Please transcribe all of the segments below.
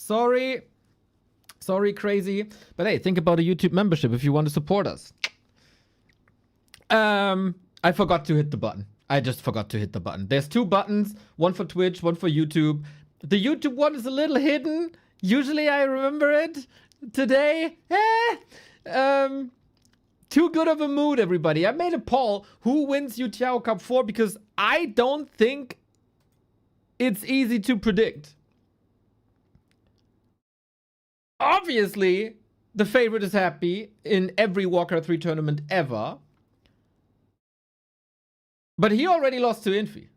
Sorry. Sorry, crazy. But hey, think about a YouTube membership if you want to support us. I forgot to hit the button. I just forgot to hit the button. There's 2 buttons, one for Twitch, one for YouTube. The YouTube one is a little hidden. Usually I remember it. Today, too good of a mood, everybody. I made a poll. Who wins YouTiao Cup 4? Because I don't think it's easy to predict. Obviously, the favorite is Happy in every Warcraft 3 tournament ever. But he already lost to infi.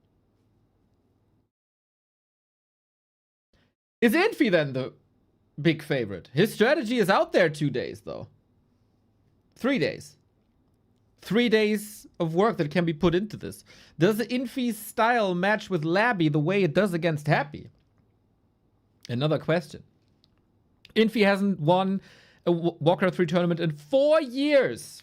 Is infi then the big favorite? His strategy is out there 2 days, though. 3 days. 3 days of work that can be put into this. Does infi's style match with Labby the way it does against Happy? Another question. Infi hasn't won a Warcraft 3 tournament in 4 years.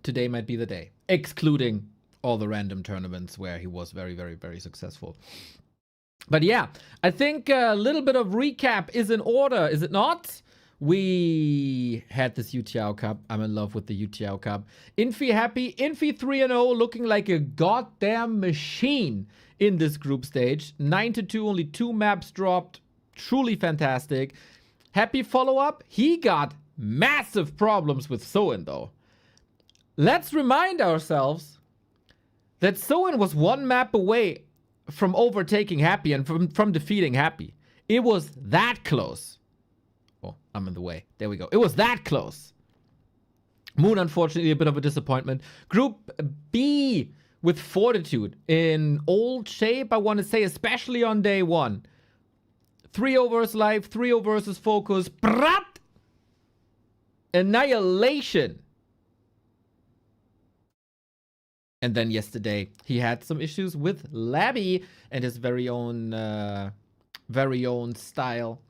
Today might be the day. Excluding all the random tournaments where he was very, very, very successful. But yeah, I think a little bit of recap is in order, is it not? We had this YouTiao Cup. I'm in love with the YouTiao Cup. Infi Happy. Infi 3-0, looking like a goddamn machine in this group stage. 9-2, only 2 maps dropped. Truly fantastic. Happy follow-up. He got massive problems with Soin, though. Let's remind ourselves that Soin was 1 map away from overtaking Happy and from defeating Happy. It was that close. Oh, I'm in the way. There we go. It was that close. Moon, unfortunately, a bit of a disappointment. Group B with Fortitude in old shape, I want to say, especially on day 1. 3-0 versus Live, 3-0 versus Focus. Brat! Annihilation. And then yesterday, he had some issues with Labby and his very own style.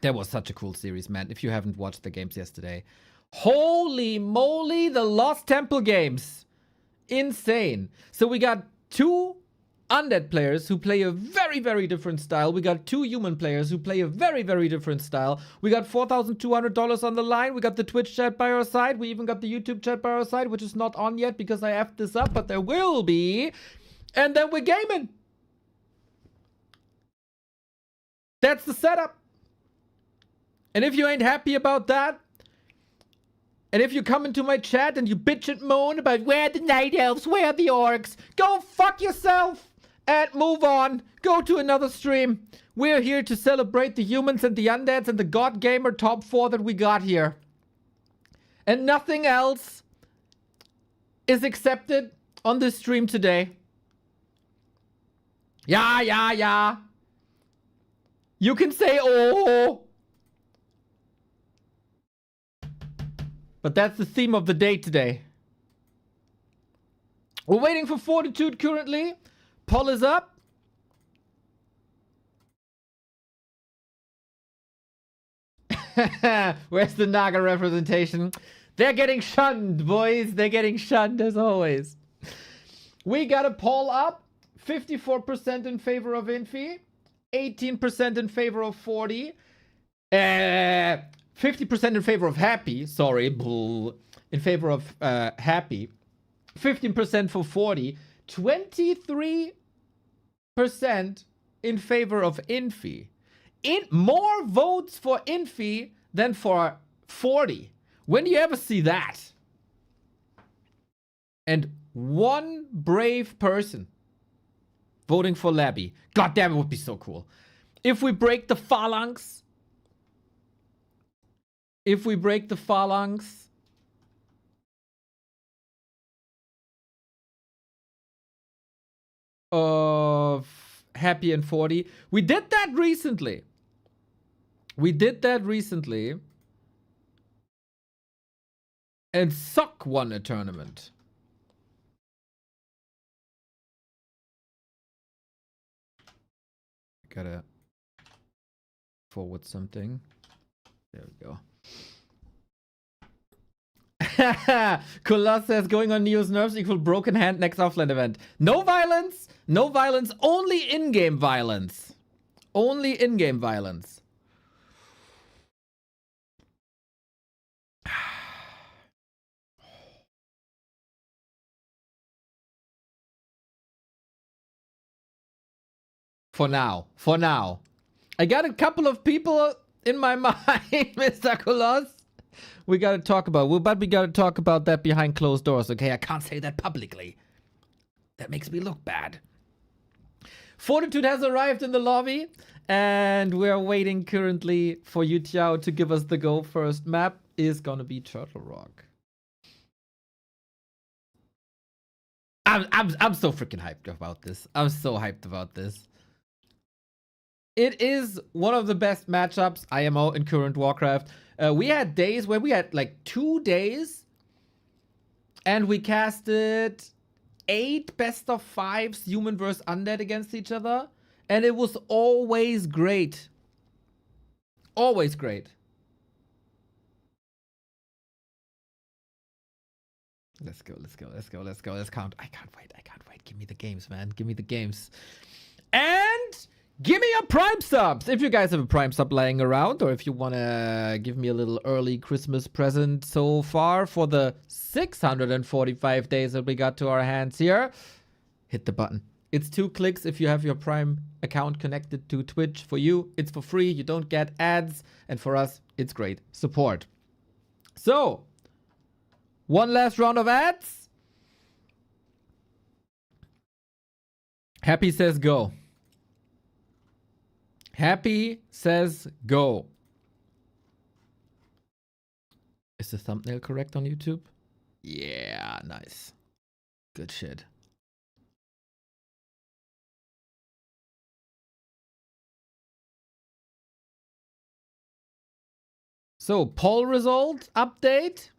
That was such a cool series, man. If you haven't watched the games yesterday. Holy moly, the Lost Temple games. Insane. So we got 2 undead players who play a very, very different style. We got 2 human players who play a very, very different style. We got $4,200 on the line. We got the Twitch chat by our side. We even got the YouTube chat by our side, which is not on yet because I effed this up, but there will be. And then we're gaming. That's the setup. And if you ain't happy about that, and if you come into my chat and you bitch and moan about where are the night elves, where are the orcs, go fuck yourself and move on. Go to another stream. We're here to celebrate the humans and the undeads and the God Gamer top 4 that we got here. And nothing else is accepted on this stream today. Yeah. You can say, oh. But that's the theme of the day today. We're waiting for Fortitude currently. Poll is up. Where's the Naga representation? They're getting shunned, boys. They're getting shunned as always. We got a poll up. 54% in favor of Infi. 18% in favor of 40. 50% in favor of Happy. Sorry. In favor of Happy. 15% for 40. 23% in favor of Infi. More votes for Infi than for 40. When do you ever see that? And 1 brave person voting for Labby. God damn, it would be so cool. If we break the phalanx. Of Happy and 40. We did that recently. And Suck won a tournament. Gotta forward something. There we go. Kulas says going on Neo's nerves equal broken hand next offline event. No violence, only in-game violence. Only in-game violence. For now. For now. I got a couple of people in my mind, Mr. Kolos. We got to talk about, but we got to talk about that behind closed doors, okay? I can't say that publicly. That makes me look bad. Fortitude has arrived in the lobby, and we're waiting currently for YouTiao to give us the go. First map is gonna be Turtle Rock. I'm so freaking hyped about this. I'm so hyped about this. It is one of the best matchups IMO in current Warcraft. We had days where we had like 2 days, and we casted 8 best of 5s human versus undead against each other, and it was always great. Always great. Let's go, let's go, let's go, let's go. Let's count. I can't wait. I can't wait. Give me the games, man. Give me the games. And give me your Prime subs. If you guys have a Prime sub laying around, or if you want to give me a little early Christmas present so far for the 645 days that we got to our hands here, hit the button. It's 2 clicks if you have your Prime account connected to Twitch. For you, it's for free. You don't get ads. And for us, it's great support. So, one last round of ads. Happy says go. Happy says go. Is the thumbnail correct on YouTube? Yeah, nice. Good shit. So, poll result update.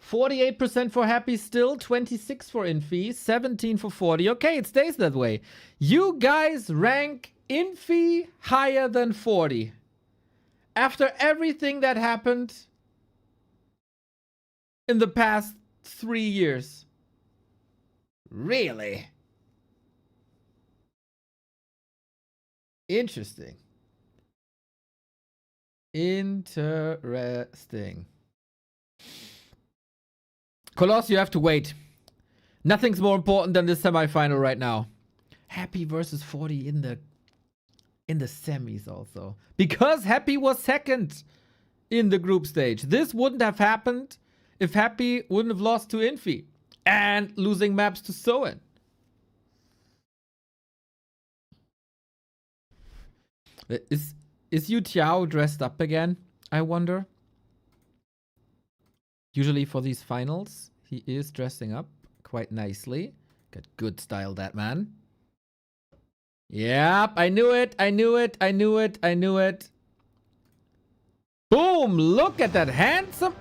48% for Happy still, 26 for Infi, 17 for 40. Okay, it stays that way. You guys rank Infi higher than 40. After everything that happened in the past 3 years. Really? Interesting. Interesting. Kolos, you have to wait. Nothing's more important than this semifinal right now. Happy versus 40 in the semis also. Because Happy was second in the group stage. This wouldn't have happened if Happy wouldn't have lost to Infi and losing maps to Soen. Is YouTiao dressed up again? I wonder. Usually for these finals, he is dressing up quite nicely. Got good style, that man. Yep, I knew it. I knew it. I knew it. I knew it. Boom! Look at that handsome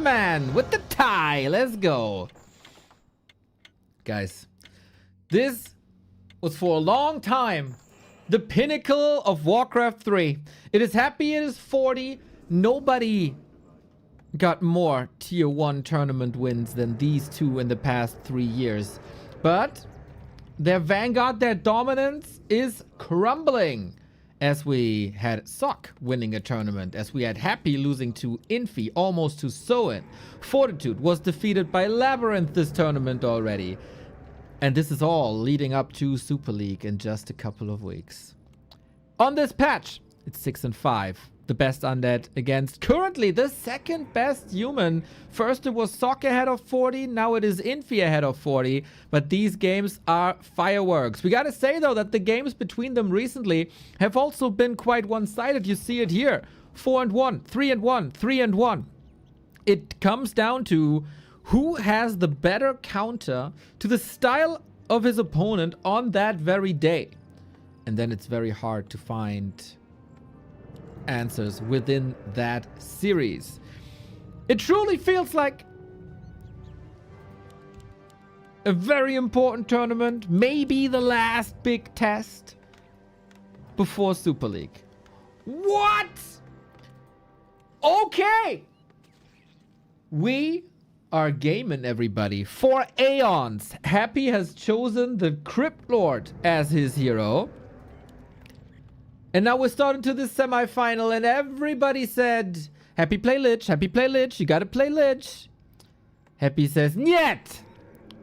man with the tie. Let's go. Guys, this was for a long time the pinnacle of Warcraft 3. It is Happy, it is 40. Nobody got more tier 1 tournament wins than these two in the past 3 years. But their vanguard, their dominance is crumbling. As we had Sok winning a tournament, as we had Happy losing to Infi, almost to Soen. Fortitude was defeated by LabyRinth this tournament already. And this is all leading up to Super League in just a couple of weeks. On this patch, it's 6-5. The best undead against currently the second best human. First it was Sok ahead of 40, now it is Infi ahead of 40. But these games are fireworks. We gotta say though that the games between them recently have also been quite one-sided. You see it here. 4-1, 3-1, 3-1. It comes down to who has the better counter to the style of his opponent on that very day. And then it's very hard to find answers within that series. It truly feels like a very important tournament, maybe the last big test before Super League. What? Okay. We are gaming, everybody. For Aeons, Happy has chosen the Crypt Lord as his hero. And now we're starting to this semifinal, and everybody said, Happy play Lich, Happy play Lich, you gotta play Lich. Happy says, Nyet!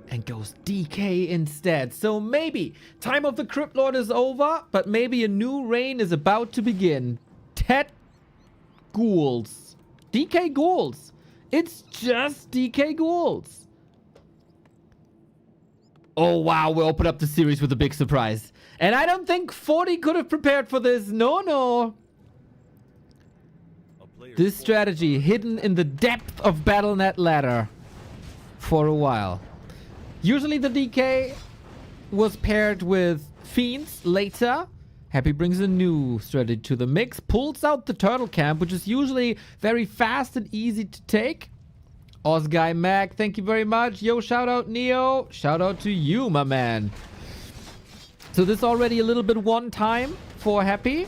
And goes DK instead. So maybe time of the Crypt Lord is over, but maybe a new reign is about to begin. Tet Ghouls. DK Ghouls. It's just DK Ghouls. Oh, wow. We open up the series with a big surprise. And I don't think 40 could have prepared for this. No. This strategy hidden in the depth of Battle.net ladder for a while. Usually the DK was paired with Fiends later. Happy brings a new strategy to the mix. Pulls out the Turtle Camp, which is usually very fast and easy to take. Ozguy Mac, thank you very much. Yo, shout out Neo. Shout out to you, my man. So this already a little bit one time for Happy.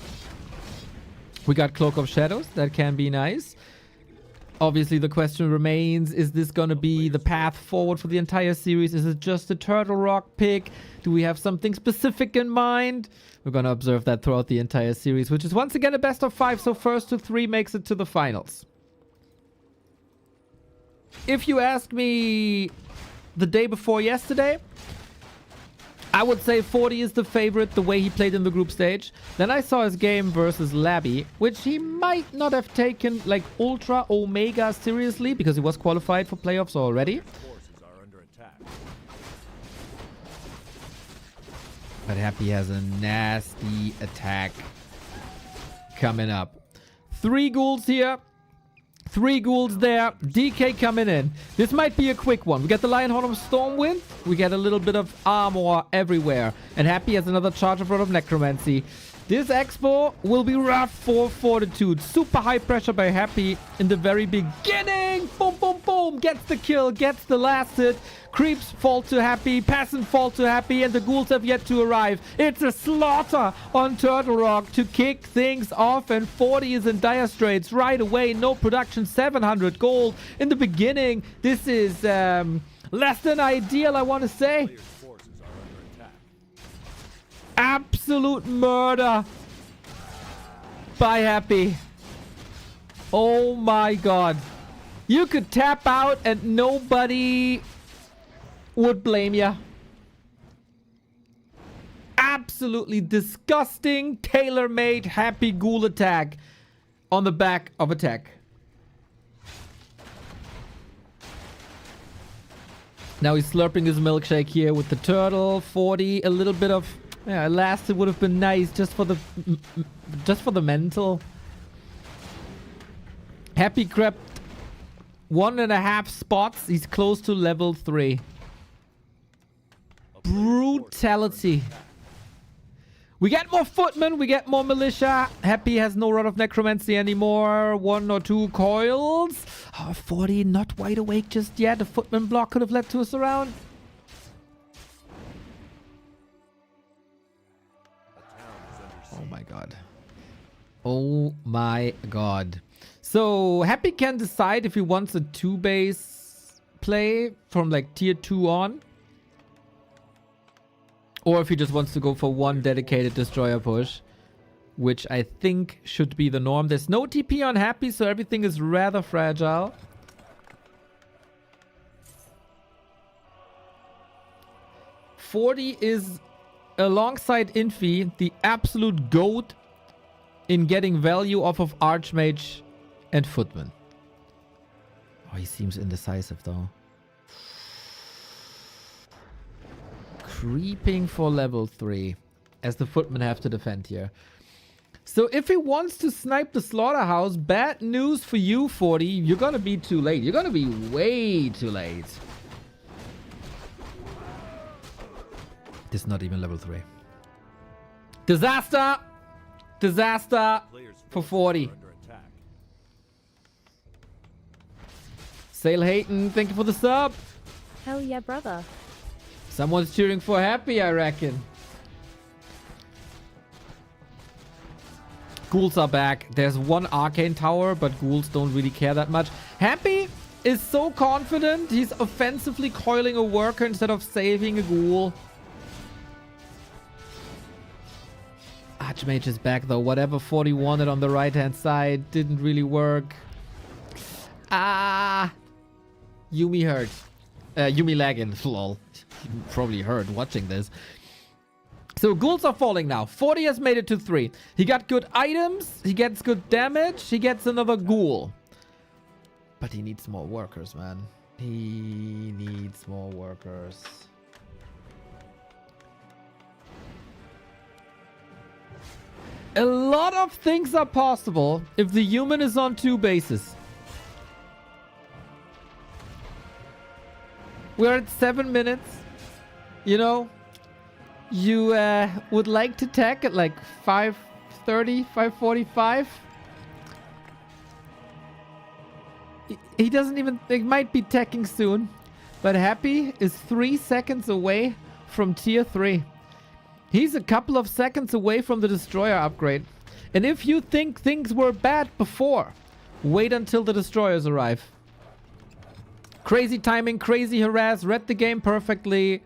We got Cloak of Shadows. That can be nice. Obviously, the question remains, is this going to be the path forward for the entire series? Is it just a Turtle Rock pick? Do we have something specific in mind? We're going to observe that throughout the entire series, which is once again a best of 5. So first to 3 makes it to the finals. If you ask me the day before yesterday, I would say 40 is the favorite, the way he played in the group stage. Then I saw his game versus Labby, which he might not have taken like ultra omega seriously because he was qualified for playoffs already. But Happy has a nasty attack coming up. 3 ghouls here. 3 ghouls there. DK coming in. This might be a quick one. We get the Lionheart of Stormwind. We get a little bit of armor everywhere. And Happy has another charge of Rod of Necromancy. This expo will be rough for Fortitude. Super high pressure by Happy in the very beginning. Boom, boom, boom. Gets the kill. Gets the last hit. Creeps fall to Happy. Peasant fall to Happy. And the ghouls have yet to arrive. It's a slaughter on Turtle Rock to kick things off. And 40 is in dire straits right away. No production. 700 gold in the beginning. This is less than ideal, I want to say. Absolute murder by Happy. Oh my god. You could tap out and nobody would blame you. Absolutely disgusting, tailor-made Happy Ghoul attack on the back of a tech. Now he's slurping his milkshake here with the turtle. 40, a little bit of... Yeah, last it would have been nice just for the mental. Happy crept 1.5 spots. He's close to level 3. Brutality. We get more footmen. We get more militia. Happy has no Rod of Necromancy anymore. 1 or 2 coils. Oh, 40 not wide awake just yet. A footman block could have led to a surround. Oh my god. Oh my god. So Happy can decide if he wants a 2-base play from like tier 2 on. Or if he just wants to go for 1 dedicated destroyer push. Which I think should be the norm. There's no TP on Happy, so everything is rather fragile. $40 is, alongside Infi, the absolute GOAT in getting value off of Archmage and Footman. Oh, he seems indecisive though. Creeping for level 3 as the Footmen have to defend here. So if he wants to snipe the Slaughterhouse, bad news for you, 40. You're gonna be too late. You're gonna be way too late. This is not even level 3. Disaster! Disaster for 40. Sail Hayton, thank you for the sub. Hell yeah, brother. Someone's cheering for Happy, I reckon. Ghouls are back. There's 1 arcane tower, but ghouls don't really care that much. Happy is so confident. He's offensively coiling a worker instead of saving a ghoul. Archmage is back though. Whatever 40 wanted on the right-hand side didn't really work. Ah! Yumi hurt. Yumi lagging. Lol. You probably heard watching this. So ghouls are falling now. 40 has made it to 3. He got good items. He gets good damage. He gets another ghoul. But he needs more workers, man. He needs more workers. A lot of things are possible if the human is on 2 bases. We're at 7 minutes. You know, you would like to tech at like 5:30, 5:45. He doesn't even... They might be teching soon. But Happy is 3 seconds away from tier 3. He's a couple of seconds away from the Destroyer upgrade. And if you think things were bad before, wait until the Destroyers arrive. Crazy timing, crazy harass, read the game perfectly.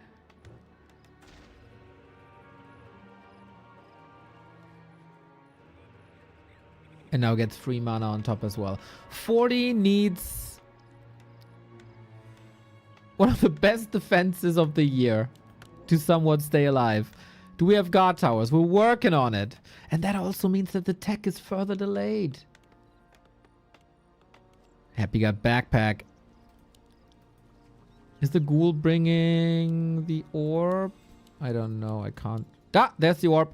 And now gets free mana on top as well. 40 needs one of the best defenses of the year to somewhat stay alive. Do we have guard towers? We're working on it. And that also means that the tech is further delayed. Happy got backpack. Is the ghoul bringing the orb? I don't know. I can't. Ah, there's the orb.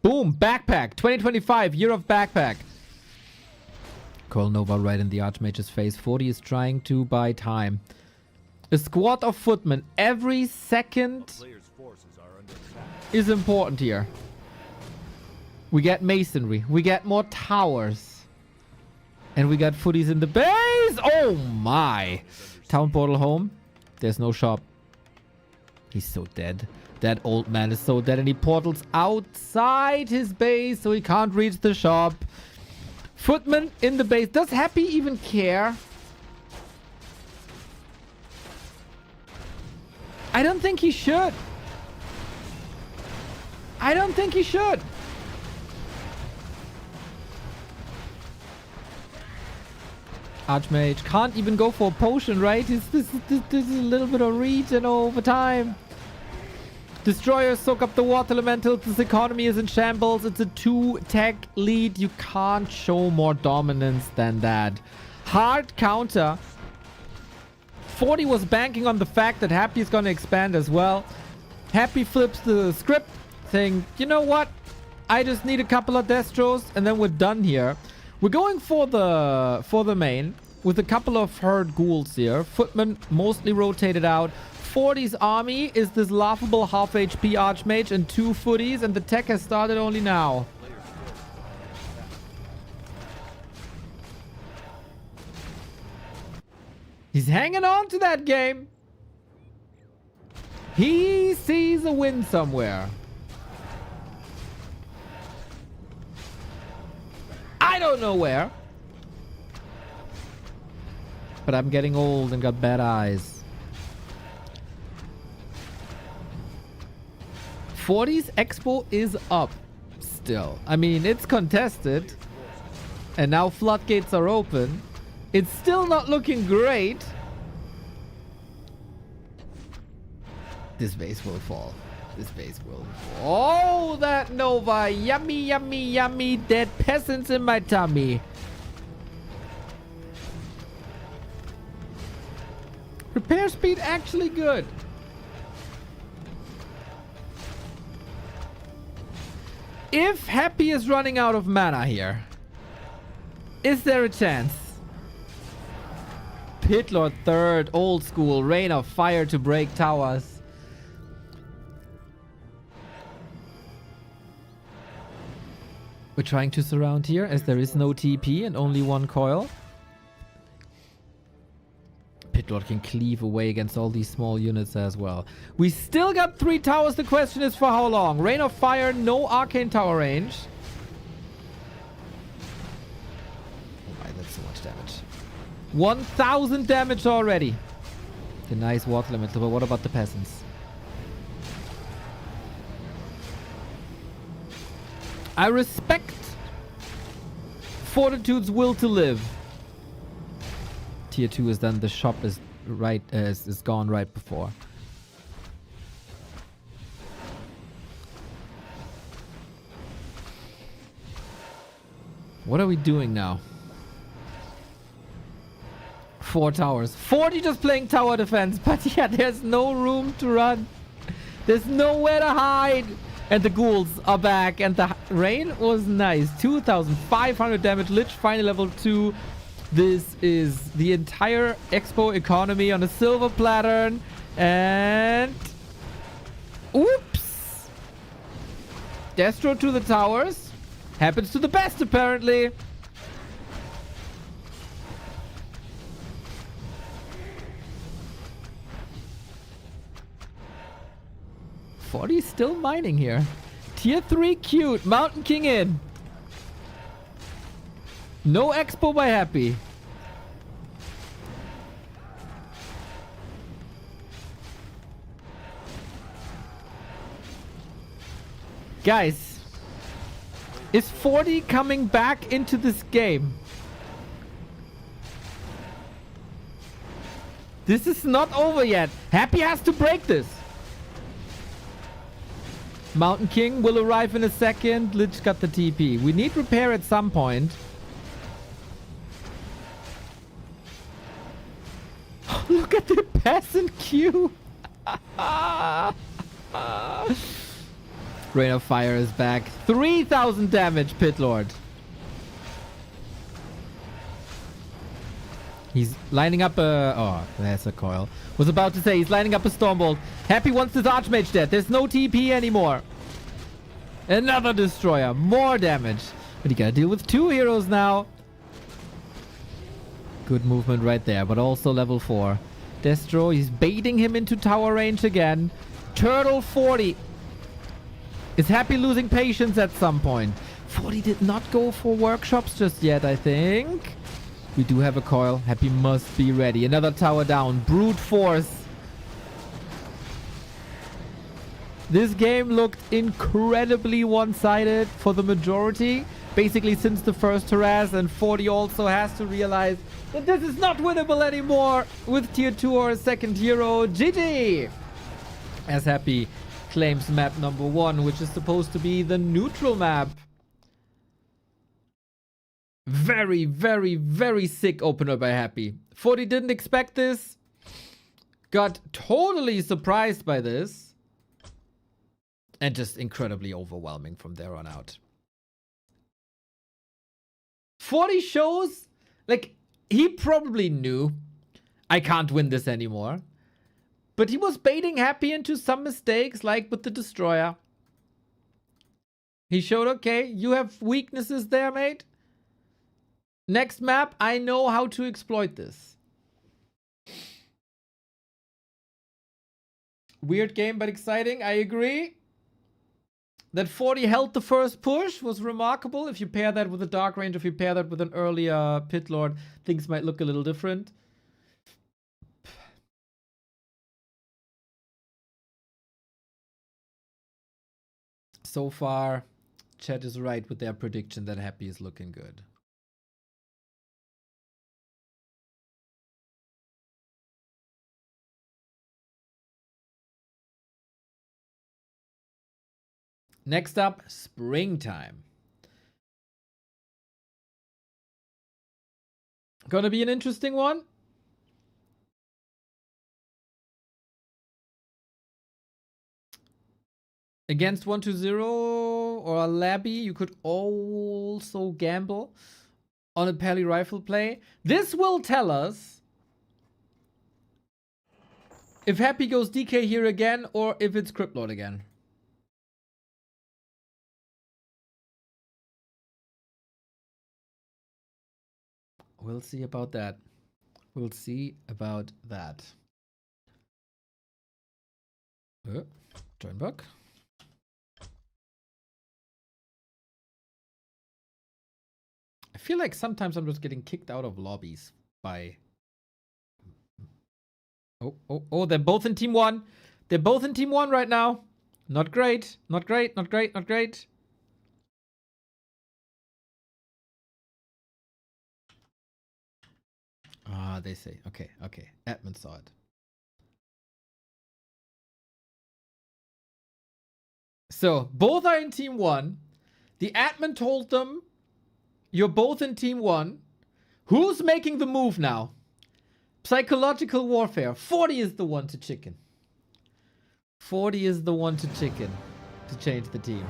Boom, backpack. 2025, year of backpack. Coil Nova right in the Archmage's face. 40 is trying to buy time. A squad of footmen. Every second is important here. We get masonry. We get more towers. And we got footies in the base. Oh my. Town portal home. There's no shop. He's so dead. That old man is so dead. And he portals outside his base so he can't reach the shop. Footman in the base. Does Happy even care? I don't think he should. I don't think he should. Archmage can't even go for a potion, right? This is a little bit of regen over time. Destroyers soak up the water elementals. This economy is in shambles. It's a 2-tech lead. You can't show more dominance than that. Hard counter. 40 was banking on the fact that Happy is going to expand as well. Happy flips the script, saying, you know what? I just need a couple of Destros and then we're done here. We're going for the main with a couple of herd ghouls here. Footman mostly rotated out. 40's army is this laughable half HP Archmage and 2 footies, and the tech has started only now. He's hanging on to that game. He sees a win somewhere. I don't know where. But I'm getting old and got bad eyes. 40's Expo is up still. I mean, it's contested. And now floodgates are open. It's still not looking great. This base will fall. This base will fall. Oh, that Nova. Yummy, yummy, yummy. Dead peasants in my tummy. Repair speed actually good. If Happy is running out of mana here, is there a chance? Pitlord third, old school, rain of fire to break towers. We're trying to surround here as there is no TP and only one coil. Pitlord can cleave away against all these small units as well. We still got 3 towers. The question is for how long? Rain of Fire, no Arcane Tower range. Oh my, that's so much damage. 1,000 damage already. The nice water elemental, but what about the peasants? I respect Fortitude's will to live. Tier 2 is done. The shop is right is gone right before. What are we doing now? 4 towers. 40 just playing tower defense, but yeah, there's no room to run. There's nowhere to hide. And the ghouls are back, and the rain was nice. 2,500 damage. Lich final level 2. This is the entire Expo economy on a silver platter. And... oops! Destro to the towers. Happens to the best, apparently. Forty's still mining here. Tier 3 cute. Mountain King in. No Expo by Happy. Guys, is 40 coming back into this game? This is not over yet. Happy has to break this. Mountain King will arrive in a second. Lich got the TP. We need repair at some point. Look at the peasant queue. Rain of Fire is back. 3,000 damage, Pit Lord. He's lining up a... oh, there's a coil. Was about to say, he's lining up a Stormbolt. Happy wants this Archmage dead. There's no TP anymore. Another Destroyer. More damage. But he gotta deal with 2 heroes now. Good movement right there, but also level 4. Destro, he's baiting him into tower range again. Turtle 40. Is Happy losing patience at some point? 40 did not go for workshops just yet, I think. We do have a coil. Happy must be ready. Another tower down. Brute force. This game looked incredibly one-sided for the majority. Basically since the first harass, and 40 also has to realize that this is not winnable anymore with tier 2 or a second hero. GG! As Happy claims map number 1, which is supposed to be the neutral map. Very, very, very sick opener by Happy. 40 didn't expect this. Got totally surprised by this. And just incredibly overwhelming from there on out. 40 shows, like, he probably knew I can't win this anymore. But he was baiting Happy into some mistakes, like with the Destroyer. He showed, okay, you have weaknesses there, mate. Next map, I know how to exploit this. Weird game, but exciting. I agree. That 40 held the first push was remarkable. If you pair that with a Dark Range, if you pair that with an earlier Pit Lord, things might look a little different. So far, chat is right with their prediction that Happy is looking good. Next up, springtime. Gonna be an interesting one. Against 1-0 or a Labby, you could also gamble on a Pally Rifle play. This will tell us if Happy goes DK here again or if it's Crypt Lord again. We'll see about that. We'll see about that. Join back. I feel like sometimes I'm just getting kicked out of lobbies by Oh, they're both in team 1. They're both in team 1 right now. Not great. Not great. Not great. Not great. Ah, they say. Okay. Admin saw it. So, both are in team 1. The admin told them, you're both in team 1. Who's making the move now? Psychological warfare. 40 is the one to chicken. 40 is the one to chicken to change the team.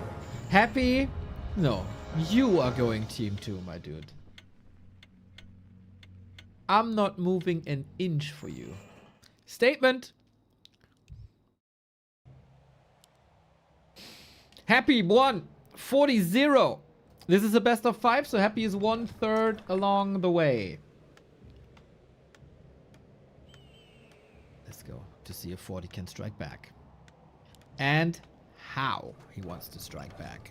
Happy? No. You are going team 2, my dude. I'm not moving an inch for you. Statement. Happy 1. 40 0. This is a best of 5, so Happy is 1/3 along the way. Let's go to see if 40 can strike back. And how he wants to strike back.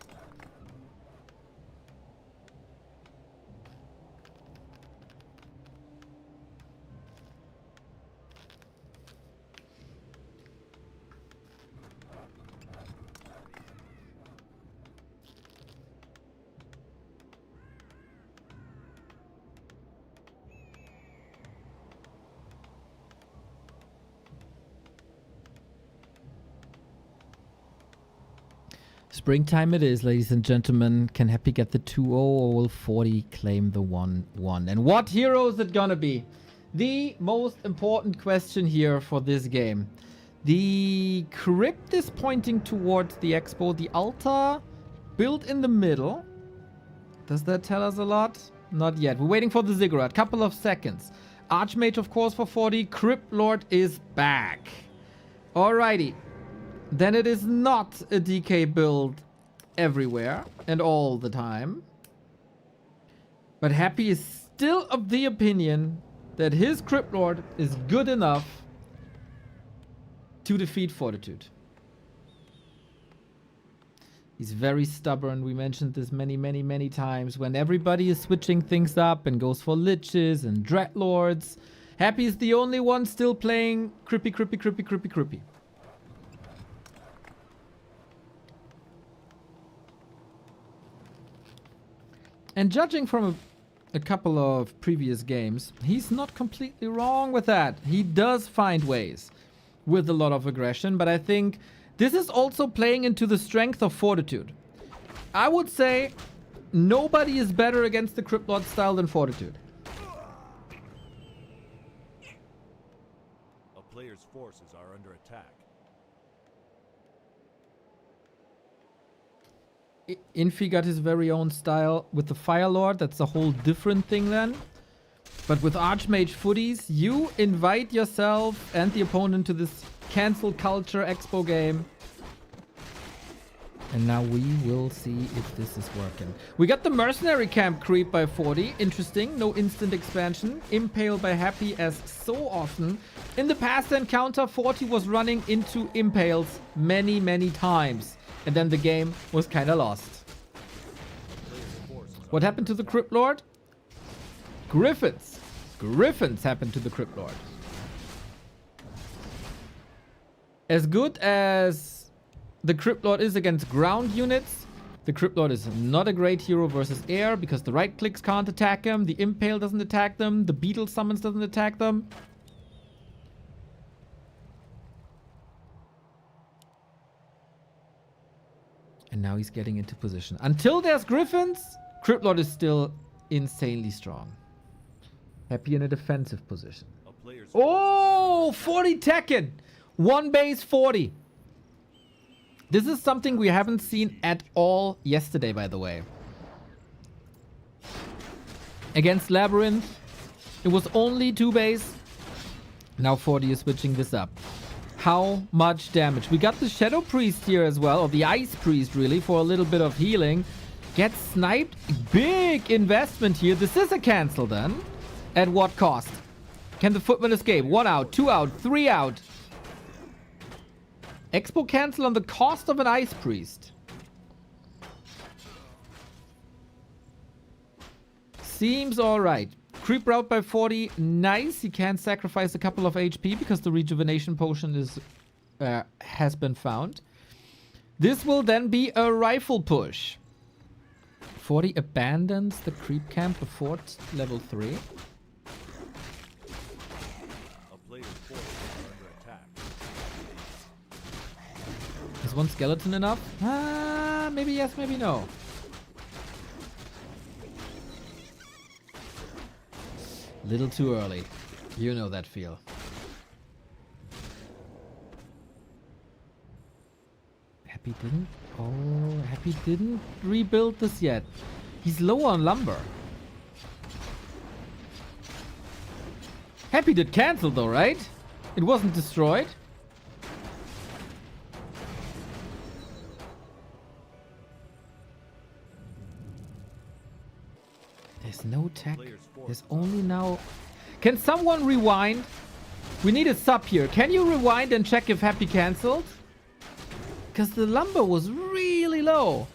Springtime it is, ladies and gentlemen. Can Happy get the 2-0 or will 40 claim the 1-1? And what hero is it gonna be? The most important question here for this game. The crypt is pointing towards the expo. The altar built in the middle. Does that tell us a lot? Not yet. We're waiting for the ziggurat. Couple of seconds. Archmage, of course, for 40. Crypt Lord is back. Alrighty. Then it is not a DK build everywhere and all the time. But Happy is still of the opinion that his Crypt Lord is good enough to defeat Fortitude. He's very stubborn. We mentioned this many times. When everybody is switching things up and goes for Liches and Dreadlords, Happy is the only one still playing Crippy. And judging from a couple of previous games, he's not completely wrong with that. He does find ways with a lot of aggression, but I think this is also playing into the strength of Fortitude. I would say nobody is better against the Crypt Lord style than Fortitude. A player's forces are under attack. Infi got his very own style with the Fire Lord. That's a whole different thing then. But with Archmage footies, you invite yourself and the opponent to this cancel culture expo game. And now we will see if this is working. We got the mercenary camp creep by 40. Interesting. No instant expansion. Impale by Happy as so often. In the past encounter, 40 was running into impales many times. And then the game was kind of lost. What happened to the Crypt Lord? Griffins. Griffins happened to the Crypt Lord. As good as the Crypt Lord is against ground units, the Crypt Lord is not a great hero versus air because the right clicks can't attack him, the Impale doesn't attack them, the Beetle summons doesn't attack them. And now he's getting into position. Until there's Griffins, Crypt Lord is still insanely strong. Happy in a defensive position. Oh, 40 Tekken. One base 40. This is something we haven't seen at all yesterday, by the way. Against LabyRinth, it was only 2 base. Now 40 is switching this up. How much damage? We got the Shadow Priest here as well, or the Ice Priest really, for a little bit of healing. Gets sniped. Big investment here. This is a cancel then. At what cost? Can the Footman escape? 1 out, 2 out, 3 out. Expo cancel on the cost of an Ice Priest. Seems alright. Creep route by 40. Nice. He can sacrifice a couple of HP because the rejuvenation potion is has been found. This will then be a rifle push. 40 abandons the creep camp before level 3. A player's forces are under attack. Is one skeleton enough? Maybe yes, maybe no. Little too early. You know that feel. Happy didn't? Oh, Happy didn't rebuild this yet. He's low on lumber. Happy did cancel though, right? It wasn't destroyed. There's no tech. There's only now... Can someone rewind? We need a sub here. Can you rewind and check if Happy cancelled? Because the lumber was really low.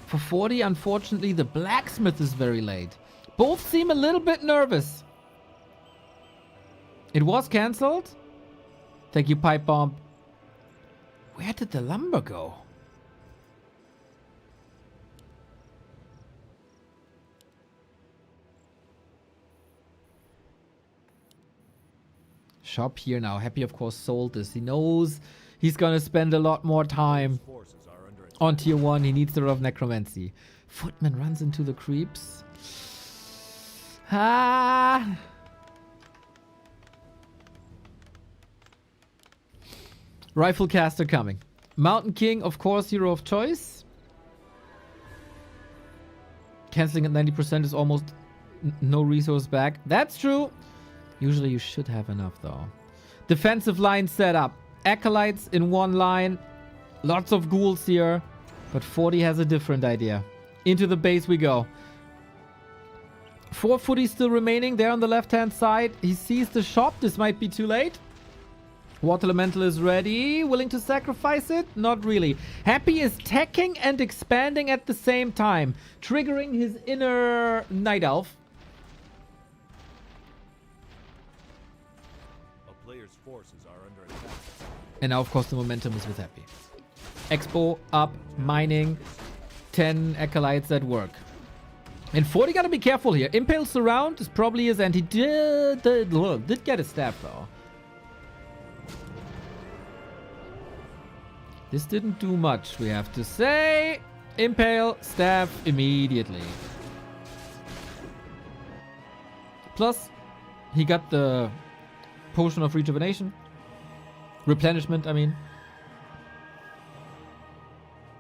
For 40, unfortunately, the blacksmith is very late. Both seem a little bit nervous. It was cancelled. Thank you, Pipe Bomb. Where did the lumber go? Shop here now. Happy, of course, sold this. He knows he's gonna spend a lot more time on tier 1. He needs the Rod of Necromancy. Footman runs into the creeps. Rifle caster coming. Mountain King, of course, hero of choice. Canceling at 90% is almost no resource back. That's true. Usually you should have enough though. Defensive line set up. Acolytes in one line. Lots of ghouls here. But 40 has a different idea. Into the base we go. 4 footies still remaining there on the left-hand side. He sees the shop. This might be too late. Water Elemental is ready. Willing to sacrifice it? Not really. Happy is teching and expanding at the same time. Triggering his inner Night Elf. Forces are under attack. And now, of course, the momentum is with Happy. Expo up, mining, 10 acolytes at work. And 40 gotta be careful here. Impale Surround is probably his anti. Did get a staff though. This didn't do much, we have to say. Impale, staff immediately. Plus, he got the Potion of Rejuvenation. Replenishment, I mean.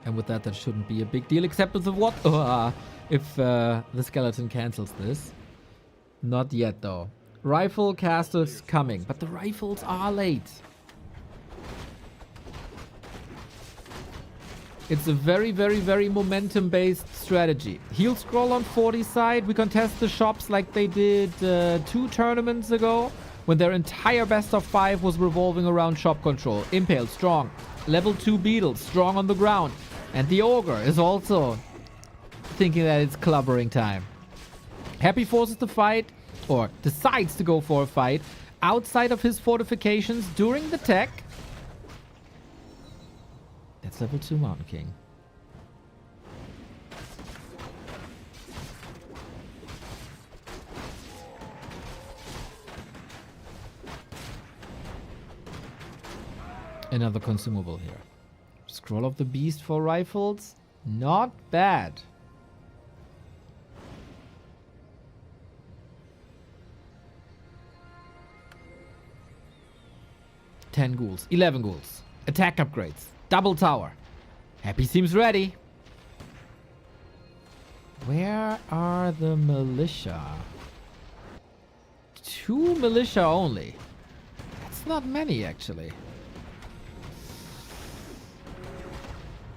And with that, that shouldn't be a big deal, except with the what? If the skeleton cancels this. Not yet, though. Rifle casters coming, but the rifles are late. It's a very, very, very momentum-based strategy. Heal scroll on 40 side. We contest the shops like they did 2 tournaments ago, when their entire best of 5 was revolving around shop control. Impale, strong. Level 2 Beetle, strong on the ground. And the Ogre is also thinking that it's clubbering time. Happy forces the fight, or decides to go for a fight, outside of his fortifications during the tech. That's level 2 Mountain King. Another consumable here. Scroll of the Beast for rifles. Not bad. Ten ghouls. 11 ghouls. Attack upgrades. Double tower. Happy seems ready. Where are the militia? 2 militia only. That's not many, actually.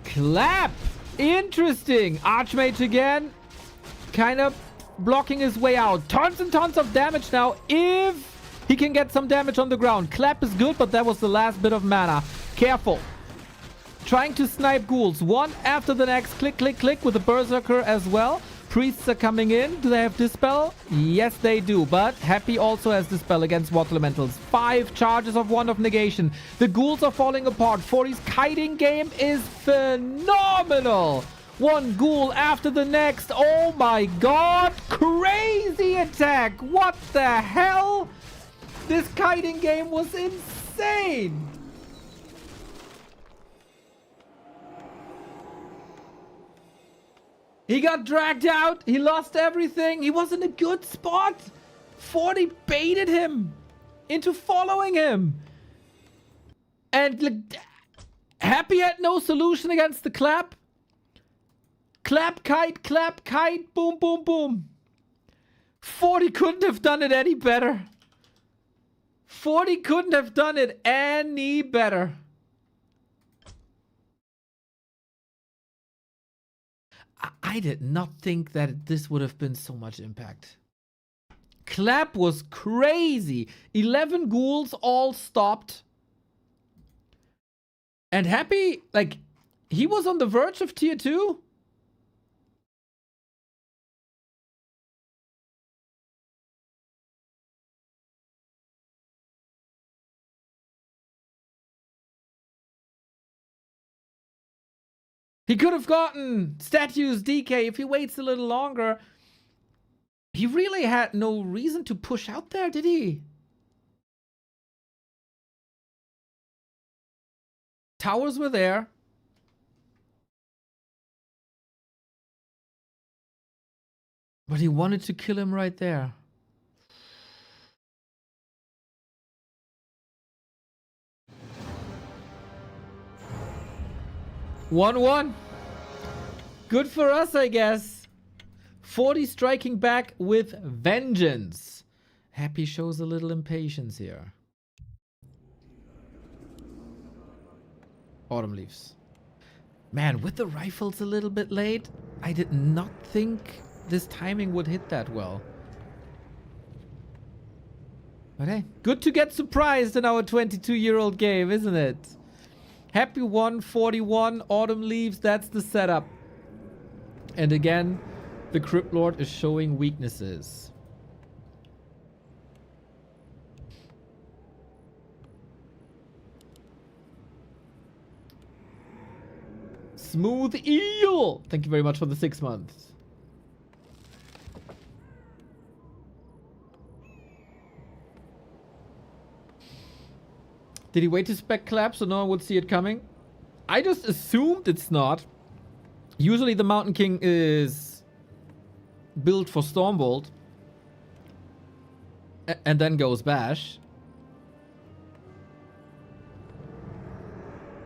Clap! Interesting! Archmage again. Kind of blocking his way out. Tons and tons of damage now. If he can get some damage on the ground. Clap is good, but that was the last bit of mana. Careful. trying to snipe ghouls. One after the next. Click, click, click with the Berserker as well. Priests are coming in. Do they have Dispel? Yes, they do. But Happy also has Dispel against Water Elementals. 5 charges of Wand of Negation. The ghouls are falling apart. 40's kiting game is phenomenal. One ghoul after the next. Oh my god. Crazy attack. What the hell? This kiting game was insane. He got dragged out. He lost everything. He was in a good spot. 40 baited him into following him. And Happy had no solution against the clap. Clap, kite, boom, boom, boom. 40 couldn't have done it any better. 40 couldn't have done it any better. I did not think that this would have been so much impact. Clap was crazy. 11 ghouls all stopped. And Happy, like, he was on the verge of tier 2. He could have gotten statues DK if he waits a little longer. He really had no reason to push out there, did he? Towers were there. But he wanted to kill him right there. One. Good for us, I guess. 40 striking back with vengeance. Happy shows a little impatience here. Autumn leaves. Man, with the rifles a little bit late, I did not think this timing would hit that well. But hey, good to get surprised in our 22-year-old game, isn't it? Happy 141, Autumn leaves, that's the setup. And again, the Crypt Lord is showing weaknesses. Smooth Eel! Thank you very much for the 6 months. Did he wait to spec clap so no one would see it coming? I just assumed it's not. Usually the Mountain King is built for Stormbolt. And then goes Bash.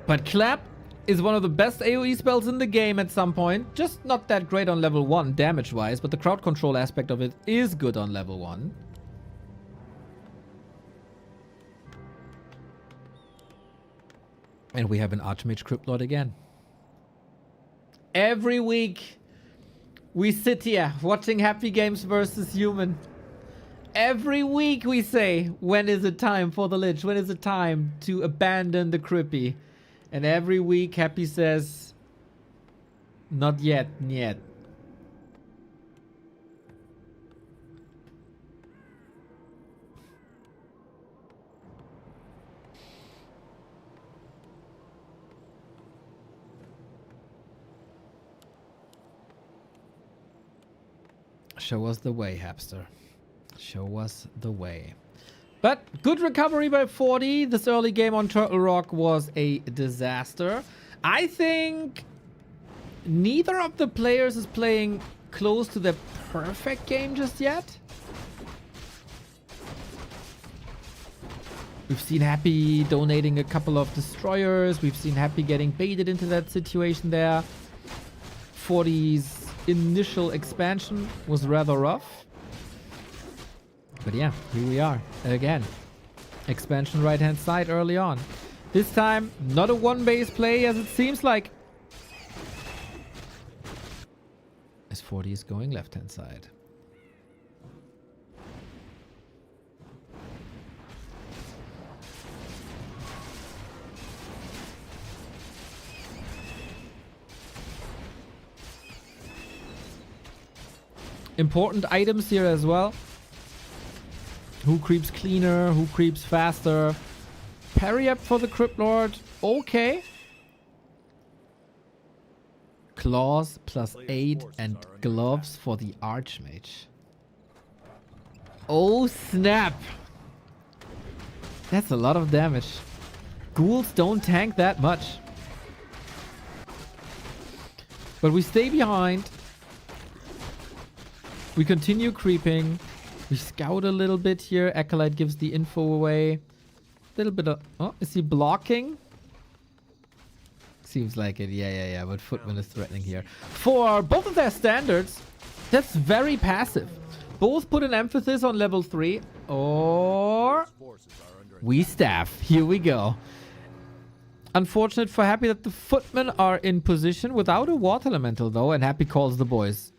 But Clap is one of the best AoE spells in the game at some point. Just not that great on level 1 damage-wise, but the crowd control aspect of it is good on level 1. And we have an Archmage Crypt Lord again. Every week, we sit here watching Happy Games versus Human. Every week we say, when is it time for the Lich? When is it time to abandon the Crippy? And every week Happy says, not yet, yet. Show us the way, Hapster. Show us the way. But good recovery by 40. This early game on Turtle Rock was a disaster. I think neither of the players is playing close to their perfect game just yet. We've seen Happy donating a couple of destroyers. We've seen Happy getting baited into that situation there. 40's initial expansion was rather rough. But yeah, here we are again. Expansion right hand side early on. This time, not a one base play as it seems like. As 40 is going left hand side. important items here as well. Who creeps cleaner? Who creeps faster? Parry up for the Crypt Lord. Okay. Claws +8 and gloves for the Archmage. Oh snap! That's a lot of damage. Ghouls don't tank that much. But we stay behind. We continue creeping. We scout a little bit here. Acolyte gives the info away. A little bit of... Oh, is he blocking? Seems like it. Yeah. But Footman is threatening here. For both of their standards, that's very passive. Both put an emphasis on level 3. Or... we staff. Here we go. Unfortunate for Happy that the Footmen are in position without a Water Elemental though. And Happy calls the boys.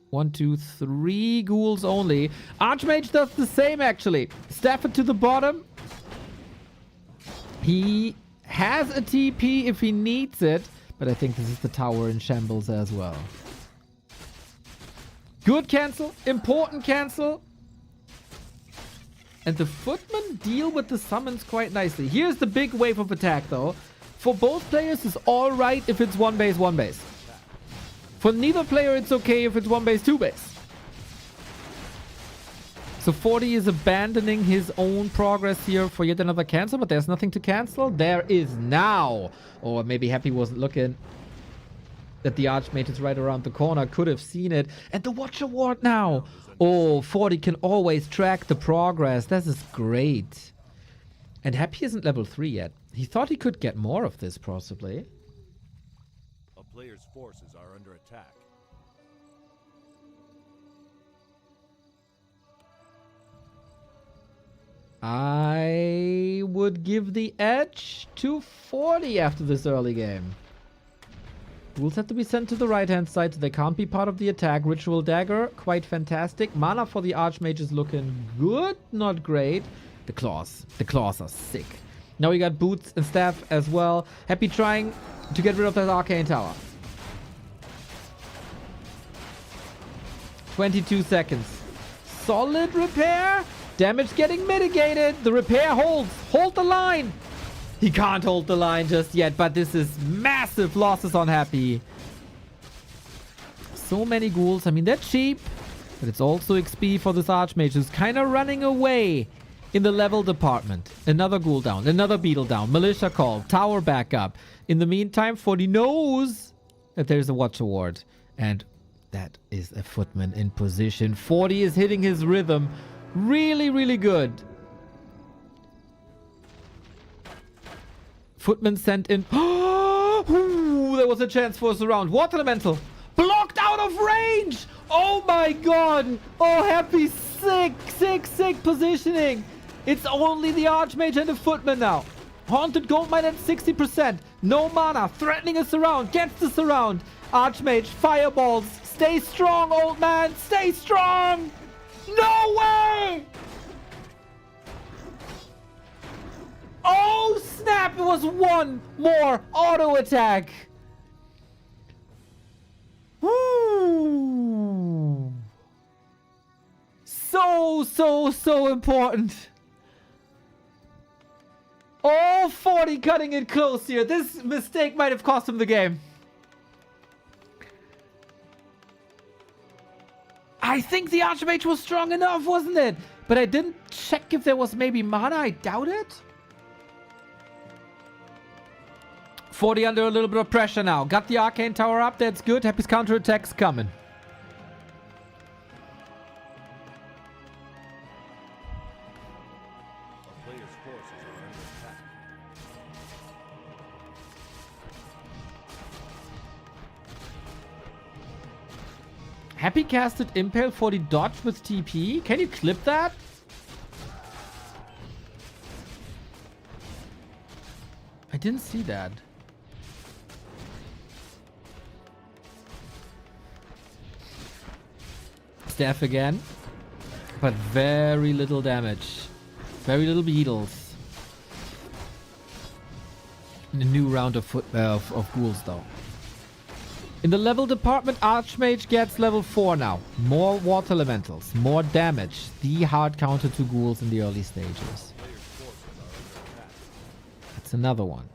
1, 2, 3 ghouls only. Archmage does the same actually. Staff it to the bottom. He has a TP if he needs it. But I think this is the tower in shambles as well. Good cancel. Important cancel. And the Footmen deal with the summons quite nicely. Here's the big wave of attack though. For both players it's alright if it's 1 base, 1 base. For neither player it's okay if it's 1 base, 2 base. So 40 is abandoning his own progress here for yet another cancel, but there's nothing to cancel. There is now. Or maybe Happy wasn't looking that the Archmage is right around the corner. Could have seen it. And the Watcher Ward now. Oh, 40 can always track the progress. This is great. And Happy isn't level 3 yet. He thought he could get more of this possibly. A player's forces are under attack. I would give the edge to 40 after this early game. Rules have to be sent to the right-hand side, so they can't be part of the attack. Ritual Dagger, quite fantastic. Mana for the Archmage is looking good, not great. The claws are sick. Now we got boots and staff as well. Happy trying to get rid of that Arcane Tower. 22 seconds. Solid repair. Damage getting mitigated. The repair holds. Hold the line. He can't hold the line just yet, but this is massive losses on Happy. So many ghouls. I mean, they're cheap, but it's also XP for this Archmage who's kind of running away in the level department. Another ghoul down. Another beetle down. Militia call. Tower back up. In the meantime, 40 knows that there's a Watcher Ward. And that is a Footman in position. 40 is hitting his rhythm. Really, really good. Footman sent in. Ooh, there was a chance for a surround. Water Elemental. Blocked out of range. Oh my god. Oh, Happy. Sick positioning. It's only the Archmage and the Footman now. Haunted Goldmine at 60%. No mana. Threatening a surround. Gets the surround. Archmage. Fireballs. Stay strong, old man. Stay strong. No way. Oh, snap! It was one more auto attack. Woo! So important. Oh, 40 cutting it close here. This mistake might have cost him the game. I think the Archmage was strong enough, wasn't it? But I didn't check if there was maybe mana. I doubt it. 40 under a little bit of pressure now. Got the Arcane Tower up. That's good. Happy's counterattack's coming. A player's forces are under attack. Happy casted Impale for the dodge with TP. Can you clip that? I didn't see that. Staff again. But very little damage. Very little beetles. In a new round of ghouls though. In the level department, Archmage gets level 4 now. More water elementals, more damage. The hard counter to ghouls in the early stages. That's another one.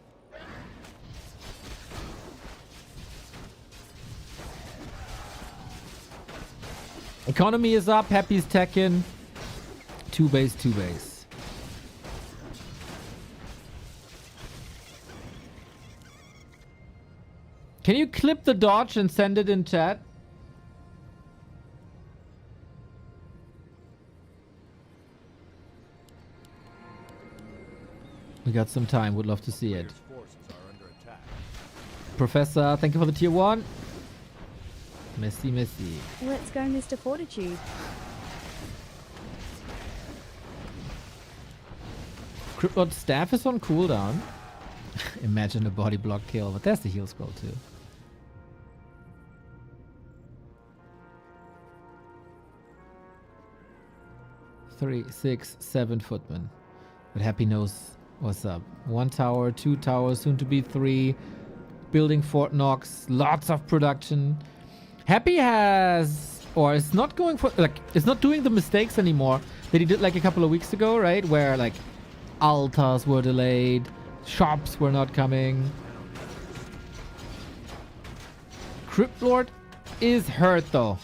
Economy is up. Happy's teching. 2 base, 2 base. Can you clip the dodge and send it in chat? We got some time. Would love to see it. Professor, thank you for the tier 1. Missy. Let's go, Mr. Fortitude. Criplord staff is on cooldown. Imagine a body block kill, but there's the heal scroll too. 3, 6, 7 footmen. But Happy knows what's up. 1 tower, 2 towers, soon to be 3. Building Fort Knox. Lots of production. Happy has, or is not going for, like, is not doing the mistakes anymore that he did like a couple of weeks ago, right? Where like altars were delayed, shops were not coming. Crypt Lord is hurt though.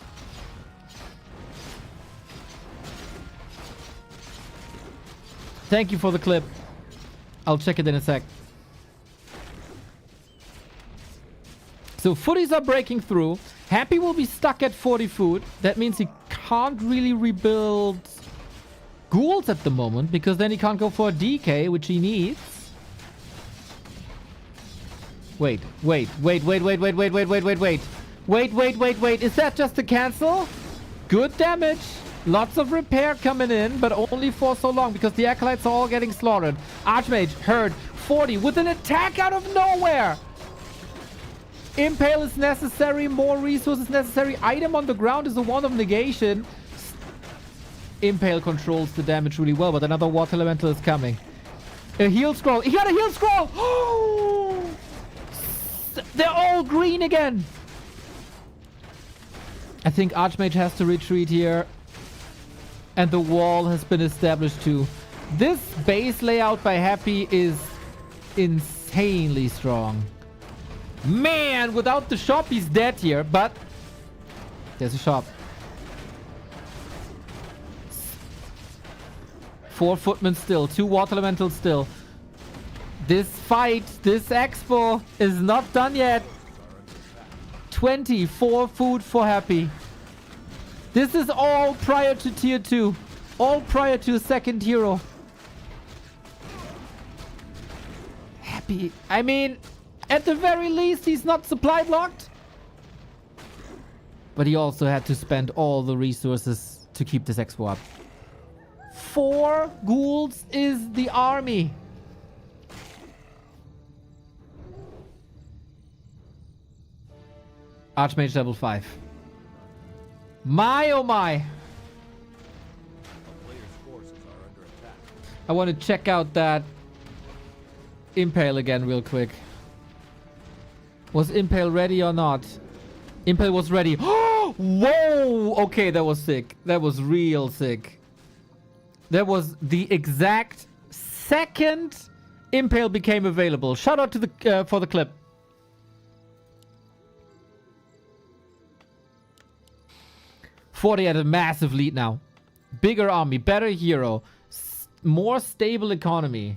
Thank you for the clip. I'll check it in a sec. So footies are breaking through. Happy will be stuck at 40 food. That means he can't really rebuild ghouls at the moment, because then he can't go for a DK, which he needs. Wait. Wait. Is that just a cancel? Good damage. Lots of repair coming in, but only for so long because the acolytes are all getting slaughtered. Archmage, herd, 40 with an attack out of nowhere. Impale is necessary, more resources necessary. Item on the ground is a wand of negation. Impale controls the damage really well, but another water elemental is coming. A heal scroll. He got a heal scroll! Oh! They're all green again. I think Archmage has to retreat here. And the wall has been established too. This base layout by Happy is insanely strong. Man, without the shop, he's dead here, but there's a shop. 4 footmen still, 2 water elementals still. This fight, this expo is not done yet. 24 food for Happy. This is all prior to tier 2. All prior to second hero. Happy. I mean, at the very least, he's not supply blocked. But he also had to spend all the resources to keep this expo up. 4 ghouls is the army. Archmage level 5. My oh my. I want to check out that Impale again real quick. Was Impale ready or not? Impale was ready. Whoa! Okay, that was sick. That was real sick. That was the exact second Impale became available. Shout out to the for the clip. Forty had a massive lead now. Bigger army, better hero, more stable economy.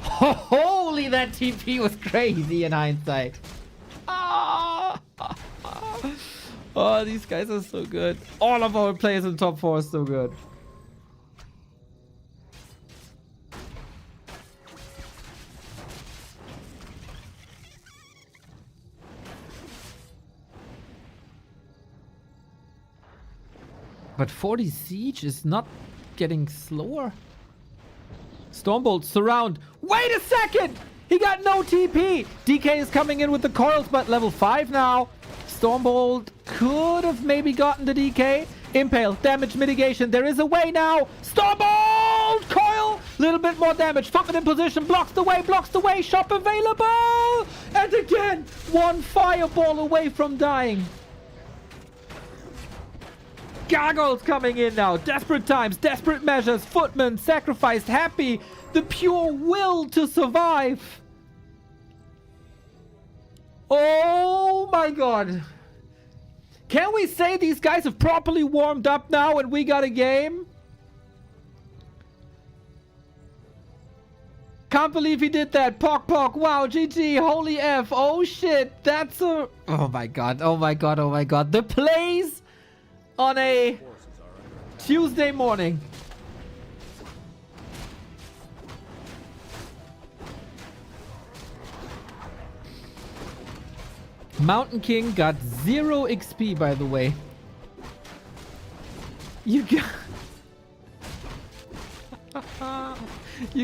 Holy, that TP was crazy in hindsight. Ah! Oh, these guys are so good. All of our players in top 4 are so good. But 40 siege is not getting slower. Stormbolt, surround. Wait a second! He got no TP! DK is coming in with the coils, but level 5 now. Stormbolt could have maybe gotten the DK. Impale, damage mitigation. There is a way now. Stormbolt! Coil! Little bit more damage. Footman in position. Blocks the way. Shop available. And again, one fireball away from dying. Gargoyles coming in now. Desperate times, desperate measures. Footman sacrificed. Happy. The pure will to survive. Oh my god. Can we say these guys have properly warmed up now and we got a game? Can't believe he did that. Pock. Wow, GG. Holy F. Oh shit. That's a... Oh my god. The plays on a Tuesday morning. Mountain King got 0 XP, by the way. You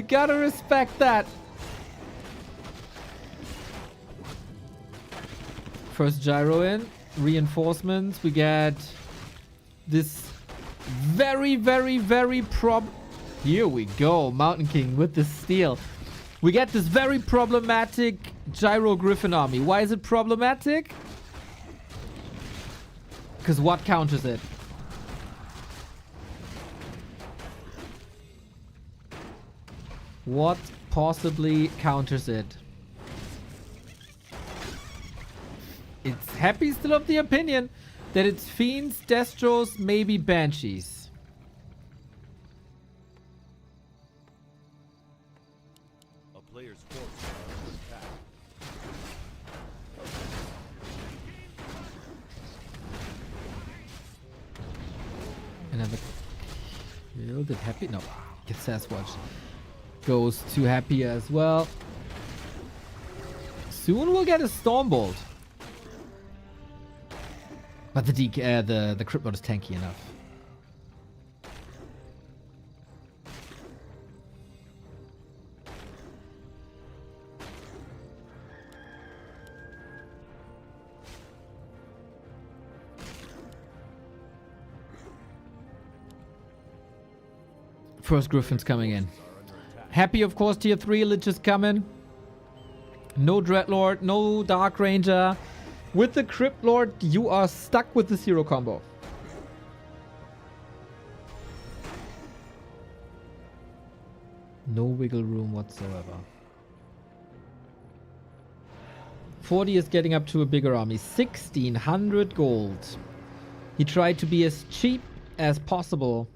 gotta respect that. First gyro in. Reinforcements. We get this very Here we go. Mountain King with the steal. We get this very problematic Gyro Griffin army. Why is it problematic? Because what counters it? What possibly counters it? It's Happy still of the opinion that it's Fiends, Destros, maybe Banshees. Players forces are under attack. Another kill. Did Happy? No. Get Sasquatch. Goes to Happy as well. Soon we'll get a Stormbolt. But the Crypt Lord is tanky enough. First Griffin's coming in. Happy, of course, tier 3 Lich is coming. No Dreadlord, no Dark Ranger. With the Crypt Lord, you are stuck with the 0 combo. No wiggle room whatsoever. 40 is getting up to a bigger army. 1600 gold. He tried to be as cheap as possible.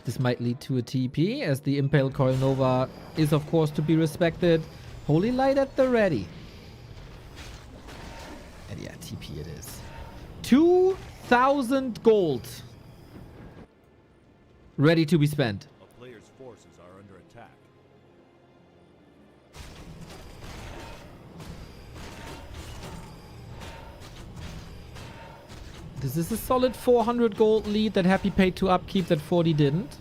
This might lead to a TP, as the Impale Coil Nova is, of course, to be respected. Holy Light at the ready. And yeah, TP it is. 2,000 gold. Ready to be spent. A player's forces are under attack. This is a solid 400 gold lead that Happy paid to upkeep that 40 didn't.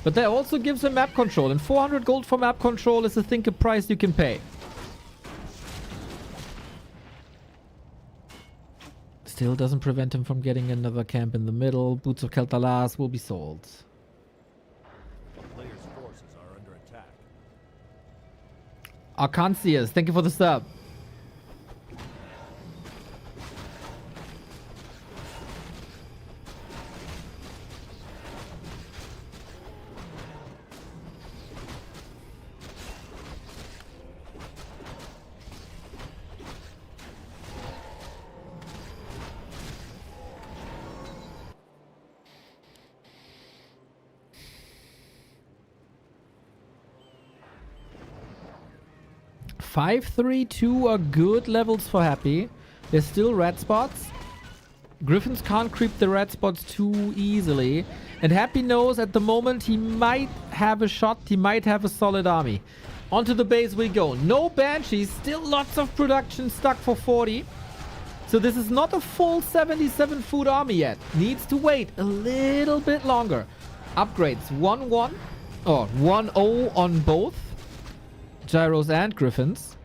But that also gives him map control. And 400 gold for map control is, I think, a price you can pay. Still doesn't prevent him from getting another camp in the middle. Boots of Keltalas will be sold. A player's forces are under attack. Arcancius, thank you for the sub. Five, 3, 2 are good levels for Happy. There's still red spots. Griffins can't creep the red spots too easily. And Happy knows at the moment he might have a shot. He might have a solid army. Onto the base we go. No Banshees. Still lots of production stuck for 40. So this is not a full 77 food army yet. Needs to wait a little bit longer. Upgrades 1-1 or 1-0 on both Gyros and Griffins.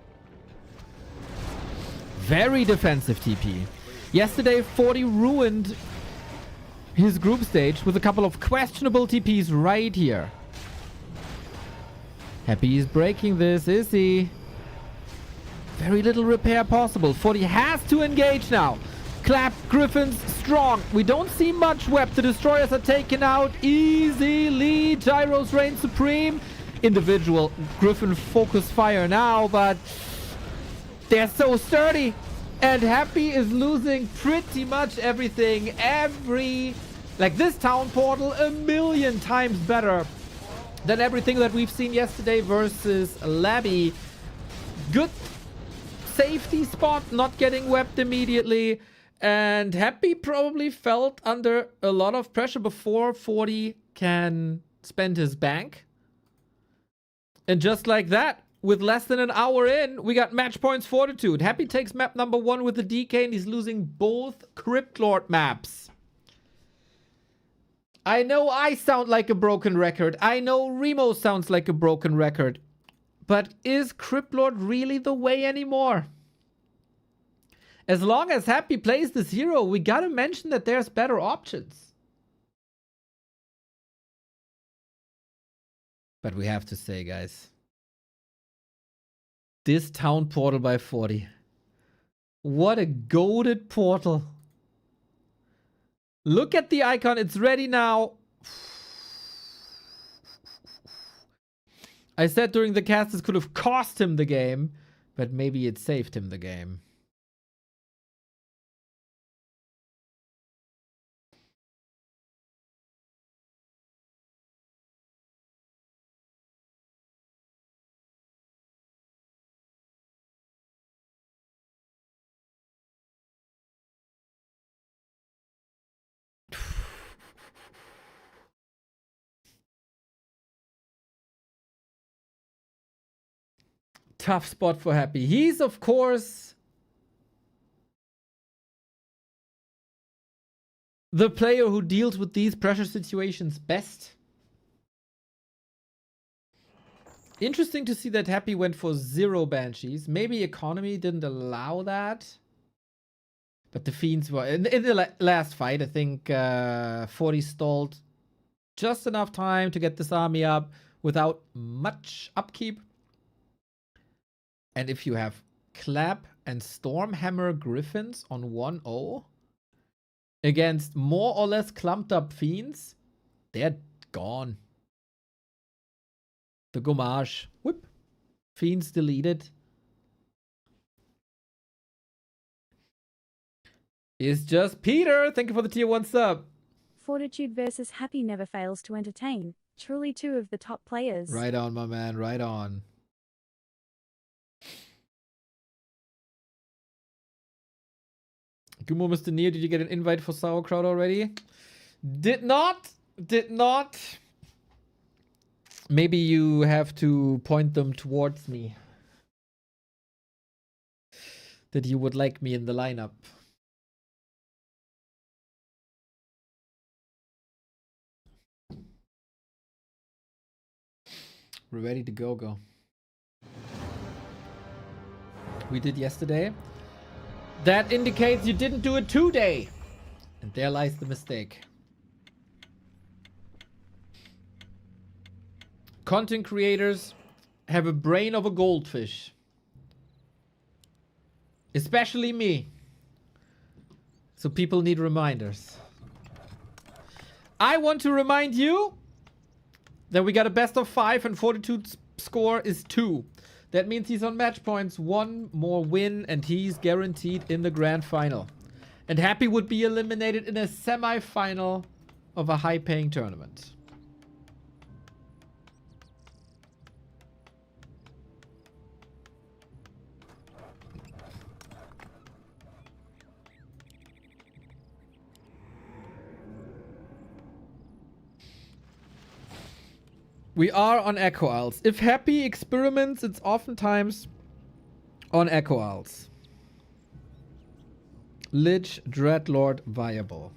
Very defensive TP. Yesterday 40 ruined his group stage with a couple of questionable TPs right here. Happy is breaking this, is he? Very little repair possible. 40 has to engage now. Clap, Griffins, strong. We don't see much web. The destroyers are taken out easily. Gyros reign supreme. Individual Griffin focus fire now, but they're so sturdy. And Happy is losing pretty much everything. Like this town portal, a million times better than everything that we've seen yesterday versus Labby. Good safety spot, not getting webbed immediately. And Happy probably felt under a lot of pressure before 40 can spend his bank. And just like that, with less than an hour in, we got match points Fortitude. Happy takes map number 1 with the DK, and he's losing both Crypt Lord maps. I know I sound like a broken record. I know Remo sounds like a broken record. But is Crypt Lord really the way anymore? As long as Happy plays this hero, we gotta mention that there's better options. But we have to say, guys, this town portal by 40. What a goated portal. Look at the icon. It's ready now. I said during the cast this could have cost him the game, but maybe it saved him the game. Tough spot for Happy. He's, of course, the player who deals with these pressure situations best. Interesting to see that Happy went for 0 Banshees. Maybe economy didn't allow that. But the Fiends were... In the last fight, I think 40 stalled just enough time to get this army up without much upkeep. And if you have Clap and Stormhammer Griffins on 1-0 against more or less clumped up Fiends, they're gone. The Gommage. Whoop. Fiends deleted. It's just Peter. Thank you for the tier 1 sub. Fortitude versus Happy never fails to entertain. Truly 2 of the top players. Right on, my man. Right on. Good morning, Mr. Neil. Did you get an invite for Sauerkraut already? Did not. Did not. Maybe you have to point them towards me. That you would like me in the lineup. We're ready to go. We did yesterday. That indicates you didn't do it today. And there lies the mistake. Content creators have a brain of a goldfish. Especially me. So people need reminders. I want to remind you that we got a best of 5 and Fortitude's score is 2. That means he's on match points. 1 more win and he's guaranteed in the grand final. And Happy would be eliminated in a semi-final of a high-paying tournament. We are on Echo Isles. If Happy experiments, it's oftentimes on Echo Isles. Lich Dreadlord viable.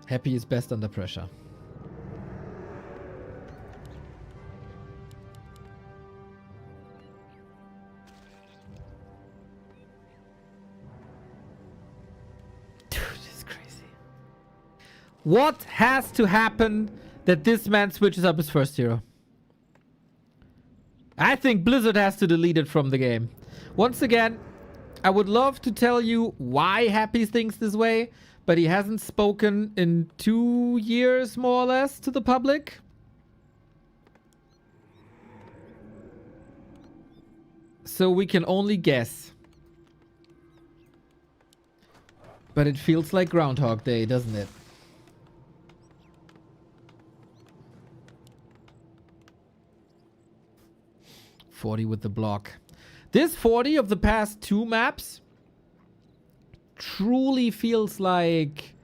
Happy is best under pressure. What has to happen that this man switches up his first hero? I think Blizzard has to delete it from the game. Once again, I would love to tell you why Happy thinks this way, but he hasn't spoken in 2 years, more or less, to the public. So we can only guess. But it feels like Groundhog Day, doesn't it? .40 with the block. This 40 of the past 2 maps truly feels like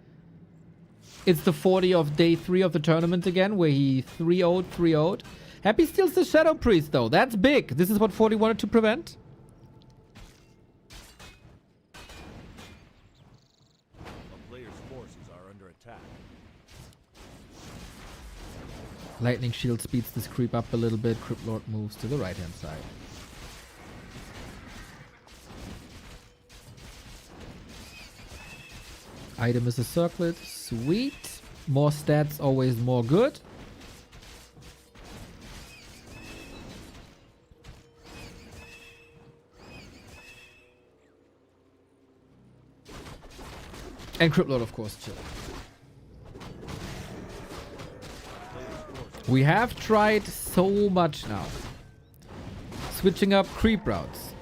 it's the 40 of day 3 of the tournament again, where he 3-0'd, 3-0'd. Happy steals the Shadow Priest, though. That's big. This is what 40 wanted to prevent. A player's forces are under attack. Lightning Shield speeds this creep up a little bit. Crypt Lord moves to the right-hand side. Item is a circlet. Sweet. More stats, always more good. And Crypt Lord, of course, chill. We have tried so much now. Switching up creep routes.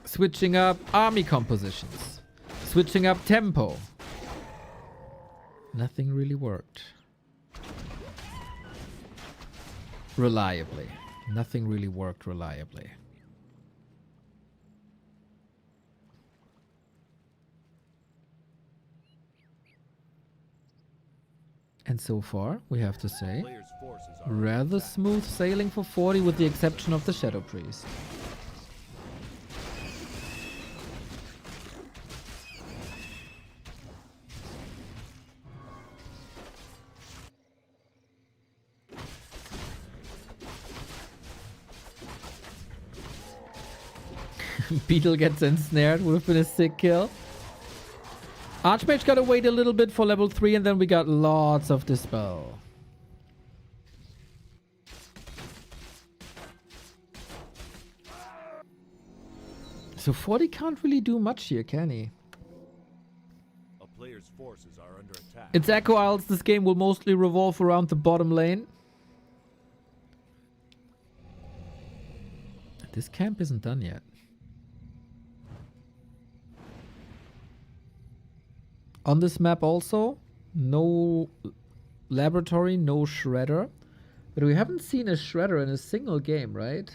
Switching up army compositions. Switching up tempo. Nothing really worked. Reliably. Nothing really worked reliably. And so far, we have to say, Player's forces are rather smooth sailing for 40 with the exception of the Shadow Priest. Beetle gets ensnared, would have been a sick kill. Archmage gotta wait a little bit for level 3 and then we got lots of Dispel. So 40 can't really do much here, can he? A player's forces are under attack. It's Echo Isles. This game will mostly revolve around the bottom lane. This camp isn't done yet. On this map also, no laboratory, no shredder. But we haven't seen a shredder in a single game, right?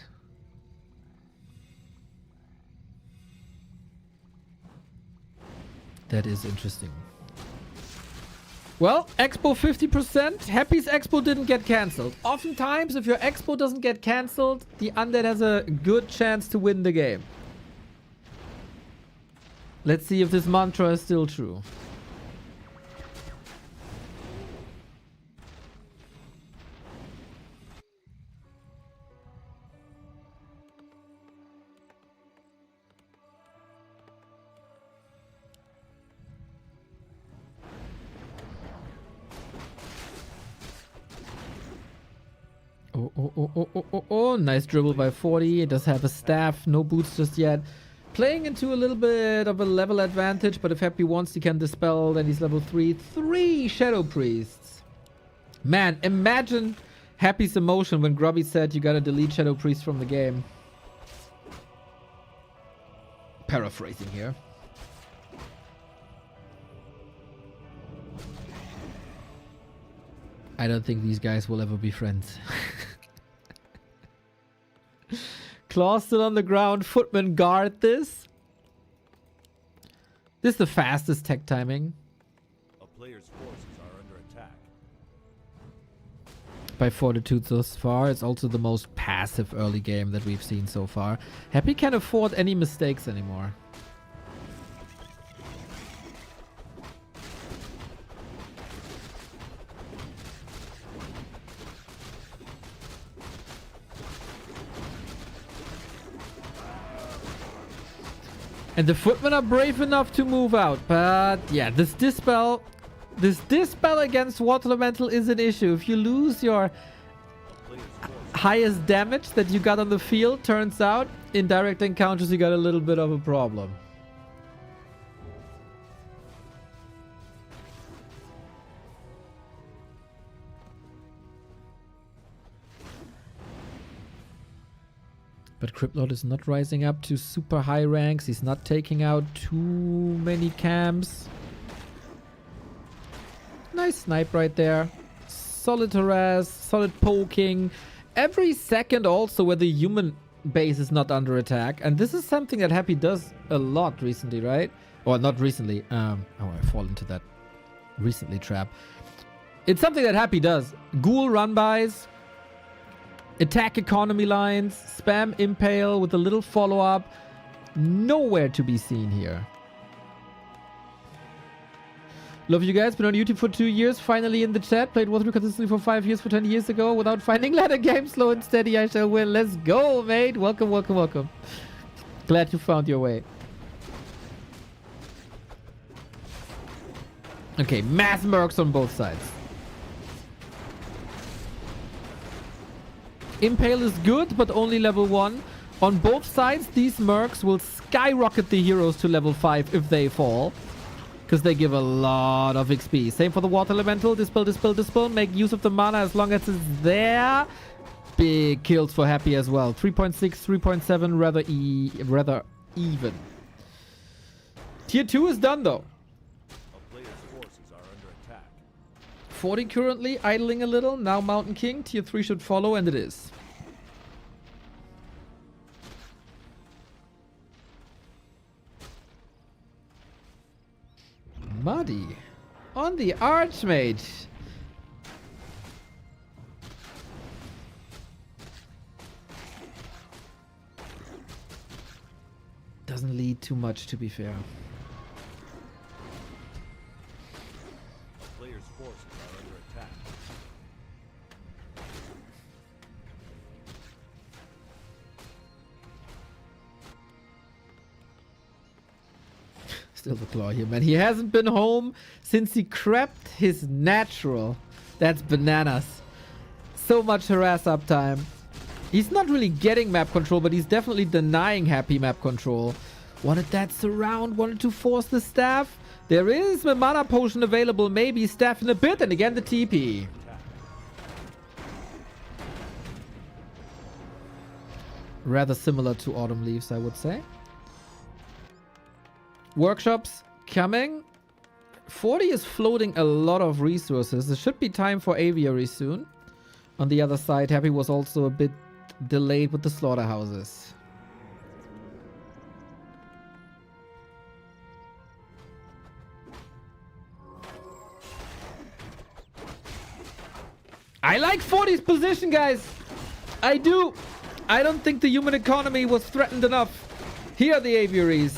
That is interesting. Well, Expo 50%. Happy's Expo didn't get cancelled. Oftentimes, if your Expo doesn't get cancelled, the Undead has a good chance to win the game. Let's see if this mantra is still true. Oh, nice dribble by 40. It does have a staff, no boots just yet. Playing into a little bit of a level advantage, but if Happy wants, he can dispel, then he's level 3. 3 Shadow Priests. Man, imagine Happy's emotion when Grubby said you gotta delete Shadow Priest from the game. Paraphrasing here. I don't think these guys will ever be friends. Claw still on the ground. Footman guard this. This is the fastest tech timing. A player's forces are under attack. By Fortitude thus far. It's also the most passive early game that we've seen so far. Happy can't afford any mistakes anymore. And the Footmen are brave enough to move out. But yeah, this Dispel This dispel against water elemental is an issue. If you lose your A player's forces highest damage that you got on the field, turns out in direct encounters you got a little bit of a problem. But Cryptlord is not rising up to super high ranks. He's not taking out too many camps. Nice snipe right there. Solid harass, solid poking. Every second also where the human base is not under attack. And this is something that Happy does a lot recently, right? Or not recently. Oh, I fall into that recently trap. It's something that Happy does. Ghoul run-bys. Attack economy lines, spam impale with a little follow-up. Nowhere to be seen here. Love you guys. Been on YouTube for 2 years. Finally in the chat. Played Warcraft consistently for 5 years, for 10 years ago. Without finding ladder game. Slow and steady. I shall win. Let's go, mate. Welcome, welcome, welcome. Glad you found your way. Okay, mass mercs on both sides. Impale is good, but only level 1. On both sides, these mercs will skyrocket the heroes to level 5 if they fall. Because they give a lot of XP. Same for the water elemental. Dispel, dispel, dispel. Make use of the mana as long as it's there. Big kills for Happy as well. 3.6, 3.7, rather even. Tier 2 is done though. A player's forces are under attack. 40 currently, idling a little. Now Mountain King. Tier 3 should follow, and it is. Muddy on the Archmage. Doesn't lead too much, to be fair. A player's forces are under attack. Still the claw here, man. He hasn't been home since he crapped his natural. That's bananas. So much harass uptime. He's not really getting map control, but he's definitely denying Happy map control. Wanted that surround, wanted to force the staff. There is a mana potion available, maybe staff in a bit, and again the TP. Rather similar to Autumn Leaves, I would say. Workshops coming. 40 is floating a lot of resources. There should be time for aviary soon. On the other side, Happy was also a bit delayed with the slaughterhouses. I like 40's position, guys. I do. I don't think the human economy was threatened enough. Here are the aviaries.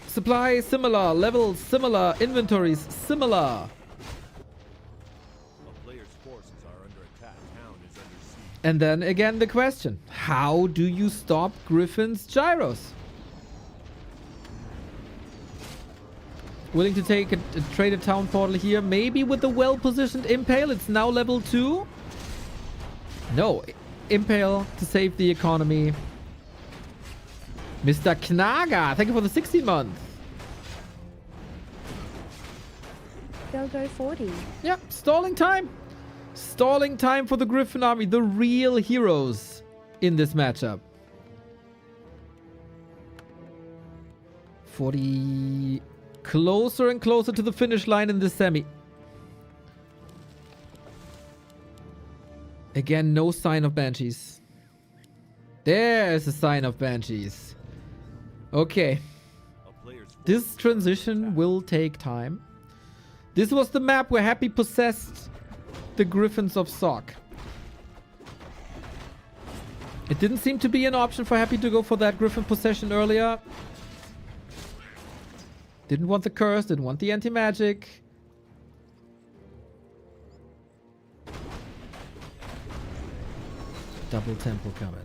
Supply similar, levels similar, inventories similar. A player's forces are under attack. Town is under siege. And then again the question, how do you stop Griffin's gyros? Willing to take a traded town portal here, maybe with the well-positioned Impale. It's now level 2. No, Impale to save the economy. Mr. Knaga, thank you for the 16 month. They'll go 40. Yep, stalling time. Stalling time for the Griffin army, the real heroes in this matchup. 40 closer and closer to the finish line in the semi. Again, no sign of Banshees. There's a sign of Banshees. Okay. A player's This forces transition will take time. This was the map where Happy possessed the Griffins of Sock. It didn't seem to be an option for Happy to go for that Griffin possession earlier. Didn't want the curse, didn't want the anti-magic. Double temple coming.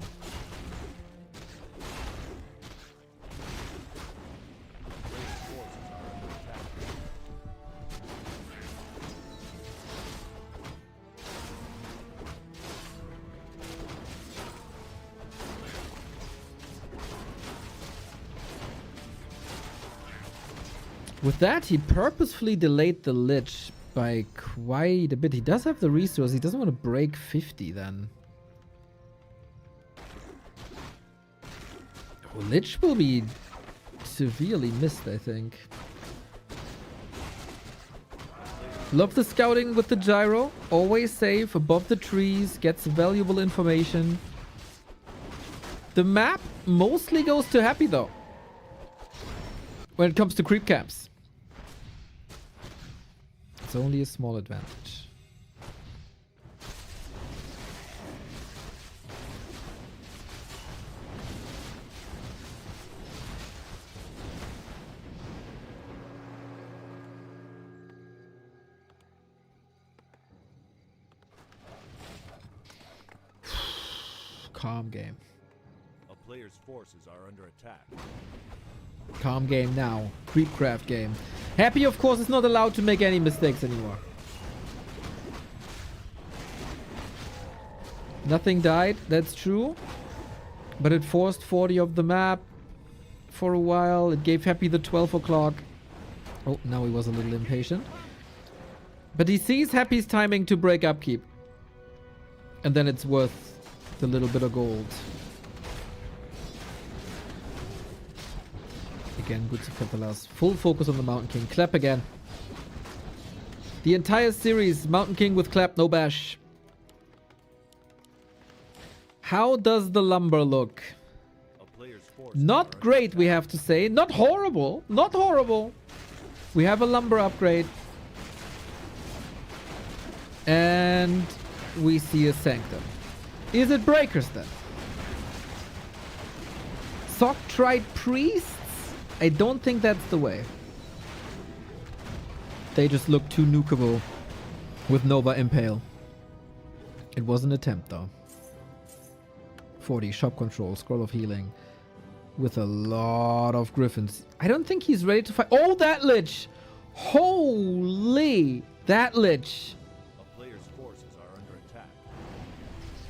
With that, he purposefully delayed the Lich by quite a bit. He does have the resource. He doesn't want to break 50 then. Oh, Lich will be severely missed, I think. Love the scouting with the gyro. Always safe, above the trees, gets valuable information. The map mostly goes to Happy though, when it comes to creep camps. It's only a small advantage. Calm game. A player's forces are under attack. Calm game now. Creepcraft game. Happy, of course, is not allowed to make any mistakes anymore. Nothing died, that's true. But it forced 40 of the map for a while. It gave Happy the 12 o'clock. Oh, now he was a little impatient. But he sees Happy's timing to break upkeep. And then it's worth the little bit of gold. Again, good to capitalize. Full focus on the Mountain King. Clap again. The entire series, Mountain King with clap, no bash. How does the lumber look? Not great, we have to say. Not horrible. Not horrible. We have a lumber upgrade. And we see a Sanctum. Is it Breakers then? Sock-tried Priests? I don't think that's the way. They just look too nukeable with Nova Impale. It was an attempt though. 40, shop control, scroll of healing. With a lot of griffins. I don't think he's ready to fight. Oh, that Lich! Holy! That Lich! A player's forces are under attack.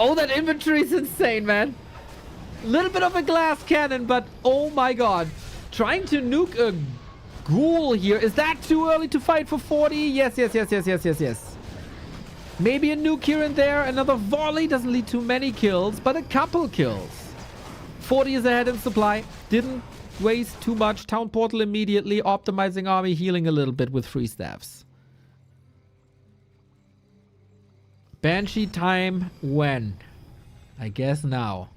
Oh, that inventory is insane, man. A little bit of a glass cannon, but oh my god. Trying to nuke a ghoul here. Is that too early to fight for 40? Yes. Maybe a nuke here and there. Another volley doesn't lead to many kills, but a couple kills. 40 is ahead in supply. Didn't waste too much. Town portal immediately. Optimizing army, healing a little bit with free staffs. Banshee time when? I guess now.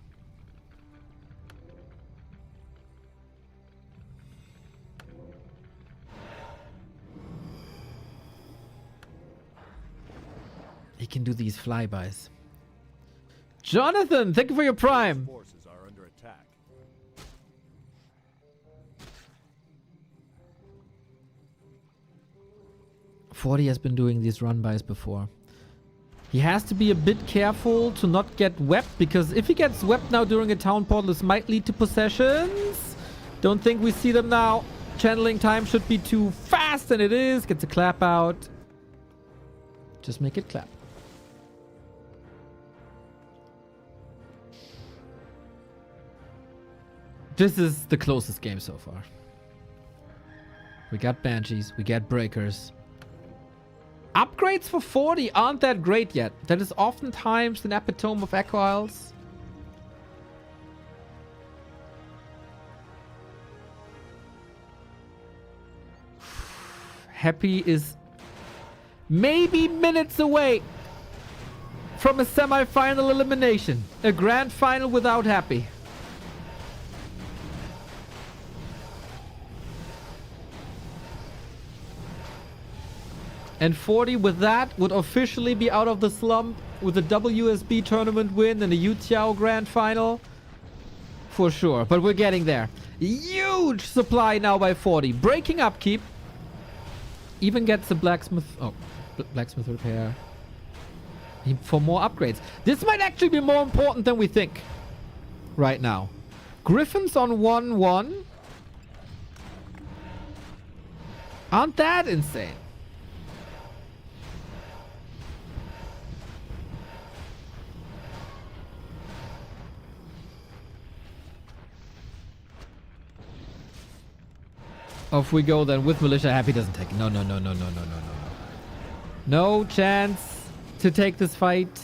He can do these flybys. Jonathan, thank you for your prime. Forces are under attack. Forty has been doing these run-bys before. He has to be a bit careful to not get wept, because if he gets wept now during a town portal, this might lead to possessions. Don't think we see them now. Channeling time should be too fast, and it is. Gets a clap out. Just make it clap. This is the closest game so far. We got Banshees, we got Breakers. Upgrades for 40 aren't that great yet. That is oftentimes an epitome of Echo Isles. Happy is maybe minutes away from a semi-final elimination. A grand final without Happy. And 40 with that would officially be out of the slump with a WSB tournament win and a YouTiao grand final. For sure, but we're getting there. Huge supply now by 40. Breaking upkeep. Even gets a blacksmith. Oh, blacksmith repair. For more upgrades. This might actually be more important than we think. Right now. Griffins on 1-1. Aren't that insane? Off we go then with Militia. Happy doesn't take it. No, no, no, no, no, no, no, no, no. No chance to take this fight.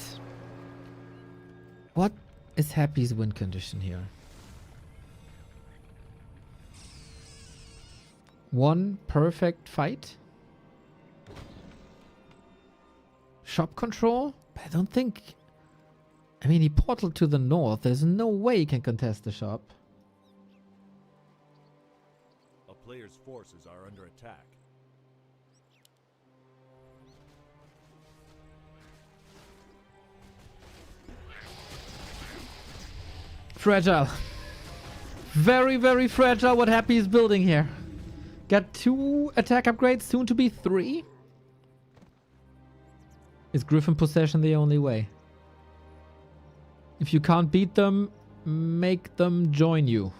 What is Happy's win condition here? One perfect fight? Shop control? I don't think... I mean, he portaled to the north. There's no way he can contest the shop. A player's forces are under attack. Fragile. Very, very fragile what Happy is building here. Got 2 attack upgrades, soon to be 3. Is Griffin possession the only way? If you can't beat them, make them join you.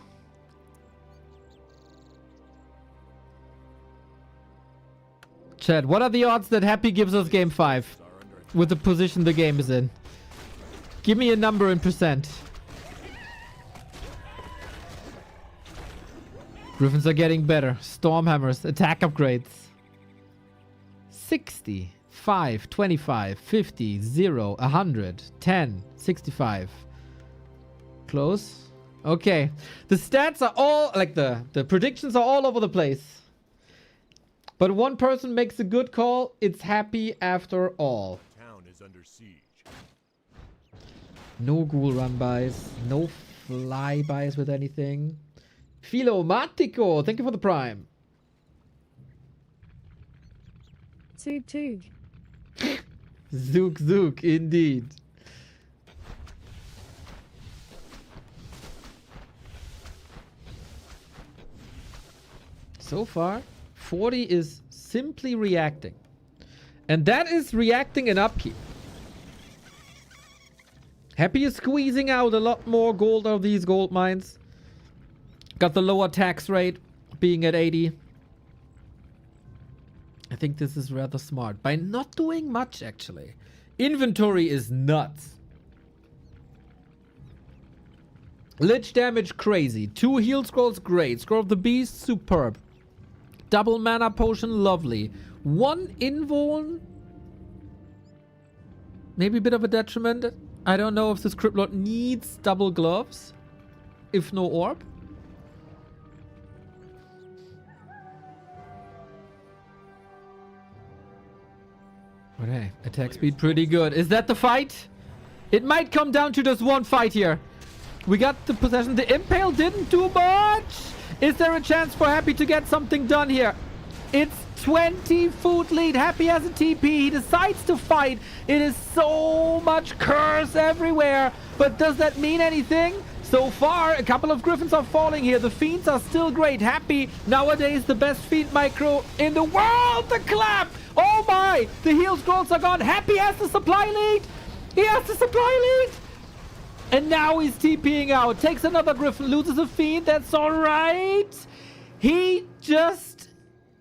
Chad, what are the odds that Happy gives us game 5 with the position the game is in? Give me a number in percent. Griffins are getting better. Stormhammers, attack upgrades. 60, 5, 25, 50, 0, 100, 10, 65. Close. Okay. The stats are all, like the predictions are all over the place. But one person makes a good call. It's Happy after all. Town is under siege. No ghoul run-bys. No fly-bys with anything. Filomatico, thank you for the prime. Tug Tug. Zook Zook, indeed. So far, 40 is simply reacting. And that is reacting in upkeep. Happy is squeezing out a lot more gold out of these gold mines. Got the lower tax rate being at 80. I think this is rather smart. By not doing much, actually. Inventory is nuts. Lich damage, crazy. 2 heal scrolls, great. Scroll of the Beast, superb. Double mana potion, lovely. 1 invuln. Maybe a bit of a detriment. I don't know if this Crypt Lord needs double gloves. If no orb. But hey, attack speed pretty good. Is that the fight? It might come down to just one fight here. We got the possession. The Impale didn't do much. Is there a chance for Happy to get something done here? It's 20 food lead. Happy has a TP. He decides to fight. It is so much curse everywhere. But does that mean anything? So far, a couple of Griffins are falling here. The Fiends are still great. Happy, nowadays, the best Fiend micro in the world. The clap! Oh my! The heal scrolls are gone. Happy has the supply lead. He has the supply lead. And now he's TPing out. Takes another Griffin, loses a Fiend. That's all right. He just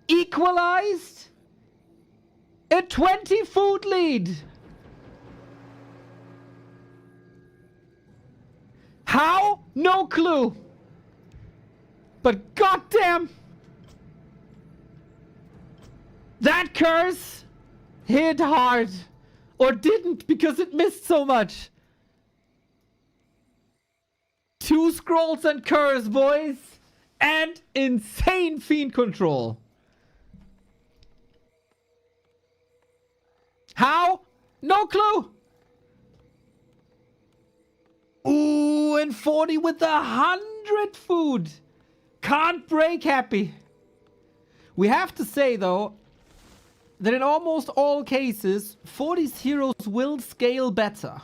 equalized a 20 food lead. How? No clue. But goddamn, that curse hit hard. Or didn't, because it missed so much. 2 scrolls and curse, boys. And insane fiend control. How? No clue. Ooh, and 40 with 100 food. Can't break Happy. We have to say, though, that in almost all cases, 40's heroes will scale better.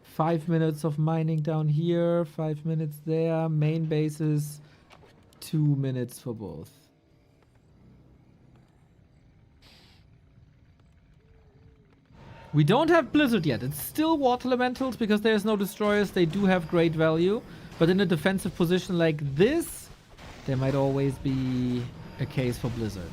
Five minutes of mining down here, 5 minutes there. Main bases, 2 minutes for both. We don't have Blizzard yet. It's still Water Elementals because there's no Destroyers. They do have great value. But in a defensive position like this, there might always be a case for Blizzard.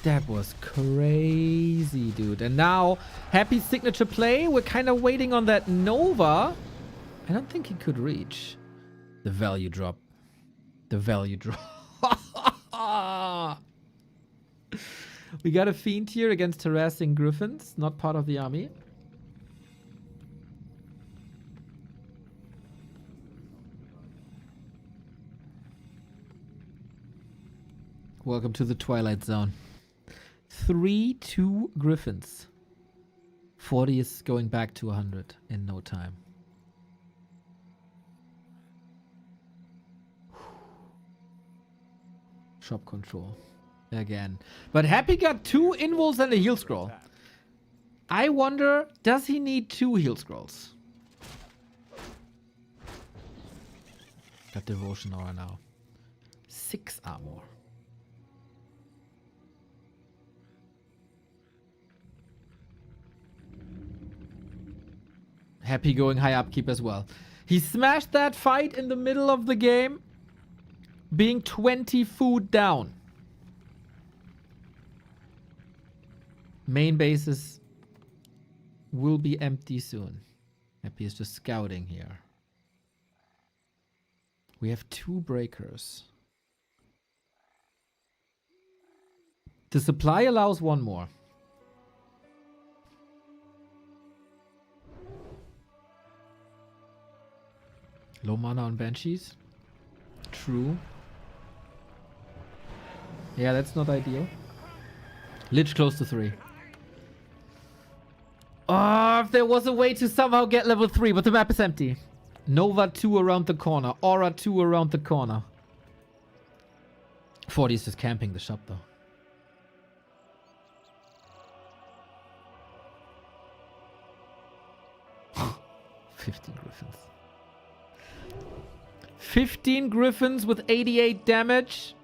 That was crazy, dude. And now, Happy's signature play. We're kind of waiting on that Nova. I don't think he could reach. The value drop. The value drop. We got a Fiend here against harassing Griffins. Not part of the army. Welcome to the Twilight Zone. 3-2 Griffins. 40 is going back to 100 in no time. Shop control. Again. But Happy got 2 invuls and a heal scroll. I wonder, does he need 2 heal scrolls? Got Devotion Aura now. 6 armor. Happy going high upkeep as well. He smashed that fight in the middle of the game, being 20 food down. Main bases will be empty soon. Happy is just scouting here. We have 2 breakers. The supply allows 1 more. Low mana on Banshees. True. Yeah, that's not ideal. Lich close to 3. Oh, if there was a way to somehow get level 3, but the map is empty. Nova 2 around the corner. Aura 2 around the corner. 40 is just camping the shop though. $15 Griffins. 15 Griffins with 88 damage.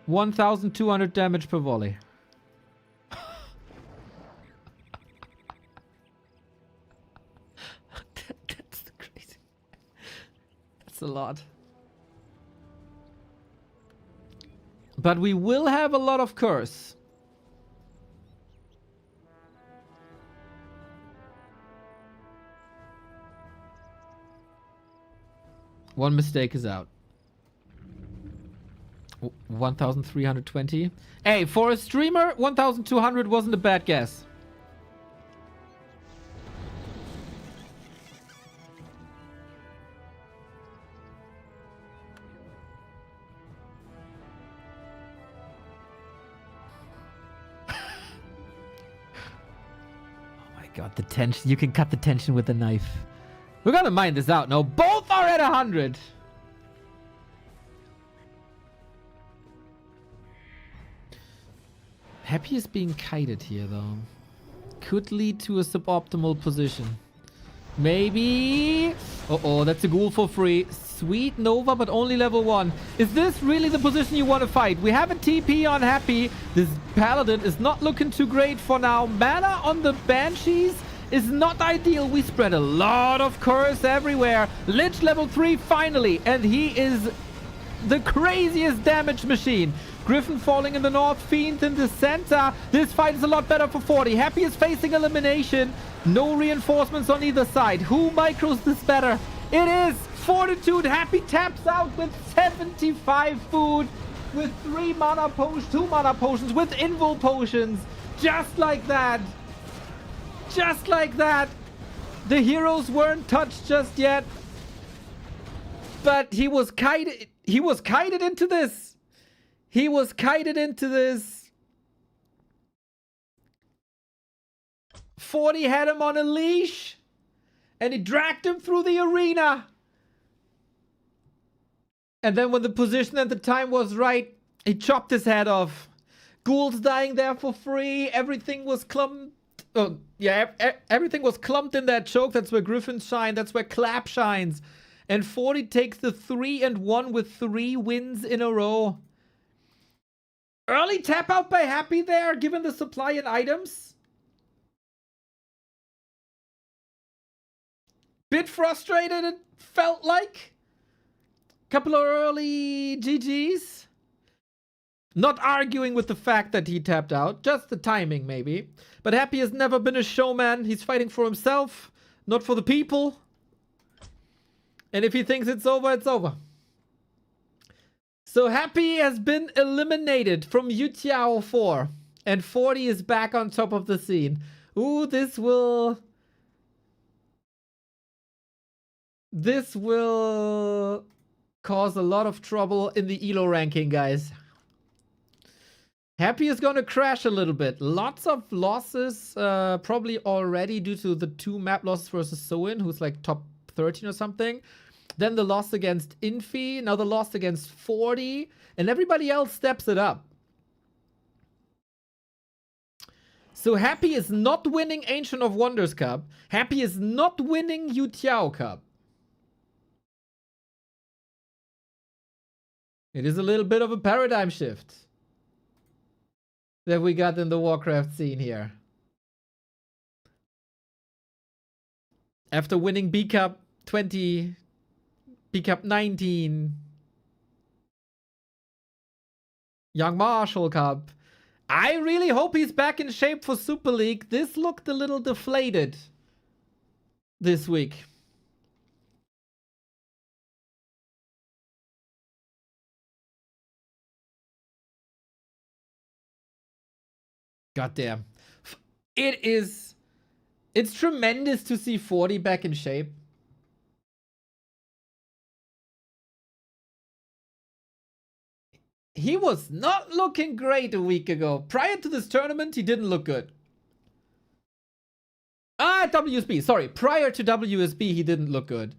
1,200 damage per volley. That's crazy. That's a lot. But we will have a lot of curse. One mistake is out. 1,320. Hey, for a streamer, 1,200 wasn't a bad guess. Oh my god, the tension. You can cut the tension with a knife. We're gonna mine this out. No, both are at 100. Happy is being kited here, though. Could lead to a suboptimal position. Maybe. Uh-oh, that's a ghoul for free. Sweet Nova, but only level 1. Is this really the position you want to fight? We have a TP on Happy. This Paladin is not looking too great for now. Mana on the Banshees is not ideal. We spread a lot of curse everywhere. Lich level 3 finally, and he is the craziest damage machine. Griffin falling in the north, Fiend in the center. This fight is a lot better for 40. Happy is facing elimination. No reinforcements on either side. Who micros this better? It is Fortitude. Happy taps out with 75 food, with 3 mana potions, 2 mana potions, with invul potions. Just like that. Just like that. The heroes weren't touched just yet. But he was kited. He was kited into this. He was kited into this. 40 had him on a leash. And he dragged him through the arena. And then when the position and the time was right, he chopped his head off. Ghouls dying there for free. Everything was clumped. Oh, yeah, everything was clumped in that choke. That's where Griffins shine. That's where Clap shines. And 40 takes the 3-1 with 3 wins in a row. Early tap out by Happy there, given the supply and items. Bit frustrated, it felt like. Couple of early GGs. Not arguing with the fact that he tapped out, just the timing maybe. But Happy has never been a showman. He's fighting for himself, not for the people. And if he thinks it's over, it's over. So Happy has been eliminated from YouTiao 4. And 40 is back on top of the scene. Ooh, this will cause a lot of trouble in the ELO ranking, guys. Happy is going to crash a little bit. Lots of losses, probably already due to the 2 map losses versus Soin, who's like top 13 or something. Then the loss against Infi, now the loss against 40, and everybody else steps it up. So Happy is not winning Ancient of Wonders Cup. Happy is not winning YouTiao Cup. It is a little bit of a paradigm shift that we got in the Warcraft scene here. After winning B Cup 20, B Cup 19, Young Marshall Cup. I really hope he's back in shape for Super League. This looked a little deflated this week. Goddamn. It's tremendous to see 40 back in shape. He was not looking great a week ago. Prior to this tournament, he didn't look good. WSB. Sorry. Prior to WSB, he didn't look good.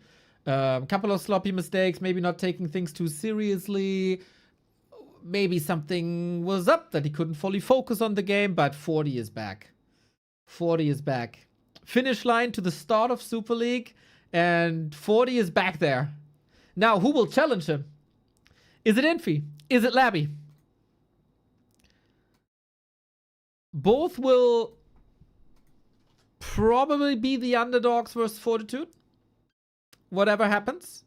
Couple of sloppy mistakes. Maybe not taking things too seriously. Maybe something was up that he couldn't fully focus on the game. But 40 is back. 40 is back. Finish line to the start of Super League. And 40 is back there. Now, who will challenge him? Is it infi? Is it Labby? Both will probably be the underdogs versus Fortitude. Whatever happens.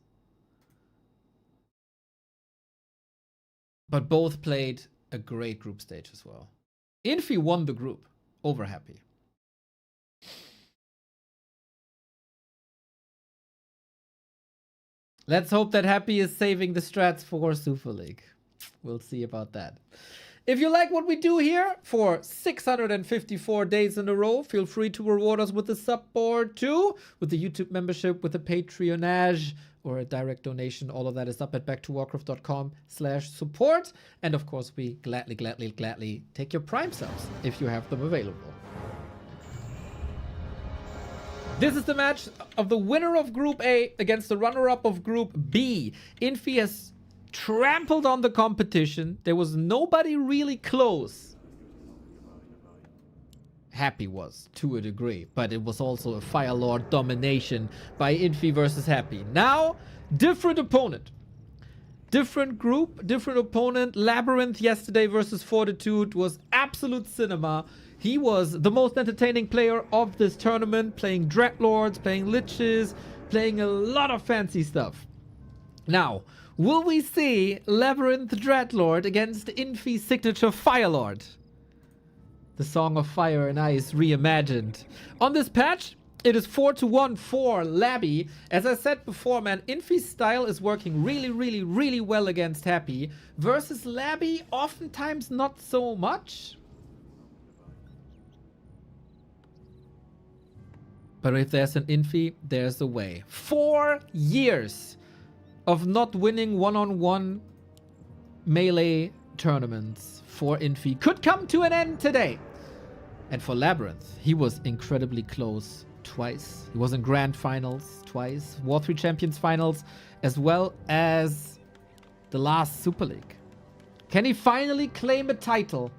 But both played a great group stage as well. Infi won the group over Happy. Let's hope that Happy is saving the strats for Super League. We'll see about that. If you like what we do here for 654 days in a row, feel free to reward us with a sub board too, with the YouTube membership, with a Patreonage, or a direct donation. All of that is up at backtowarcraft.com/support. And of course, we gladly take your Prime subs if you have them available. This is the match of the winner of Group A against the runner-up of Group B. Infi has trampled on the competition. There was nobody really close. Happy was, to a degree, but it was also a Fire Lord domination by Infi versus Happy. Now, different opponent. Different group, different opponent. LabyRinth yesterday versus Fortitude was absolute cinema. He was the most entertaining player of this tournament, playing Dreadlords, playing Liches, playing a lot of fancy stuff. Now, will we see LabyRinth Dreadlord against Infi's signature Firelord? The Song of Fire and Ice reimagined. On this patch, it is 4-1 for Labby. As I said before, man, Infi's style is working really well against Happy. Versus Labby, oftentimes not so much. But if there's an Infi, there's a way. 4 years of not winning one-on-one melee tournaments for Infi could come to an end today. And for LabyRinth, he was incredibly close twice. He was in Grand Finals twice, War 3 Champions Finals, as well as the last Super League. Can he finally claim a title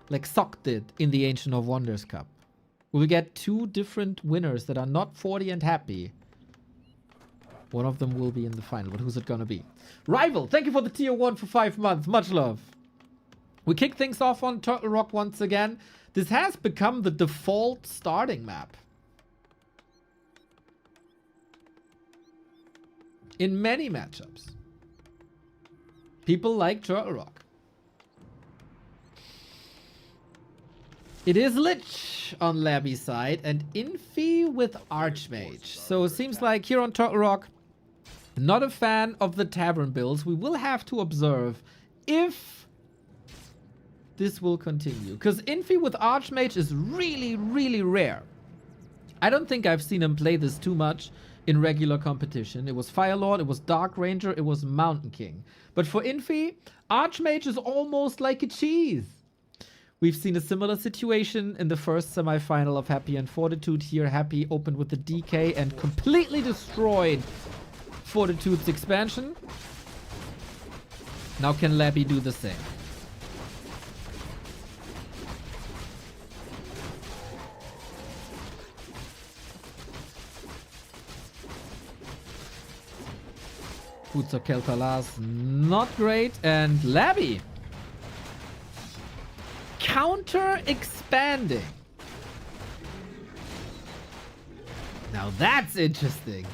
like Sok did in the Ancient of Wonders Cup? Will we get 2 different winners that are not 40 and Happy? One of them will be in the final, but who's it gonna be? Rival, thank you for the tier 1 for 5 months. Much love. We kick things off on Turtle Rock once again. This has become the default starting map in many matchups. People like Turtle Rock. It is Lich on Labby's side and Infi with Archmage. So it seems like here on Turtle Rock, not a fan of the Tavern builds. We will have to observe if this will continue. Because Infi with Archmage is really, really rare. I don't think I've seen him play this too much in regular competition. It was Firelord, it was Dark Ranger, it was Mountain King. But for Infi, Archmage is almost like a cheese. We've seen a similar situation in the first semifinal of Happy and Fortitude. Here, Happy opened with the DK and completely destroyed Fortitude's expansion. Now can Labby do the same? Boots of Keltalas, not great. And Labby counter expanding. Now that's interesting.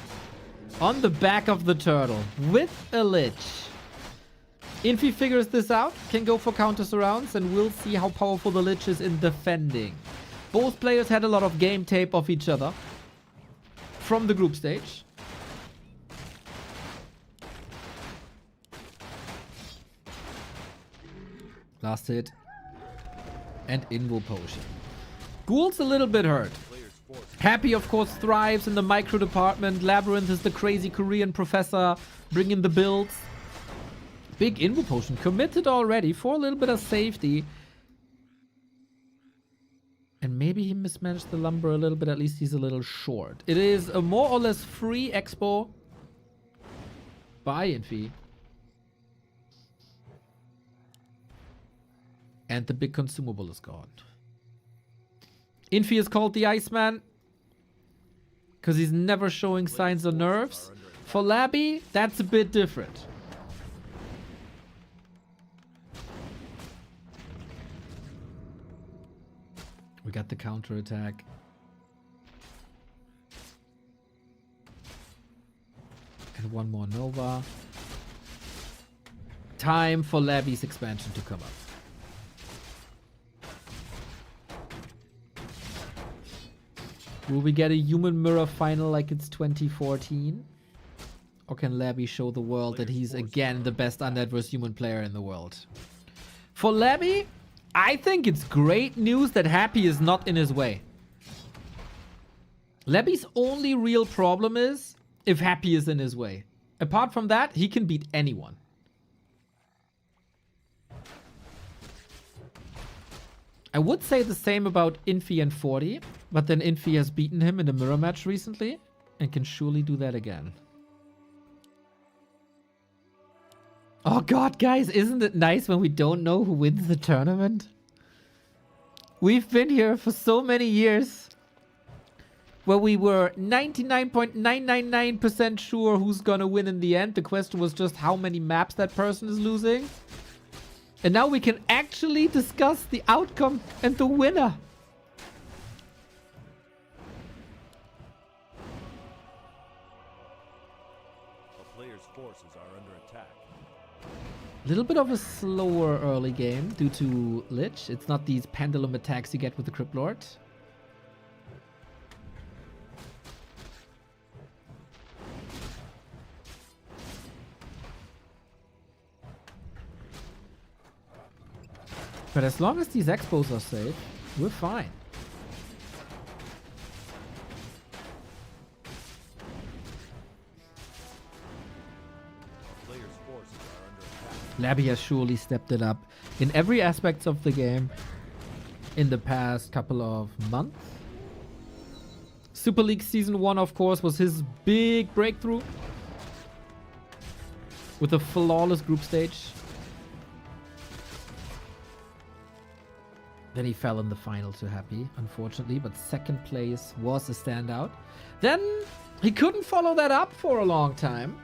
On the back of the turtle with a Lich. Infi figures this out, can go for counter surrounds, and we'll see how powerful the Lich is in defending. Both players had a lot of game tape of each other from the group stage. Last hit. And Invo Potion. Ghoul's a little bit hurt. Happy, of course, thrives in the micro department. LabyRinth is the crazy Korean professor bringing the builds. Big Invo Potion committed already for a little bit of safety. And maybe he mismanaged the lumber a little bit. At least he's a little short. It is a more or less free expo by Infi. And the big consumable is gone. Infi is called the Iceman because he's never showing signs of nerves. For Labby, that's a bit different. We got the counter attack. And one more Nova. Time for Labby's expansion to come up. Will we get a human mirror final like it's 2014? Or can Labby show the world that he's again the best undead vs human player in the world? For Labby, I think it's great news that Happy is not in his way. Labby's only real problem is if Happy is in his way. Apart from that, he can beat anyone. I would say the same about Infi and 40, but then Infi has beaten him in a mirror match recently and can surely do that again. Oh god, guys, isn't it nice when we don't know who wins the tournament? We've been here for so many years where we were 99.999% sure who's gonna win in the end. The question was just how many maps that person is losing. And now we can actually discuss the outcome and the winner. A player's forces are under attack. A little bit of a slower early game due to Lich. It's not these pendulum attacks you get with the Crypt Lord. But as long as these expos are safe, we're fine. Labby has surely stepped it up in every aspect of the game in the past couple of months. Super League Season 1, of course, was his big breakthrough with a flawless group stage. Then he fell in the final to Happy, unfortunately, but second place was a standout. Then he couldn't follow that up for a long time,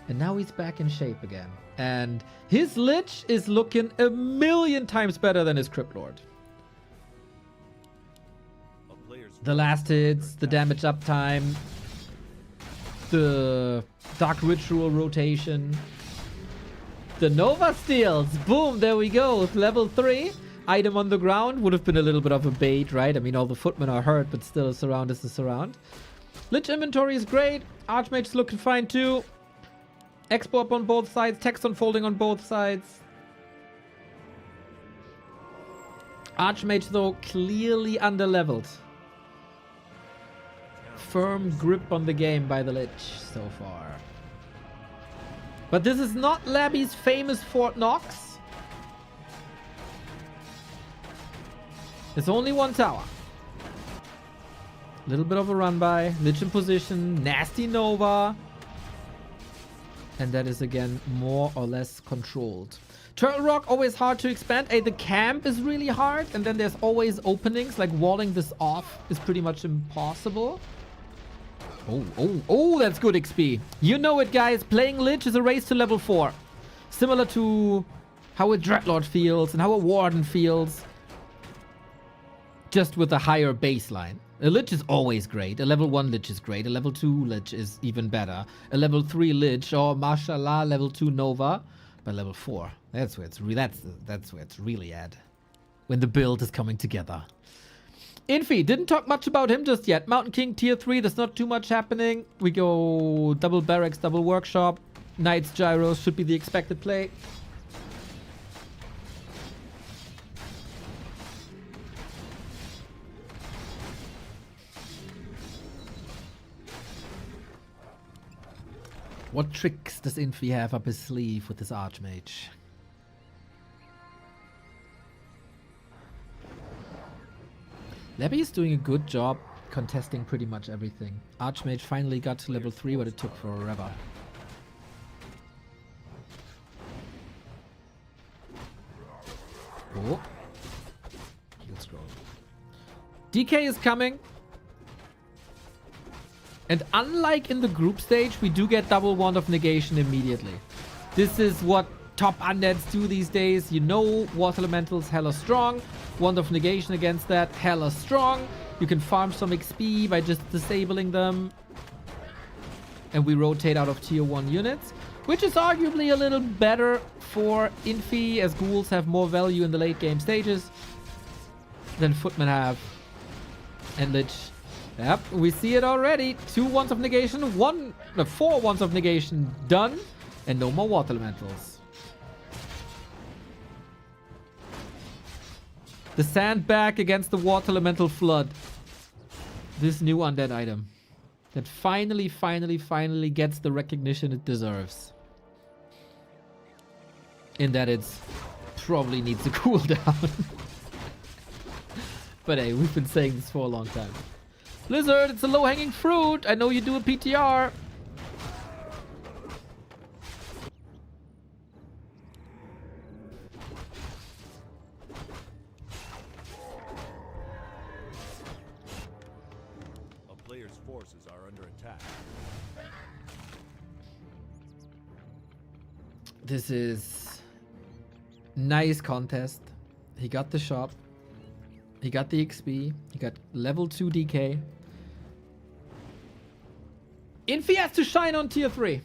and now he's back in shape again. And his Lich is looking a million times better than his Crypt Lord. The last hits, the damage uptime, the Dark Ritual rotation, the Nova steals. Boom, there we go. Level 3. item on the ground. Would have been a little bit of a bait, right? I mean, all the footmen are hurt, but still a surround is a surround. Lich inventory is great. Archmage is looking fine too. Export on both sides. Text unfolding on both sides. Archmage, though, clearly underleveled. Firm grip on the game by the Lich so far. But this is not Labby's famous Fort Knox. There's only one tower. Little bit of a run by. Lich in position. Nasty Nova. And that is again more or less controlled. Turtle Rock, always hard to expand. The camp is really hard. And then there's always openings. Like walling this off is pretty much impossible. Oh, that's good XP. You know it, guys. Playing Lich is a race to level 4. Similar to how a Dreadlord feels and how a Warden feels. Just with a higher baseline. A Lich is always great. A level 1 Lich is great. A level 2 Lich is even better. A level 3 Lich, or mashallah, level 2 Nova. But level 4, that's where it's really at. When the build is coming together. Infi, didn't talk much about him just yet. Mountain King tier 3, there's not too much happening. We go double barracks, double workshop. Knights, gyros should be the expected play. What tricks does Infi have up his sleeve with his Archmage? Labby is doing a good job contesting pretty much everything. Archmage finally got to level 3, but it took forever. Oh. Heal scroll. DK is coming. And unlike in the group stage, we do get double Wand of Negation immediately. This is what top undeads do these days. You know, Water Elementals hella strong. Wand of Negation against that, hella strong. You can farm some XP by just disabling them. And we rotate out of tier 1 units, which is arguably a little better for Infi, as ghouls have more value in the late game stages than footmen have. And Lich. Yep, we see it already. 2 Wands of Negation, 4 Wands of Negation done, and no more Water Elementals. The Sandbag against the Water Elemental Flood. This new undead item that finally gets the recognition it deserves. In that it's probably needs a cooldown. But hey, we've been saying this for a long time. Blizzard, it's a low-hanging fruit. I know you do a PTR. A player's forces are under attack. This is nice contest. He got the shop. He got the XP. He got level 2 DK. Infi has to shine on tier 3.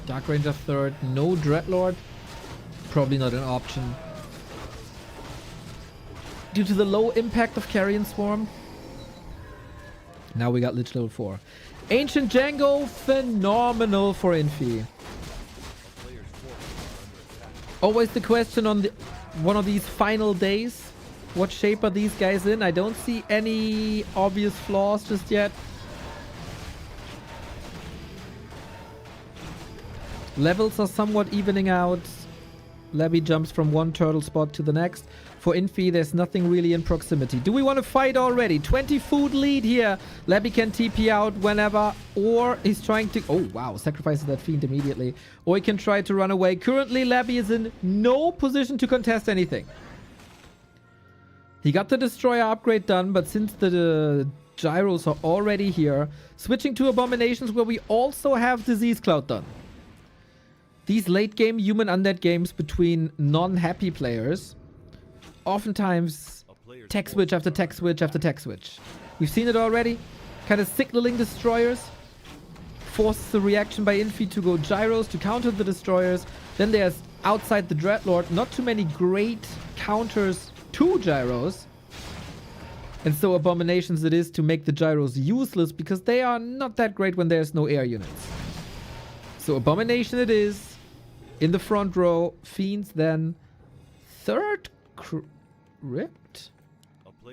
Dark Ranger 3rd, no Dreadlord. Probably not an option. Due to the low impact of Carrion Swarm. Now we got Lich level 4. Ancient Django, phenomenal for Infi. Always the question on one of these final days. What shape are these guys in? I don't see any obvious flaws just yet. Levels are somewhat evening out. Labby jumps from one turtle spot to the next. For Infi, there's nothing really in proximity. Do we want to fight already? 20 food lead here. Labby can TP out whenever, or he's trying to... Oh, wow. Sacrifices that fiend immediately. Or he can try to run away. Currently, Labby is in no position to contest anything. 20 food lead here. Labby can TP out whenever, or he's trying to... Oh, wow. Sacrifices that fiend immediately. Or he can try to run away. Currently, Labby is in no position to contest anything. 20 food lead here. Labby can TP out whenever, or he's trying to... Oh, wow. Sacrifices that fiend immediately. Or he can try to run away. Currently, Labby is in no position to contest anything. He got the destroyer upgrade done, but since the gyros are already here, switching to abominations where we also have disease cloud done. These late game human undead games between non-happy players, oftentimes tech switch after tech switch after tech switch. We've seen it already. Kind of signaling destroyers. Forces the reaction by infi to go gyros to counter the destroyers. Then there's outside the Dreadlord not too many great counters to gyros. And so abominations it is to make the gyros useless because they are not that great when there's no air units. So abomination it is. In the front row. Fiends then. Third crypt?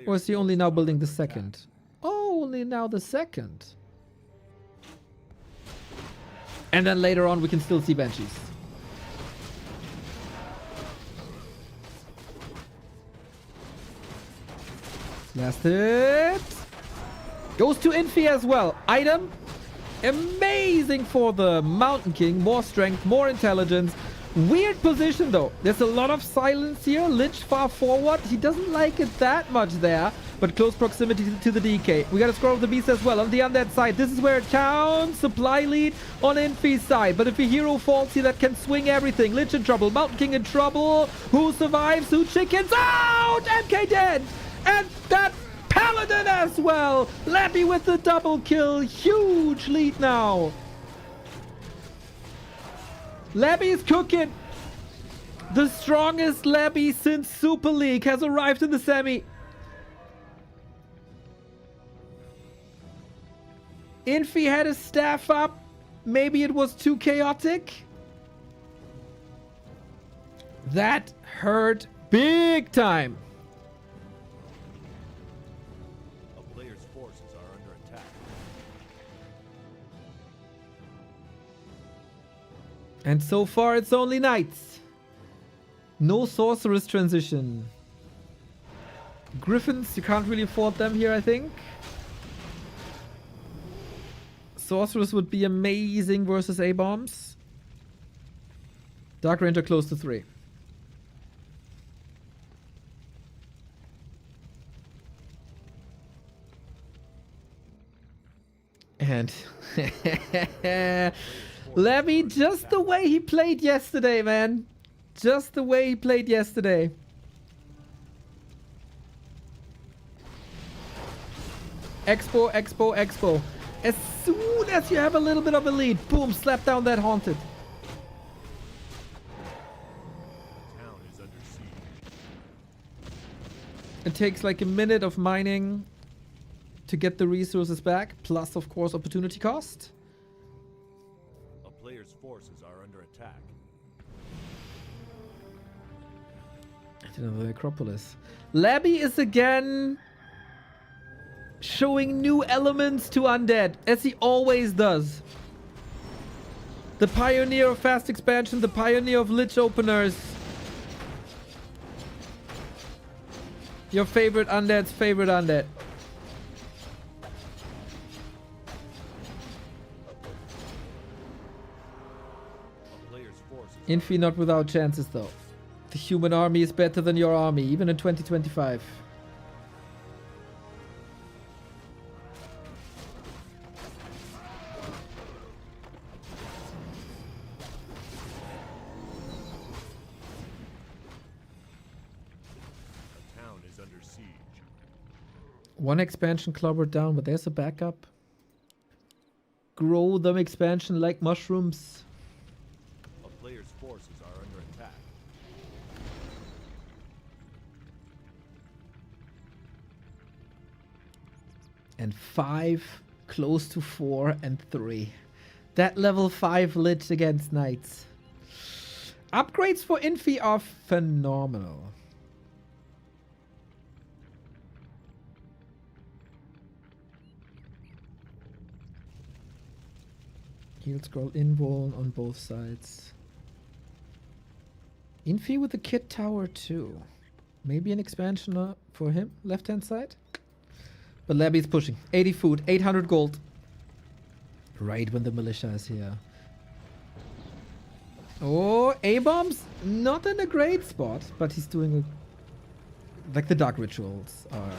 Or is he only now building the second? Oh, only now the second. And then later on we can still see Banshees. Last hit. Goes to infi as well. Item. Amazing for the Mountain King. More strength, more intelligence. Weird position though. There's a lot of silence here. Lich far forward. He doesn't like it that much there. But close proximity to the DK. We got a Scroll of the Beast as well on the undead side. This is where it counts. Supply lead on infi's side. But if a hero falls here, that can swing everything. Lich in trouble. Mountain King in trouble. Who survives? Who chickens out? MK dead. And that Paladin as well. Labby with the double kill. Huge lead now. Labby is cooking. The strongest Labby since Super League has arrived in the semi. Infi had his staff up. Maybe it was too chaotic. That hurt big time. A player's forces are under attack. And so far it's only knights. No sorceress transition. Griffins, you can't really afford them here, I think. Sorceress would be amazing versus A-bombs. Dark Ranger close to 3. And Levy, just the way he played yesterday, man. Just the way he played yesterday. Expo, Expo, Expo. As soon as you have a little bit of a lead, boom, slap down that Haunted. Town is under siege. It takes like a minute of mining to get the resources back, plus of course opportunity cost. A player's forces are under attack. The Acropolis. Labby is again showing new elements to undead, as he always does. The pioneer of fast expansion, the pioneer of lich openers. Your favorite undead's favorite undead. A player's forces Infi not without chances though. The human army is better than your army, even in 2025. a town is under siege. One expansion clobbered down, but there's a backup. Grow them expansion like mushrooms. A player's forces are under attack. And 5, close to 4 and 3. That level 5 lich against knights. Upgrades for Infi are phenomenal. Heal scroll invuln on both sides. Infi with the kit tower too. Maybe an expansion for him, left hand side. But Labby's pushing. 80 food, 800 gold. Right when the militia is here. Oh, A-bombs not in a great spot, but he's doing Like the dark rituals are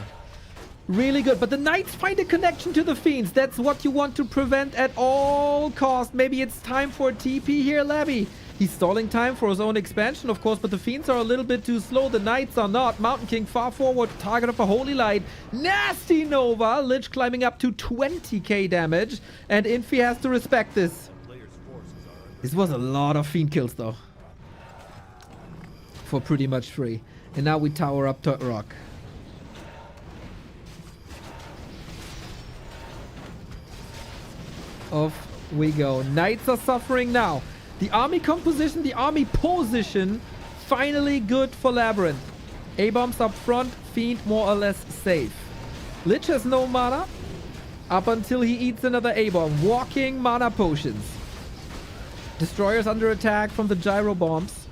really good. But the knights find a connection to the fiends. That's what you want to prevent at all costs. Maybe it's time for a TP here, Labby. He's stalling time for his own expansion, of course, but the fiends are a little bit too slow. The knights are not. Mountain King far forward, target of a holy light. Nasty Nova. Lich climbing up to 20k damage. And infi has to respect this. This was a lot of fiend kills, though. For pretty much free. And now we tower up to rock. Off we go. Knights are suffering now. The army composition, the army position, finally good for LabyRinth. A-bombs up front, Fiend more or less safe. Lich has no mana up until he eats another A-bomb. Walking mana potions. Destroyers under attack from the gyro bombs.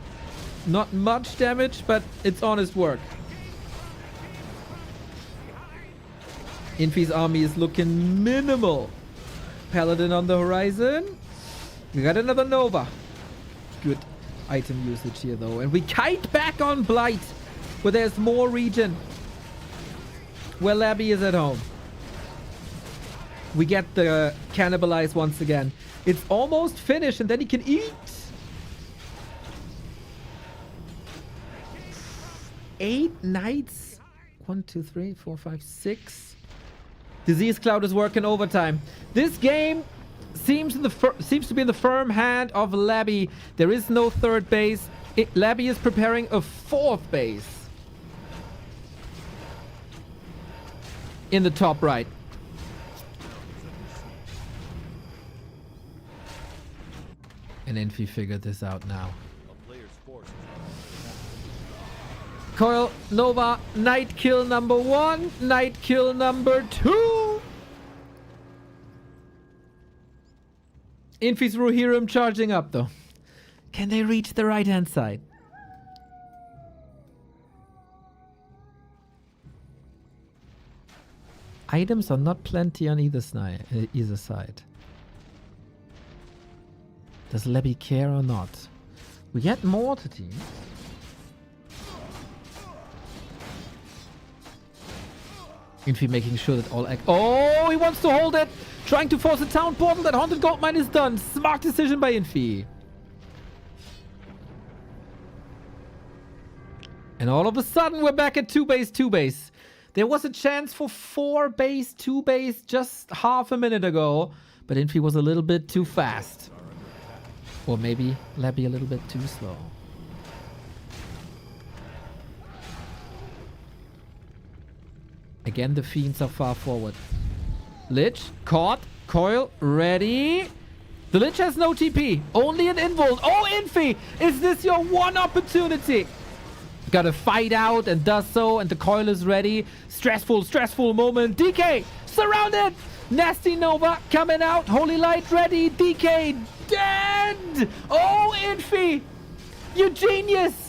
Not much damage, but it's honest work. Infi's army is looking minimal. Paladin on the horizon. We got another Nova. Good item usage here, though. And we kite back on Blight, where there's more region. Where Labby is at home. We get the cannibalize once again. It's almost finished, and then he can eat. 8 knights. 1, 2, 3, 4, 5, 6. Disease Cloud is working overtime. This game seems to be in the firm hand of Labby. There is no third base. Labby is preparing a 4th base. In the top right. And infi figured this out now. Coil, Nova, Knight kill number 1, Knight kill number 2. Infi's Rohirrim charging up, though. Can they reach the right-hand side? Items are not plenty on either side. Does Labby care or not? We get more to teams. Infi making sure that all... Oh, he wants to hold it! Trying to force a town portal. That Haunted Gold Mine is done. Smart decision by Infi. And all of a sudden, we're back at 2 base, 2 base. There was a chance for 4 base, 2 base just half a minute ago. But Infi was a little bit too fast. Or maybe Labby a little bit too slow. Again, the fiends are far forward. Lich, caught, coil, ready. The Lich has no TP, only an invul. Oh, Infi, is this your one opportunity? Gotta fight out and does so, and the coil is ready. Stressful moment. DK, surrounded. Nasty Nova coming out. Holy Light ready. DK, dead. Oh, Infi, you genius.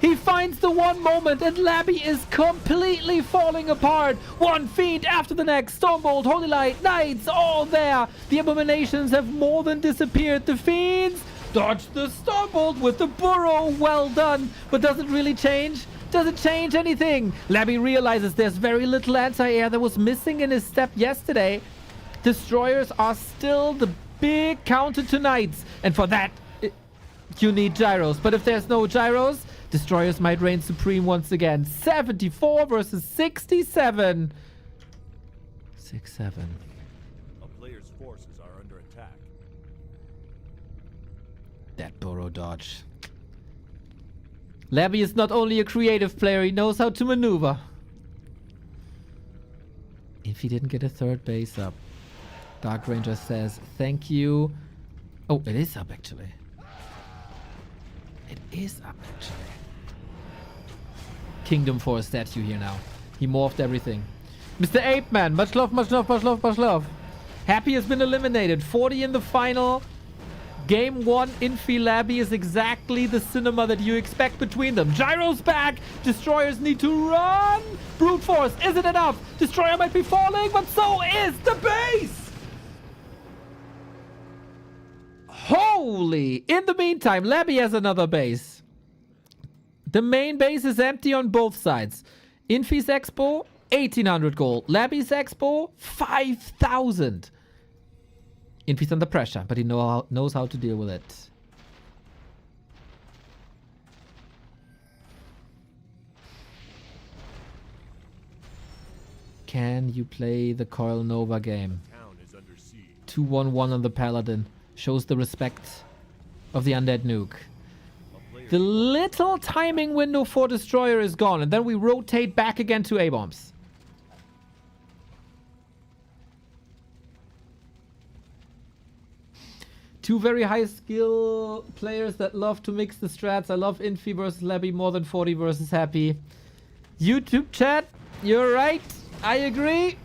He finds the one moment, and Labby is completely falling apart. One fiend after the next. Stormbolt, Holy Light, Knights, all there. The abominations have more than disappeared. The fiends dodge the Stormbolt with the burrow. Well done. But does it really change? Does it change anything? Labby realizes there's very little anti-air that was missing in his step yesterday. Destroyers are still the big counter to Knights. And for that, you need gyros. But if there's no gyros, Destroyers might reign supreme once again. 74 versus 67. 6-7. A player's forces are under attack. That burrow dodge. Labby is not only a creative player, he knows how to maneuver. If he didn't get a 3rd base up. Dark Ranger says, thank you. Oh, it is up actually. It is up actually. Kingdom for a statue here now. He morphed everything. Mr. Ape Man, much love, much love, much love, much love. Happy has been eliminated. 40 in the final. Game 1, infi Labby is exactly the cinema that you expect between them. Gyro's back. Destroyers need to run. Brute Force, is it enough? Destroyer might be falling, but so is the base. Holy. In the meantime, Labby has another base. The main base is empty on both sides. Infi's Expo, 1800 gold. Labby's Expo, 5000. Infi's under pressure, but he knows how to deal with it. Can you play the Coil Nova game? 2-1-1 on the Paladin. Shows the respect of the Undead Nuke. The little timing window for Destroyer is gone, and then we rotate back again to A-bombs. Two very high skill players that love to mix the strats. I love Infi versus Labby more than 40 versus Happy. YouTube chat, you're right. I agree.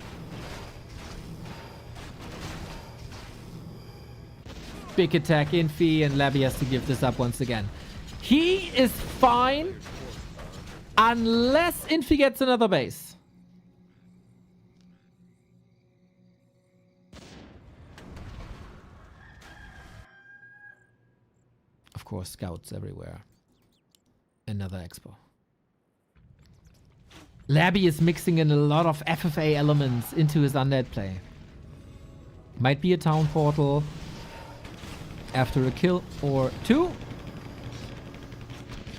Big attack Infi, and Labby has to give this up once again. He is fine unless Infi gets another base. Of course, scouts everywhere. Another expo. Labby is mixing in a lot of FFA elements into his undead play. Might be a town portal after a kill or two.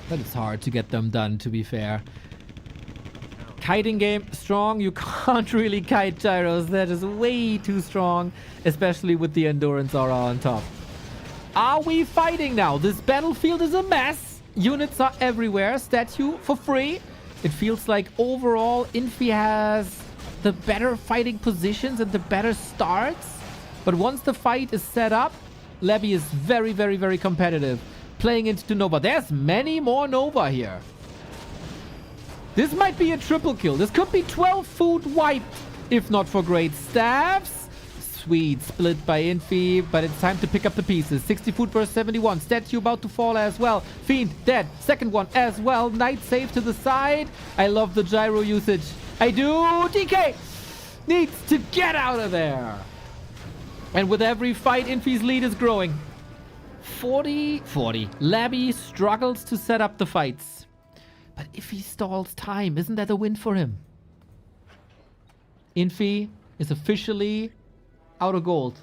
But it's hard to get them done, to be fair. Kiting game, strong. You can't really kite gyros. That is way too strong, especially with the endurance aura on top. Are we fighting now? This battlefield is a mess. Units are everywhere. Statue for free. It feels like overall Infi has the better fighting positions and the better starts. But once the fight is set up, Labby is very, very, very competitive. Playing into Nova. There's many more Nova here. This might be a triple kill. This could be 12 food wiped, if not for great staffs. Sweet, split by Infi, but it's time to pick up the pieces. 60 food versus 71. Statue about to fall as well. Fiend dead. Second one as well. Knight safe to the side. I love the gyro usage. I do. DK needs to get out of there. And with every fight, Infi's lead is growing. 40. Labby struggles to set up the fights. But if he stalls time, isn't that a win for him? Infi is officially out of gold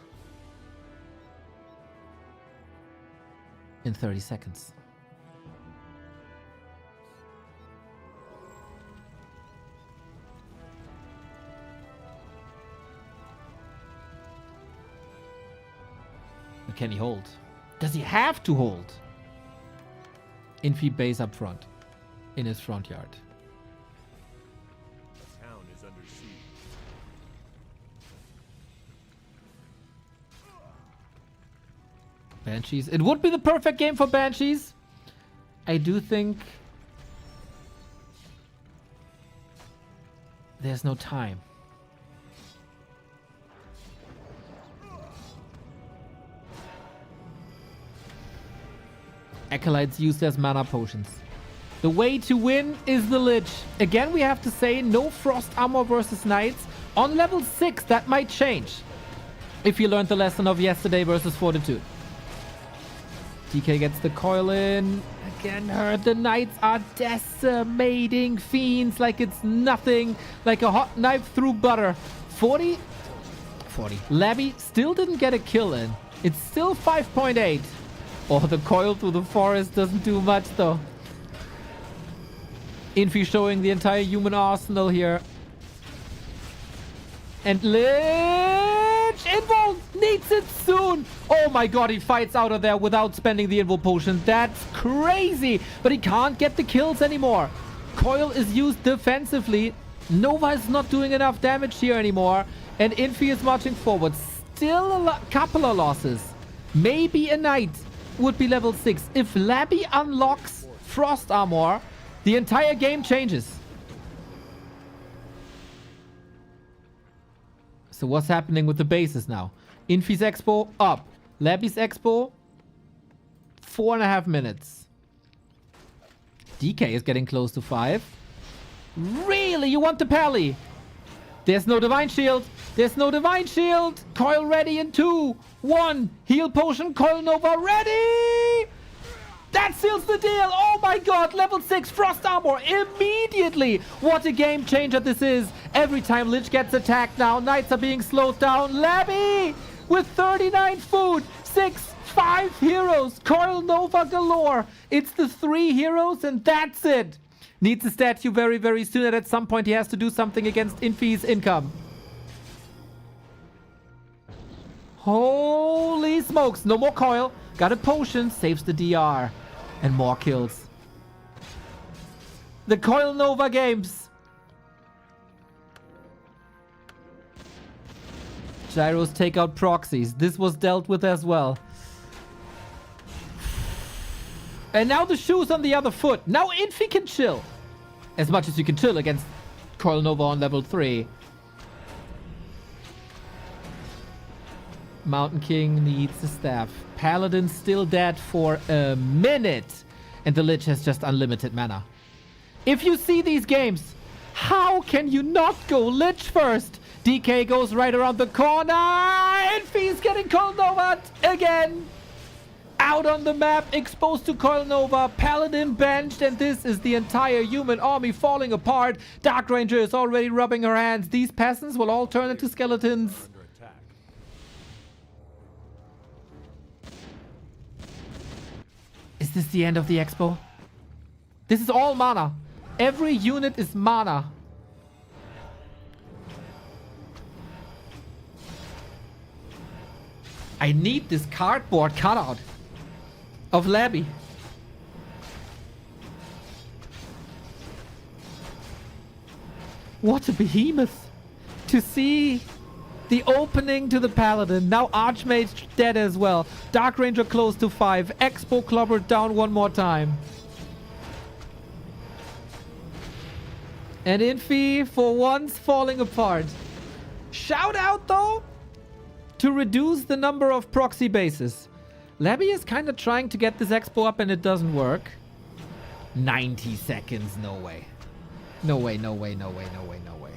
in 30 seconds. Can he hold? Does he have to hold? Infi base up front in his front yard. The town is under siege. Banshees. It would be the perfect game for Banshees. I do think there's no time. Acolytes used as mana potions. The way to win is the Lich. Again, we have to say no frost armor versus knights. On level 6, that might change. If you learned the lesson of yesterday versus Fortitude. DK gets the coil in. Again, hurt. The knights are decimating fiends like it's nothing. Like a hot knife through butter. 40. Labby still didn't get a kill in. It's still 5.8. Oh, the coil through the forest doesn't do much though. Infi showing the entire human arsenal here. And Lich Invul needs it soon. Oh my god, he fights out of there without spending the Invul potion. That's crazy. But he can't get the kills anymore. Coil is used defensively. Nova is not doing enough damage here anymore. And Infi is marching forward. Still a couple of losses. Maybe a knight would be level 6. If Labby unlocks frost armor, the entire game changes. So what's happening with the bases now? Infi's Expo up. Labby's Expo 4.5 minutes. DK is getting close to 5. Really? You want the pally? There's no Divine Shield. There's no Divine Shield. Coil ready in 2, 1. Heal potion. Coil Nova ready. That seals the deal. Oh my god. Level 6 Frost Armor immediately. What a game changer this is. Every time Lich gets attacked now, Knights are being slowed down. Labby with 39 food. 5 heroes. Coil Nova galore. It's the 3 heroes and that's it. Needs a statue very, very soon. And at some point he has to do something against Infi's income. Holy smokes. No more coil. Got a potion. Saves the DR. And more kills. The Coil Nova games. Gyros take out proxies. This was dealt with as well. And now the shoe's on the other foot. Now Infi can chill. As much as you can chill against Coil Nova on level 3. Mountain King needs the staff. Paladin still dead for a minute. And the Lich has just unlimited mana. If you see these games, how can you not go Lich first? DK goes right around the corner. Infi's getting Coil Nova again. Out on the map, exposed to Coil Nova. Paladin benched, and this is the entire human army falling apart. Dark Ranger is already rubbing her hands. These peasants will all turn into skeletons. Under attack. Is this the end of the expo? This is all mana. Every unit is mana. I need this cardboard cutout of Labby. What a behemoth. To see the opening to the Paladin. Now Archmage dead as well. Dark Ranger close to 5. Expo clobbered down one more time. And Infi for once falling apart. Shout out though to reduce the number of proxy bases. Labby is kind of trying to get this expo up and it doesn't work. 90 seconds, no way. No way, no way, no way, no way, no way.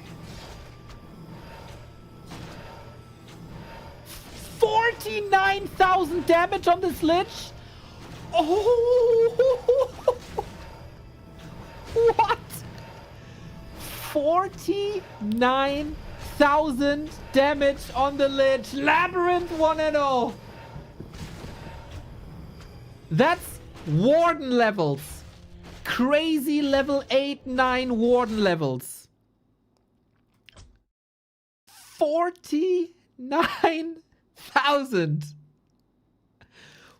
49,000 damage on this Lich? Oh! What? 49,000 damage on the Lich. LabyRinth 1-0. That's Warden levels. Crazy level 8, 9 Warden levels. 49,000.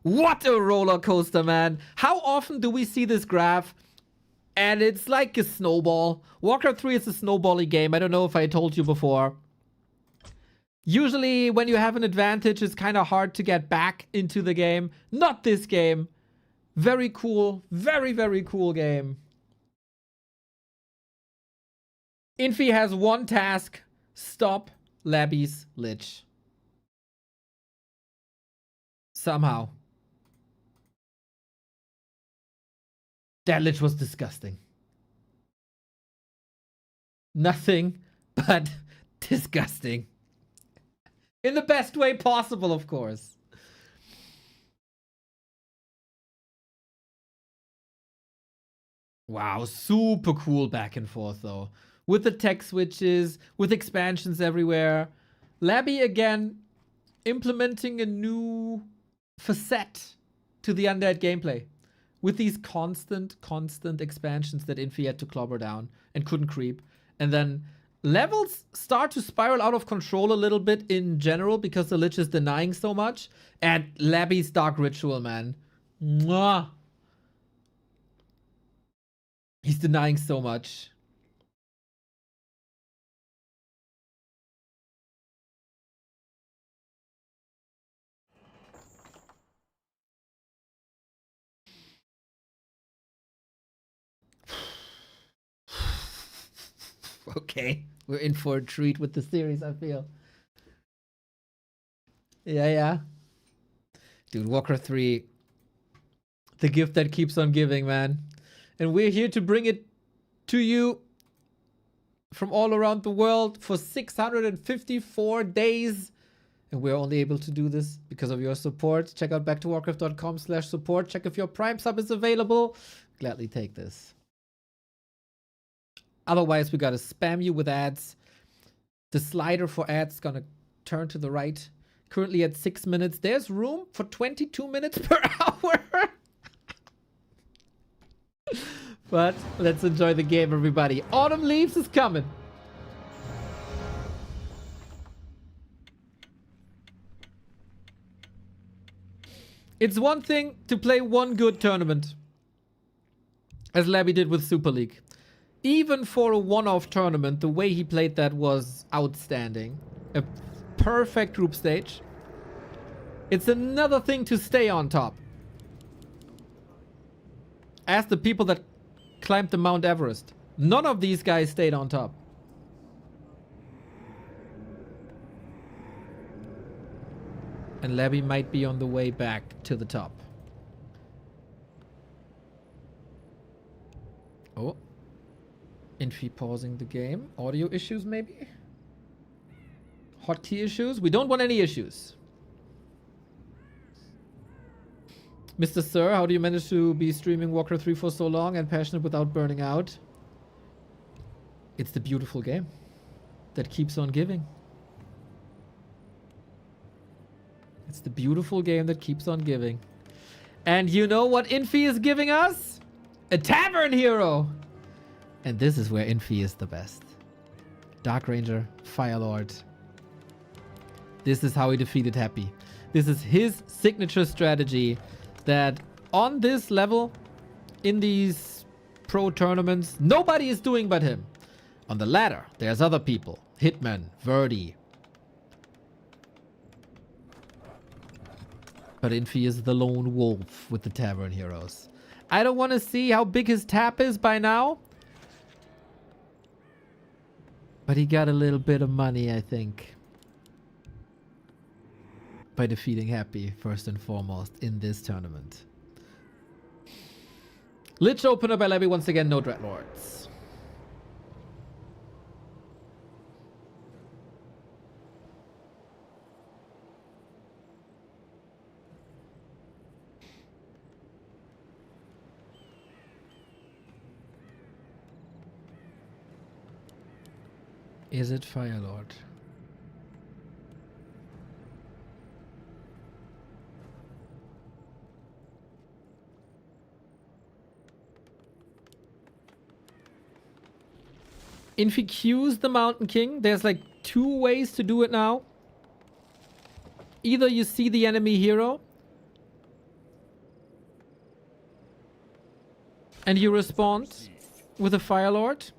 What a roller coaster, man. How often do we see this graph? And it's like a snowball. Warcraft 3 is a snowbally game. I don't know if I told you before. Usually when you have an advantage, it's kind of hard to get back into the game. Not this game. Very cool. Very, very cool game. Infi has one task. Stop Labby's Lich. Somehow. That Lich was disgusting. Nothing but disgusting. In the best way possible, of course. Wow, super cool back and forth though. With the tech switches, with expansions everywhere. Labby again implementing a new facet to the Undead gameplay. With these constant expansions that Infi had to clobber down and couldn't creep. And then levels start to spiral out of control a little bit in general because the Lich is denying so much. And Labby's Dark Ritual, man. Mwah. He's denying so much. Okay, we're in for a treat with the series, I feel. Yeah. Dude, Warcraft 3. The gift that keeps on giving, man. And we're here to bring it to you from all around the world for 654 days. And we're only able to do this because of your support. Check out backtowarcraft.com/support. Check if your Prime sub is available. Gladly take this. Otherwise, we gotta spam you with ads. The slider for ads is gonna turn to the right. Currently at 6 minutes. There's room for 22 minutes per hour. But let's enjoy the game, everybody. Autumn Leaves is coming. It's one thing to play one good tournament, as Labby did with Super League. Even for a one-off tournament, the way he played that was outstanding. A perfect group stage. It's another thing to stay on top. Ask the people that climbed the Mount Everest. None of these guys stayed on top. And Labby might be on the way back to the top. Oh. Infi pausing the game. Audio issues maybe? Hotkey issues? We don't want any issues. Mr. Sir, how do you manage to be streaming Warcraft 3 for so long and passionate without burning out? It's the beautiful game that keeps on giving. It's the beautiful game that keeps on giving. And you know what Infi is giving us? A Tavern Hero! And this is where Infi is the best. Dark Ranger, Firelord. This is how he defeated Happy. This is his signature strategy that on this level, in these pro tournaments, nobody is doing but him. On the ladder, there's other people. Hitman, Verdi. But Infi is the lone wolf with the Tavern Heroes. I don't want to see how big his tap is by now. But he got a little bit of money, I think. By defeating Happy, first and foremost, in this tournament. Lich opener by Labby once again, no Dreadlords. Is it Firelord? Infi Q's the Mountain King. There's like 2 ways to do it now. Either you see the enemy hero and you respond with a Firelord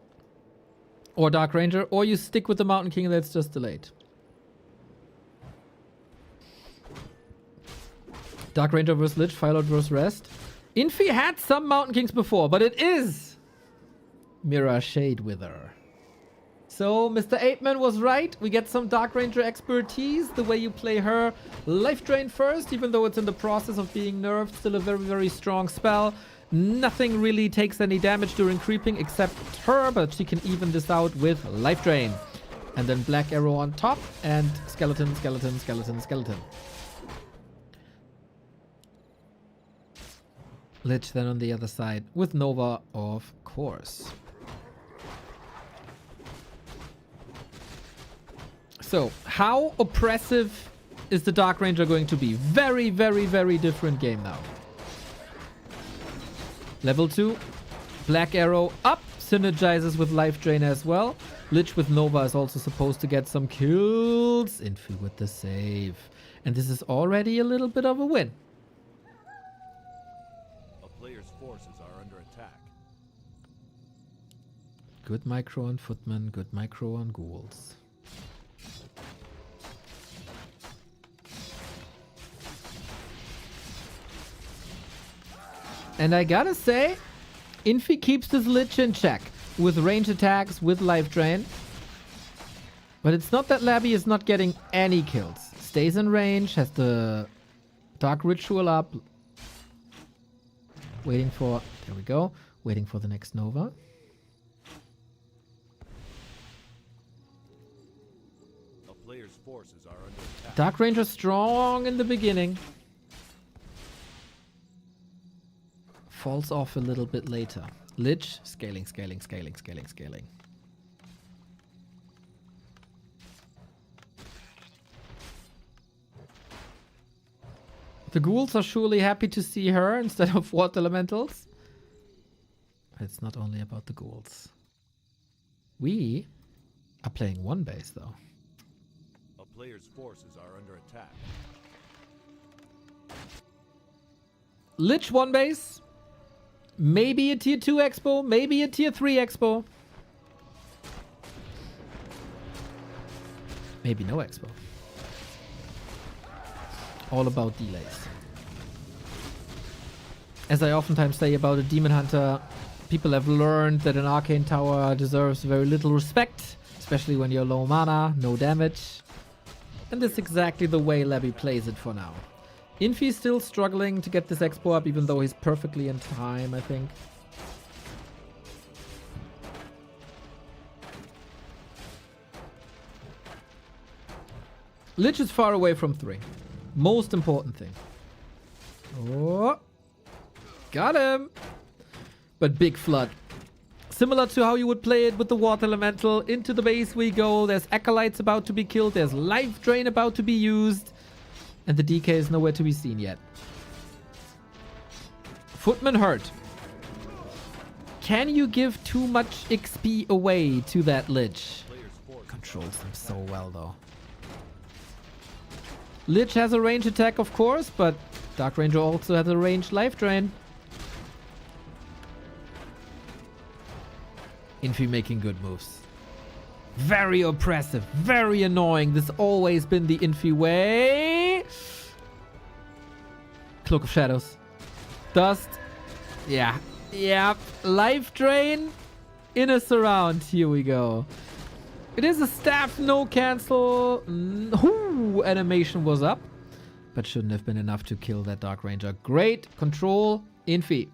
or Dark Ranger, or you stick with the Mountain King that's just delayed. Dark Ranger versus Lich, Firelord versus Rest. Infi had some Mountain Kings before, but it is Mira Shadewither. So Mr. Apeman was right. We get some Dark Ranger expertise. The way you play her. Life Drain first, even though it's in the process of being nerfed. Still a very, very strong spell. Nothing really takes any damage during creeping except her, but she can even this out with Life Drain. And then Black Arrow on top and Skeleton, Skeleton, Skeleton, Skeleton. Lich then on the other side with Nova, of course. So, how oppressive is the Dark Ranger going to be? Very, very, very different game now. Level 2, Black Arrow up, synergizes with Life Drain as well. Lich with Nova is also supposed to get some kills. Infi with the save. And this is already a little bit of a win. A player's forces are under attack. Good micro on Footman, good micro on Ghouls. And I gotta say, Infi keeps this Lich in check with range attacks, with Life Drain. But it's not that Labby is not getting any kills. Stays in range, has the Dark Ritual up. Waiting for, there we go, waiting for the next Nova. A player's forces are under attack. Dark Ranger strong in the beginning. Falls off a little bit later. Lich, scaling, scaling, scaling, scaling, scaling. The ghouls are surely happy to see her instead of water elementals. It's not only about the ghouls. We are playing one base though. A player's forces are under attack. Lich one base. Maybe a tier 2 expo. Maybe a tier 3 expo. Maybe no expo. All about delays. As I oftentimes say about a Demon Hunter, people have learned that an Arcane Tower deserves very little respect, especially when you're low mana, no damage. And that's exactly the way Labby plays it for now. Infi is still struggling to get this expo up, even though he's perfectly in time, I think. Lich is far away from 3. Most important thing. Oh, got him. But big flood. Similar to how you would play it with the water elemental. Into the base we go. There's acolytes about to be killed. There's life drain about to be used. And the DK is nowhere to be seen yet. Footman hurt. Can you give too much XP away to that Lich? Controls them so well though. Lich has a range attack, of course, but Dark Ranger also has a ranged life drain. Infi making good moves. Very oppressive, very annoying. This has always been the Infi way. Cloak of Shadows. Dust. Yeah. Yeah. Life drain. Inner surround. Here we go. It is a staff, no cancel. Ooh, animation was up. But shouldn't have been enough to kill that Dark Ranger. Great control, Infi.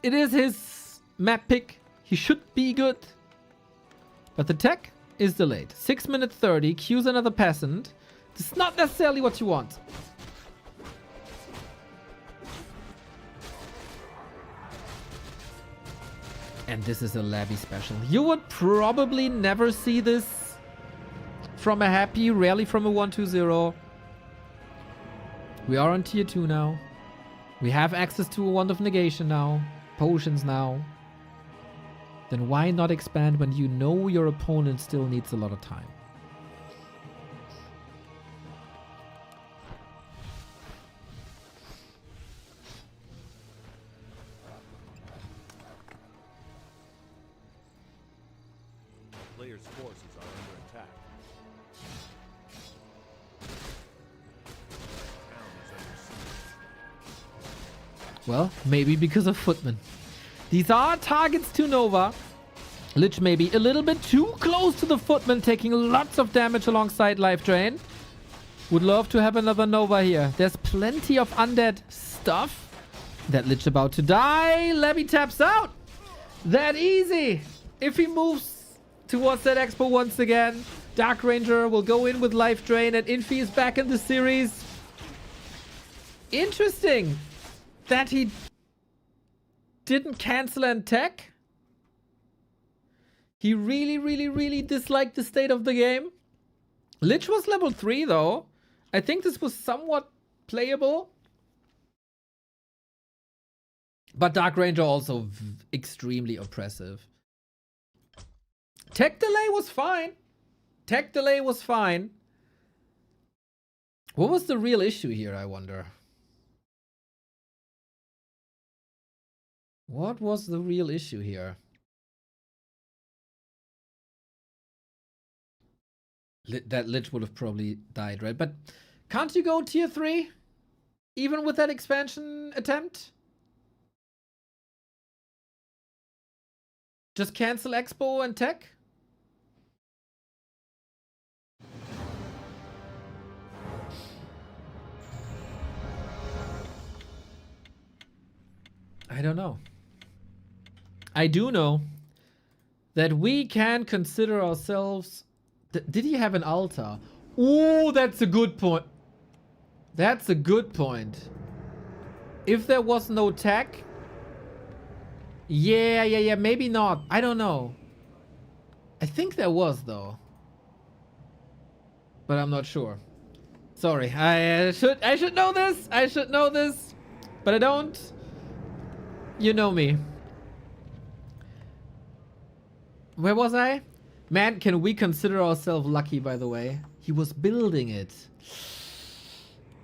It is his map pick. He should be good. But the tech is delayed. 6 minutes 30. Q's another peasant. This is not necessarily what you want. And this is a Labby special. You would probably never see this from a Happy, rarely from a 1-2-0. We are on tier 2 now. We have access to a Wand of Negation now. Potions now. Then why not expand when you know your opponent still needs a lot of time? Player's forces are under attack. Town is under siege. Well, maybe because of Footman. These are targets to Nova. Lich maybe a little bit too close to the Footman, taking lots of damage alongside Life Drain. Would love to have another Nova here. There's plenty of undead stuff. That Lich about to die. Labby taps out. That easy. If he moves towards that expo once again, Dark Ranger will go in with Life Drain and Infi is back in the series. Interesting that he didn't cancel and tech. He really disliked the state of the game. Lich was level 3 though. I think this was somewhat playable. But Dark Ranger also extremely oppressive. Tech delay was fine. Tech delay was fine. What was the real issue here, I wonder? What was the real issue here? That Lich would have probably died, right? But can't you go tier 3? Even with that expansion attempt? Just cancel Expo and Tech? I don't know. I do know that we can consider ourselves Did he have an altar? Oh, that's a good point. That's a good point. If there was no tech... Yeah, maybe not. I don't know. I think there was, though. But I'm not sure. Sorry, I should know this. I should know this. But I don't. You know me. Where was I? Man, can we consider ourselves lucky, by the way? He was building it.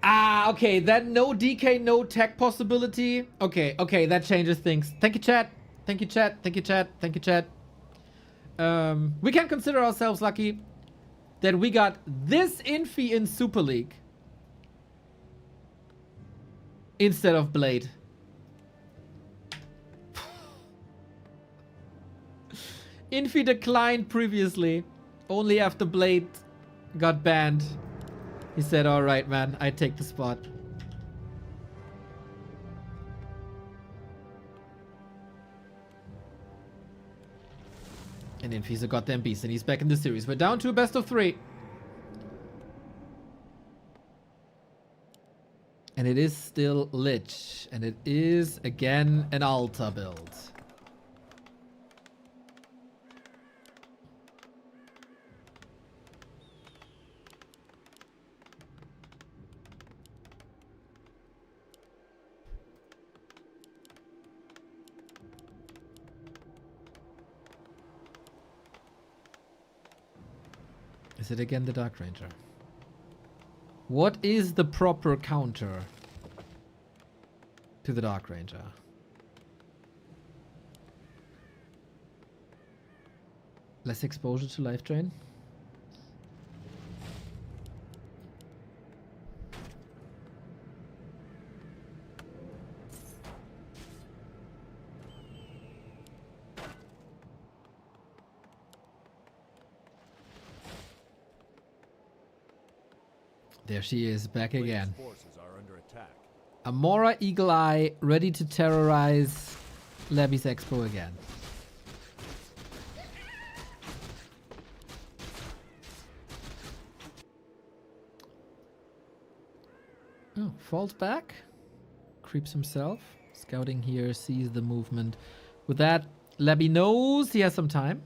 Ah, okay. That no DK, no tech possibility. Okay, that changes things. Thank you, chat. Thank you, chat. Thank you, chat. Thank you, chat. We can consider ourselves lucky that we got this infi in Super League instead of Blade. Infi declined previously. Only after Blade got banned. He said, alright, man, I take the spot. And Infi's a goddamn beast, and he's back in the series. We're down to a best of 3. And it is still Lich. And it is, again, an altar build. Is it again the Dark Ranger? What is the proper counter to the Dark Ranger? Less exposure to life drain? There she is, back again. Forces are under attack. Amora Eagle Eye, ready to terrorize Labby's Expo again. Oh, falls back. Creeps himself. Scouting here, sees the movement. With that, Labby knows he has some time.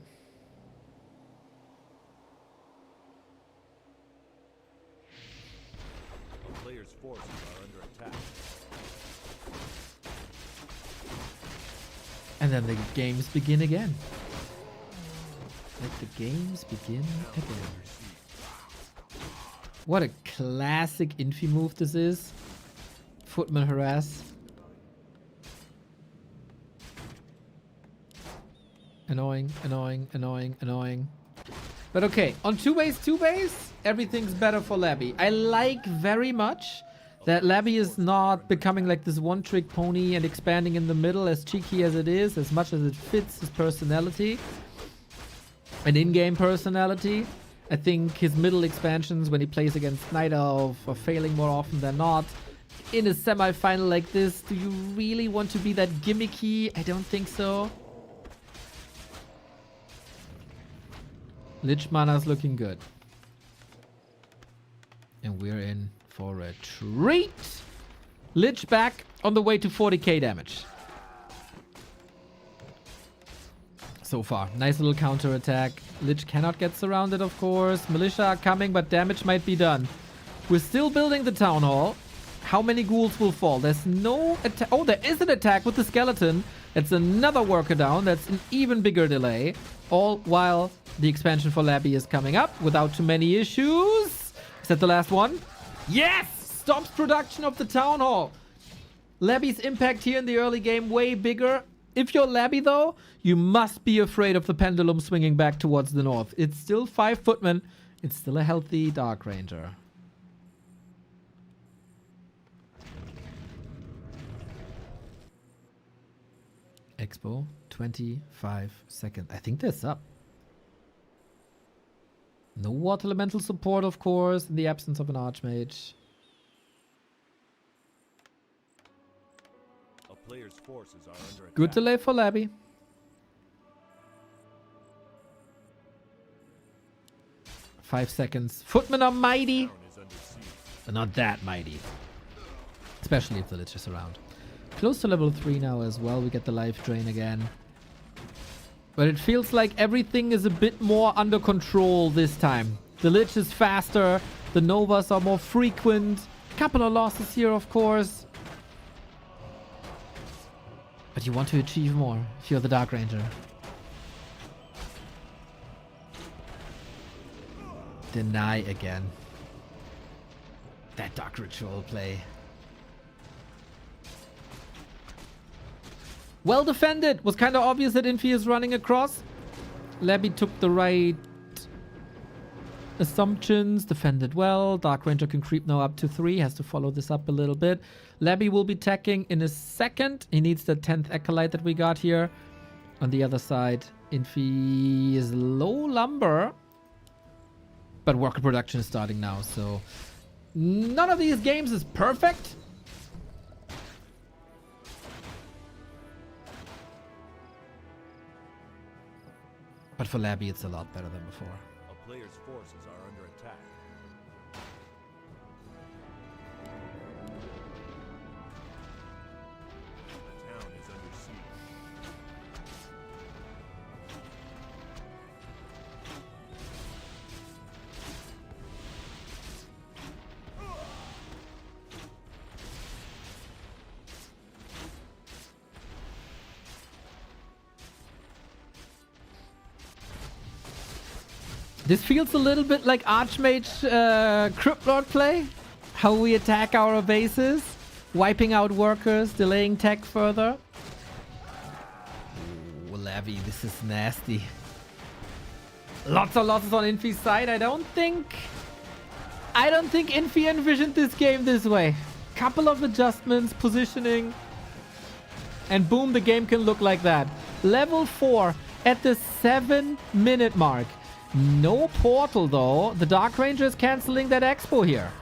Forces are under attack. And then the games begin again. Let the games begin again. What a classic infi move this is. Footman harass. Annoying, annoying, annoying, annoying. But okay, on two base, everything's better for Labby. I like very much that Labby is not becoming like this one-trick pony and expanding in the middle, as cheeky as it is, as much as it fits his personality and in-game personality. I think his middle expansions when he plays against Night Elf are failing more often than not. In a semi-final like this, do you really want to be that gimmicky? I don't think so. Lich mana's looking good. And we're in for a treat. Lich back on the way to 40k damage. So far. Nice little counter attack. Lich cannot get surrounded, of course. Militia are coming, but damage might be done. We're still building the town hall. How many ghouls will fall? There's no attack. Oh, there is an attack with the skeleton. That's another worker down. That's an even bigger delay. All while the expansion for Labby is coming up without too many issues. Is that the last one? Yes! Stops production of the town hall. Labby's impact here in the early game way bigger. If you're Labby though, you must be afraid of the pendulum swinging back towards the north. It's still 5 footmen. It's still a healthy Dark Ranger. Expo, 25 seconds. I think that's up. No water elemental support, of course, in the absence of an Archmage. A player's forces are under attack. Good delay for Labby. 5 seconds. Footmen are mighty, Town is under siege. but not that mighty. Especially if the Lich is around. Close to level 3 now as well. We get the life drain again. But it feels like everything is a bit more under control this time. The Lich is faster. The Novas are more frequent. Couple of losses here, of course. But you want to achieve more if you're the Dark Ranger. Deny again. That Dark Ritual play. Well defended. Was kind of obvious that infi is running across. Labby took the right assumptions. Defended well. Dark Ranger can creep now up to 3. Has to follow this up a little bit. Labby will be attacking in a second. He needs the 10th Acolyte that we got here. On the other side, infi is low lumber. But worker production is starting now, so none of these games is perfect. But for Labby, it's a lot better than before. A player's forces are under attack. The town is under siege. This feels a little bit like Archmage Crypt Lord play. How we attack our bases, wiping out workers, delaying tech further. Ooh, Labby, this is nasty. Lots of losses on Infi's side. I don't think Infi envisioned this game this way. Couple of adjustments, positioning, and boom, the game can look like that. Level 4 at the 7-minute mark. No portal though. The Dark Ranger is canceling that expo here.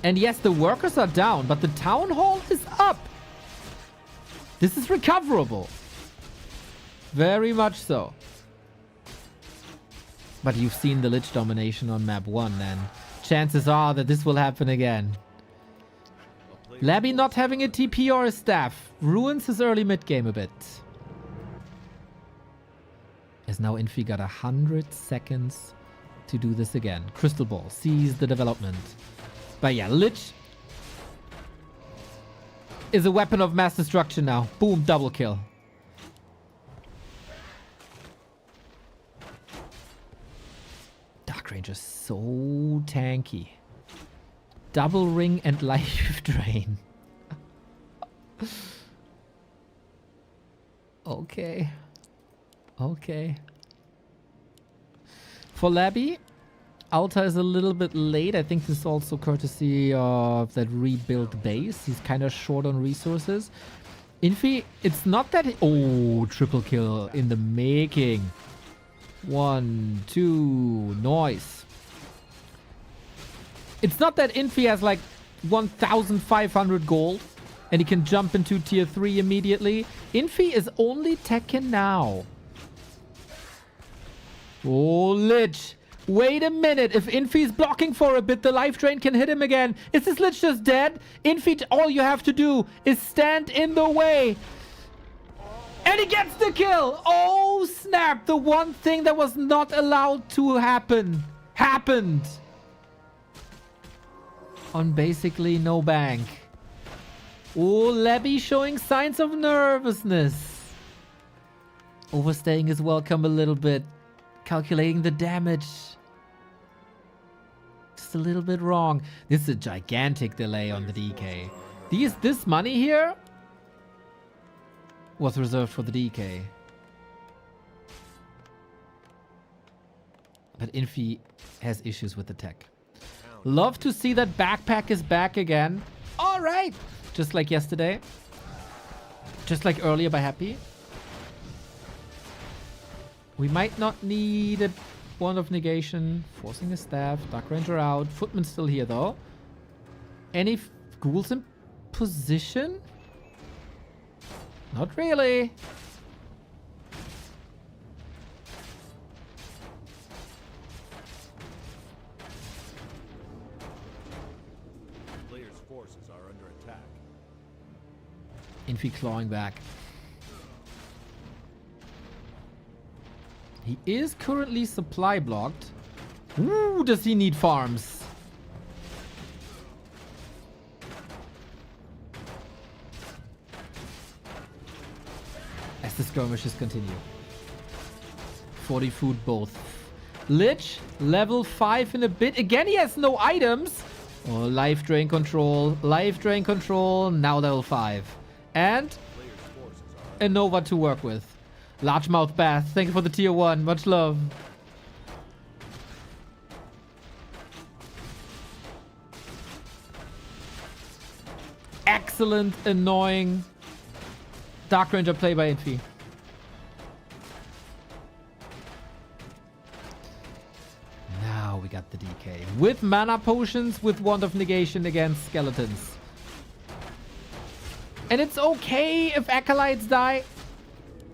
And yes, the workers are down, but the town hall is up. This is recoverable. Very much so. But you've seen the Lich domination on map 1, and chances are that this will happen again. Labby not having a TP or a staff ruins his early mid game a bit. As now Infi got 100 seconds to do this again. Crystal Ball sees the development. But yeah, Lich is a weapon of mass destruction now. Boom, double kill. Dark Ranger so tanky. Double ring and life drain. Okay. Okay. For Labby, Alta is a little bit late. I think this is also courtesy of that rebuilt base. He's kind of short on resources. Infi, it's not that... Oh, triple kill in the making. 1, 2, noise. It's not that Infi has like 1,500 gold and he can jump into tier 3 immediately. Infi is only Tekken now. Oh, Lich. Wait a minute. If Infi's blocking for a bit, the life drain can hit him again. Is this Lich just dead? Infi, all you have to do is stand in the way. And he gets the kill. Oh, snap. The one thing that was not allowed to happen happened. On basically no bank. Oh, Labby showing signs of nervousness. Overstaying his welcome a little bit. Calculating the damage. Just a little bit wrong. This is a gigantic delay on the DK. This money here was reserved for the DK. But Infi has issues with the tech. Love to see that backpack is back again. All right. Just like yesterday. Just like earlier by Happy. We might not need a Wand of Negation. Forcing a staff. Dark Ranger out. Footman still here though. Any ghouls in position? Not really. forces are under attack. Infi clawing back. He is currently supply blocked. Ooh, does he need farms? As the skirmishes continue. 40 food both. Lich, level 5 in a bit. Again, he has no items. Oh, life drain control. Life drain control. Now level 5. And Players' forces are a Nova to work with. Largemouth Bath. Thank you for the tier 1. Much love. Excellent, annoying Dark Ranger play by Infi. Now we got the DK. With mana potions, with Wand of Negation against skeletons. And it's okay if Acolytes die.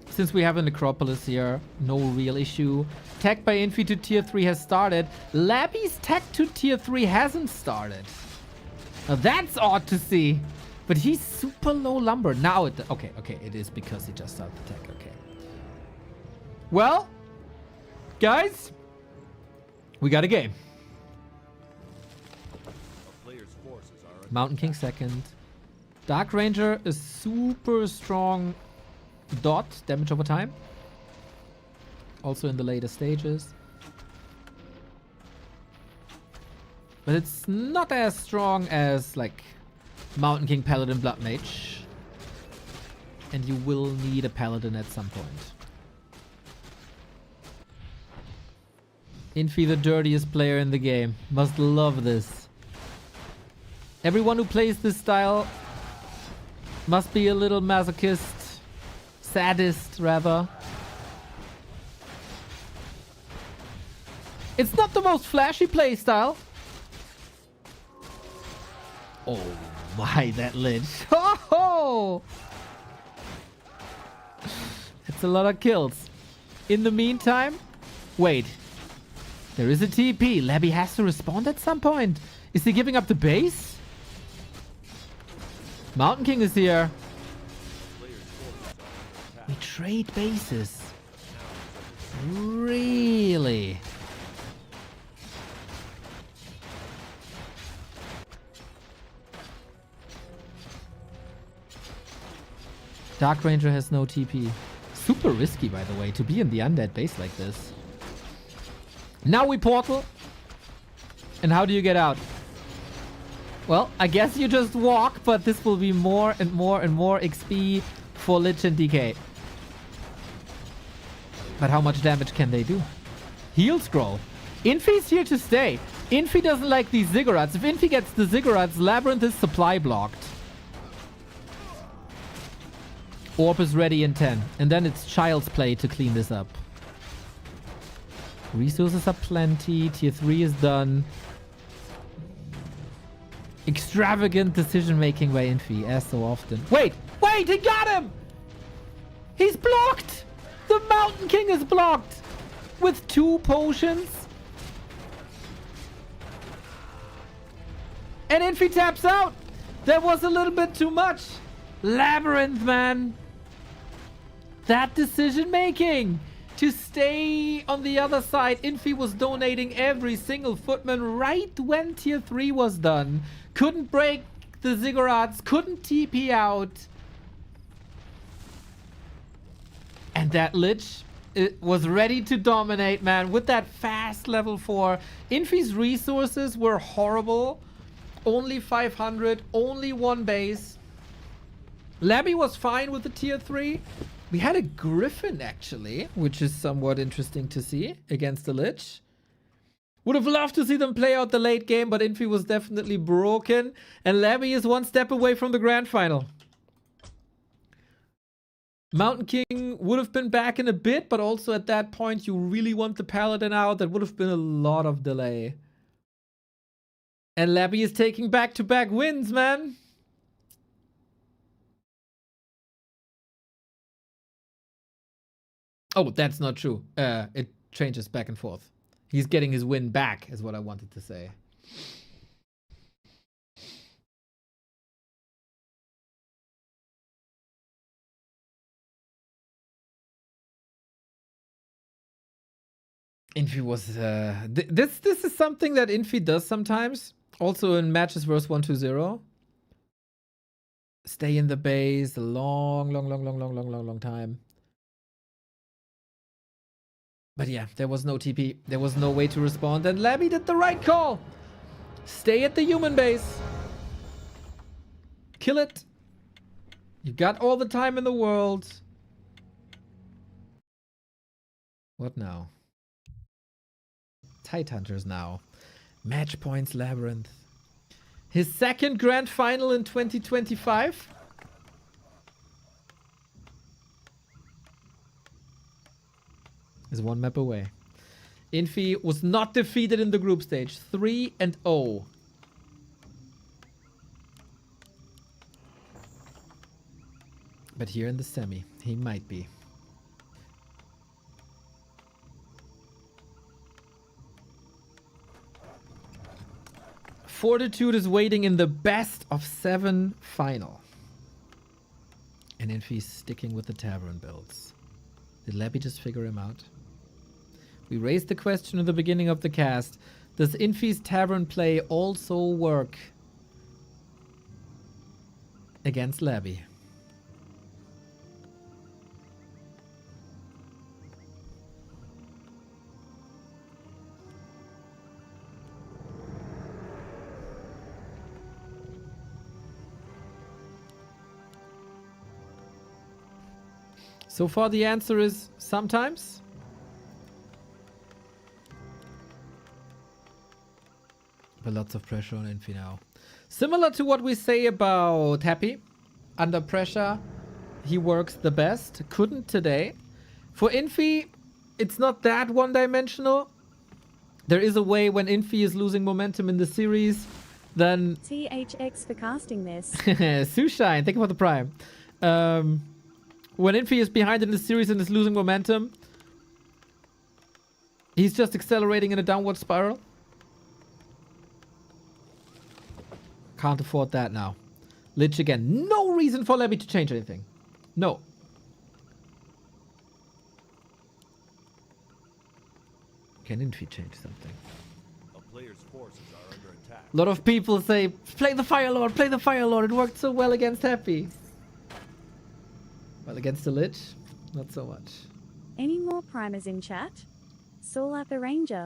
Since we have a Necropolis here, no real issue. Tech by Infi to tier 3 has started. Labby's tech to tier 3 hasn't started. Now that's odd to see. But he's super low lumber. Now it... Okay, it is because he just started the tech. Okay. Well, guys, we got a game. a player's forces are under Mountain King second. Dark Ranger is super strong dot damage over time. Also in the later stages. But it's not as strong as like Mountain King Paladin Blood Mage. And you will need a Paladin at some point. Infi, the dirtiest player in the game. Must love this. Everyone who plays this style must be a little masochist. Sadist, rather. It's not the most flashy playstyle. Oh my, that Lich. Oh! It's a lot of kills. In the meantime, wait. There is a TP. Labby has to respond at some point. Is he giving up the base? Mountain King is here. players' forces are under attack. We trade bases. Really? Dark Ranger has no TP. Super risky, by the way, to be in the undead base like this. Now we portal. And how do you get out? Well, I guess you just walk, but this will be more and more and more XP for Lich and DK. But how much damage can they do? Heal Scroll. Infi's here to stay. Infi doesn't like these Ziggurats. If Infi gets the Ziggurats, Labyrinth is supply blocked. Orb is ready in 10. And then it's child's play to clean this up. Resources are plenty. Tier 3 is done. Extravagant decision making by Infi, as so often. Wait! Wait! He got him! He's blocked! The Mountain King is blocked! With 2 potions. And Infi taps out! That was a little bit too much. Labyrinth, man. That decision making to stay on the other side. Infi was donating every single footman right when tier 3 was done. Couldn't break the Ziggurats, couldn't TP out. And that Lich, it was ready to dominate, man, with that fast level 4. Infi's resources were horrible. Only 500, only 1 base. Labby was fine with the tier 3. We had a Griffin, actually, which is somewhat interesting to see against the Lich. Would have loved to see them play out the late game, but Infi was definitely broken. And Labby is 1 step away from the grand final. Mountain King would have been back in a bit, but also at that point, you really want the Paladin out. That would have been a lot of delay. And Labby is taking back-to-back wins, man. Oh, that's not true. It changes back and forth. He's getting his win back, is what I wanted to say. Infi was this is something that Infi does sometimes. Also in matches versus 1-2-0. Stay in the base a long time. But yeah, there was no TP. There was no way to respond. And Labby did the right call. Stay at the human base. Kill it. You got all the time in the world. What now? Tidehunters now. Match points LabyRinth. His second grand final in 2025. Is one map away. Infi was not defeated in the group stage. 3-0. But here in the semi, he might be. Fortitude is waiting in the best of 7 final. And Infi's sticking with the tavern builds. Did Labby just figure him out? We raised the question at the beginning of the cast. Does Infi's tavern play also work against Labby? So far the answer is sometimes. But lots of pressure on Infi now. Similar to what we say about Happy. Under pressure, he works the best. Couldn't today. For Infi, it's not that one-dimensional. There is a way when Infi is losing momentum in the series, then... THX for casting this. Sushine, thank you for the prime. When Infi is behind in the series and is losing momentum, he's just accelerating in a downward spiral. Can't afford that now. Lich again. No reason for Labby to change anything. No. Can Infi change something? A player's forces are under attack. A lot of people say, play the Fire Lord, play the Fire Lord. It worked so well against Happy. Well, against the Lich, not so much. Any more primers in chat? Saul at the Ranger.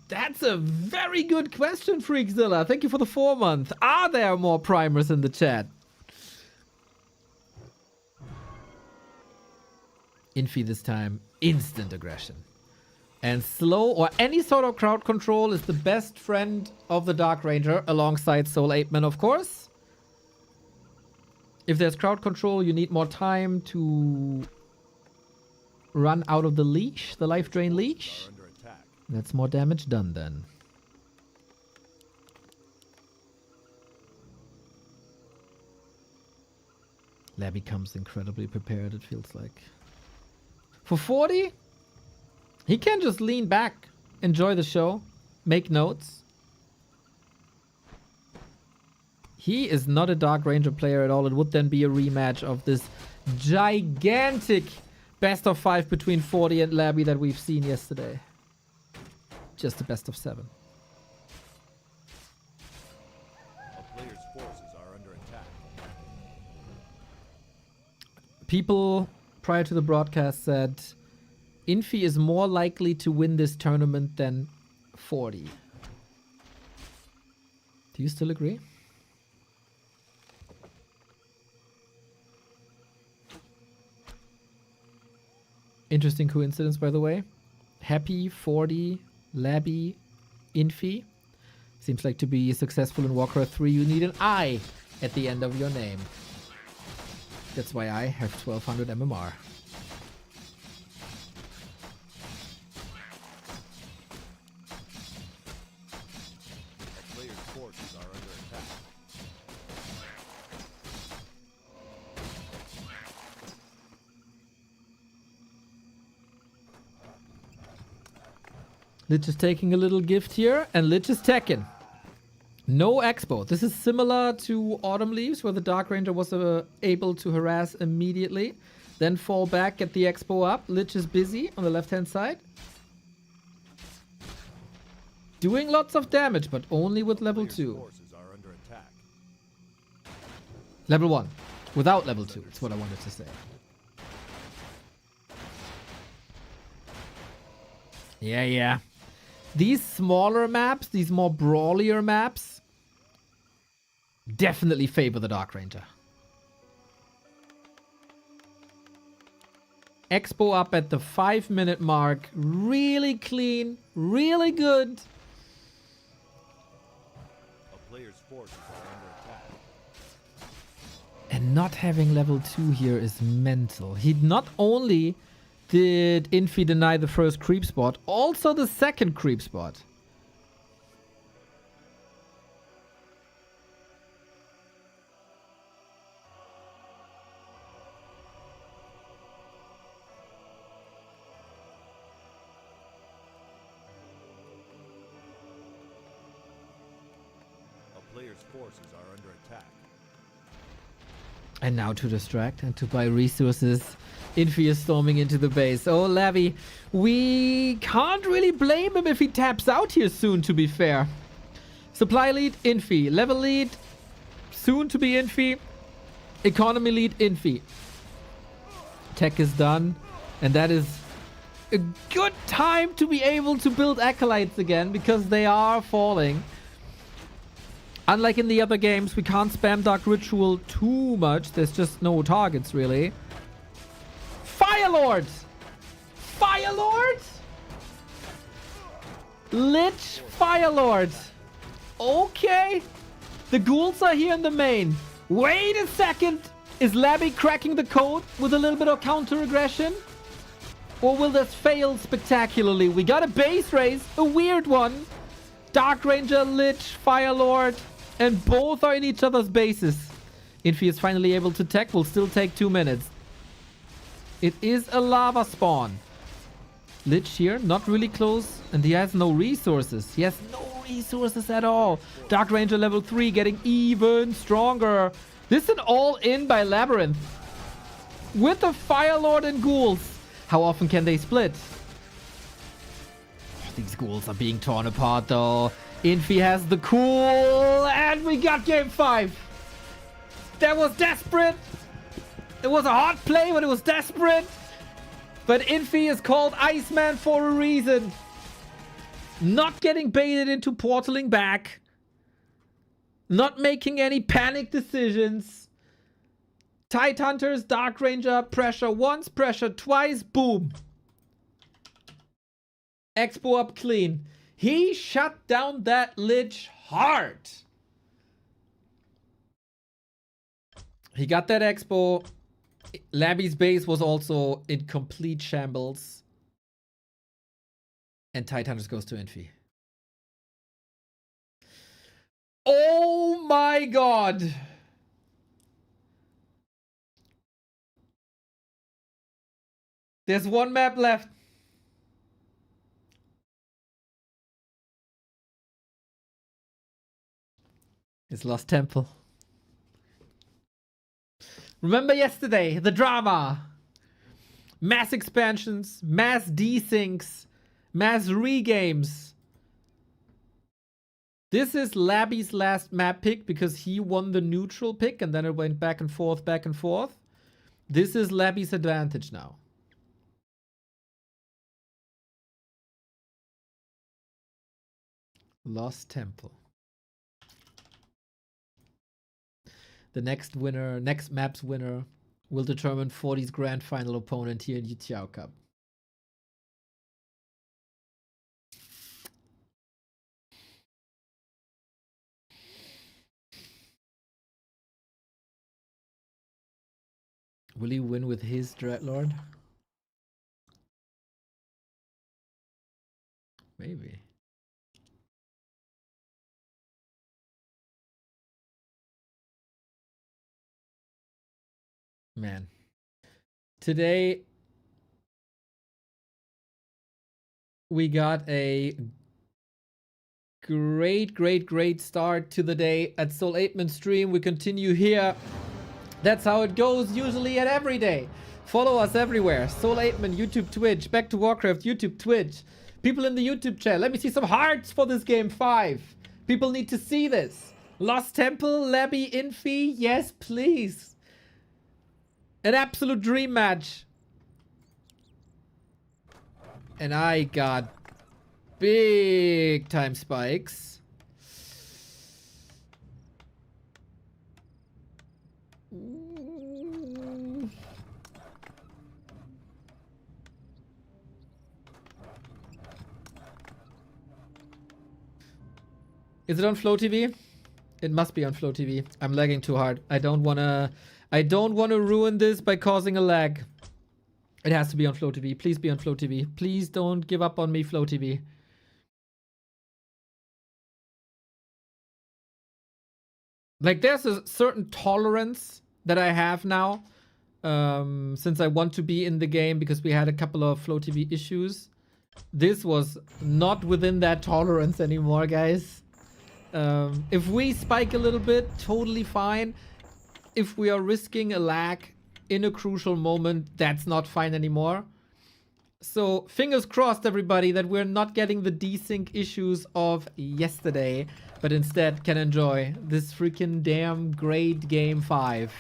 That's a very good question, Freakzilla. Thank you for the 4-month. Are there more primers in the chat? Infi this time, instant aggression. And slow or any sort of crowd control is the best friend of the Dark Ranger, alongside Soul Apeman, of course. If there's crowd control, you need more time to run out of the leash, the life drain leash. That's more damage done then. Labby comes incredibly prepared, it feels like. For 40, he can just lean back, enjoy the show, make notes. He is not a Dark Ranger player at all. It would then be a rematch of this gigantic best of 5 between 40 and Labby that we've seen yesterday. Just a best of 7. A player's forces are under attack. People prior to the broadcast said Infi is more likely to win this tournament than 40. Do you still agree? Interesting coincidence, by the way. Happy, 40, Labby, Infi. Seems like to be successful in Warcraft 3, you need an I at the end of your name. That's why I have 1200 MMR. A player's forces are under attack. Lich is taking a little gift here, and Lich is teching. No expo. This is similar to Autumn Leaves, where the Dark Ranger was able to harass immediately, then fall back, get the expo up. Lich is busy on the left-hand side. Doing lots of damage, but only with level Player's 2. forces are under attack. Level 1. Without level 2. That's what I wanted to say. Yeah. These smaller maps, these more brawlier maps, definitely favor the Dark Ranger. Expo up at the 5-minute mark. Really clean. Really good. A player's forces are under attack. And not having level 2 here is mental. He not only did Infi deny the first creep spot, also the second creep spot. A player's forces are under attack. And now to distract and to buy resources. Infi is storming into the base. Oh, Labby, we can't really blame him if he taps out here soon, to be fair. Supply lead, Infi. Level lead, soon to be Infi. Economy lead, Infi. Tech is done. And that is a good time to be able to build acolytes again, because they are falling. Unlike in the other games, we can't spam Dark Ritual too much. There's just no targets, really. Firelord! Firelord? Lich Firelord. Okay. The ghouls are here in the main. Wait a second. Is Labby cracking the code with a little bit of counter aggression? Or will this fail spectacularly? We got a base race, a weird one. Dark Ranger, Lich, Firelord. And both are in each other's bases. Infi is finally able to tech. Will still take 2 minutes. It is a lava spawn. Lich here, not really close. And he has no resources. He has no resources at all. Dark Ranger level 3 getting even stronger. This is an all-in by LabyRinth. With the Firelord and ghouls. How often can they split? These ghouls are being torn apart though. Infi has the cool, and we got game 5. That was desperate. It was a hot play, but it was desperate. But Infi is called Iceman for a reason. Not getting baited into portaling back. Not making any panic decisions. Tide Hunters, Dark Ranger, pressure once, pressure twice, boom. Expo up clean. He shut down that Lich hard. He got that Expo. Labby's base was also in complete shambles. And Tide Hunters goes to Infi. Oh my god. There's one map left. It's Lost Temple. Remember yesterday, the drama. Mass expansions, mass desyncs, mass regames. This is Labby's last map pick because he won the neutral pick and then it went back and forth, back and forth. This is Labby's advantage now. Lost Temple. The next winner, next map's winner, will determine 40's grand final opponent here in YouTiao Cup. Will he win with his Dreadlord? Maybe. Man. Today, we got a great start to the day at Soul 8-Man stream. We continue here. That's how it goes usually at every day. Follow us everywhere. Soul 8-Man, YouTube, Twitch. Back to Warcraft, YouTube, Twitch. People in the YouTube chat, let me see some hearts for this game 5. People need to see this. Lost Temple, Labby, Infi, yes, please. An absolute dream match. And I got big time spikes. Ooh. Is it on Flow TV? It must be on Flow TV. I'm lagging too hard. I don't wanna ruin this by causing a lag. It has to be on Flow TV. Please be on Flow TV. Please don't give up on me, Flow TV. Like, there's a certain tolerance that I have now, since I want to be in the game, because we had a couple of Flow TV issues. This was not within that tolerance anymore, guys. If we spike a little bit, totally fine. If we are risking a lag in a crucial moment, that's not fine anymore. So fingers crossed, everybody, that we're not getting the desync issues of yesterday, but instead can enjoy this freaking damn great game 5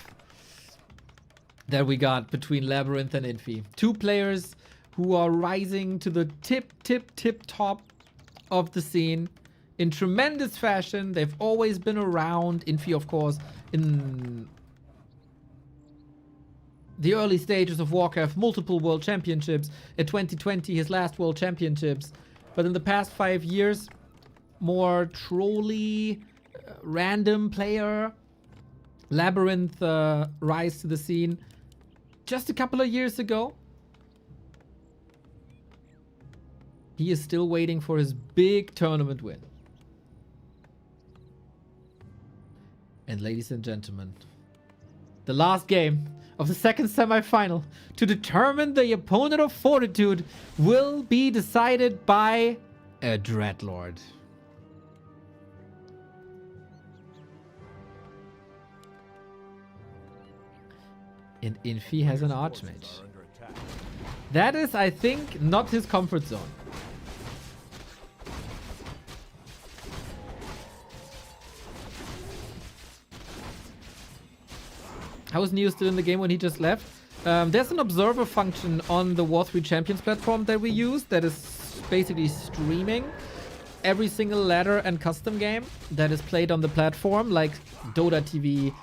that we got between LabyRinth and Infi. 2 players who are rising to the tip top of the scene in tremendous fashion. They've always been around. Infi, of course, in the early stages of Warcraft, multiple world championships. In 2020, his last world championships. But in the past 5 years, more trolly, random player. LabyRinth rise to the scene just a couple of years ago. He is still waiting for his big tournament win. And ladies and gentlemen, the last game of the second semifinal to determine the opponent of Fortitude will be decided by a Dreadlord. And Infi has an Archmage. That is, I think, not his comfort zone. How was Neo still in the game when he just left? There's an observer function on the War 3 Champions platform that we use that is basically streaming every single ladder and custom game that is played on the platform, like Dota TV,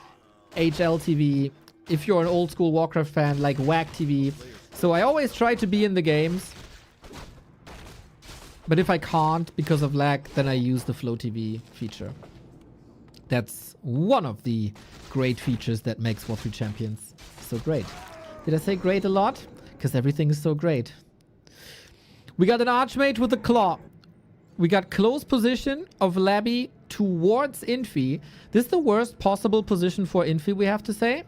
HL TV, if you're an old school Warcraft fan, like WAC TV. So I always try to be in the games. But if I can't because of lag, then I use the Flow TV feature. That's one of the great features that makes War 3 Champions so great. Did I say great a lot? Because everything is so great. We got an Archmage with a Claw. We got close position of Labby towards Infi. This is the worst possible position for Infi, we have to say.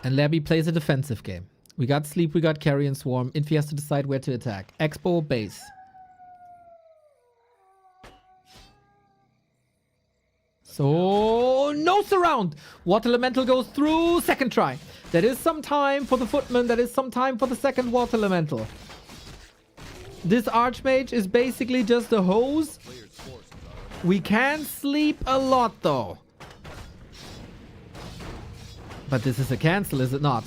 And Labby plays a defensive game. We got Sleep, we got Carry and Swarm. Infi has to decide where to attack. Expo, base. So, no surround. Water Elemental goes through. Second try. That is some time for the Footman. That is some time for the second Water Elemental. This Archmage is basically just a hose. We can sleep a lot, though. But this is a cancel, is it not?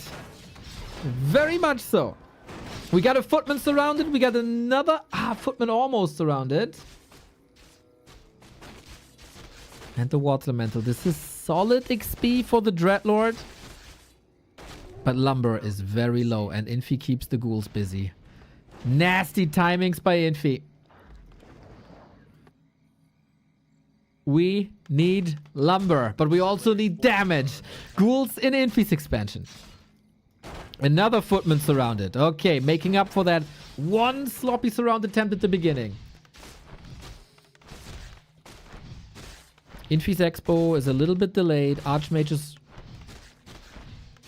Very much so. We got a Footman surrounded. We got another Footman almost surrounded. And the Water Elemental. This is solid XP for the Dreadlord. But Lumber is very low. And Infi keeps the ghouls busy. Nasty timings by Infi. We need Lumber. But we also need damage. Ghouls in Infi's expansion. Another Footman surrounded. Okay, making up for that one sloppy surround attempt at the beginning. Infi's Expo is a little bit delayed. Archmage is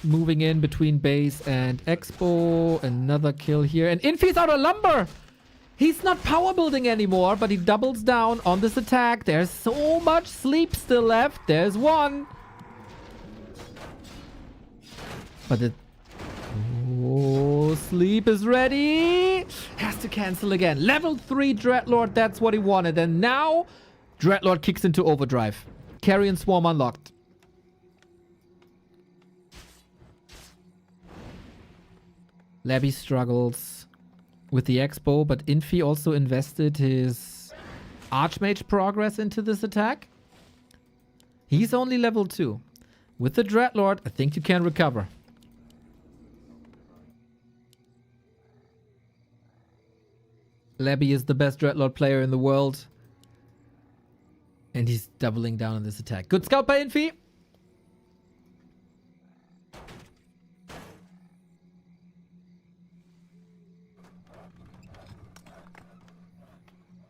moving in between base and Expo. Another kill here. And Infi's out of Lumber! He's not power building anymore, but he doubles down on this attack. There's so much sleep still left. There's one. But it... Oh, sleep is ready. Has to cancel again. Level 3 Dreadlord, that's what he wanted. And now, Dreadlord kicks into overdrive. Carrion Swarm unlocked. Labby struggles with the Expo, but infi also invested his Archmage progress into this attack. He's only level 2. With the Dreadlord, I think you can recover. Labby is the best Dreadlord player in the world. And he's doubling down on this attack. Good scout by infi.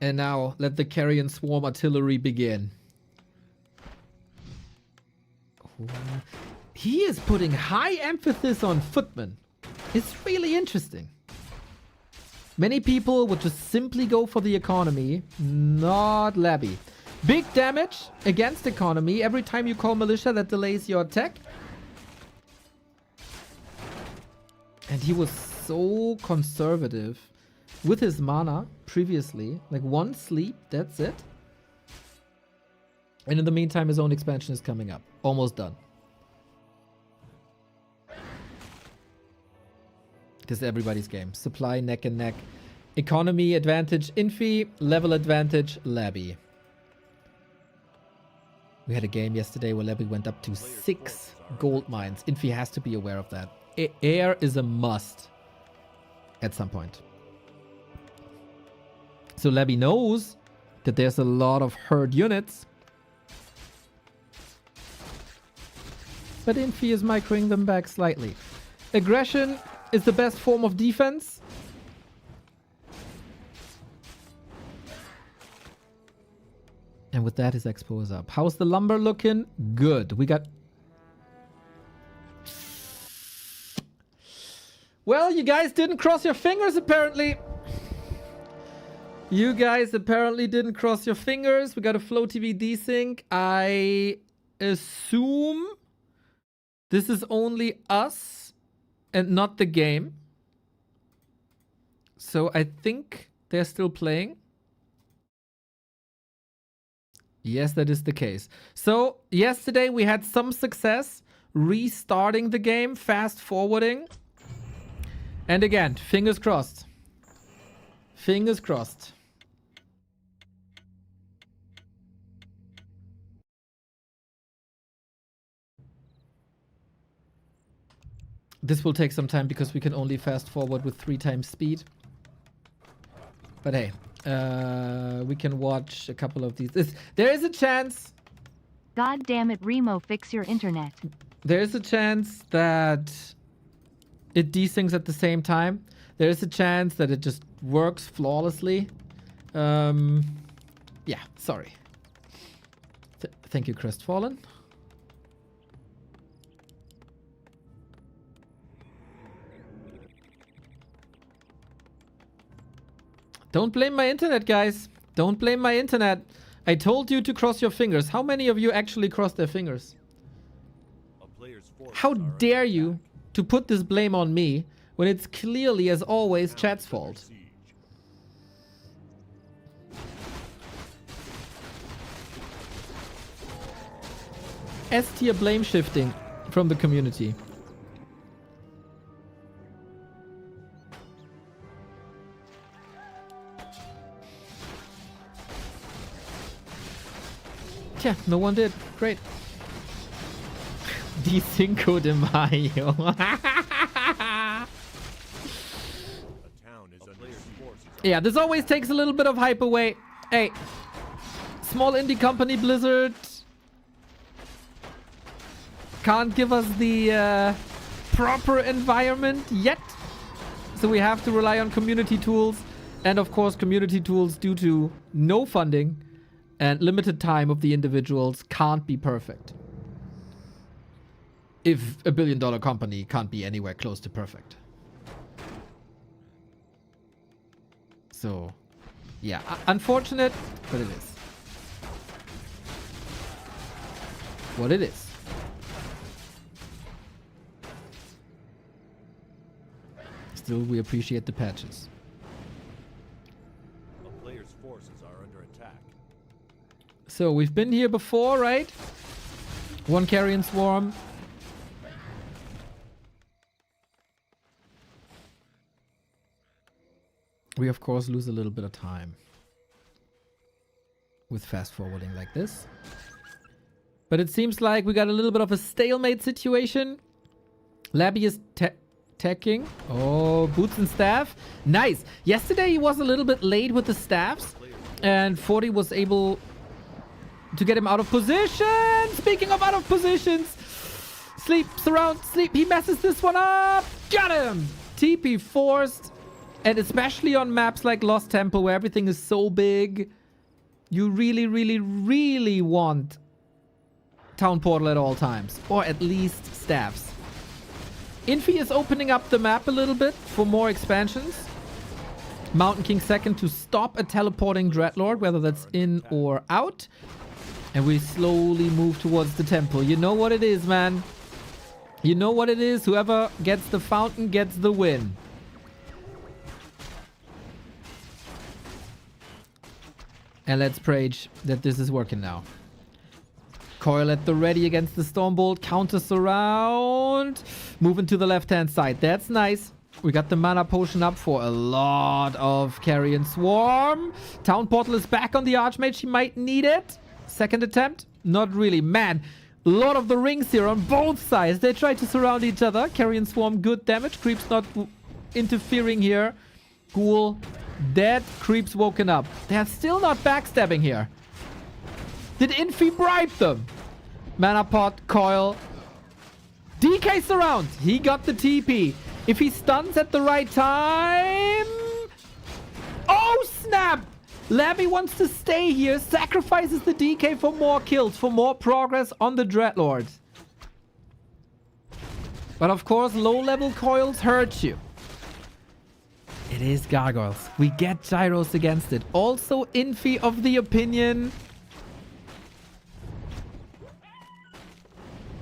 And now, let the Carrion Swarm artillery begin. Ooh. He is putting high emphasis on footmen. It's really interesting. Many people would just simply go for the economy, not Labby. Big damage against economy. Every time you call militia, that delays your attack. And he was so conservative with his mana previously. Like 1 sleep, that's it. And in the meantime, his own expansion is coming up. Almost done. This is everybody's game. Supply, neck and neck. Economy advantage, infi. Level advantage, Labby. We had a game yesterday where Labby went up to 6 gold mines. Infi has to be aware of that. Air is a must at some point. So Labby knows that there's a lot of herd units. But infi is microing them back slightly. Aggression is the best form of defense. And with that, his expo is up. How's the lumber looking? Good. We got... Well, you guys didn't cross your fingers, apparently. You guys apparently didn't cross your fingers. We got a Flow TV desync. I assume this is only us and not the game. So I think they're still playing. Yes, that is the case. So yesterday we had some success restarting the game, fast forwarding. And again, fingers crossed. Fingers crossed. This will take some time because we can only fast forward with 3 times speed. But hey, we can watch a couple of these. There is a chance. God damn it, Remo, fix your internet. There is a chance that it desyncs at the same time. There is a chance that it just works flawlessly. Yeah, sorry. Thank you, Crestfallen. Don't blame my internet, guys. Don't blame my internet. I told you to cross your fingers. How many of you actually crossed their fingers? How dare you to put this blame on me when it's clearly, as always, chat's fault? S-tier blame shifting from the community. Yeah, no one did. Great. Di 5 de Mayo. Yeah, this always takes a little bit of hype away. Hey, small indie company Blizzard can't give us the proper environment yet. So we have to rely on community tools. And of course, community tools, due to no funding and limited time of the individuals, can't be perfect. If a $1 billion company can't be anywhere close to perfect. So, yeah, unfortunate, but it is what it is. Still, we appreciate the patches. So we've been here before, right? One carrion swarm. We, of course, lose a little bit of time with fast forwarding like this. But it seems like we got a little bit of a stalemate situation. Labby is teching. Oh, boots and staff. Nice. Yesterday he was a little bit late with the staffs. And 40 was able to get him out of position. Speaking of out of positions. Sleep, surround, sleep. He messes this one up. Got him. TP forced. And especially on maps like Lost Temple where everything is so big. You really, really, really want Town Portal at all times. Or at least staffs. Infi is opening up the map a little bit for more expansions. Mountain King second to stop a teleporting Dreadlord, whether that's in or out. And we slowly move towards the temple. You know what it is, man. You know what it is. Whoever gets the fountain gets the win. And let's pray that this is working now. Coil at the ready against the Stormbolt. Counter surround. Moving to the left-hand side. That's nice. We got the mana potion up for a lot of Carrion Swarm. Town Portal is back on the Archmage. He might need it. Second attempt. Not really. Man, a lot of the rings here on both sides. They try to surround each other. Carrion Swarm, good damage. Creeps not interfering here. Ghoul. Dead. Creeps woken up. They're still not backstabbing here. Did Infi bribe them? Mana pot, coil. DK surround. He got the TP. If he stuns at the right time... Oh, snap! Labby wants to stay here. Sacrifices the DK for more kills, for more progress on the Dreadlord. But of course, low-level coils hurt you. It is gargoyles. We get gyros against it. Also, Infi of the opinion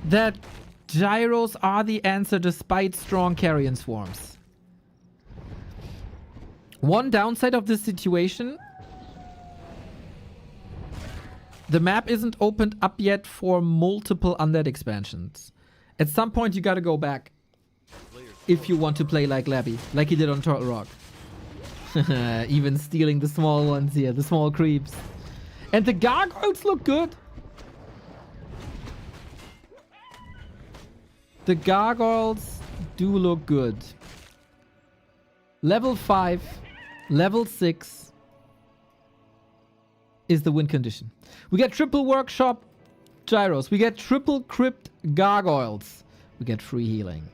that gyros are the answer despite strong carrion swarms. One downside of this situation, the map isn't opened up yet for multiple undead expansions. At some point you gotta go back if you want to play like Labby, like he did on Turtle Rock. Even stealing the small ones here, the small creeps. And the gargoyles look good. The gargoyles do look good. Level 5, level 6 is the win condition. We get triple workshop gyros. We get triple crypt gargoyles. We get free healing.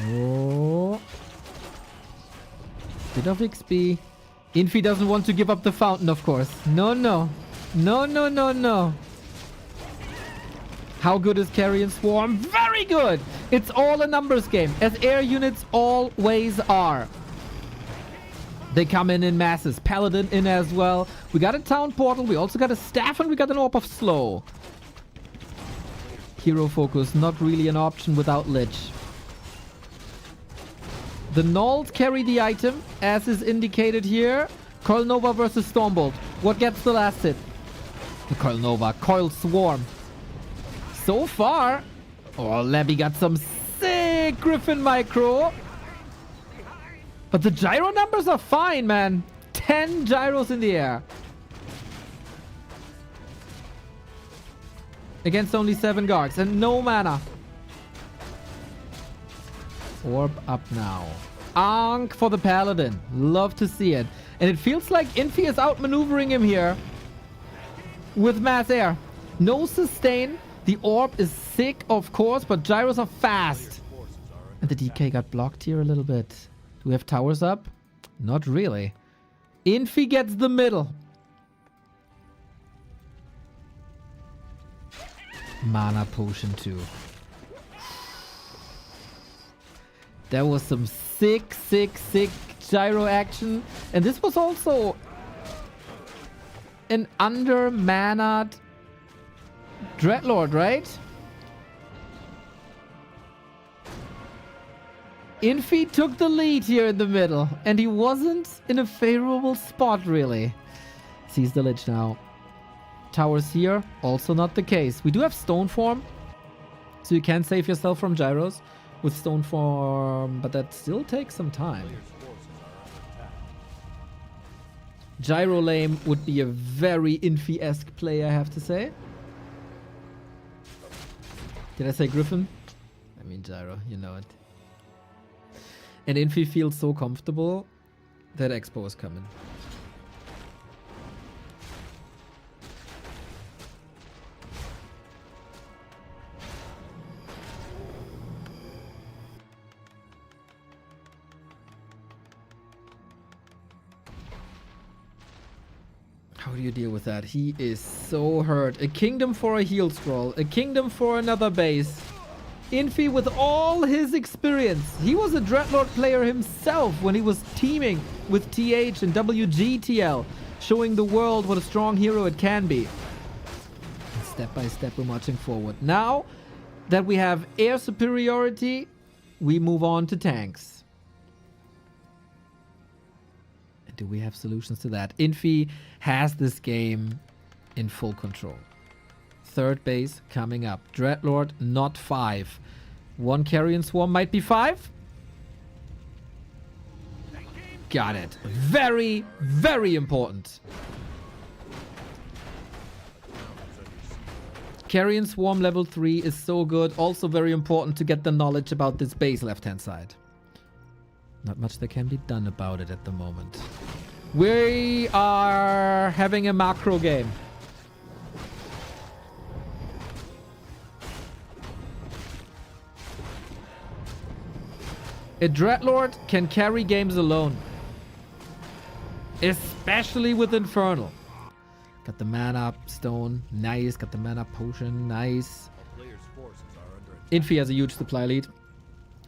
Oh. Bit of XP. Infi doesn't want to give up the fountain, of course. No, no. No, no, no, no. How good is Carrion Swarm? Very good! It's all a numbers game, as air units always are. They come in masses. Paladin in as well. We got a Town Portal, we also got a Staff, and we got an Orb of Slow. Hero Focus, not really an option without Lich. The Gnolls carry the item, as is indicated here. Coil Nova versus Stormbolt. What gets the last hit? The Coil Nova. Coil Swarm. So far, oh, Labby got some sick Griffin Micro. But the gyro numbers are fine, man. 10 gyros in the air. Against only 7 guards and no mana. Orb up now. Ankh for the Paladin. Love to see it. And it feels like Infi is outmaneuvering him here. With mass air. No sustain. The orb is sick, of course, but gyros are fast. And the DK got blocked here a little bit. Do we have towers up? Not really. Infi gets the middle. Mana potion too. There was some sick gyro action. And this was also an under-mannered Dreadlord, right? Infi took the lead here in the middle, and he wasn't in a favorable spot, really. Sees the Lich now. Towers here, also not the case. We do have Stone Form, so you can save yourself from gyros with Stone Form, but that still takes some time. Players' forces are under attack. Gyro Lame would be a very Infi-esque play, I have to say. Did I say Griffin? I mean Gyro, you know it. And Infi feels so comfortable that Expo is coming. How do you deal with that? He is so hurt. A kingdom for a heal scroll. A kingdom for another base. Infi with all his experience. He was a Dreadlord player himself when he was teaming with TH and WGTL, showing the world what a strong hero it can be. And step by step we're marching forward. Now that we have air superiority, we move on to tanks. Do we have solutions to that? Infi has this game in full control. Third base coming up. Dreadlord, not 5. One Carrion Swarm might be 5. Got it. Very, very important. Carrion Swarm level 3 is so good. Also very important to get the knowledge about this base left-hand side. Not much that can be done about it at the moment. We are having a macro game. A Dreadlord can carry games alone. Especially with Infernal. Got the mana stone. Nice. Got the mana potion. Nice. A player's forces are under attack. Infi has a huge supply lead.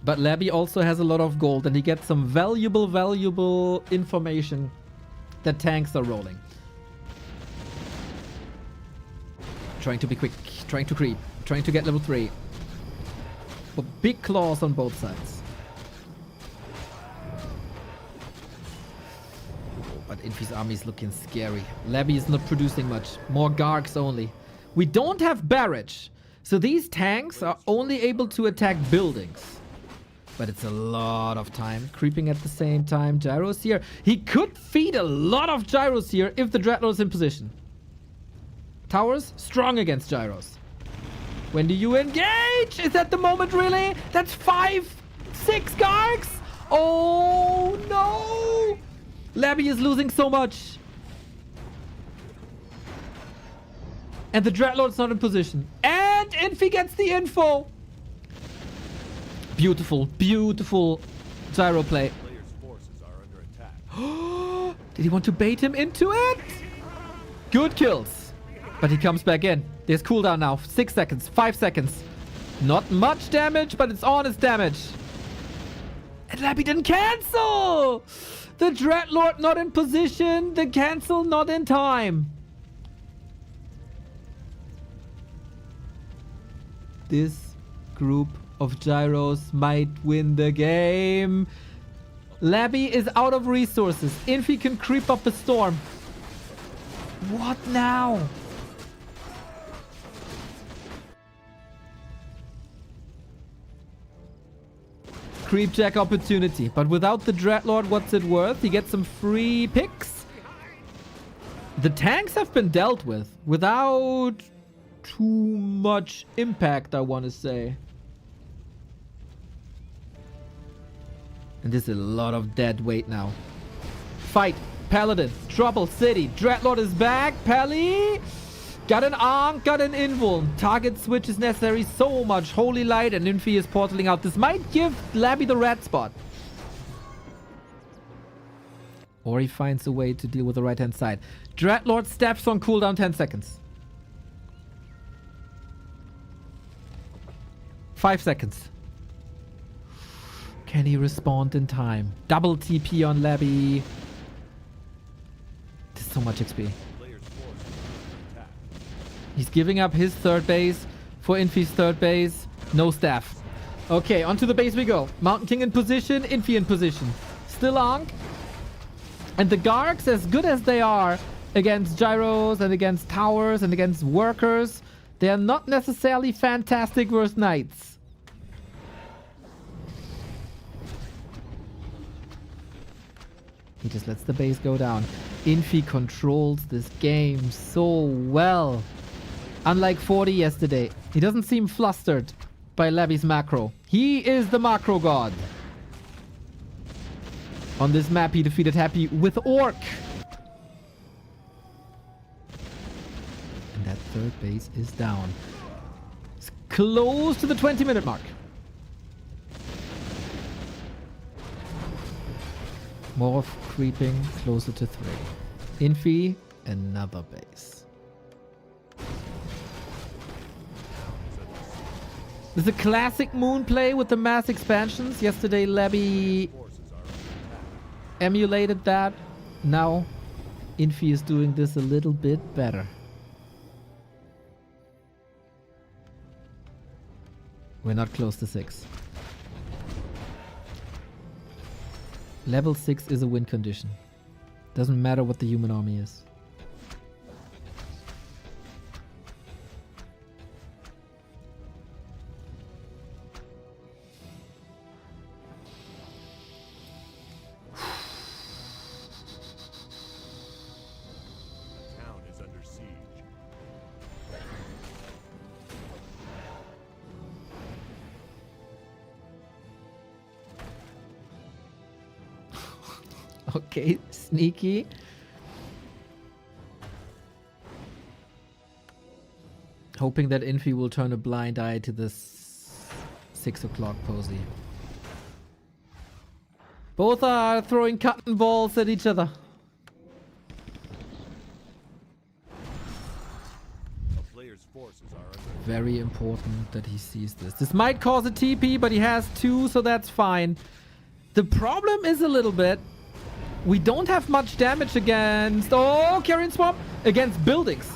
But Labby also has a lot of gold, and he gets some valuable information that tanks are rolling. Trying to be quick, trying to creep, trying to get level 3. But big claws on both sides. But Infi's army is looking scary. Labby is not producing much. More Gargs only. We don't have barrage, so these tanks are only able to attack buildings. But it's a lot of time. Creeping at the same time. Gyros here. He could feed a lot of gyros here if the Dreadlord is in position. Towers, strong against gyros. When do you engage? Is that the moment, really? That's 5, 6 Gargs? Oh, no. Labby is losing so much. And the Dreadlord's not in position. And Infi gets the info. Beautiful, beautiful gyro play. Players' forces are under attack. Did he want to bait him into it? Good kills. But he comes back in. There's cooldown now. 6 seconds, 5 seconds. Not much damage, but it's honest damage. And Labby didn't cancel. The Dreadlord not in position. The cancel not in time. This group of gyros might win the game. Labby is out of resources. Infi can creep up a storm. What now? Creep check opportunity. But without the Dreadlord, what's it worth? He gets some free picks. The tanks have been dealt with without too much impact, I want to say. And there's a lot of dead weight now. Fight. Paladin. Trouble City. Dreadlord is back. Pally. Got an Ankh. Got an Invuln. Target switch is necessary. So much Holy Light. And Infi is portaling out. This might give Labby the red spot. Or he finds a way to deal with the right hand side. Dreadlord steps on cooldown 10 seconds. 5 seconds. Can he respond in time? Double TP on Labby. There's so much XP. Players' forces are under attack. He's giving up his third base for Infi's third base. No staff. Okay, onto the base we go. Mountain King in position, Infi in position. Still Ankh. And the Gargs, as good as they are, against gyros and against towers and against workers. They are not necessarily fantastic versus knights. He just lets the base go down. Infi controls this game so well. Unlike 40 yesterday, he doesn't seem flustered by Labby's macro. He is the macro god. On this map, he defeated Happy with Orc. And that third base is down. It's close to the 20-minute mark. Morph creeping closer to 3. Infi, another base. This is a classic moon play with the mass expansions. Yesterday, Labby emulated that. Now, Infi is doing this a little bit better. We're not close to 6. Level 6 is a win condition. Doesn't matter what the human army is. Okay, sneaky. Hoping that Infi will turn a blind eye to this 6 o'clock posy. Both are throwing cotton balls at each other. Very important that he sees this. This might cause a TP, but he has 2, so that's fine. The problem is a little bit, we don't have much damage against... Oh, Carrion Swamp! Against buildings.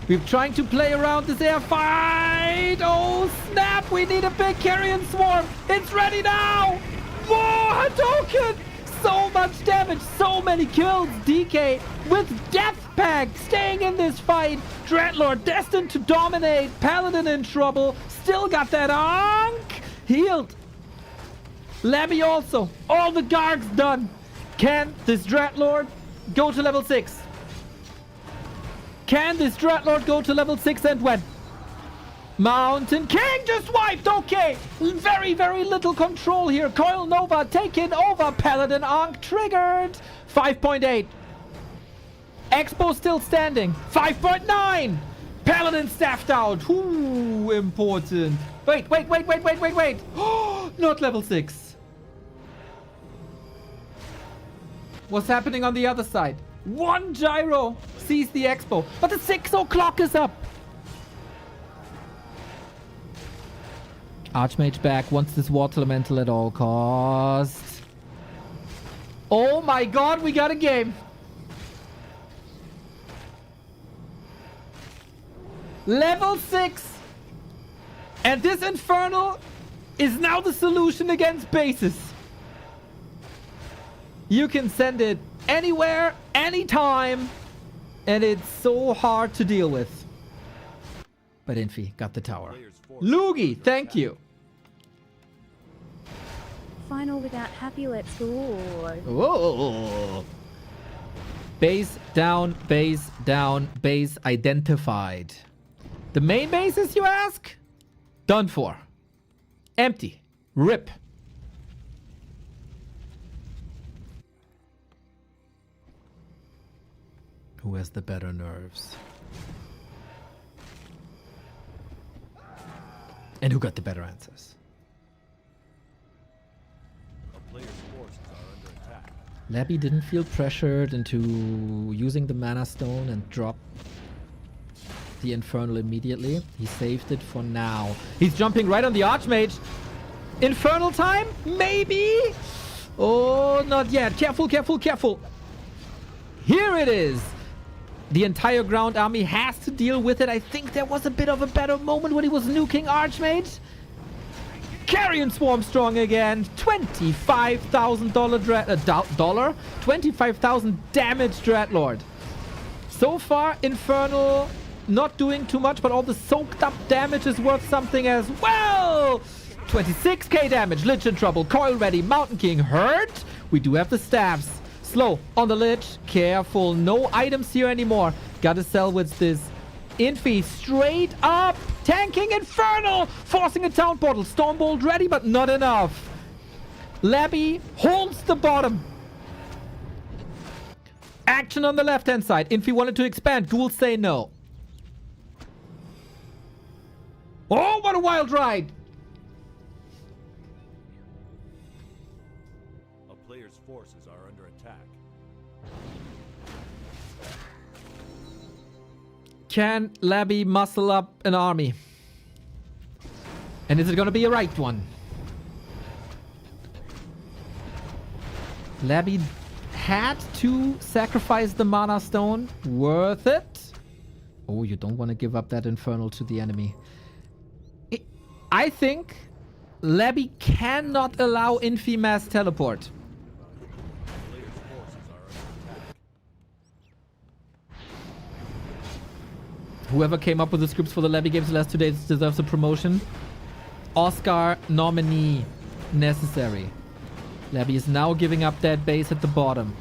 We're trying to play around this air fight. Oh, snap! We need a big Carrion Swarm. It's ready now! Whoa, Hadouken! So much damage, so many kills. DK with Death Pact staying in this fight. Dreadlord destined to dominate. Paladin in trouble. Still got that Ankh. Healed. Labby also. All the guards done. Can this Dreadlord go to level 6? Can this Dreadlord go to level 6 and when? Mountain King just wiped. Okay. Very, very little control here. Coil Nova taking over. Paladin Ankh triggered. 5.8. Expo still standing. 5.9. Paladin staffed out. Ooh, important. Wait. Not level 6. What's happening on the other side? One gyro sees the Expo, but the 6 o'clock is up. Archmage back, wants this Water Elemental at all costs. Oh my god, we got a game. Level 6. And this Infernal is now the solution against bases. You can send it anywhere, anytime, and it's so hard to deal with. But Infi got the tower. Loogie, thank you. Final without Happy, let's go. Whoa. Base down, base identified. The main bases, you ask? Done for. Empty. Rip. Who has the better nerves? And who got the better answers? A player's forces are under attack. Labby didn't feel pressured into using the Mana Stone and drop the Infernal immediately. He saved it for now. He's jumping right on the Archmage. Infernal time? Maybe? Oh, not yet. Careful, careful, careful. Here it is. The entire ground army has to deal with it. I think there was a bit of a better moment when he was nuking Archmage. Carrion Swarm strong again. $25,000 dollar? 25,000 damage Dreadlord. So far, Infernal not doing too much, but all the soaked up damage is worth something as well. 26k damage. Lich in trouble. Coil ready. Mountain King hurt. We do have the staffs. Slow on the Lich. Careful. No items here anymore. Gotta sell with this. Infi straight up. Tanking Infernal. Forcing a town portal. Stormbolt ready, but not enough. Labby holds the bottom. Action on the left-hand side. Infi wanted to expand. Ghouls say no. Oh, what a wild ride. A player's forces are under attack. Can Labby muscle up an army? And is it going to be a right one? Labby had to sacrifice the mana stone. Worth it? Oh, you don't want to give up that infernal to the enemy. I think Labby cannot allow Infi mass teleport. Player's forces are under attack. Whoever came up with the scripts for the Labby games the last 2 days deserves a promotion. Oscar nominee necessary. Labby is now giving up that base at the bottom.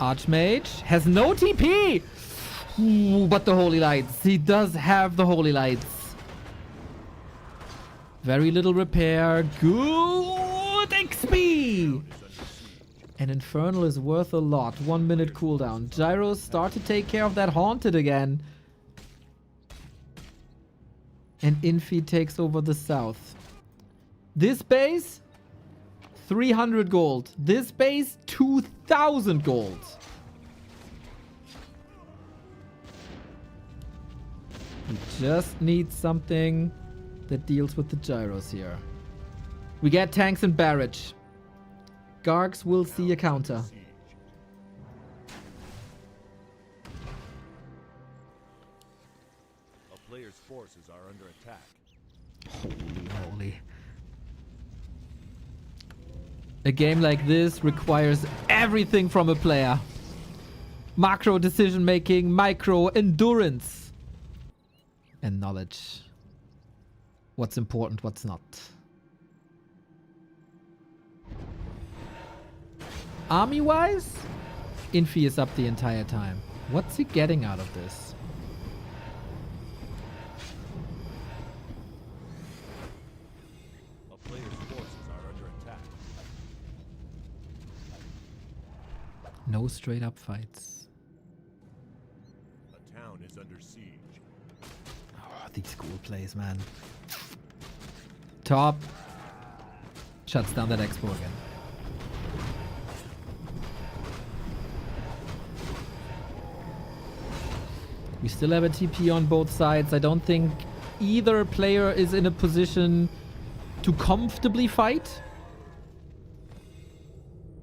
Archmage has no TP! Ooh, but the Holy Lights. He does have the Holy Lights. Very little repair. Good XP! And Infernal is worth a lot. 1 minute cooldown. Gyros start to take care of that Haunted again. And Infi takes over the south. This base, 300 gold. This base, 2,000 gold. We just need something that deals with the gyros here. We get tanks and barrage. Gargs will see a counter. A player's forces are under attack. Holy. A game like this requires everything from a player. Macro decision making, micro endurance, and knowledge. What's important, what's not. Army-wise, Infi is up the entire time. What's he getting out of this? A player's forces are under attack. No straight up fights. A town is under siege. Oh, these cool plays, man. Top. Shuts down that expo again. We still have a TP on both sides. I don't think either player is in a position to comfortably fight.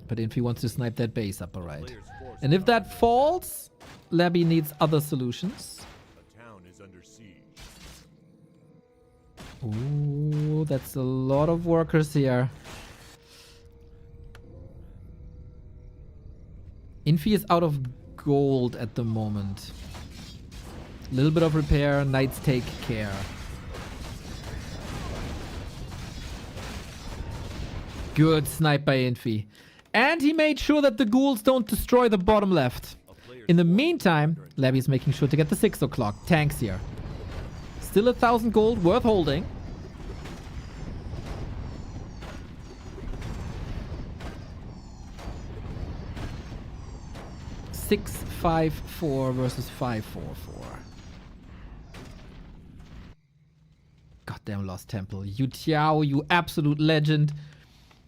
But Infi wants to snipe that base upper right. And if that falls, Labby needs other solutions. A town is under siege. Ooh, that's a lot of workers here. Infi is out of gold at the moment. A little bit of repair, knights take care. Good snipe by Infi. And he made sure that the ghouls don't destroy the bottom left. In the meantime, Labby's making sure to get the 6 o'clock. Tanks here. Still 1,000 gold, worth holding. $654 versus $544. Goddamn Lost Temple. YouTiao, you absolute legend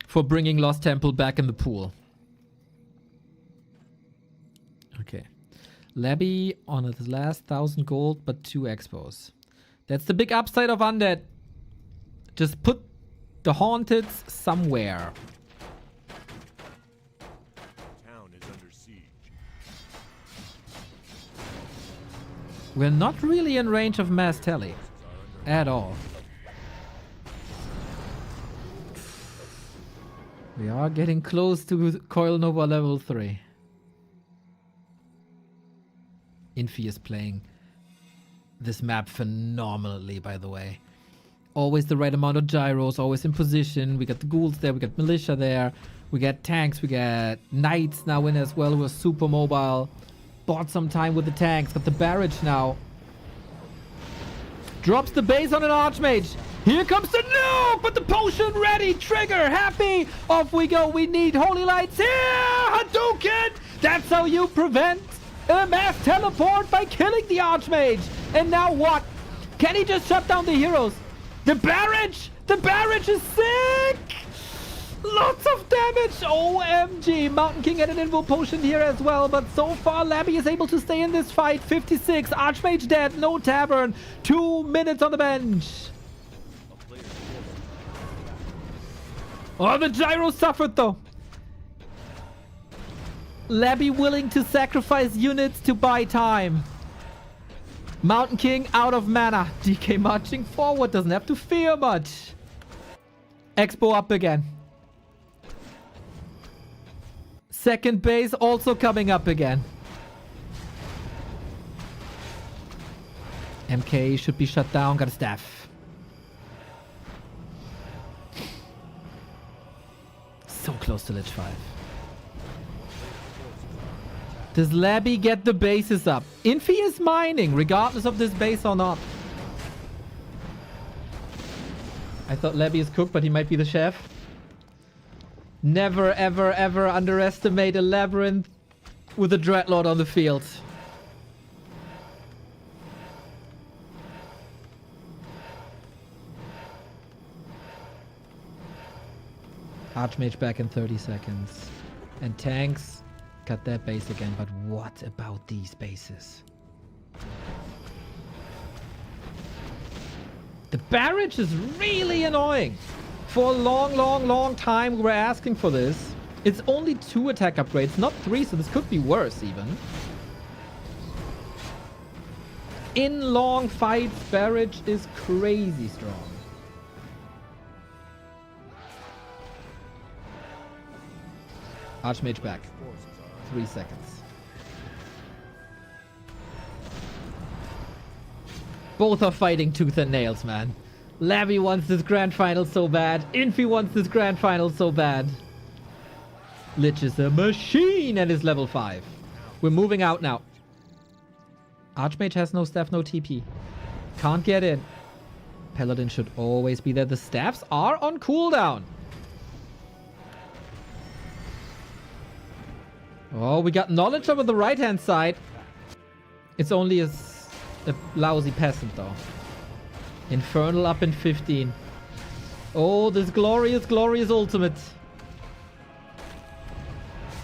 for bringing Lost Temple back in the pool. Okay. Labby on his last 1,000 gold, but 2 expos. That's the big upside of Undead. Just put the Haunted somewhere. Town is under siege. We're not really in range of mass tele at all. We are getting close to Coil Nova level 3. Infi is playing this map phenomenally, by the way. Always the right amount of gyros, always in position. We got the ghouls there, we got militia there. We got tanks, we got knights now in as well, who are super mobile. Bought some time with the tanks, got the barrage now. Drops the base on an Archmage. Here comes the nuke, but the potion ready. Trigger, happy. Off we go. We need holy lights here. Hadouken. That's how you prevent a mass teleport, by killing the Archmage. And now what? Can he just shut down the heroes? The barrage. The barrage is sick. Lots of damage. OMG. Mountain King had an invo potion here as well. But so far, Labby is able to stay in this fight. 56. Archmage dead. No tavern. 2 minutes on the bench. Oh, the gyro suffered though. Labby willing to sacrifice units to buy time. Mountain King out of mana. DK marching forward. Doesn't have to fear much. Expo up again. Second base also coming up again. MK should be shut down. Got a staff. So close to Lich 5. Does Labby get the bases up? Infi is mining, regardless of this base or not. I thought Labby is cooked, but he might be the chef. Never, ever, ever underestimate a LabyRinth with a Dreadlord on the field. Archmage back in 30 seconds. And tanks cut their base again. But what about these bases? The barrage is really annoying. For a long, long, long time we were asking for this. It's only 2 attack upgrades, not 3, so this could be worse even. In long fights, barrage is crazy strong. Archmage back. 3 seconds. Both are fighting tooth and nails, man. Labby wants this grand final so bad. Infi wants this grand final so bad. Lich is a machine and is level 5. We're moving out now. Archmage has no staff, no TP. Can't get in. Paladin should always be there. The staffs are on cooldown. Oh, we got knowledge over the right-hand side. It's only a lousy peasant, though. Infernal up in 15. Oh, this glorious, glorious ultimate.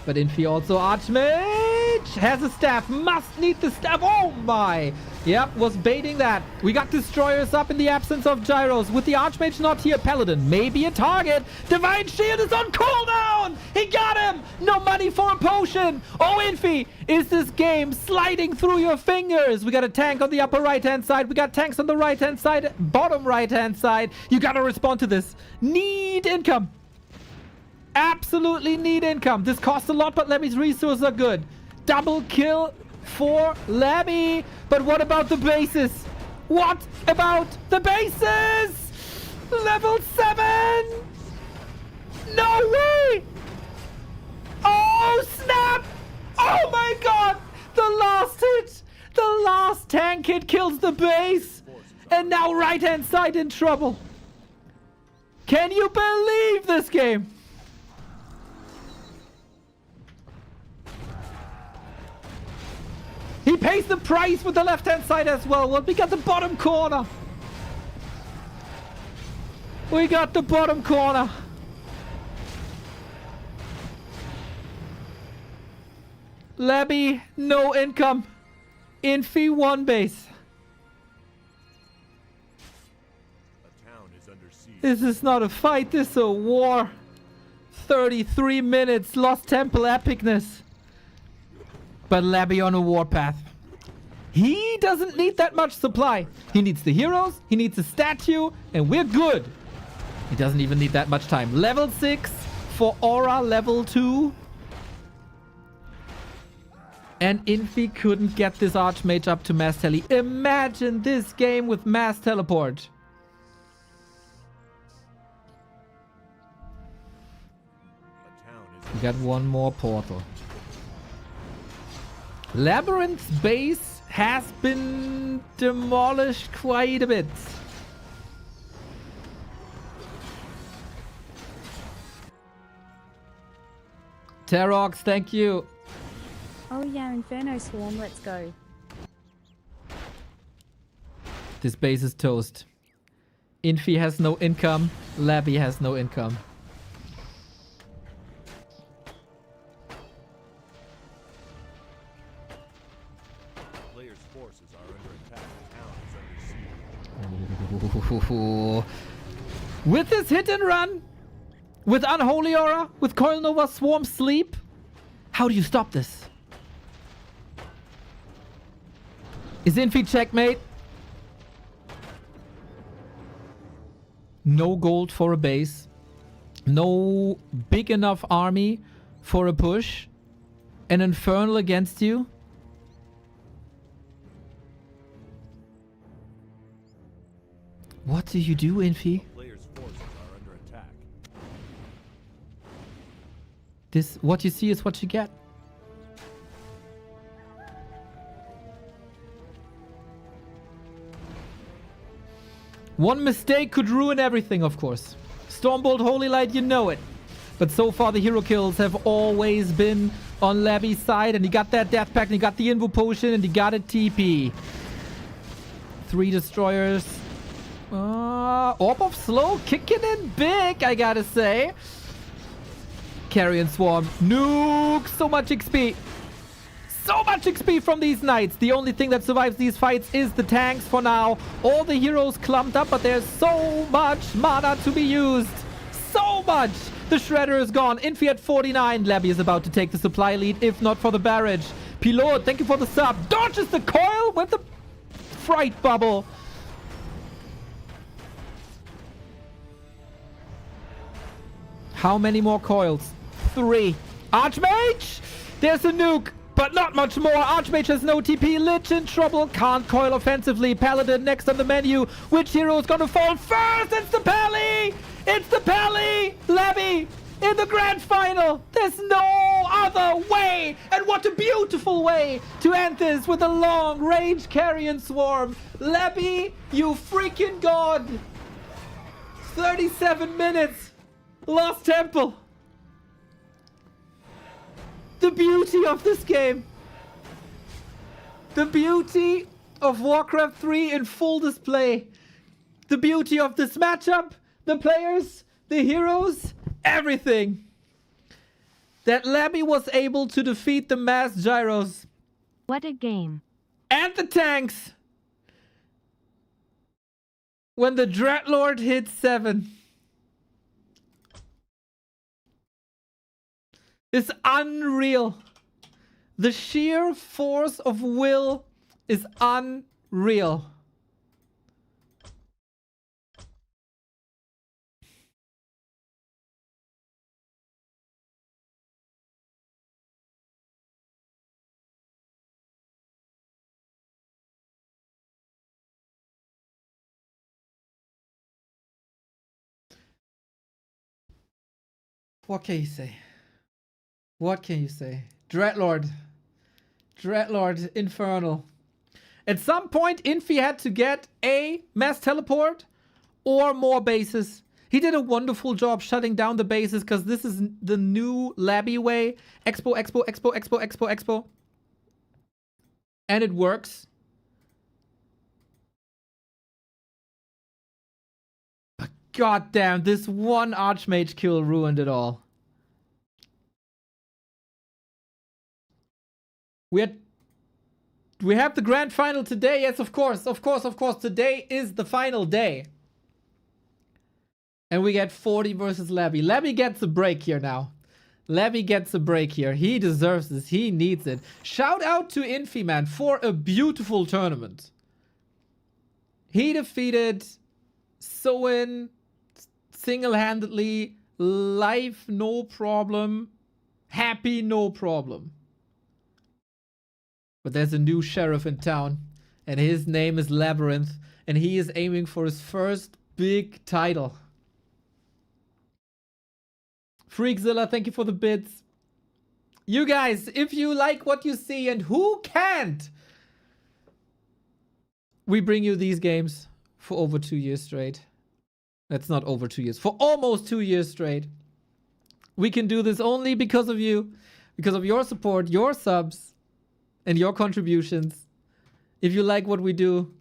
But Infi also Archmage has a staff. Must need the staff. Oh my. Yep, was baiting that. We got destroyers up in the absence of gyros. With the Archmage not here, Paladin maybe a target. Divine Shield is on cooldown. He got him. No money for a potion. Oh, Infi, is this game sliding through your fingers? We got a tank on the upper right-hand side. We got tanks on the right-hand side, bottom right-hand side. You got to respond to this. Need income. Absolutely need income. This costs a lot, but Labby's resources are good. Double kill for Labby. But what about the bases? What about the bases? Level 7. No way. Oh, snap. Oh, my God. The last hit. The last tank hit kills the base. And now right-hand side in trouble. Can you believe this game? He pays the price with the left-hand side as well. Well, we got the bottom corner. We got the bottom corner. Labby, no income. Infi 1 base. A town is under siege. This is not a fight, this is a war. 33 minutes, Lost Temple epicness. But Labby on a warpath. He doesn't need that much supply. He needs the heroes, he needs a statue, and we're good. He doesn't even need that much time. Level 6, for Aura level 2. And Infi couldn't get this Archmage up to Mass Tele. Imagine this game with Mass Teleport. We got one more portal. LabyRinth's base has been demolished quite a bit. Terox, thank you. Oh yeah, Inferno Swarm, let's go. This base is toast. Infi has no income. Labby has no income. Players' forces are under attack. The town is under siege. Ooh. With this hit and run, with Unholy Aura, with Coil Nova Swarm Sleep, how do you stop this? Is Infi checkmate? No gold for a base. No big enough army for a push. An Infernal against you. What do you do, Infi? Players' forces are under attack. This, what you see is what you get. One mistake could ruin everything, of course. Stormbolt, Holy Light, you know it. But so far the hero kills have always been on Labby's side, and he got that Death Pact, and he got the Invo Potion, and he got a TP. 3 destroyers. Orb of Slow kicking in big, I gotta say. Carrion Swarm. Nuke! So much XP. So much XP from these knights. The only thing that survives these fights is the tanks for now. All the heroes clumped up, but there's so much mana to be used. So much. The Shredder is gone. Infi at 49. Labby is about to take the supply lead, if not for the barrage. Pilot, thank you for the sub. Dodges the coil with the fright bubble. How many more coils? 3. Archmage! There's a nuke. But not much more. Archmage has no TP. Lich in trouble. Can't coil offensively. Paladin next on the menu. Which hero is going to fall first? It's the Pally! It's the Pally! Labby in the grand final. There's no other way. And what a beautiful way to end this with a long range Carrion Swarm. Labby, you freaking god. 37 minutes. Lost Temple. The beauty of this game. The beauty of Warcraft 3 in full display. The beauty of this matchup. The players. The heroes. Everything. That Labby was able to defeat the mass gyros. What a game. And the tanks. When the Dreadlord hit 7. Is unreal. The sheer force of will is unreal. What can you say? What can you say? Dreadlord. Dreadlord Infernal. At some point, Infi had to get a mass teleport or more bases. He did a wonderful job shutting down the bases because this is the new Labby way. Expo, Expo, Expo, Expo, Expo, Expo. And it works. But goddamn, this one Archmage kill ruined it all. We have the grand final today. Yes, of course. Today is the final day. And we get 40 versus Labby. Labby gets a break here now. Labby gets a break here. He deserves this. He needs it. Shout out to Infi, man, for a beautiful tournament. He defeated Soin single-handedly. Life, no problem. Happy, no problem. But there's a new sheriff in town, and his name is LabyRinth, and he is aiming for his first big title. Freakzilla, thank you for the bits. You guys, if you like what you see, and who can't, we bring you these games for over 2 years straight. That's not over 2 years, for almost 2 years straight. We can do this only because of you, because of your support, your subs, and your contributions. If you like what we do,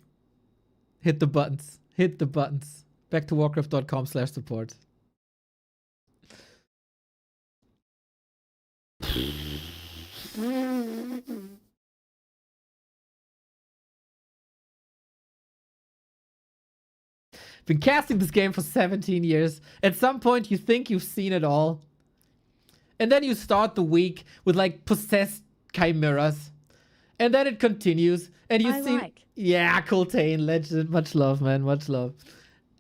hit the buttons. Hit the buttons. Back to warcraft.com/support. Been casting this game for 17 years. At some point, you think you've seen it all. And then you start the week with like possessed chimeras. And then it continues. And you see. Like. Yeah, Coltane, legend. Much love, man. Much love.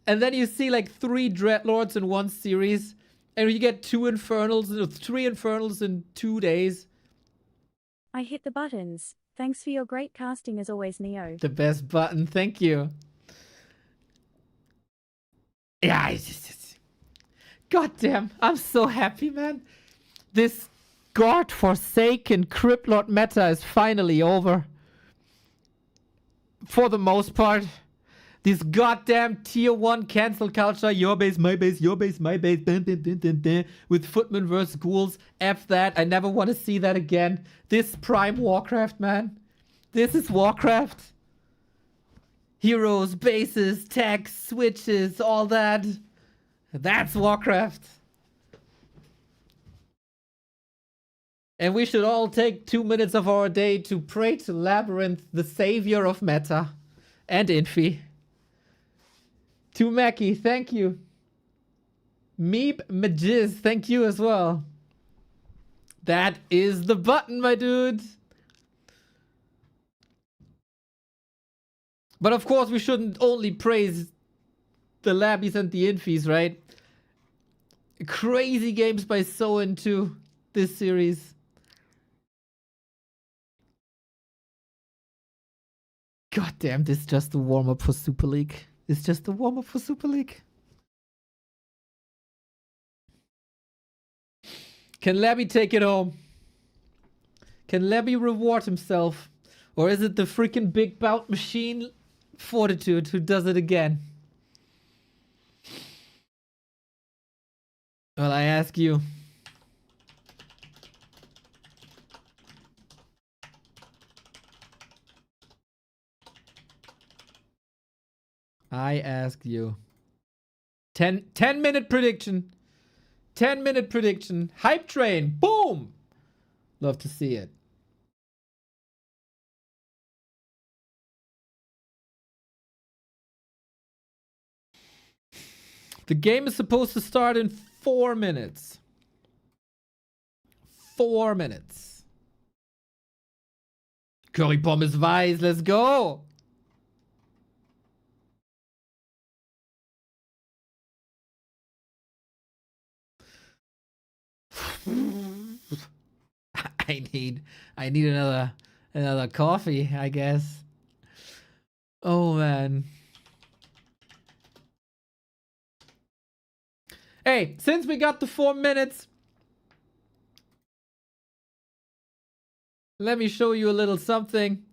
And then you see like 3 Dreadlords in one series. And you get 3 Infernals in 2 days. I hit the buttons. Thanks for your great casting as always, Neo. The best button. Thank you. Yeah, it's just... God damn. I'm so happy, man. This God-forsaken Cryptlord meta is finally over. For the most part. This goddamn tier 1 cancel culture. Your base, my base, your base, my base. With Footman versus Ghouls. F that. I never want to see that again. This prime Warcraft, man. This is Warcraft. Heroes, bases, techs, switches, all that. That's Warcraft. And we should all take 2 minutes of our day to pray to LabyRinth, the savior of meta. And Infi. To Mackie, thank you. Meep Majiz, thank you as well. That is the button, my dude. But of course, we shouldn't only praise the Labbies and the Infis, right? Crazy games by Soen too, this series. God damn, this is just a warm-up for Super League. It's just a warm-up for Super League. Can Labby take it home? Can Labby reward himself? Or is it the freaking big bout machine Fortitude who does it again? Well, I ask you. I ask you. 10-minute prediction. 10-minute prediction. Hype train. Boom. Love to see it. The game is supposed to start in 4 minutes. 4 minutes. Curry bomb is wise. Let's go. I need another coffee, I guess. Oh man. Hey, since we got the 4 minutes, let me show you a little something.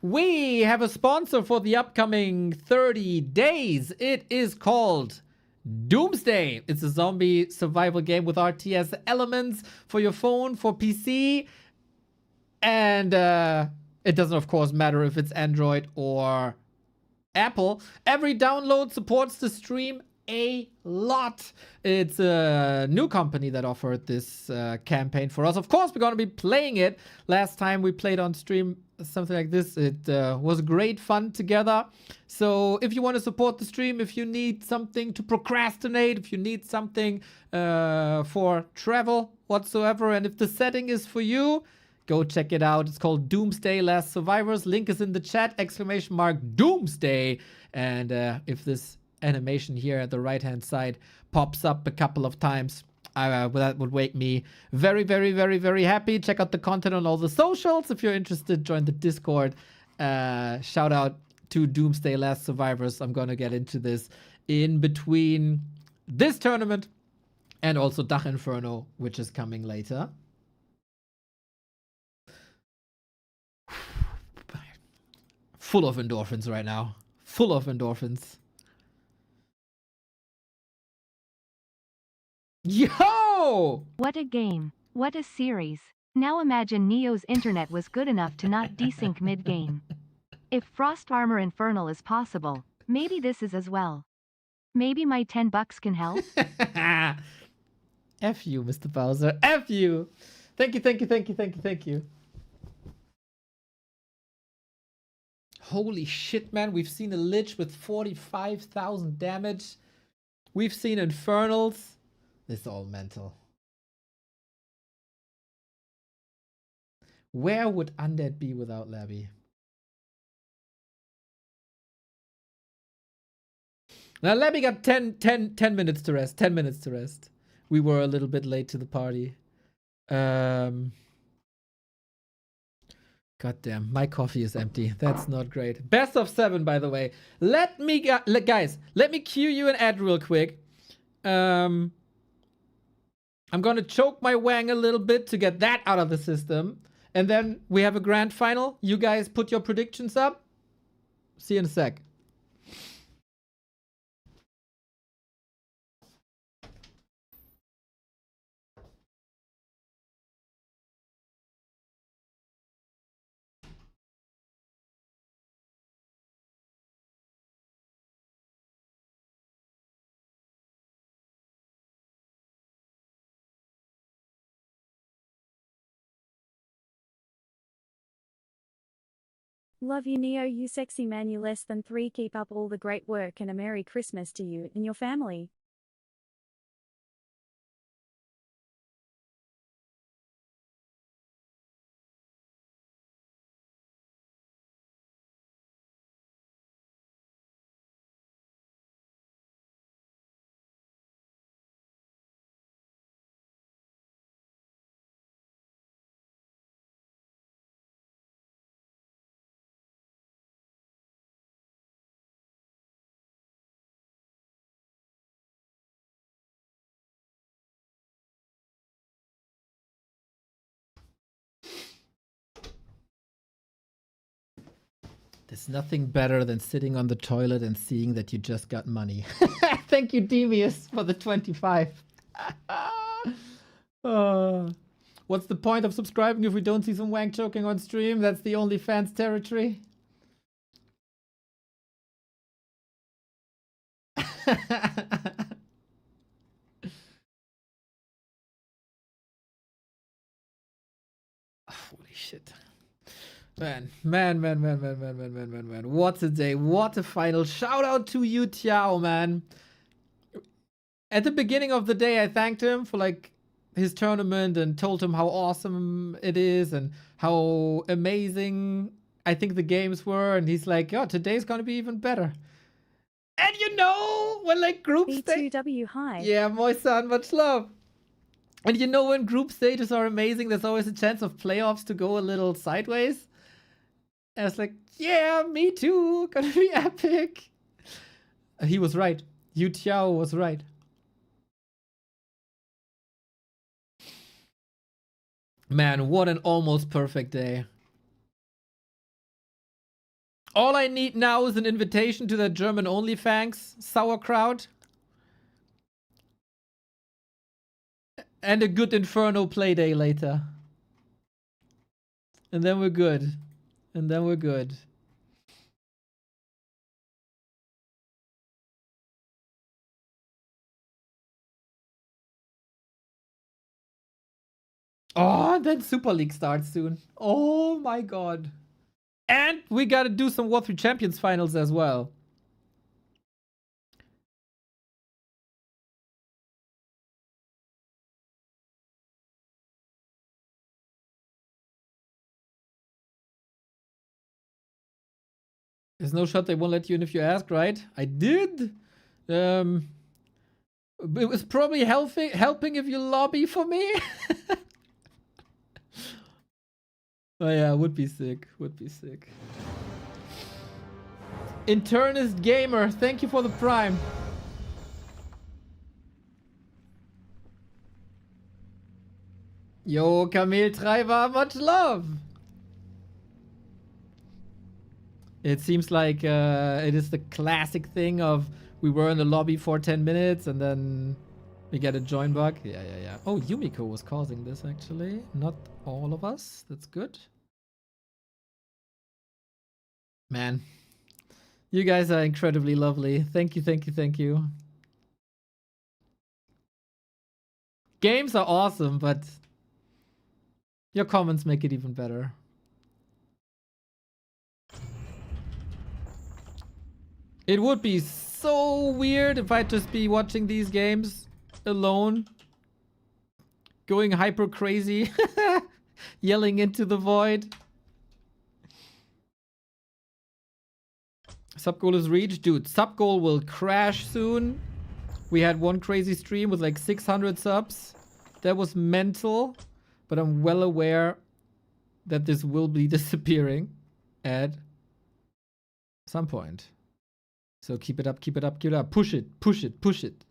We have a sponsor for the upcoming 30 days. It is called Doomsday. It's a zombie survival game with RTS elements for your phone, for PC. And it doesn't, of course, matter if it's Android or Apple. Every download supports the stream a lot. It's a new company that offered this campaign for us. Of course, we're going to be playing it. Last time we played on stream something like this, it was great fun together. So if you want to support the stream, if you need something to procrastinate, if you need something for travel whatsoever, and if the setting is for you, go check it out. It's called Doomsday Last Survivors. Link is in the chat, !Doomsday. And if this animation here at the right hand side pops up a couple of times, That would make me very, very, very, very happy. Check out the content on all the socials. If you're interested, join the Discord. Shout out to Doomsday Last Survivors. I'm going to get into this in between this tournament and also Dach Inferno, which is coming later. Full of endorphins right now. Full of endorphins. Yo! What a game. What a series. Now imagine Neo's internet was good enough to not desync mid-game. If Frost Armor Infernal is possible, maybe this is as well. Maybe my $10 can help? F you, Mr. Bowser. F you! Thank you, thank you, thank you, thank you, thank you. Holy shit, man. We've seen a Lich with 45,000 damage. We've seen Infernals. This is all mental. Where would Undead be without Labby? Now, Labby got 10 minutes to rest. 10 minutes to rest. We were a little bit late to the party. Goddamn, my coffee is empty. That's not great. Best of 7, by the way. Guys, let me cue you an ad real quick. I'm gonna choke my wang a little bit to get that out of the system. And then we have a grand final. You guys put your predictions up. See you in a sec. Love you, Neo, you sexy man, you less than 3. Keep up all the great work and a Merry Christmas to you and your family. There's nothing better than sitting on the toilet and seeing that you just got money. Thank you, Devious, for the 25. What's the point of subscribing if we don't see some wank choking on stream? That's the only fans territory. Holy shit. Man. What a day. What a final. Shout out to YouTiao, man. At the beginning of the day, I thanked him for like his tournament and told him how awesome it is and how amazing I think the games were. And he's like, oh, today's gonna be even better. And you know, when like group stage... B2W, hi. Yeah, my son, much love. And you know, when group stages are amazing, there's always a chance of playoffs to go a little sideways. And I was like, yeah, me too. Gonna be epic. He was right. YouTiao was right. Man, what an almost perfect day. All I need now is an invitation to that German OnlyFans sauerkraut. And a good Inferno playday later. And then we're good. And then we're good. Oh, and then Super League starts soon. Oh my god. And we gotta do some War 3 Champions finals as well. There's no shot they won't let you in if you ask, right? I did. It was probably helping if you lobby for me. Oh yeah, would be sick. Would be sick. Internist Gamer, thank you for the prime. Yo, Kameltreiber, much love. It seems like it is the classic thing of we were in the lobby for 10 minutes and then we get a join bug. Yeah. Oh, Yumiko was causing this actually. Not all of us. That's good. Man, you guys are incredibly lovely. Thank you. Games are awesome, but your comments make it even better. It would be so weird if I'd just be watching these games alone, going hyper crazy, yelling into the void. Sub goal is reached. Dude, sub goal will crash soon. We had one crazy stream with like 600 subs. That was mental. But I'm well aware that this will be disappearing at some point. So keep it up. Push it.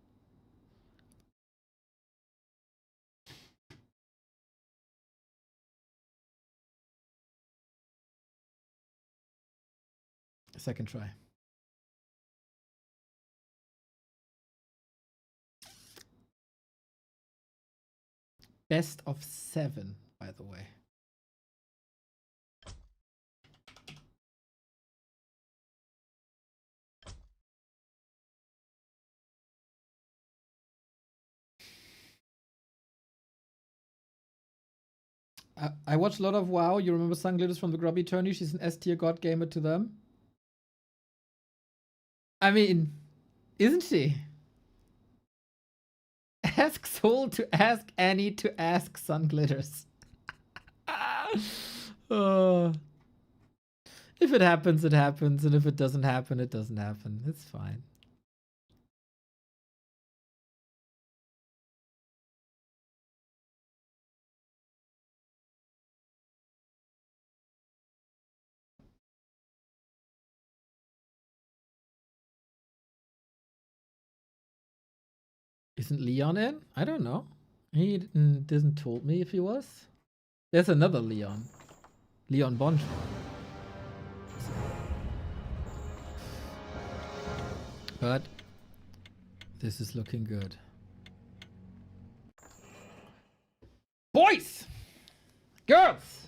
Second try. Best of 7, by the way. I watched a lot of WoW. You remember Sunglitters from the Grubby Tourney? She's an S-tier god gamer to them. I mean, isn't she? Ask Soul to ask Annie to ask Sunglitters. If it happens, it happens. And if it doesn't happen, it doesn't happen. It's fine. Isn't Leon in? I don't know. He doesn't told me if he was. There's another Leon. Leon Bond. But this is looking good. Boys! Girls!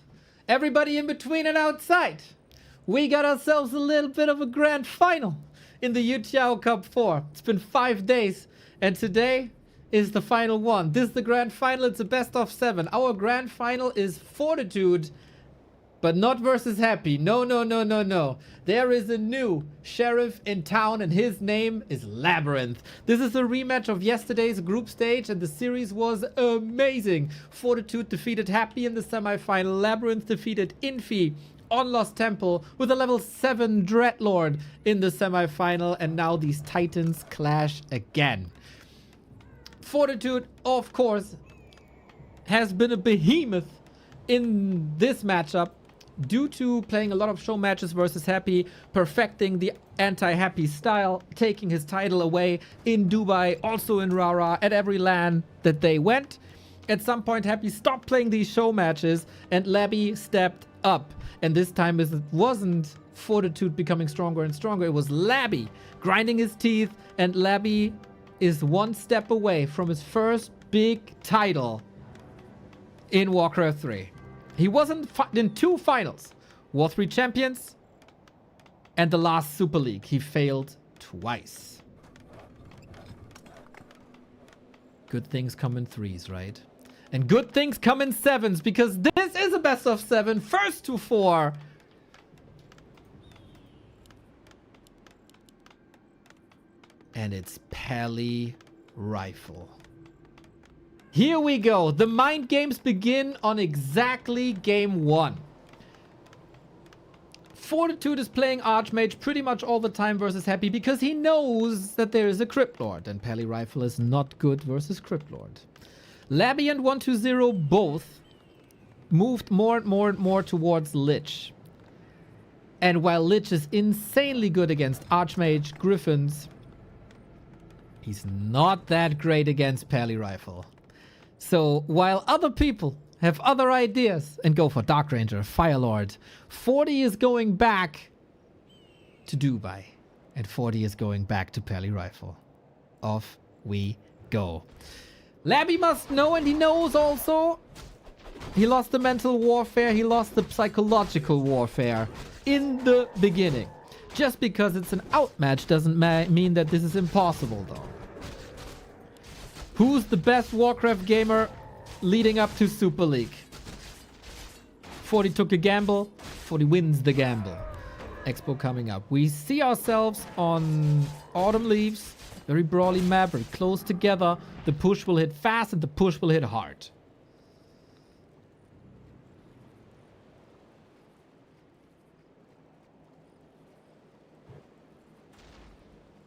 Everybody in between and outside! We got ourselves a little bit of a grand final in the YouTiao Cup 4. It's been 5 days. And today is the final one. This is the grand final. It's a best of 7. Our grand final is Fortitude, but not versus Happy. No. There is a new sheriff in town, and his name is LabyRinth. This is a rematch of yesterday's group stage, and the series was amazing. Fortitude defeated Happy in the semifinal. LabyRinth defeated Infi on Lost Temple with a level 7 Dreadlord in the semifinal, and now these titans clash again. Fortitude, of course, has been a behemoth in this matchup due to playing a lot of show matches versus Happy, perfecting the anti-Happy style, taking his title away in Dubai, also in Rara, at every LAN that they went. At some point, Happy stopped playing these show matches and Labby stepped up. And this time it wasn't Fortitude becoming stronger and stronger, it was Labby grinding his teeth, and Labby is one step away from his first big title in Warcraft 3. He wasn't in 2 finals, War 3 champions, and the last Super League. He failed twice. Good things come in 3s, right? And good things come in 7s, because this is a best of 7, first to 4. And it's Pally Rifle. Here we go. The mind games begin on exactly game 1. Fortitude is playing Archmage pretty much all the time versus Happy because he knows that there is a Crypt Lord, and Pally Rifle is not good versus Crypt Lord. Labby and 120 both moved more and more towards Lich. And while Lich is insanely good against Archmage, Griffins, he's not that great against Pally Rifle. So while other people have other ideas and go for Dark Ranger, Firelord, 40 is going back to Dubai. And 40 is going back to Pally Rifle. Off we go. Labby must know, and he knows also. He lost the mental warfare, he lost the psychological warfare in the beginning. Just because it's an outmatch doesn't mean that this is impossible, though. Who's the best Warcraft gamer leading up to Super League? 40 took a gamble, 40 wins the gamble. Expo coming up. We see ourselves on Autumn Leaves. Very brawly map, very close together. The push will hit fast and the push will hit hard.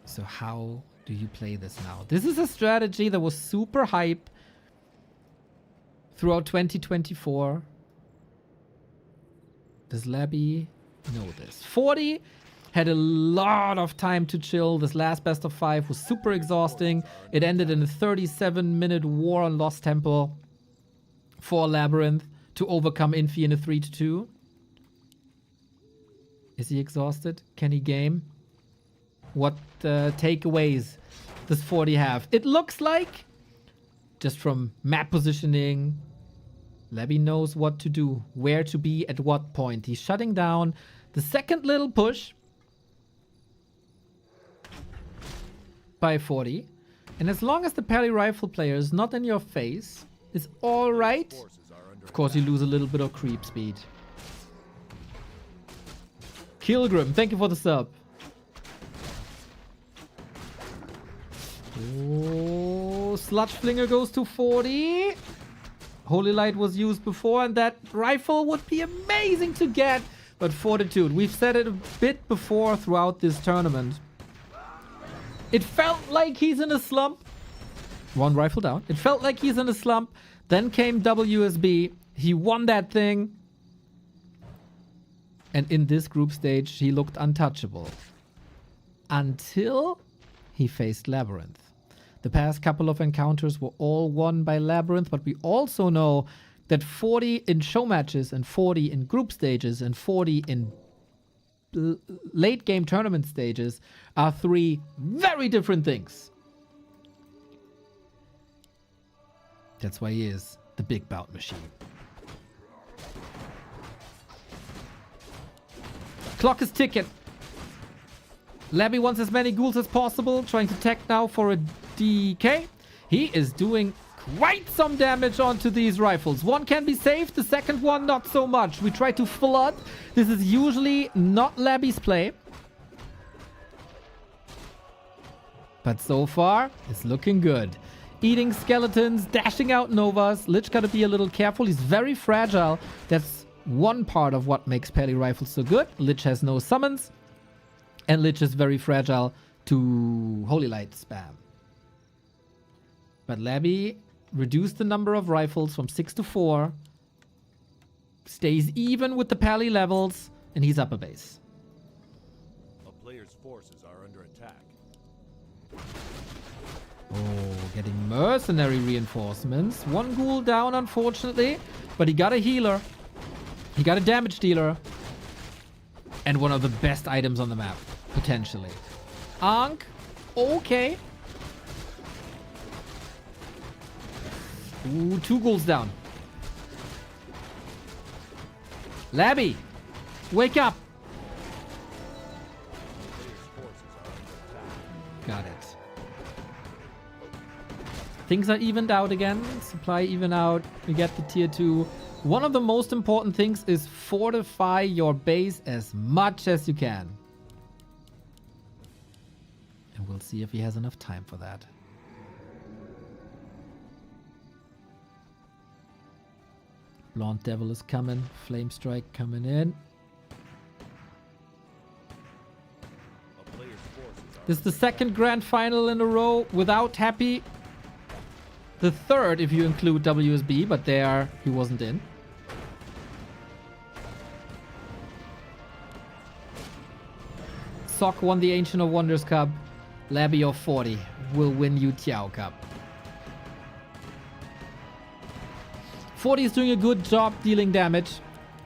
So how do you play this now? This is a strategy that was super hype throughout 2024. Does Labby know this? 40 had a lot of time to chill. This last best of 5 was super exhausting. It ended in a 37-minute war on Lost Temple for LabyRinth to overcome Infi in a 3-2. Is he exhausted? Can he game? What takeaways does 40 have? It looks like, just from map positioning, Labby knows what to do, where to be at what point. He's shutting down the second little push by 40. And as long as the Pally Rifle player is not in your face, it's alright. Of course, you lose a little bit of creep speed. Kilgrim, thank you for the sub. Oh, Sludge Flinger goes to 40. Holy Light was used before, and that rifle would be amazing to get. But Fortitude, we've said it a bit before throughout this tournament. It felt like he's in a slump. One rifle down. It felt like he's in a slump. Then came WSB. He won that thing. And in this group stage, he looked untouchable. Until he faced LabyRinth. The past couple of encounters were all won by LabyRinth, but we also know that 40 in show matches and 40 in group stages and 40 in late game tournament stages are 3 very different things. That's why he is the big bout machine. Clock is ticking. Labby wants as many ghouls as possible, trying to tech now for a DK. He is doing quite some damage onto these rifles. One can be saved, the second one not so much. We try to flood. This is usually not Labby's play. But so far, it's looking good. Eating skeletons, dashing out Novas. Lich gotta be a little careful. He's very fragile. That's one part of what makes Pally Rifle so good. Lich has no summons. And Lich is very fragile to Holy Light spam. But Labby reduced the number of rifles from 6 to 4. Stays even with the Pally levels. And he's up a base. A player's forces are under attack. Oh, getting mercenary reinforcements. One ghoul down, unfortunately. But he got a healer. He got a damage dealer. And one of the best items on the map, potentially. Ankh, okay. Ooh, 2 ghouls down. Labby, wake up. Got it. Things are evened out again. Supply even out. We get the tier 2. One of the most important things is fortify your base as much as you can. And we'll see if he has enough time for that. Blonde Devil is coming. Flame Strike coming in. This is the second grand final in a row without Happy. The third if you include WSB, but there he wasn't in. Sock won the Ancient of Wonders Cup. Labby of 40 will win YouTiao Cup. 40 is doing a good job dealing damage.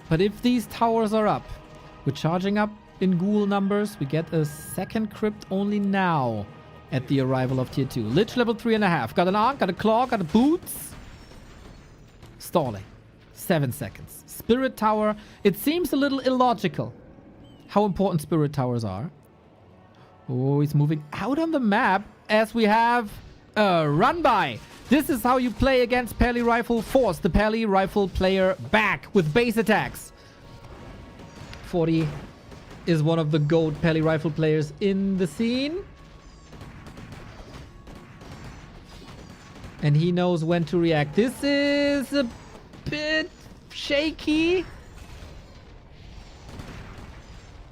But if these towers are up, we're charging up in ghoul numbers. We get a second crypt only now at the arrival of tier 2. Lich level 3.5. Got an Arc, got a Claw, got a Boots. Stalling. 7 seconds. Spirit Tower. It seems a little illogical how important Spirit Towers are. Oh, he's moving out on the map as we have a run by. This is how you play against Pally Rifle. Force the Pally Rifle player back with base attacks. 40 is one of the GOAT Pally Rifle players in the scene. And he knows when to react. This is a bit shaky.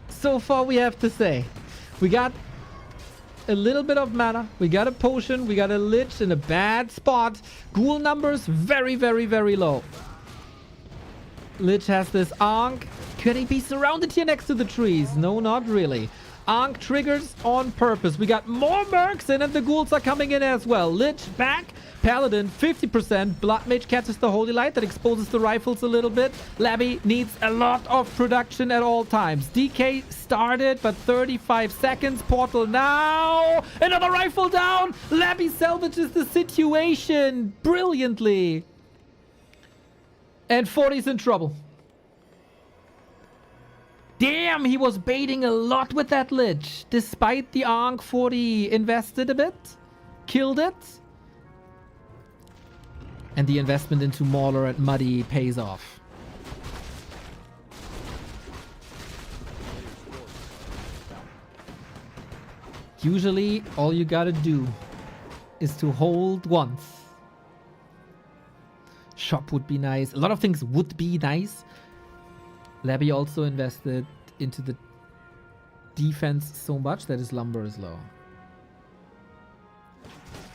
So far we have to say. We got a little bit of mana. We got a potion. We got a Lich in a bad spot. Ghoul numbers very, very, very low. Lich has this Ankh. Could he be surrounded here next to the trees? No, not really. Ankh triggers on purpose. We got more mercs in and the ghouls are coming in as well. Lich back. Paladin 50%. Blood Mage catches the Holy Light. That exposes the rifles a little bit. Labby needs a lot of production at all times. DK started, but 35 seconds. Portal now. Another rifle down. Labby salvages the situation brilliantly. And 40's in trouble. Damn, he was baiting a lot with that Lich. Despite the Ankh, 40 invested a bit. Killed it. And the investment into Mauler and Muddy pays off. Usually, all you gotta do is to hold once. Shop would be nice. A lot of things would be nice. Labby also invested into the defense so much that his lumber is low.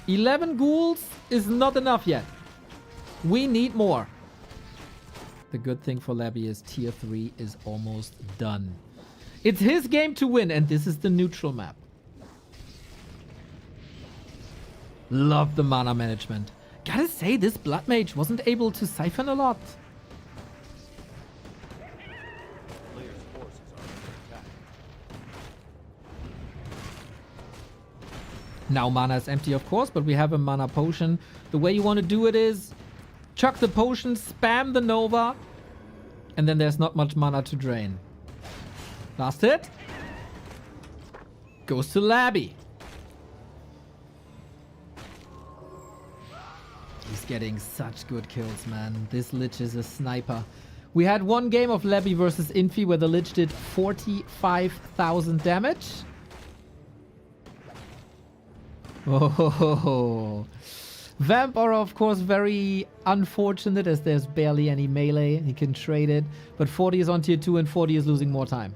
11 ghouls is not enough yet. We need more. The good thing for Labby is tier 3 is almost done. It's his game to win, and this is the neutral map. Love the mana management. Gotta say, this Blood Mage wasn't able to siphon a lot. Now mana is empty, of course, but we have a mana potion. The way you want to do it is chuck the potion, spam the Nova, and then there's not much mana to drain. Last hit. Goes to Labby. He's getting such good kills, man. This Lich is a sniper. We had one game of Labby versus Infi where the Lich did 45,000 damage. Oh, Vamp are of course very unfortunate as there's barely any melee. He can trade it, but 40 is on tier 2 and 40 is losing more time.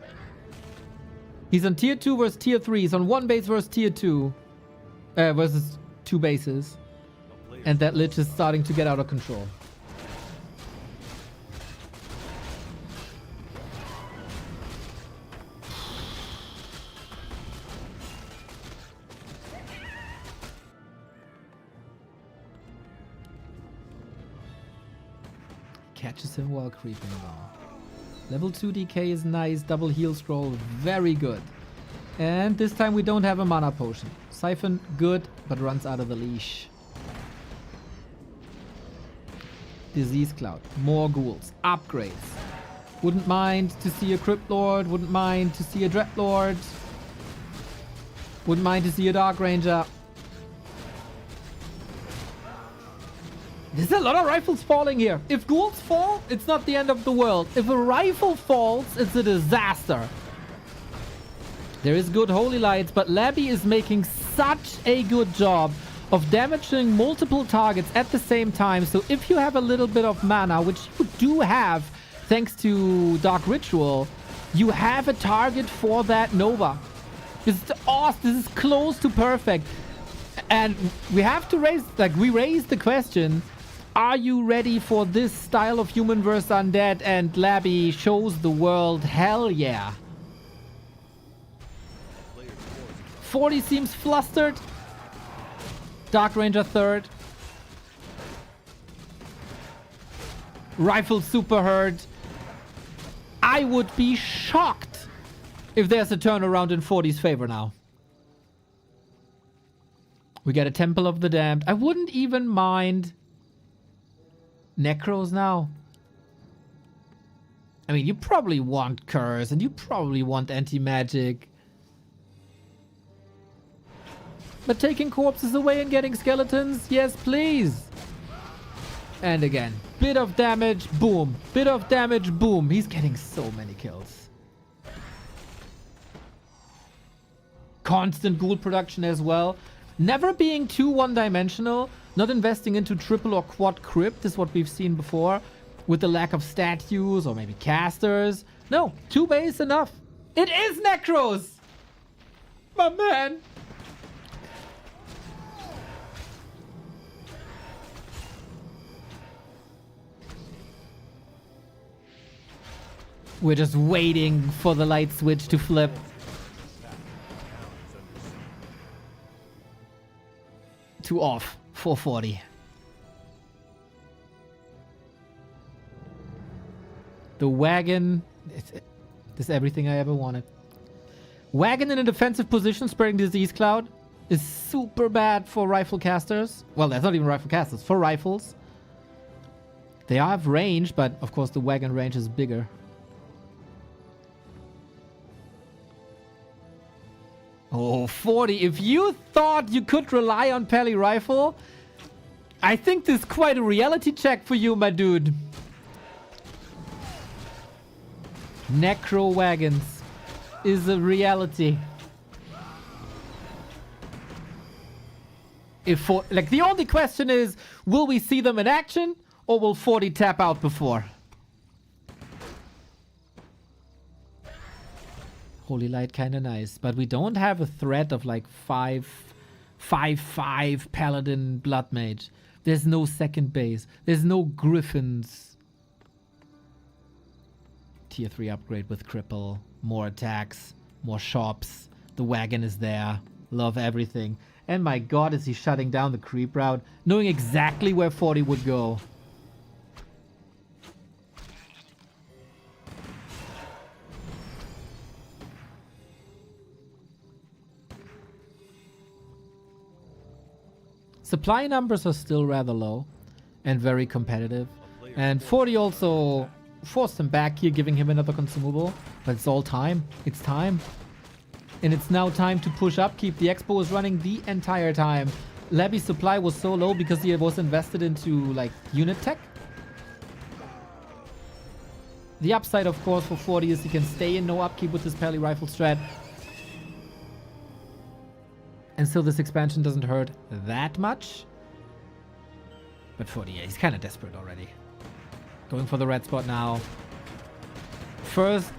He's on tier 2 versus tier 3. He's on one base versus tier 2 versus 2 bases, and that Lich is starting to get out of control. Catches him while creeping along. Level 2 DK is nice. Double heal scroll, very good. And this time we don't have a mana potion. Siphon, good, but runs out of the leash. Disease Cloud, more ghouls, upgrades. Wouldn't mind to see a Crypt Lord, wouldn't mind to see a Dread Lord. Wouldn't mind to see a Dark Ranger. There's a lot of rifles falling here. If ghouls fall, it's not the end of the world. If a rifle falls, it's a disaster. There is good Holy Lights, but Labby is making such a good job of damaging multiple targets at the same time. So if you have a little bit of mana, which you do have thanks to Dark Ritual, you have a target for that Nova. This is awesome. This is close to perfect. And we have to raise, like, we raised the question, are you ready for this style of human versus undead? And Labby shows the world, hell yeah. 40 seems flustered. Dark Ranger third. Rifle super hurt. I would be shocked if there's a turnaround in 40's favor now. We get a Temple of the Damned. I wouldn't even mind Necros now. I mean, you probably want Curse and you probably want Anti-Magic. But taking corpses away and getting skeletons? Yes, please. And again, bit of damage, boom. Bit of damage, boom. He's getting so many kills. Constant ghoul production as well. Never being too one-dimensional. Not investing into triple or quad crypt is what we've seen before. With the lack of statues or maybe casters. No, 2 base enough. It is Necros! My man! We're just waiting for the light switch to flip. To off. 440. The wagon. This is everything I ever wanted. Wagon in a defensive position spreading disease cloud is super bad for rifle casters. Well, that's not even rifle casters. For rifles. They have range, but of course the wagon range is bigger. Oh, 40. If you thought you could rely on Pally Rifle, I think this is quite a reality check for you, my dude. Necro Wagons is a reality. Like, the only question is, will we see them in action or will 40 tap out before? Holy Light kinda nice, but we don't have a threat of like 5/5 Paladin Blood Mage. There's no second base. There's no Griffins. Tier 3 upgrade with cripple. More attacks. More shops. The wagon is there. Love everything. And my god, is he shutting down the creep route, knowing exactly where 40 would go. Supply numbers are still rather low and very competitive. And 40 also forced him back here, giving him another consumable. But it's all time. It's time. And it's now time to push upkeep. The Expo was running the entire time. Labby's supply was so low because he was invested into like unit tech. The upside, of course, for 40 is he can stay in no upkeep with his Pally Rifle strat. And so this expansion doesn't hurt that much. But 40, yeah, he's kind of desperate already. Going for the red spot now. First,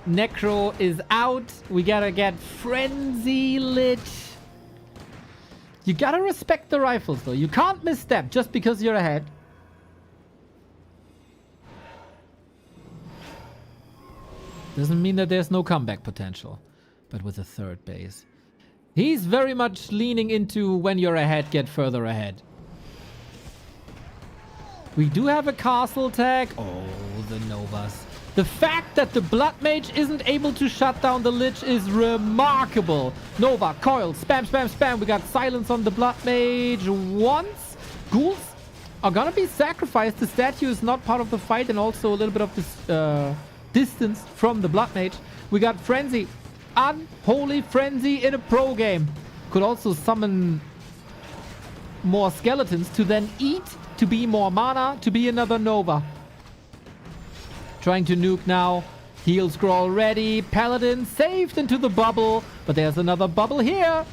Necro is out. We gotta get Frenzy Lich. You gotta respect the rifles, though. You can't misstep just because you're ahead. Doesn't mean that there's no comeback potential. But with a third base. He's very much leaning into when you're ahead, get further ahead. We do have a castle tag. Oh, the Novas. The fact that the Blood Mage isn't able to shut down the Lich is remarkable. Nova, coil, spam, spam, spam. We got silence on the Blood Mage once. Ghouls are gonna be sacrificed. The statue is not part of the fight, and also a little bit of this distance from the Blood Mage. We got Frenzy. Unholy Frenzy in a pro game. Could also summon more skeletons to then eat, to be more mana, to be another Nova. Trying to nuke now. Heal scroll ready. Paladin saved into the bubble. But there's another bubble here.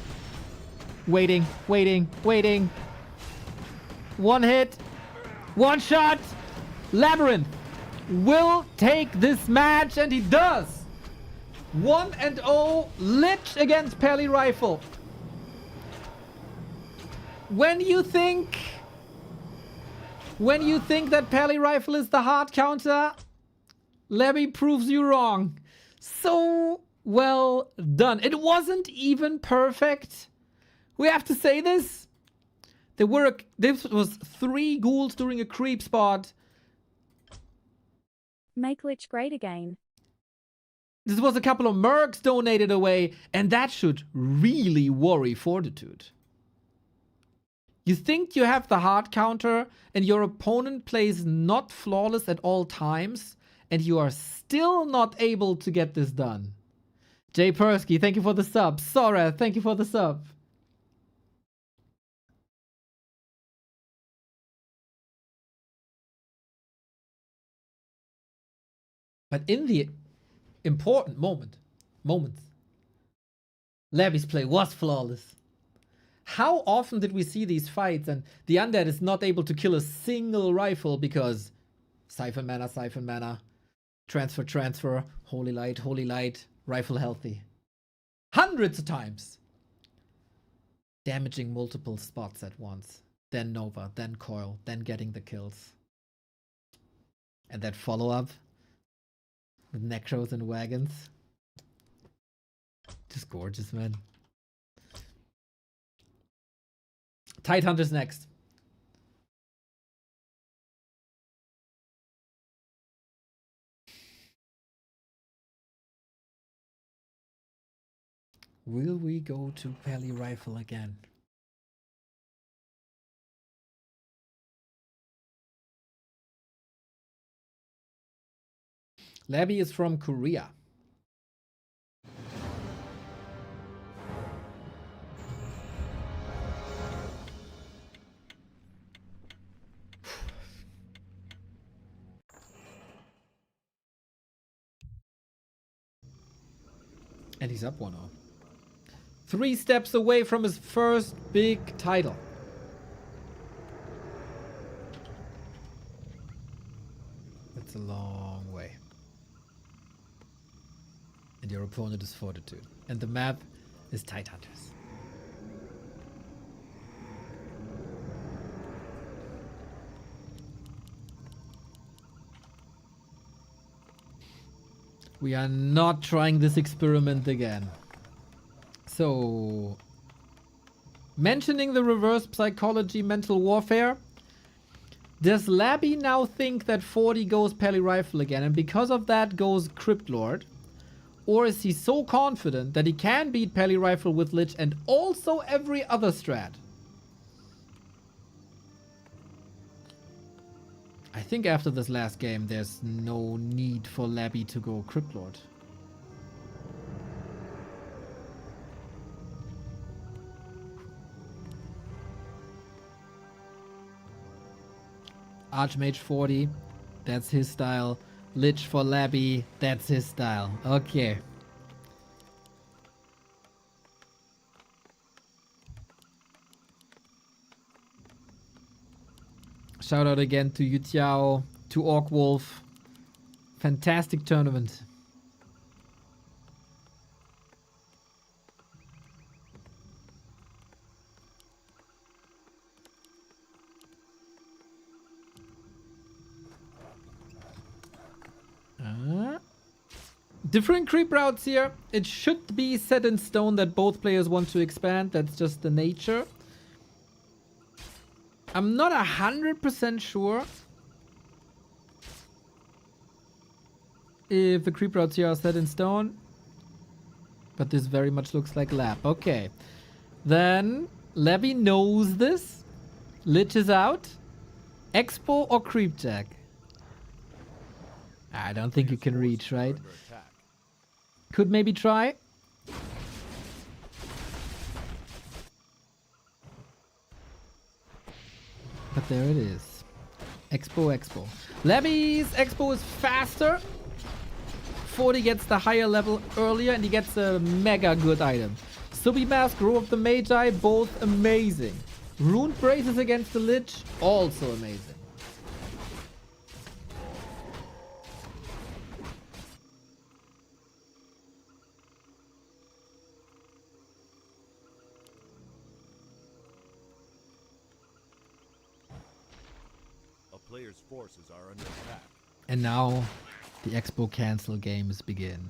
Waiting, waiting, waiting. One hit. One shot. LabyRinth will take this match, and he does. 1-0 Lich against Pally Rifle. When you think that Pally Rifle is the hard counter, Labby proves you wrong. So well done. It wasn't even perfect. We have to say this. This was 3 ghouls during a creep spot. Make Lich great again. This was a couple of mercs donated away, and that should really worry Fortitude. You think you have the hard counter, and your opponent plays not flawless at all times, and you are still not able to get this done. Jay Persky, thank you for the sub. Sora, thank you for the sub. But in the important moments, Labby's play was flawless. How often did we see these fights and the undead is not able to kill a single rifle because siphon mana, transfer, holy light, rifle healthy. Hundreds of times. Damaging multiple spots at once. Then Nova, then Coil, then getting the kills. And that follow-up with necros and wagons. Just gorgeous, man. Tidehunters next. Will we go to Pally Rifle again? Labby is from Korea. And he's up 1-0. 3 steps away from his first big title. That's a long way. And your opponent is Fortitude. And the map is Tidehunters. We are not trying this experiment again. So, mentioning the reverse psychology mental warfare, does Labby now think that 40 goes Pally Rifle again and because of that goes Crypt Lord? Or is he so confident that he can beat Pally Rifle with Lich and also every other strat? I think after this last game, there's no need for Labby to go Crypt Lord. Archmage 40, that's his style. Lich for Labby, that's his style. Okay. Shout out again to YouTiao, to Orc Wolf. Fantastic tournament. Different creep routes here. It should be set in stone that both players want to expand. That's just the nature. I'm not 100% sure if the creep routes here are set in stone. But this very much looks like Lab. Okay. Then Labby knows this. Lich is out. Expo or Creepjack? I don't think you can reach, right? Could maybe try. But there it is. Expo. Labby's Expo is faster. 40 gets the higher level earlier and he gets a mega good item. Subi Mask, Row of the Magi, both amazing. Rune Braces against the Lich, also amazing. A player's forces are under attack. And now the Expo cancel games begin.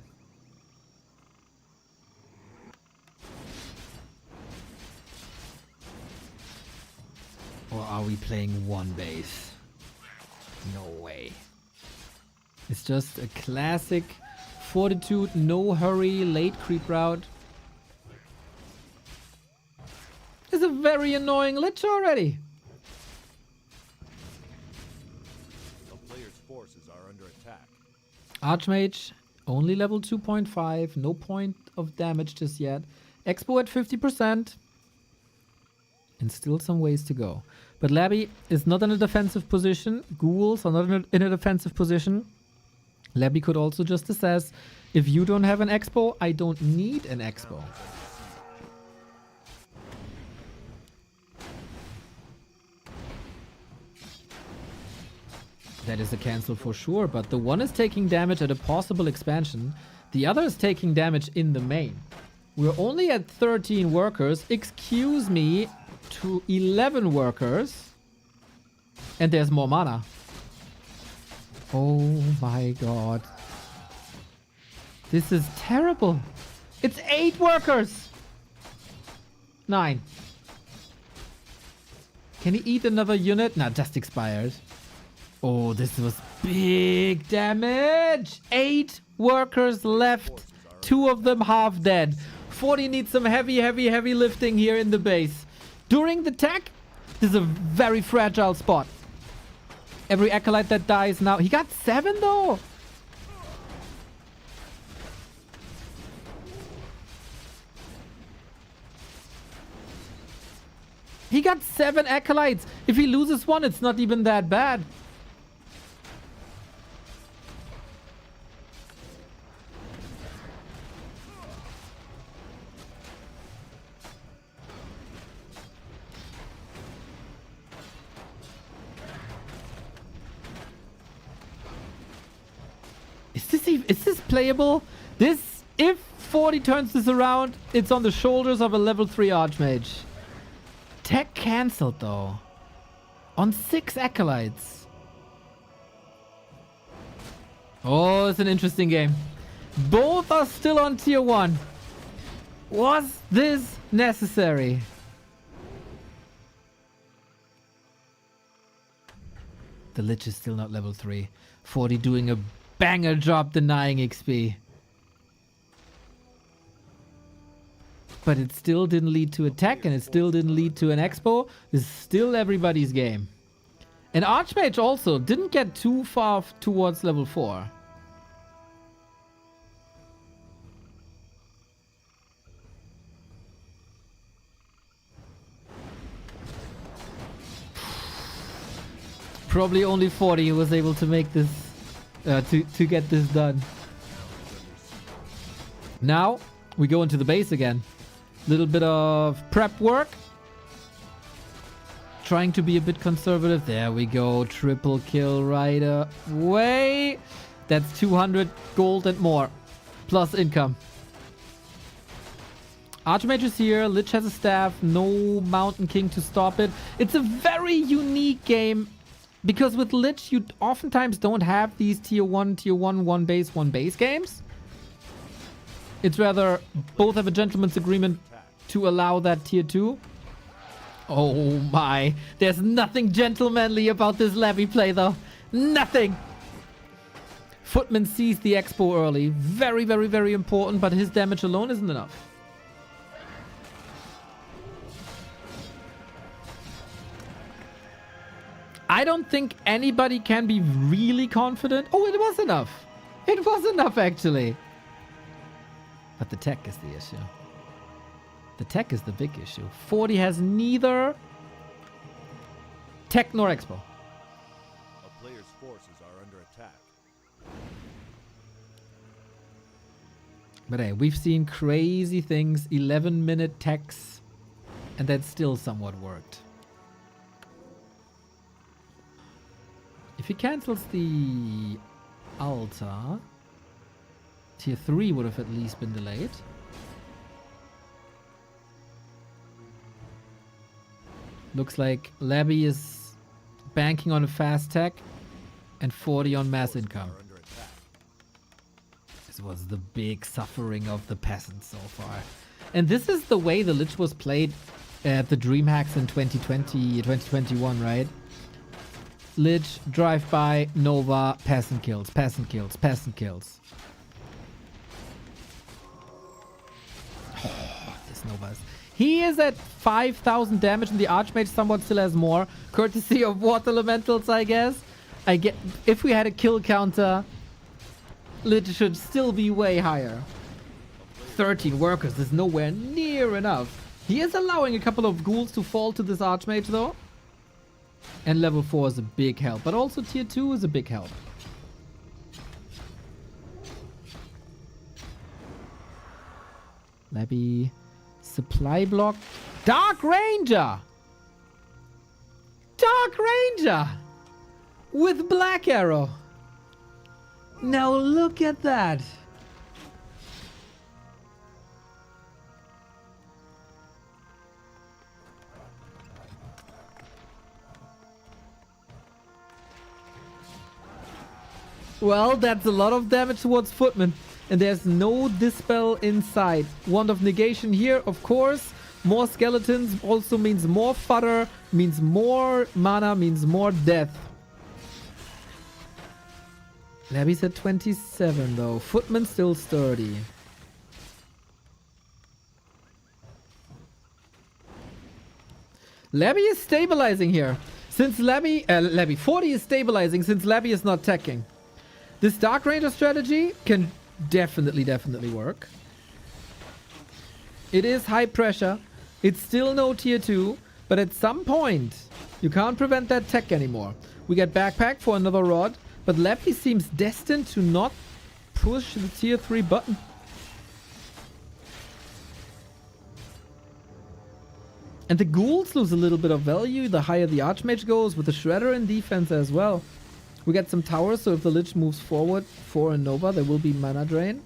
Or are we playing one base? No way. It's just a classic Fortitude, no hurry, late creep route. It's a very annoying Lich already. A player's forces are under attack. Archmage, only level 2.5, no point of damage just yet. Expo at 50%. And still some ways to go. But Labby is not in a defensive position. Ghouls are not in a defensive position. Labby could also just assess, if you don't have an Expo, I don't need an Expo. That is a cancel for sure, but the one is taking damage at a possible expansion. The other is taking damage in the main. We're only at 13 workers. Excuse me, to 11 workers. And there's more mana. Oh my god. This is terrible. It's 8 workers. 9. Can he eat another unit? Nah, just expired. Oh, this was big damage. 8 workers left. 2 of them half dead. 40 needs some heavy lifting here in the base. During the tech, this is a very fragile spot. Every Acolyte that dies now. He got 7 though. He got 7 Acolytes. If he loses one, it's not even that bad. Is this playable? This, if 40 turns this around, it's on the shoulders of a level 3 Archmage. Tech cancelled though. On 6 Acolytes. Oh, it's an interesting game. Both are still on tier 1. Was this necessary? The Lich is still not level 3. 40 doing a banger job denying XP. But it still didn't lead to attack, and it still didn't lead to an Expo. This is still everybody's game. And Archmage also didn't get too far towards level 4. Probably only 40 was able to make this to get this done. Now we go into the base again. Little bit of prep work. Trying to be a bit conservative. There we go. Triple kill right away. That's 200 gold and more. Plus income. Archmage is here. Lich has a staff. No Mountain King to stop it. It's a very unique game. Because with Lich, you oftentimes don't have these tier 1, 1 base games. It's rather both have a gentleman's agreement to allow that tier 2. Oh my. There's nothing gentlemanly about this Labby play though. Nothing. Footman sees the Expo early. Very, very, very important, but his damage alone isn't enough. I don't think anybody can be really confident. Oh, it was enough. It was enough, actually. But the tech is the issue. The tech is the big issue. 40 has neither tech nor Expo. A player's forces are under attack. But hey, we've seen crazy things. 11-minute techs. And that still somewhat worked. If he cancels the altar, tier 3 would have at least been delayed. Looks like Labby is banking on a fast tech, and 40 on mass income. Are under attack. This was the big suffering of the peasants so far. And this is the way the Lich was played at the DreamHacks in 2020, 2021, right? Lich, drive-by, Nova, peasant kills, peasant kills, peasant kills. Oh, this Nova is... He is at 5,000 damage and the Archmage somewhat still has more. Courtesy of Water Elementals, I guess. If we had a kill counter, Lich should still be way higher. 13 workers is nowhere near enough. He is allowing a couple of ghouls to fall to this Archmage though. And level 4 is a big help, but also tier 2 is a big help. Labby, supply block, Dark Ranger! Dark Ranger! With Black Arrow. Now look at that. Well, that's a lot of damage towards Footman. And there's no Dispel inside. Wand of Negation here, of course. More skeletons also means more fodder, means more mana, means more death. Labby's at 27 though. Footman still sturdy. Labby is stabilizing here. Since Labby 40 is stabilizing since Labby is not teching. This Dark Ranger strategy can definitely work. It is high pressure. It's still no tier 2. But at some point, you can't prevent that tech anymore. We get backpack for another rod. But Labby seems destined to not push the tier 3 button. And the ghouls lose a little bit of value the higher the Archmage goes, with the Shredder in defense as well. We get some towers, so if the Lich moves forward for a Nova, there will be mana drain.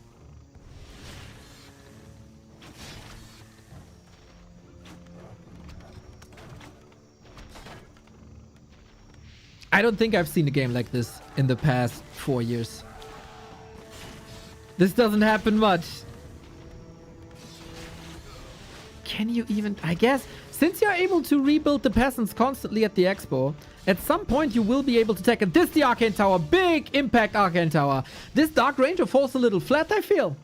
I don't think I've seen a game like this in the past 4 years. This doesn't happen much. Can you even... I guess, since you're able to rebuild the peasants constantly at the expo, at some point you will be able to take it. This the Arcane Tower. Big impact Arcane Tower. This Dark Ranger falls a little flat, I feel.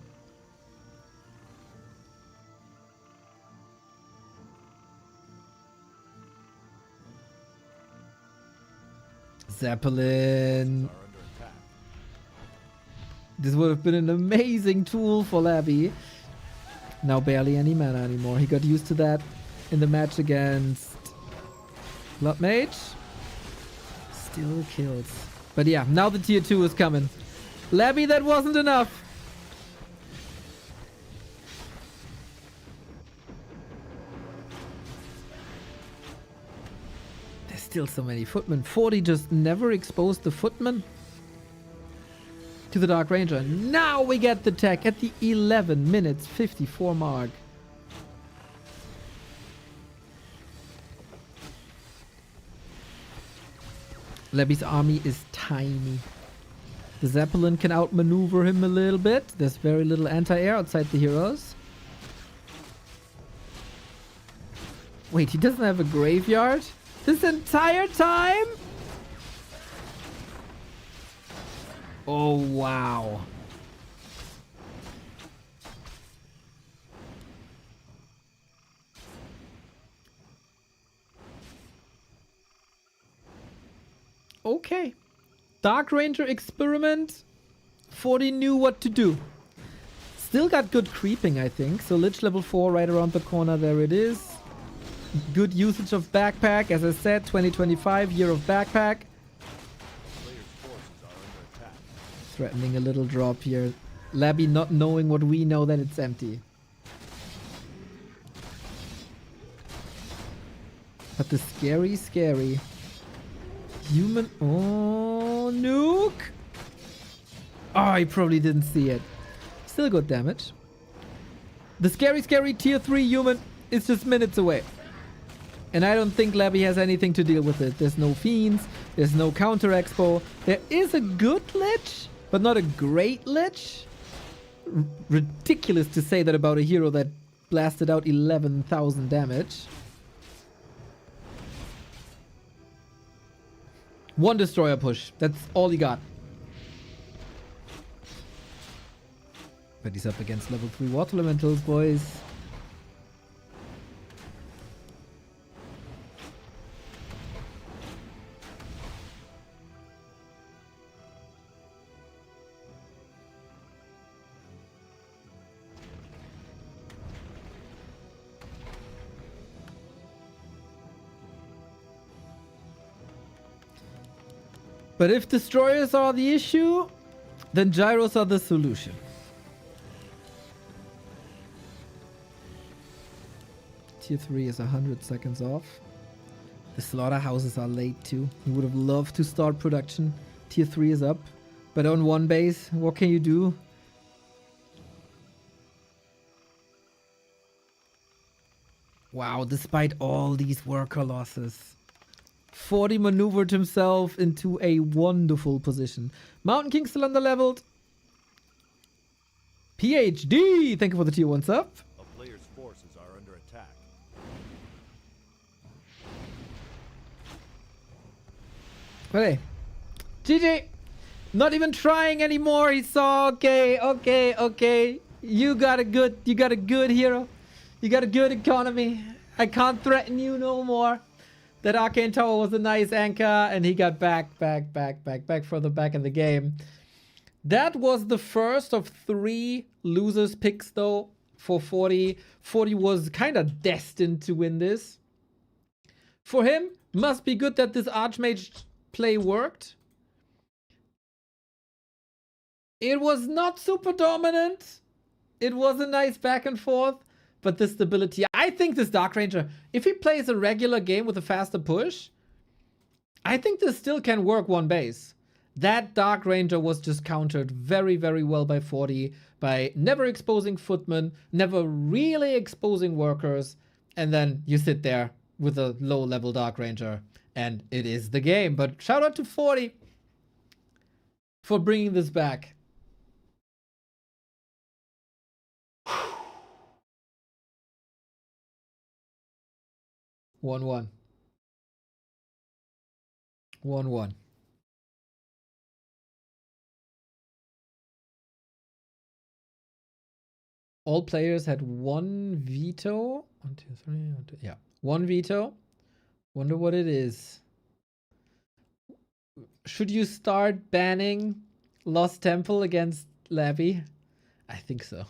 Zeppelin. Are under attack. This would have been an amazing tool for Labby. Now barely any mana anymore. He got used to that in the match against Blood Mage. Still kills. But yeah, now the tier 2 is coming. Labby, that wasn't enough. There's still so many footmen. 40 just never exposed the footman to the Dark Ranger. Now we get the tech at the 11 minutes 54 mark. Labby's army is tiny. The Zeppelin can outmaneuver him a little bit. There's very little anti-air outside the heroes. Wait, he doesn't have a graveyard? This entire time? Oh, wow. Okay. Dark Ranger experiment. 40 knew what to do. Still got good creeping, I think. So Lich level 4 right around the corner. There it is. Good usage of backpack. As I said, 2025, year of backpack. Players' forces are under attack. Threatening a little drop here. Labby not knowing what we know, that it's empty. But the scary human... Oh, nuke! Oh, he probably didn't see it. Still good damage. The scary tier 3 human is just minutes away. And I don't think Labby has anything to deal with it. There's no Fiends. There's no counter expo. There is a good Lich, but not a great Lich. Ridiculous to say that about a hero that blasted out 11,000 damage. One destroyer push. That's all he got. But he's up against level 3 water elementals, boys. But if destroyers are the issue, then gyros are the solution. Tier 3 is 100 seconds off. The slaughterhouses are late too. You would have loved to start production. Tier 3 is up. But on one base, what can you do? Wow, despite all these worker losses, 40 maneuvered himself into a wonderful position. Mountain King still under-leveled. PhD! Thank you for the tier 1 sub. A player's forces are under attack. But hey, GG! Not even trying anymore. He saw, okay. You got a good hero. You got a good economy. I can't threaten you no more. That Arcane Tower was a nice anchor, and he got back further back in the game. That was the first of 3 losers picks though for 40. 40 was kind of destined to win this. For him, must be good that this Archmage play worked. It was not super dominant. It was a nice back and forth. But the stability, I think this Dark Ranger, if he plays a regular game with a faster push, I think this still can work one base. That Dark Ranger was just countered very, very well by 40, by never exposing footmen, never really exposing workers, and then you sit there with a low-level Dark Ranger, and it is the game. But shout out to 40 for bringing this back. 1-1. 1-1. All players had 1 veto. 1, 2, 3. 1, 2, yeah, 1 veto. Wonder what it is. Should you start banning Lost Temple against Labby? I think so.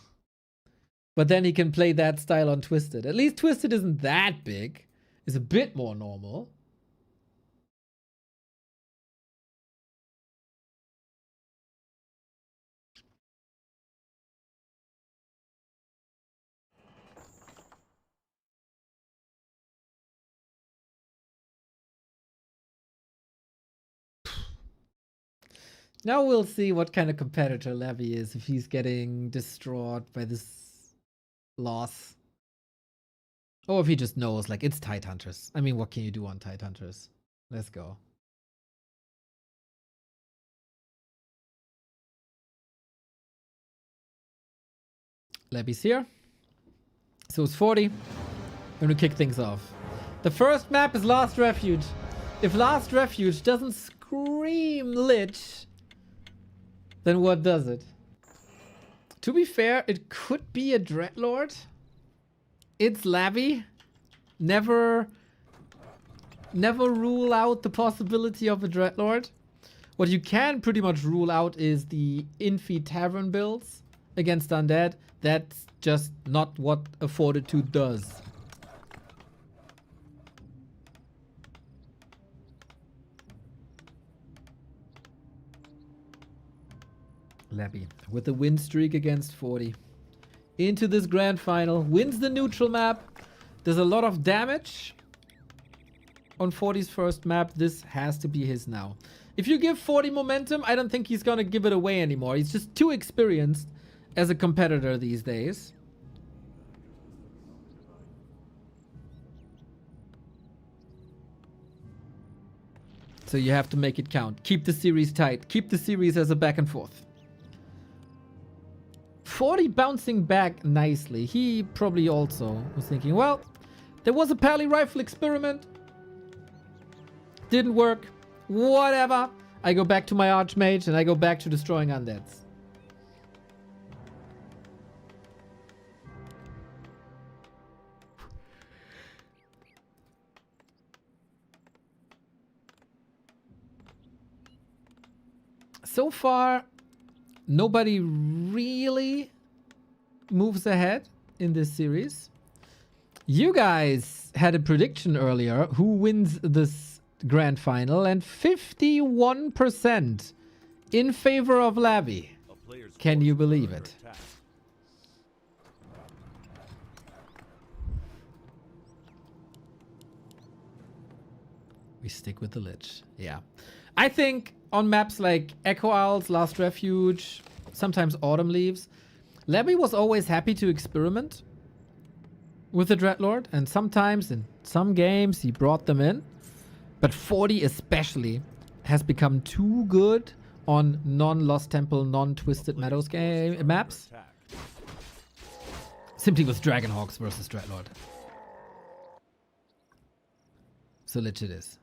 But then he can play that style on Twisted. At least Twisted isn't that big. It's a bit more normal. Now we'll see what kind of competitor Labby is if he's getting distraught by this loss. Or if he just knows, like, it's Tidehunters. I mean, what can you do on Tidehunters? Let's go. Labby's here. So it's 40. I'm gonna kick things off. The first map is Last Refuge. If Last Refuge doesn't scream Lich, then what does it? To be fair, it could be a Dreadlord. It's Labby. Never rule out the possibility of a Dreadlord. What you can pretty much rule out is the infi Tavern builds against Undead. That's just not what a Fortitude does. Labby with a win streak against 40. Into this grand final. Wins the neutral map. There's a lot of damage on 40's first map. This has to be his now. If you give 40 momentum, I don't think he's gonna give it away anymore. He's just too experienced as a competitor these days. So you have to make it count. Keep the series tight. Keep the series as a back and forth. 40 bouncing back nicely. He probably also was thinking, well, there was a pally rifle experiment. Didn't work. Whatever. I go back to my Archmage and I go back to destroying undeads. So far, nobody really moves ahead in this series. You guys had a prediction earlier who wins this grand final, and 51% in favor of Labby. Can you believe it? We stick with the Lich. Yeah. I think on maps like Echo Isles, Last Refuge, sometimes Autumn Leaves, Labby was always happy to experiment with the Dreadlord, and sometimes in some games he brought them in. But 40 especially has become too good on non-Lost Temple, non-Twisted Meadows game maps. Simply with Dragonhawks versus Dreadlord. So Lich it is.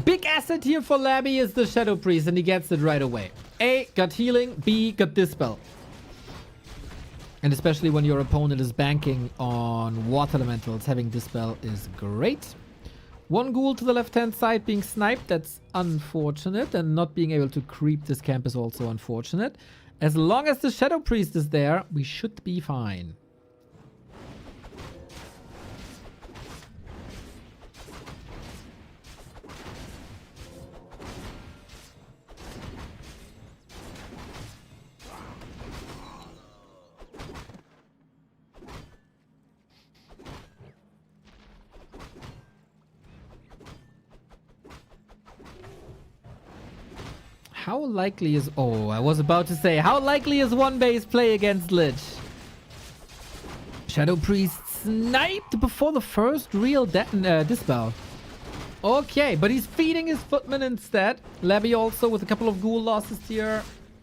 Big asset here for Labby is the Shadow Priest, and he gets it right away. A, got healing. B, got Dispel. And especially when your opponent is banking on Water Elementals, having Dispel is great. One ghoul to the left-hand side being sniped, that's unfortunate. And not being able to creep this camp is also unfortunate. As long as the Shadow Priest is there, we should be fine. How likely is... Oh, I was about to say, how likely is one base play against Lich? Shadow Priest sniped before the first real Dispel. Okay, but he's feeding his footman instead. Labby also with a couple of ghoul losses here.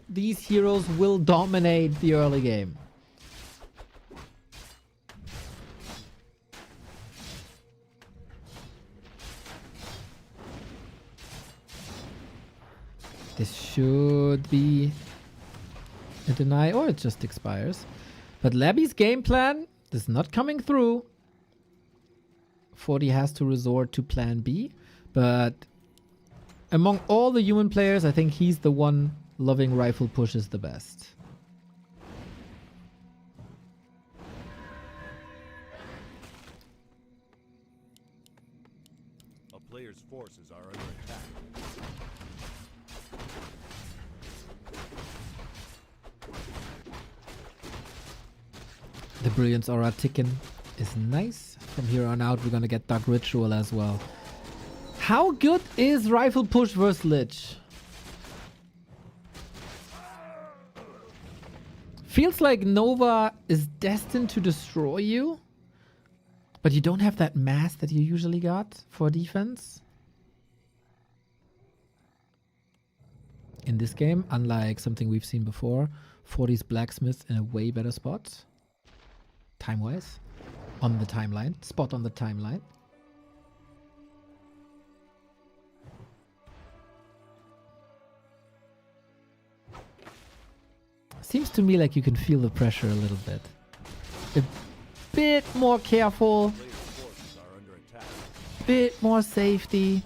These heroes will dominate the early game. This should be a deny, or it just expires. But Labby's game plan is not coming through. 40 has to resort to plan B. But among all the human players, I think he's the one loving rifle pushes the best. A player's forces are under attack. The Brilliance Aura ticking is nice. From here on out, we're gonna get Dark Ritual as well. How good is Rifle Push versus Lich? Feels like Nova is destined to destroy you, but you don't have that mass that you usually got for defense. In this game, unlike something we've seen before, 40's Blacksmith in a way better spot. Time-wise. On the timeline. Spot on the timeline. Seems to me like you can feel the pressure a little bit. A bit more careful. Bit more safety.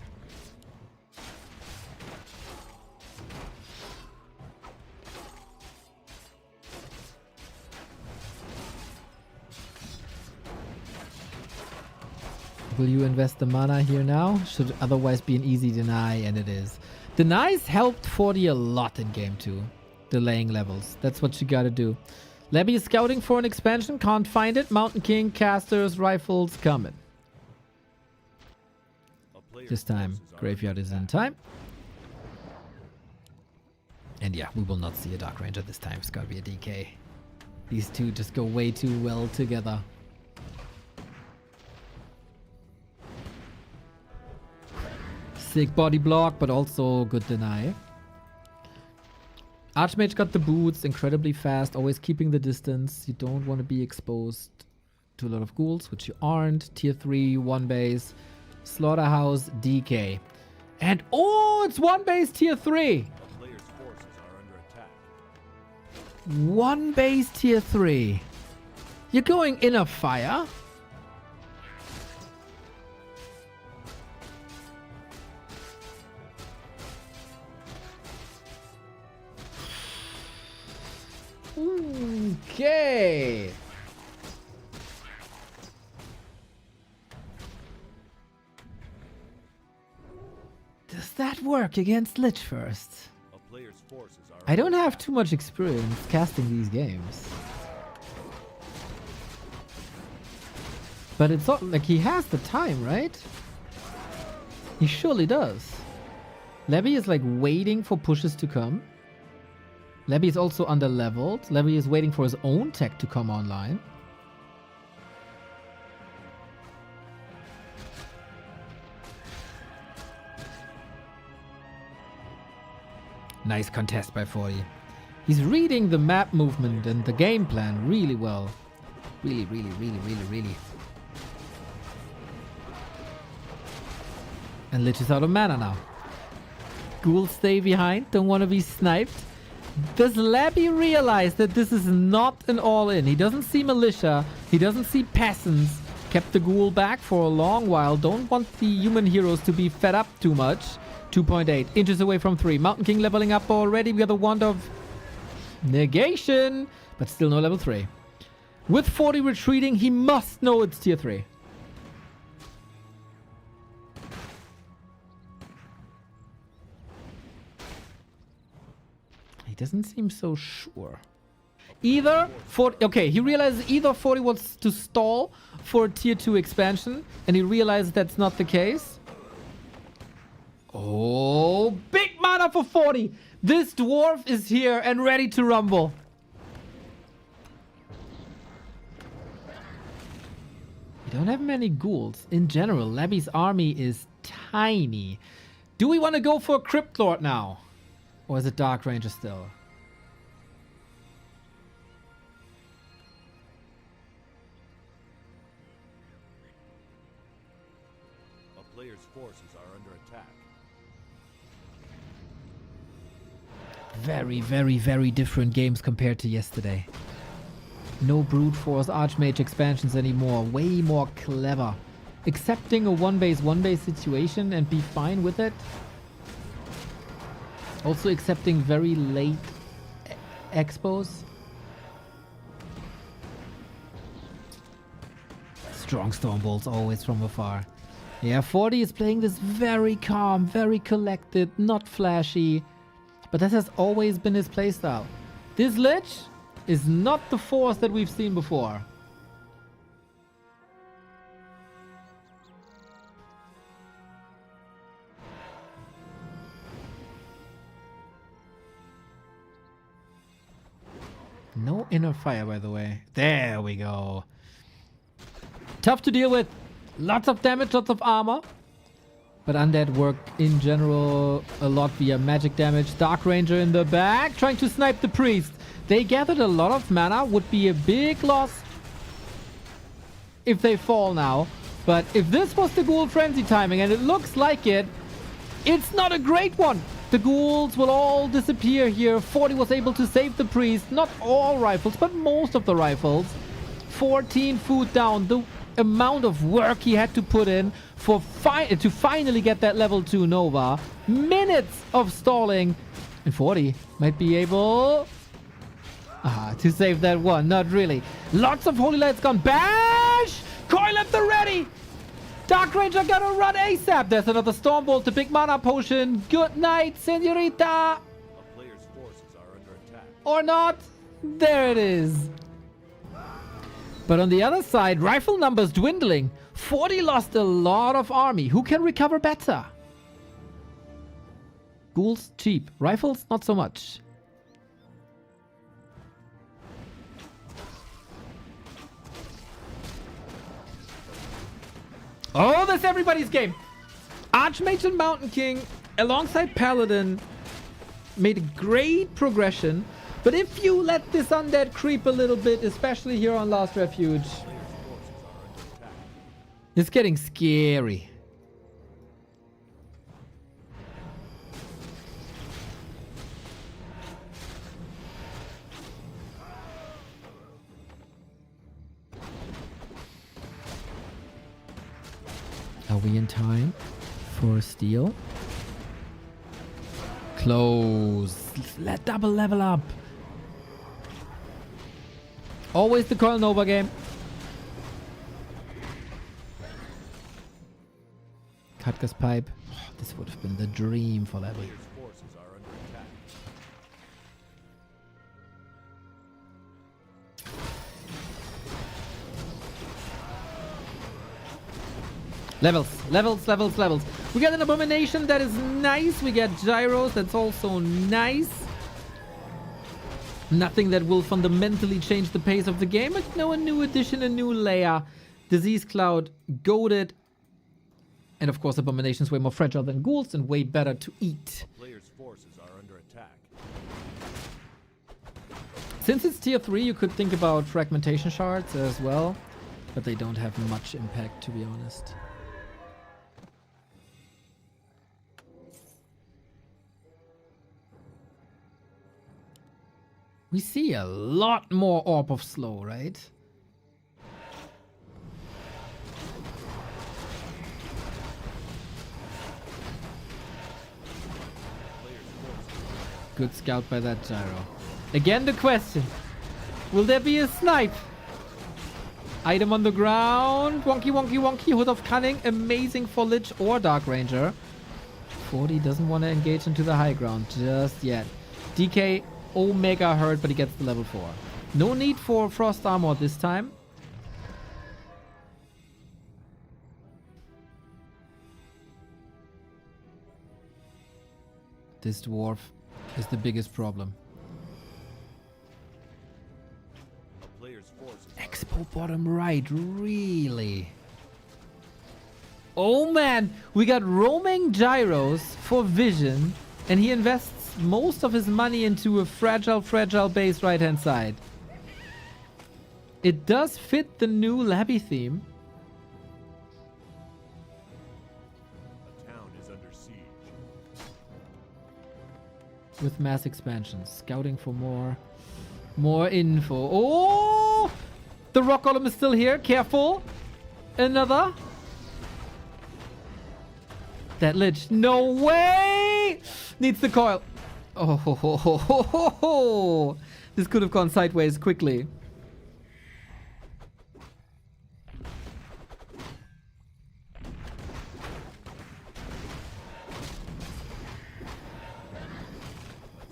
Will you invest the mana here now? Should otherwise be an easy deny, and it is. Denies helped 40 a lot in game 2. Delaying levels. That's what you gotta do. Labby is scouting for an expansion. Can't find it. Mountain King, casters, rifles coming. This time, Graveyard is in time. And yeah, we will not see a Dark Ranger this time. It's gotta be a DK. These two just go way too well together. Sick body block, but also good deny. Archmage got the boots, incredibly fast, always keeping the distance. You don't want to be exposed to a lot of ghouls, which you aren't. Tier 3, 1 base, Slaughterhouse, DK. And oh, it's 1 base tier 3. A player's forces are under attack. 1 base tier 3. You're going inner fire? Okay. Does that work against Lich first? A player's forces are I don't have too much experience casting these games. But it's not like he has the time, right? He surely does. Labby is like waiting for pushes to come. Labby is also under-leveled. Labby is waiting for his own tech to come online. Nice contest by 40. He's reading the map movement and the game plan really well. Really. And Lich is out of mana now. Ghouls stay behind, don't want to be sniped. Does Labby realize that this is not an all-in? He doesn't see militia, he doesn't see peasants. Kept the ghoul back for a long while. Don't want the human heroes to be fed up too much. 2.8 inches away from 3. Mountain King leveling up already. We got the wand of negation, but still no level 3. With 40 retreating, he must know it's tier 3. He doesn't seem so sure. Either 40, okay, he realizes either 40 wants to stall for a tier 2 expansion, and he realizes that's not the case. Oh, big mana for 40. This dwarf is here and ready to rumble. We don't have many ghouls. In general, Labby's army is tiny. Do we want to go for a Crypt Lord now? Or is it Dark Ranger still? A player's forces are under attack. Very different games compared to yesterday. No brute force archmage expansions anymore. Way more clever. Accepting a one base situation and be fine with it. Also accepting very late expos. Strong storm bolts always from afar. Yeah, 40 is playing this very calm, very collected, not flashy. But that has always been his playstyle. This Lich is not the force that we've seen before. No inner fire, by the way. There we go. Tough to deal with. Lots of damage, lots of armor. But undead work in general a lot via magic damage. Dark Ranger in the back, trying to snipe the priest. They gathered a lot of mana. Would be a big loss if they fall now. But if this was the Ghoul Frenzy timing, and it looks like it, it's not a great one. The ghouls will all disappear here. 40 was able to save the priest. Not all rifles, but most of the rifles. 14 food down. The amount of work he had to put in for to finally get that level 2 Nova. Minutes of stalling. And 40 might be able to save that one. Not really. Lots of Holy Lights gone. Bash! Coil at the ready! Dark Ranger gotta run ASAP. There's another Stormbolt, the big mana potion. Good night, senorita. A player's forces are under attack. Or not. There it is. But on the other side, rifle numbers dwindling. 40 lost a lot of army. Who can recover better? Ghouls, cheap. Rifles, not so much. Oh, that's everybody's game. Archmage and Mountain King alongside Paladin made a great progression. But if you let this undead creep a little bit, especially here on Last Refuge, it's getting scary. Are we in time for a steal? Close. Let double level up. Always the Coil Nova game. Cutgas pipe. Oh, this would have been the dream for Labby. Players' forces are under attack. Levels. We get an Abomination that is nice. We get Gyros that's also nice. Nothing that will fundamentally change the pace of the game, but no, a new addition, a new layer. Disease Cloud, goaded. And of course, Abomination's way more fragile than ghouls and way better to eat. Players' forces are under attack. Since it's tier 3, you could think about fragmentation shards as well, but they don't have much impact, to be honest. We see a lot more Orb of Slow, right? Good scout by that Gyro. Again the question. Will there be a snipe? Item on the ground. Wonky. Hood of Cunning. Amazing for Lich or Dark Ranger. 40 doesn't want to engage into the high ground just yet. DK Omega hurt, but he gets the level 4. No need for Frost Armor this time. This dwarf is the biggest problem. Players' forces are Expo bottom right, really? Oh man, we got roaming Gyros for vision, and he invests most of his money into a fragile base right hand side. It does fit the new Labby theme. a town is under siege. With mass expansion, scouting for more info. Oh, the rock golem is still here. Careful. Another. That lich. No way. Needs the coil. Oh, ho, ho, ho, ho, ho, ho. This could have gone sideways quickly.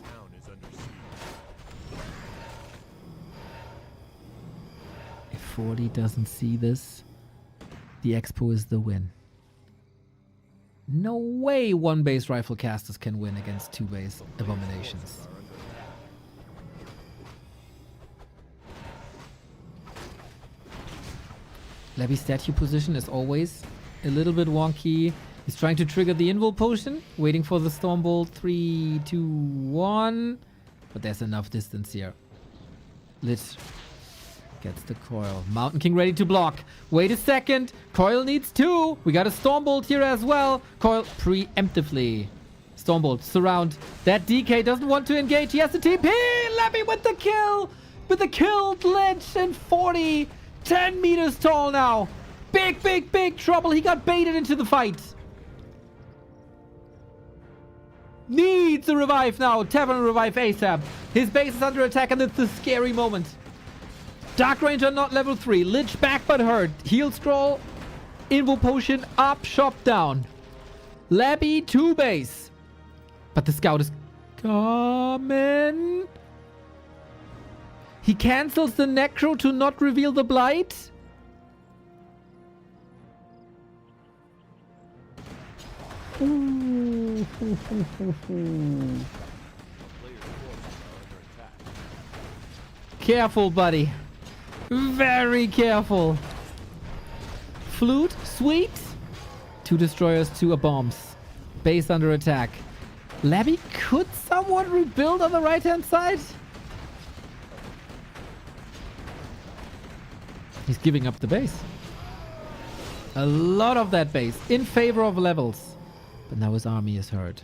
Town is under siege. If 40 doesn't see this, the Expo is the win. No way one base rifle casters can win against two base abominations. Labby's statue position is always a little bit wonky. He's trying to trigger the invul potion, waiting for the Stormbolt. 3, 2, 1. But there's enough distance here. Lich gets the coil. Mountain King ready to block. Wait a second. Coil needs 2. We got a Stormbolt here as well. Coil preemptively. Stormbolt, surround. That DK doesn't want to engage. He has the TP. Labby with the kill. With the killed Lich and 40. 10 meters tall now. Big trouble. He got baited into the fight. Needs a revive now. Tavern revive ASAP. His base is under attack and it's a scary moment. Dark Ranger not level 3. Lich back but hurt. Heal scroll. Invul potion up, shop down. Labby 2 base. But the scout is coming. He cancels the Necro to not reveal the Blight. Ooh. Careful, buddy. Very careful. Flute, sweet. 2 destroyers, 2 bombs. Base under attack. Labby could somewhat rebuild on the right-hand side. He's giving up the base. A lot of that base in favor of levels. But now his army is hurt.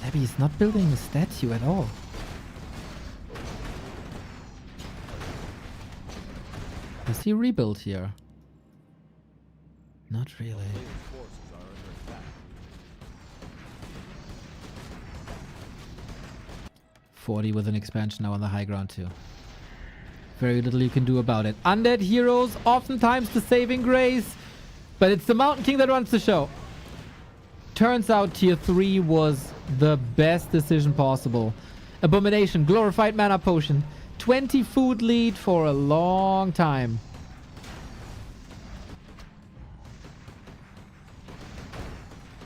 Labby is not building a statue at all. Does he rebuild here? Not really. Players' forces are under attack. 40 with an expansion now on the high ground too. Very little you can do about it. Undead heroes, oftentimes the saving grace. But it's the Mountain King that runs the show. Turns out tier 3 was the best decision possible. Abomination, glorified mana potion. 20 food lead for a long time.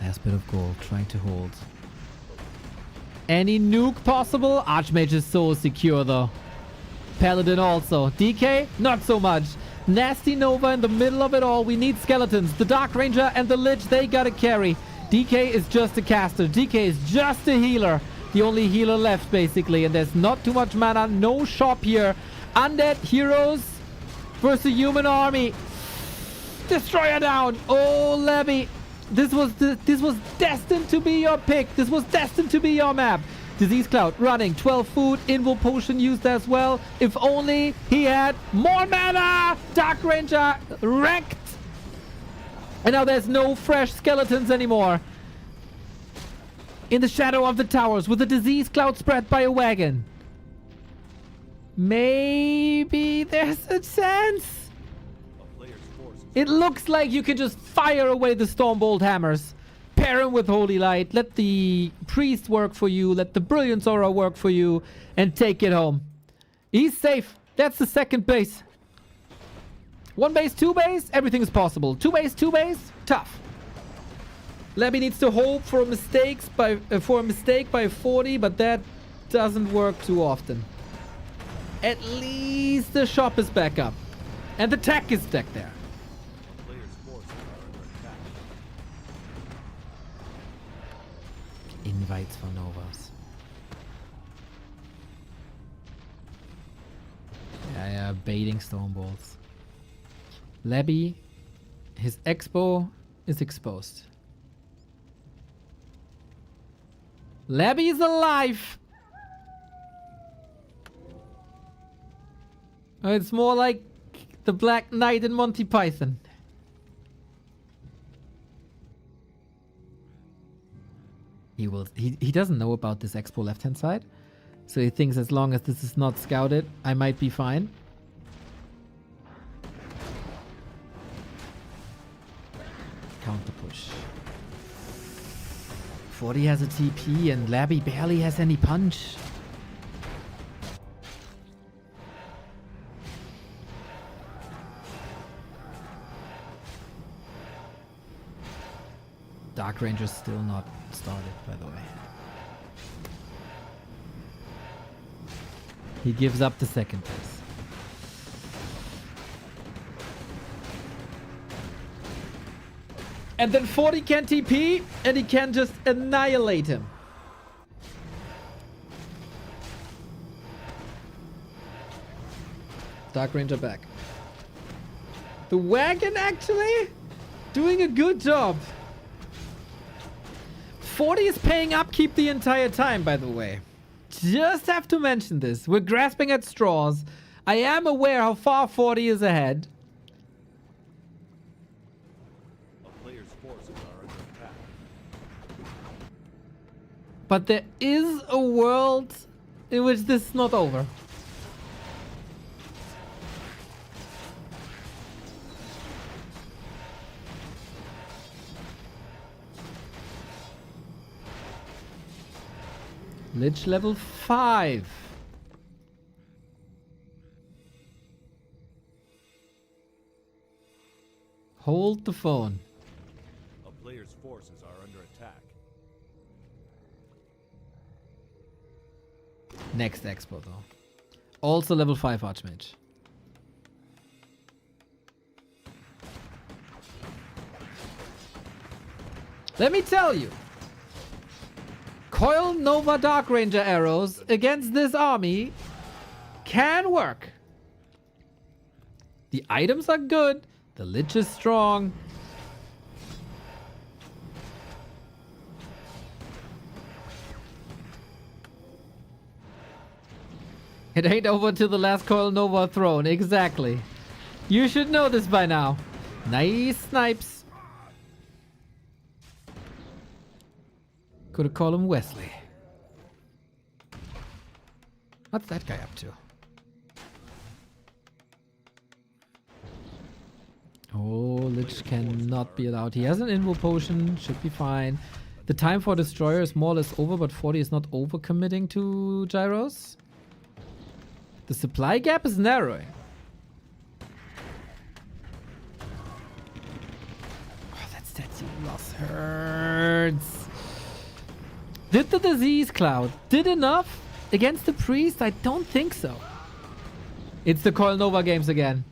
Last bit of gold, trying to hold. Any nuke possible? Archmage is so secure though. Paladin also. DK? Not so much. Nasty Nova in the middle of it all. We need skeletons. The Dark Ranger and the Lich, they gotta carry. DK is just a caster. DK is just a healer. The only healer left, basically. And there's not too much mana. No shop here. Undead heroes versus human army. Destroyer down. Oh, Labby. This was destined to be your pick. This was destined to be your map. Disease Cloud running. 12 food. Invo potion used as well. If only he had more mana. Dark Ranger wrecked. And now there's no fresh skeletons anymore. In the shadow of the towers with a disease cloud spread by a wagon. Maybe there's a chance. A player's forces It looks like you can just fire away the Stormbolt hammers. Pair him with Holy Light. Let the Priest work for you. Let the Brilliance Aura work for you. And take it home. He's safe. That's the second base. 1 base, 2 base, everything is possible. 2 base, 2 base, tough. Labby needs to hope for a mistake by 40, but that doesn't work too often. At least the shop is back up. And the tech is back there. A player's forces are under attack. Invites for Novas. Yeah, baiting Stormbolts. Labby, his expo is exposed. Labby is alive! It's more like the Black Knight in Monty Python. He doesn't know about this expo left hand side. So he thinks as long as this is not scouted, I might be fine. Counter push. 40 has a TP and Labby barely has any punch. Dark Ranger's still not started, by the way. He gives up the second base. And then 40 can TP, and he can just annihilate him. Dark Ranger back. The wagon actually doing a good job. 40 is paying upkeep the entire time, by the way. Just have to mention this. We're grasping at straws. I am aware how far 40 is ahead. A player's forces are under attack. But there is a world in which this is not over. Lich level 5. Hold the phone. A player's forces are under attack. Next expo though. Also level 5 Archmage. Let me tell you. Coil Nova Dark Ranger arrows against this army can work. The items are good. The Lich is strong. It ain't over till the last Coil Nova thrown. Exactly. You should know this by now. Nice snipes. Could have called him Wesley. What's that guy up to? Oh, Lich cannot be allowed. He has an invo potion. Should be fine. The time for Destroyer is more or less over, but 40 is not overcommitting to Gyros. The supply gap is narrowing. Oh, that Stetsi loss hurts. Did the disease cloud did enough against the priest? I don't think so. It's the Coil Nova games again.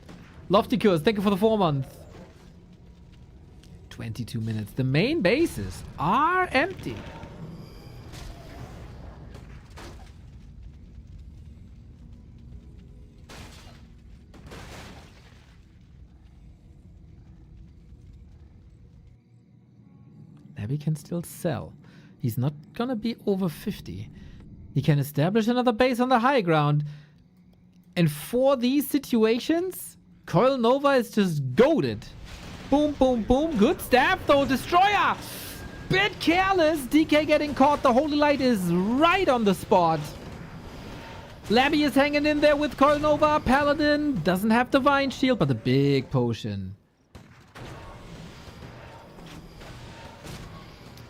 Lofty Cures, thank you for the 4 month. 22 minutes. The main bases are empty. Labby can still sell. He's not gonna be over 50. He can establish another base on the high ground. And for these situations, Coil Nova is just goated. Boom, boom, boom. Good stab though. Destroyer! Bit careless. DK getting caught. The Holy Light is right on the spot. Labby is hanging in there with Coil Nova. Paladin doesn't have Divine Shield, but a big potion.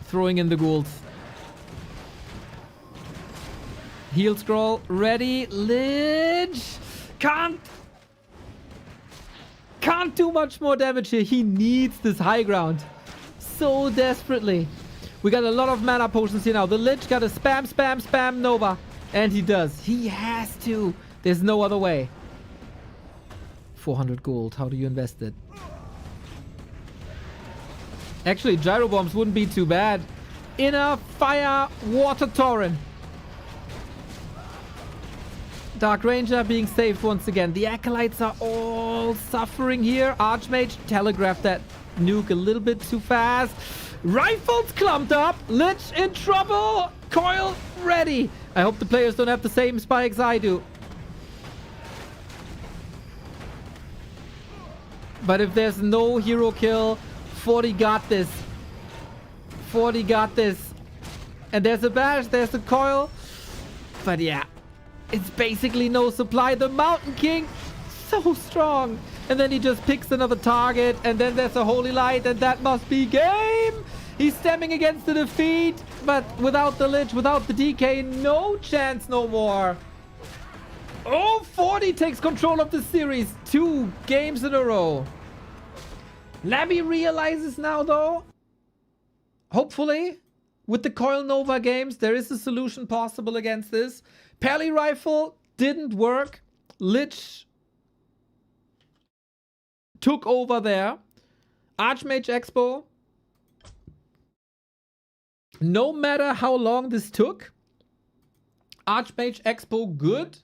Throwing in the ghouls. Heal scroll ready. Lich can't do much more damage here. He needs this high ground so desperately. We got a lot of mana potions here now. The Lich got to spam Nova, and he does. He has to. There's no other way. 400 gold. How do you invest it? Actually, gyro bombs wouldn't be too bad. Inner fire water torrent. Dark Ranger being saved once again. The Acolytes are all suffering here. Archmage telegraphed that nuke a little bit too fast. Rifles clumped up. Lich in trouble. Coil ready. I hope the players don't have the same spikes I do. But if there's no hero kill, 40 got this. 40 got this. And there's a bash, there's a coil. But yeah, it's basically no supply. The Mountain King, so strong. And then he just picks another target. And then there's a Holy Light, and that must be game. He's stemming against the defeat. But without the Lich, without the DK, no chance no more. Oh, 40 takes control of the series. 2 games in a row. Labby realizes now, though, hopefully, with the Coil Nova games, there is a solution possible against this. Pally Rifle didn't work. Lich took over there. Archmage Expo. No matter how long this took, Archmage Expo good.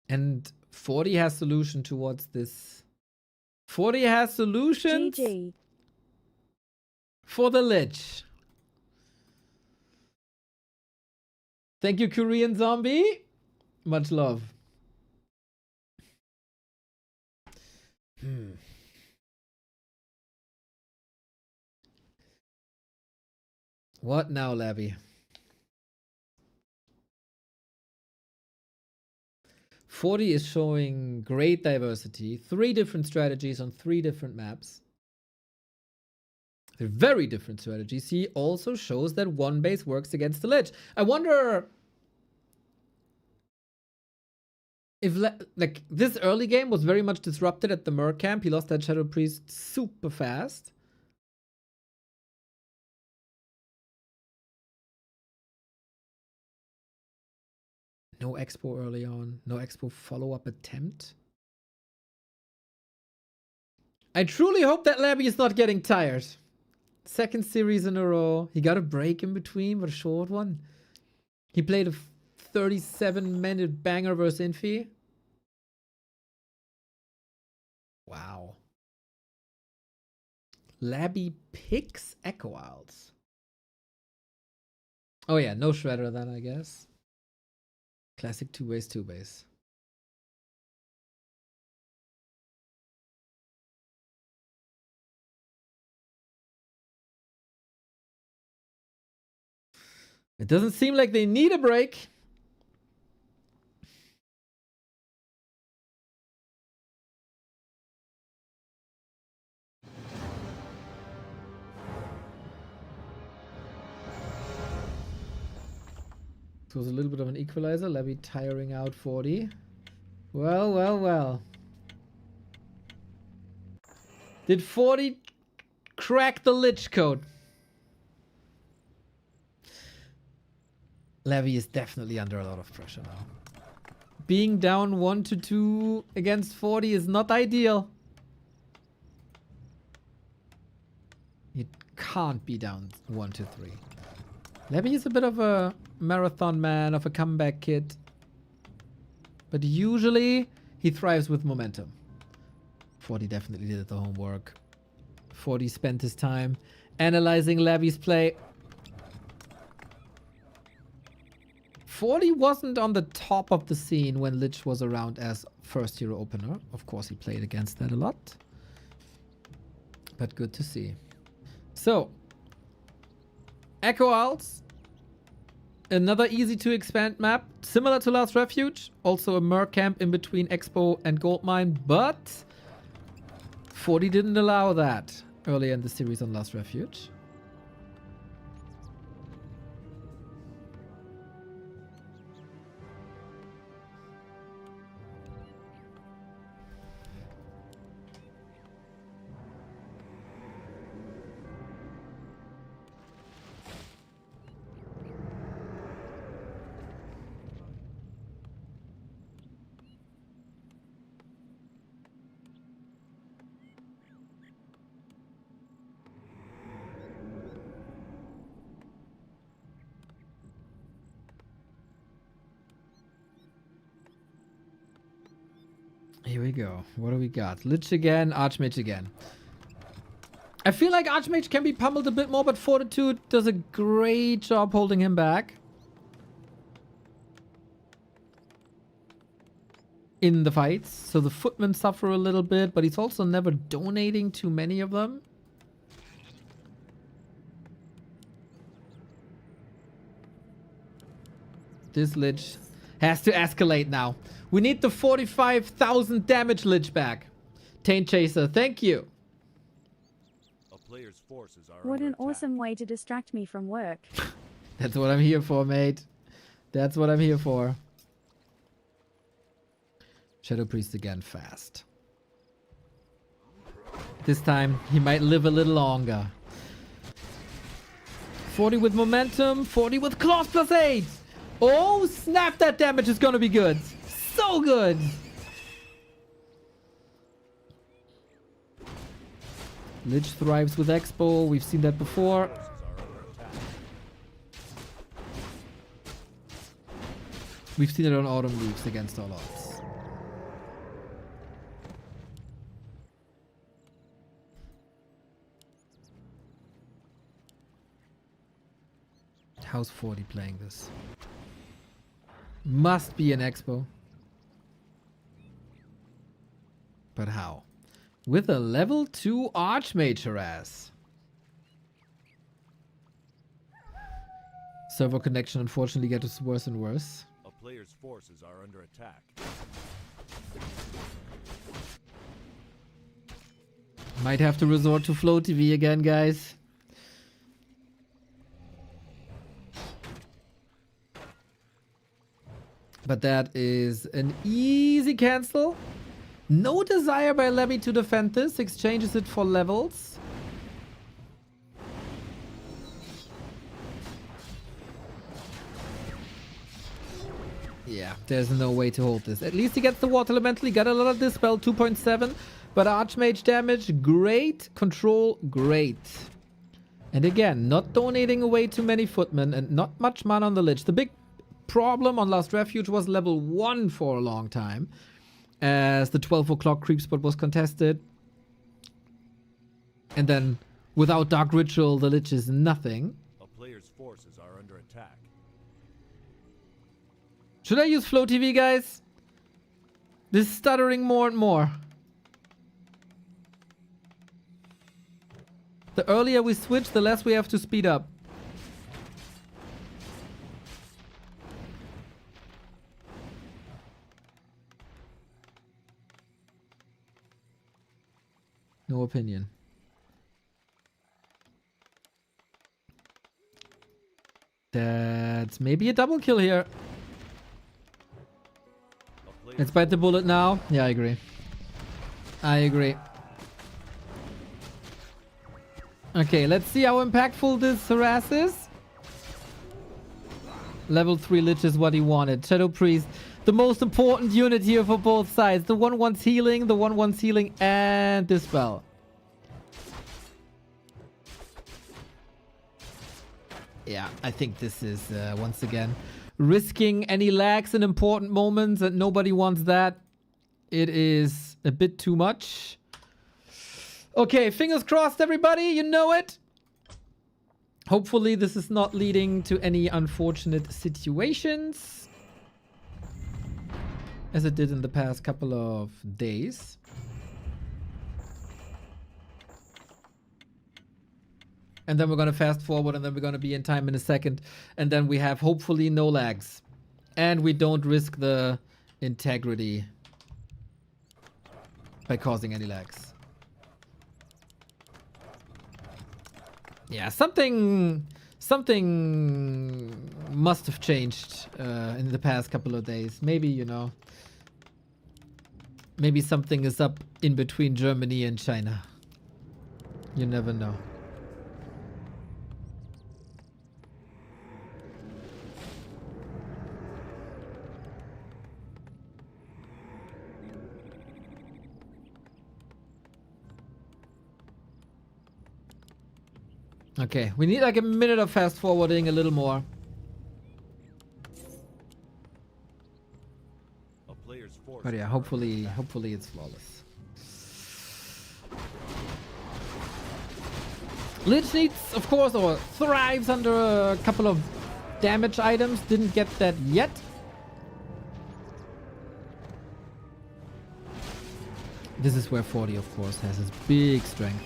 And 40 has solution towards this. 40 has solutions GG. for the Lich. Thank you, Korean Zombie. Much love. What now, Labby? 40 is showing great diversity. 3 different strategies on 3 different maps. They're very different strategies. He also shows that one base works against the Lich. I wonder if like this early game was very much disrupted at the Merc camp. He lost that Shadow Priest super fast. No expo early on. No expo follow-up attempt. I truly hope that Labby is not getting tired. Second series in a row. He got a break in between, but a short one. He played a 37-minute banger versus Infi. Wow. Labby picks Echo Owls. Oh yeah, no Shredder then, I guess. Classic two base. It doesn't seem like they need a break. It was a little bit of an equalizer. Labby tiring out 40. Well, well, well. Did 40 crack the Lich code? Labby is definitely under a lot of pressure now. Being down 1-2 against 40 is not ideal. It can't be down 1-3. Labby is a bit of a marathon man, of a comeback kid. But usually he thrives with momentum. 40 definitely did the homework. 40 spent his time analyzing Labby's play. 40 wasn't on the top of the scene when Lich was around as first hero opener. Of course, he played against that a lot. But good to see. So, Echo Owls. Another easy to expand map. Similar to Last Refuge. Also a Merc camp in between Expo and Goldmine. But 40 didn't allow that earlier in the series on Last Refuge. Here we go. What do we got? Lich again, Archmage again. I feel like Archmage can be pummeled a bit more, but Fortitude does a great job holding him back. In the fights. So the footmen suffer a little bit, but he's also never donating too many of them. This Lich has to escalate now. We need the 45,000 damage Lich back. Taint Chaser, thank you. A player's forces are What under an attack. awesome way to distract me from work. That's what I'm here for, mate. That's what I'm here for. Shadow Priest again fast. This time, he might live a little longer. 40 with momentum, 40 with claws +8. Oh, snap, that damage is gonna be good. So good. Lich thrives with Expo. We've seen that before. Forces are under attack. We've seen it on Autumn Leaves against all odds. How's 40 playing this? Must be an Expo. But how? With a level 2 Archmage harass. Server connection unfortunately gets worse and worse. A player's forces are under attack. Might have to resort to Flow TV again, guys. But that is an easy cancel. No desire by Labby to defend this. Exchanges it for levels. Yeah, there's no way to hold this. At least he gets the water elemental. He got a lot of dispel, 2.7. But Archmage damage, great. Control, great. And again, not donating away too many footmen and not much mana on the Lich. The big problem on Last Refuge was level 1 for a long time, as the 12 o'clock creep spot was contested. And then, without Dark Ritual, the Lich is nothing. A player's forces are under attack. Should I use Flow TV, guys? This is stuttering more and more. The earlier we switch, the less we have to speed up. No opinion. That's maybe a double kill here. Let's bite the bullet now. Yeah, I agree. I agree. Okay, let's see how impactful this harass is. Level 3 Lich is what he wanted. Shadow Priest, the most important unit here for both sides. The one wants healing, the one wants healing, and Dispel. Yeah, I think this is, once again, risking any lags in important moments, and nobody wants that. It is a bit too much. Okay, fingers crossed, everybody. You know it. Hopefully, this is not leading to any unfortunate situations, as it did in the past couple of days. And then we're going to fast forward, and then we're going to be in time in a second. And then we have, hopefully, no lags. And we don't risk the integrity by causing any lags. Yeah, something must have changed in the past couple of days. Maybe, you know, maybe something is up in between Germany and China. You never know. Okay, we need like a minute of fast forwarding, a little more. A player's force. But yeah, hopefully it's flawless. Lich needs, of course, or thrives under a couple of damage items. Didn't get that yet. This is where 40, of course, has his big strength.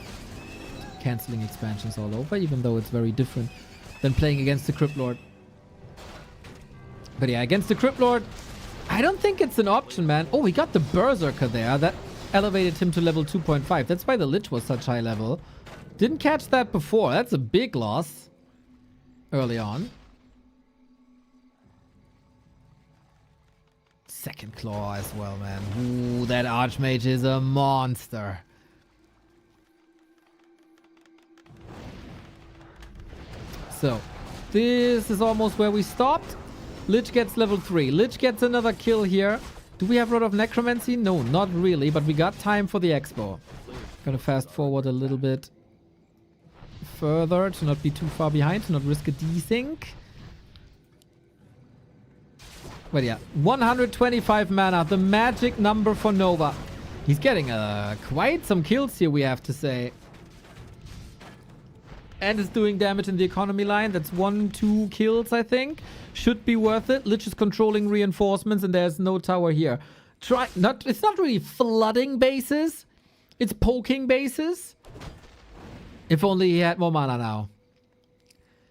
Canceling expansions all over, even though it's very different than playing against the Crypt Lord. But yeah, against the Crypt Lord, I don't think it's an option, man. Oh, he got the Berserker there. That elevated him to level 2.5. That's why the Lich was such high level. Didn't catch that before. That's a big loss early on. Second Claw as well, man. Ooh, that Archmage is a monster. So, this is almost where we stopped. Lich gets level 3. Lich gets another kill here. Do we have a lot of Necromancy? No, not really, but we got time for the Expo. Gonna fast forward a little bit further to not be too far behind, to not risk a desync. But yeah, 125 mana, the magic number for Nova. He's getting quite some kills here, we have to say. And is doing damage in the economy line. That's 1-2 kills, I think. Should be worth it. Lich is controlling reinforcements, and there's no tower here. It's not really flooding bases. It's poking bases. If only he had more mana now.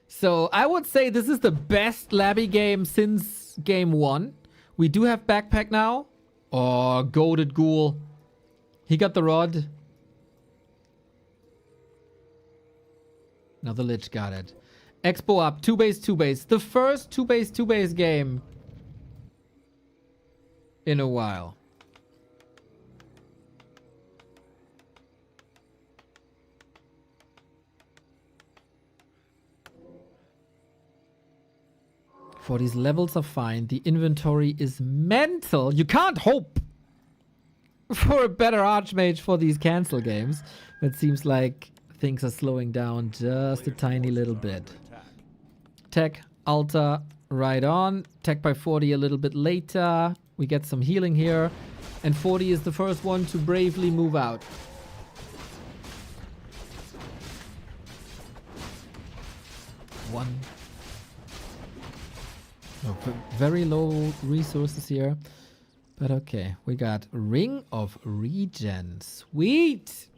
So I would say this is the best Labby game since game 1. We do have backpack now. Oh, goated ghoul. He got the rod. Now the Lich got it. Expo up. 2 base, 2 base. The first 2 base, 2 base game in a while. For these levels are fine. The inventory is mental. You can't hope for a better Archmage for these cancel games. It seems like things are slowing down just a tiny little bit. Tech, Alta, right on. Tech by 40 a little bit later. We get some healing here. And 40 is the first one to bravely move out. One. Oh, very low resources here. But okay, we got Ring of Regen. Sweet!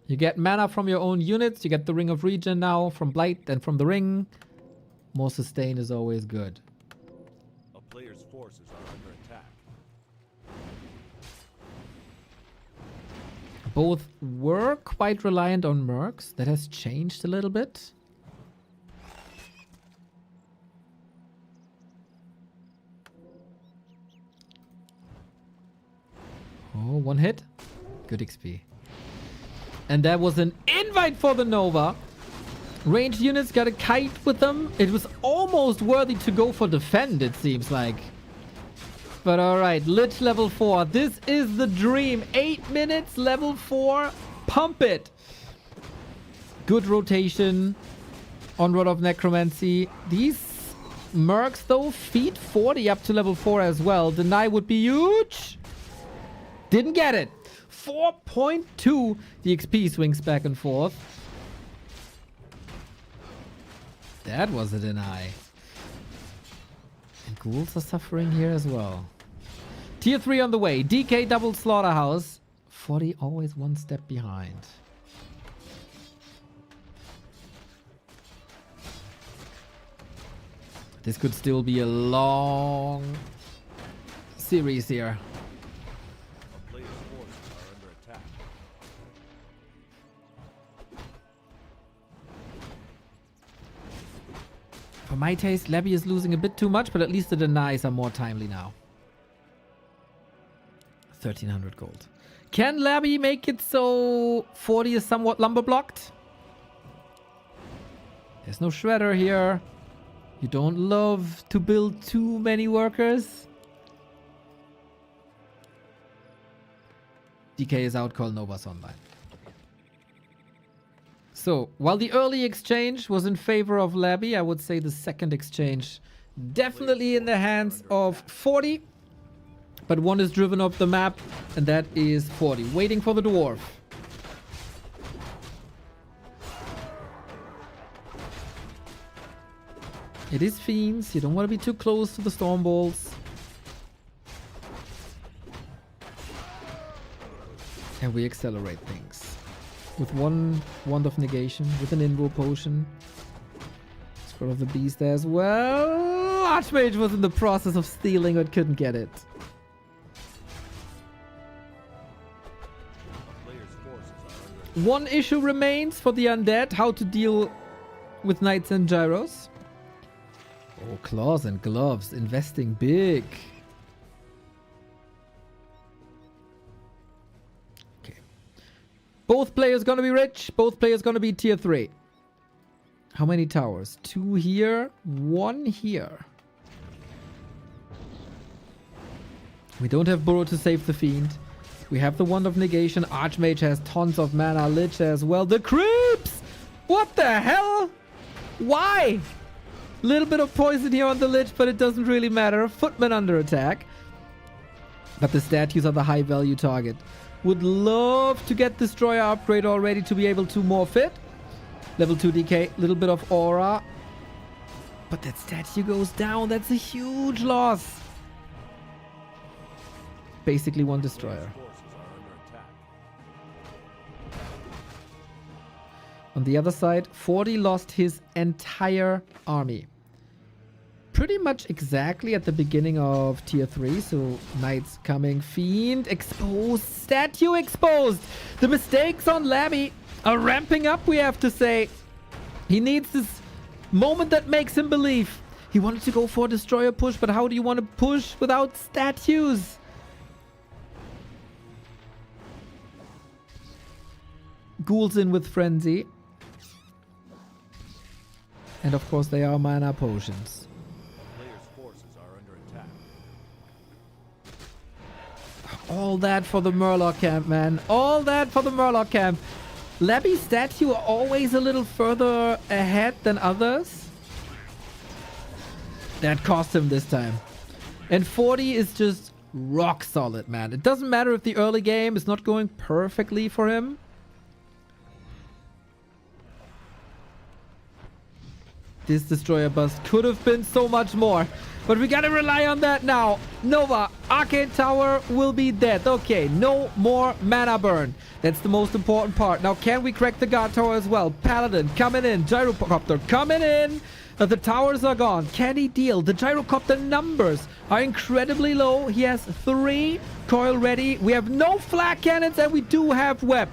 You get mana from your own units. You get the Ring of Regen now from Blight and from the Ring. More sustain is always good. A player's forces are under attack. Both were quite reliant on mercs. That has changed a little bit. Oh, one hit. Good XP. And that was an invite for the Nova. Ranged units got a kite with them. It was almost worthy to go for defend, it seems like. But alright, Lich level 4. This is the dream. 8 minutes, level 4. Pump it. Good rotation on Rod of Necromancy. These mercs, though, feed 40 up to level 4 as well. Deny would be huge. Didn't get it. 4.2. The XP swings back and forth. That was a deny. And ghouls are suffering here as well. Tier 3 on the way. DK double slaughterhouse. 40 always one step behind. This could still be a long series here. A player's forces are under attack. For my taste, Labby is losing a bit too much, but at least the denies are more timely now. 1300 gold. Can Labby make it so 40 is somewhat lumber blocked? There's no shredder here. You don't love to build too many workers. DK is out, call Nova's online. So, while the early exchange was in favor of Labby, I would say the second exchange definitely in the hands of 40. But one is driven up the map, and that is 40. Waiting for the dwarf. It is fiends. You don't want to be too close to the storm balls. And we accelerate things. With one Wand of Negation, with an Invo Potion. Scroll of the Beast as well. Archmage was in the process of stealing but couldn't get it. One issue remains for the undead. How to deal with Knights and Gyros. Oh, claws and gloves. Investing big. Okay. Both players gonna be rich. Both players gonna be tier 3. How many towers? 2 here. 1 here. We don't have Burrow to save the Fiend. We have the Wand of Negation. Archmage has tons of mana. Lich as well. The creeps! What the hell? Why? Little bit of poison here on the Lich, but it doesn't really matter. Footman under attack. But the statues are the high value target. Would love to get Destroyer upgrade already to be able to morph it. Level 2 DK. Little bit of aura. But that statue goes down. That's a huge loss. Basically one Destroyer. On the other side, 40 lost his entire army. Pretty much exactly at the beginning of tier 3. So Knights coming. Fiend exposed. Statue exposed. The mistakes on Labby are ramping up, we have to say. He needs this moment that makes him believe. He wanted to go for a Destroyer push, but how do you want to push without statues? Ghouls in with Frenzy. And of course they are mana potions. All that for the Murloc camp, man. All that for the Murloc camp. Labby's statue are always a little further ahead than others. That cost him this time. And 40 is just rock solid, man. It doesn't matter if the early game is not going perfectly for him. This destroyer bust could have been so much more. But we gotta rely on that now. Nova, Arcane Tower will be dead. Okay, no more mana burn. That's the most important part. Now, can we crack the guard tower as well? Paladin coming in. Gyrocopter coming in. The towers are gone. Can he deal? The Gyrocopter numbers are incredibly low. He has 3 coil ready. We have no flak cannons and we do have web.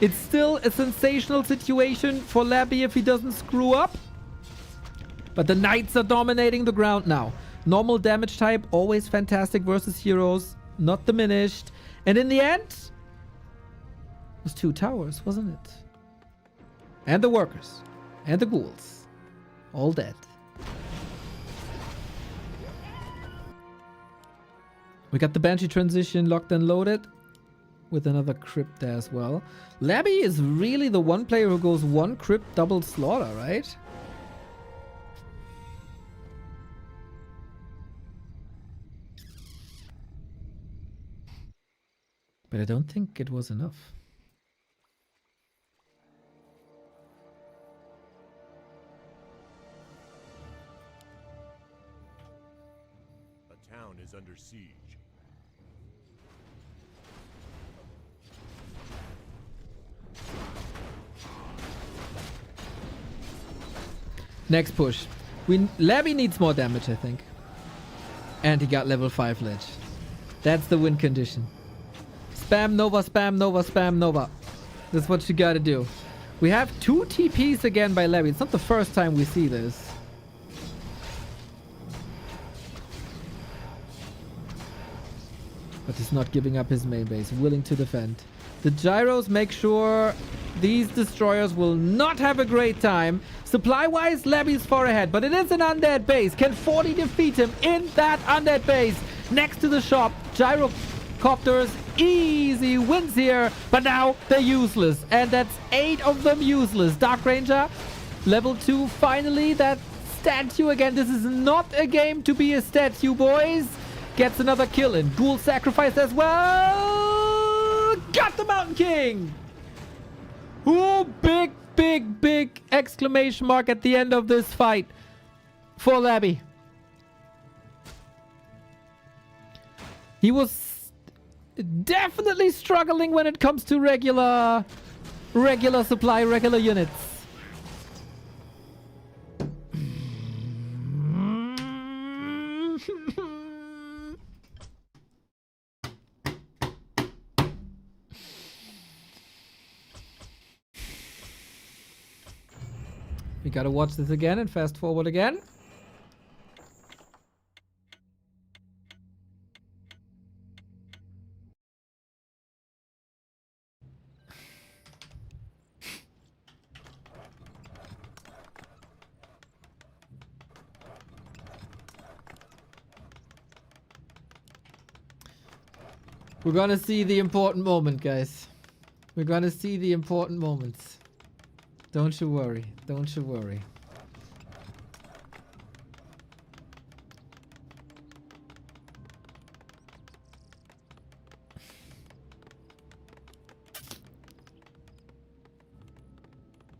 It's still a sensational situation for Labby if he doesn't screw up. But the knights are dominating the ground now. Normal damage type, always fantastic versus heroes. Not diminished. And in the end, it was 2 towers, wasn't it? And the workers. And the ghouls. All dead. We got the Banshee transition locked and loaded. With another crypt there as well. Labby is really the one player who goes 1 crypt double slaughter, right? But I don't think it was enough. A town is under siege. Next push. Labby needs more damage, I think. And he got level 5 ledge. That's the win condition. Spam Nova, spam Nova, spam Nova. That's what you gotta do. We have 2 TPs again by Labby. It's not the first time we see this. But he's not giving up his main base. Willing to defend. The gyros make sure these destroyers will not have a great time. Supply-wise, Labby's far ahead. But it is an undead base. Can 40 defeat him in that undead base? Next to the shop, Gyrocopters easy wins here, but now they're useless, and that's 8 of them useless. Dark Ranger, level 2, finally. That statue again. This is not a game to be a statue, boys. Gets another kill in. Ghoul sacrifice as well. Got the Mountain King. Ooh, big, big, big exclamation mark at the end of this fight for Labby. He was definitely struggling when it comes to regular supply, regular units. We gotta watch this again and fast forward again. We're gonna see the important moment, guys. We're gonna see the important moments. Don't you worry. Don't you worry.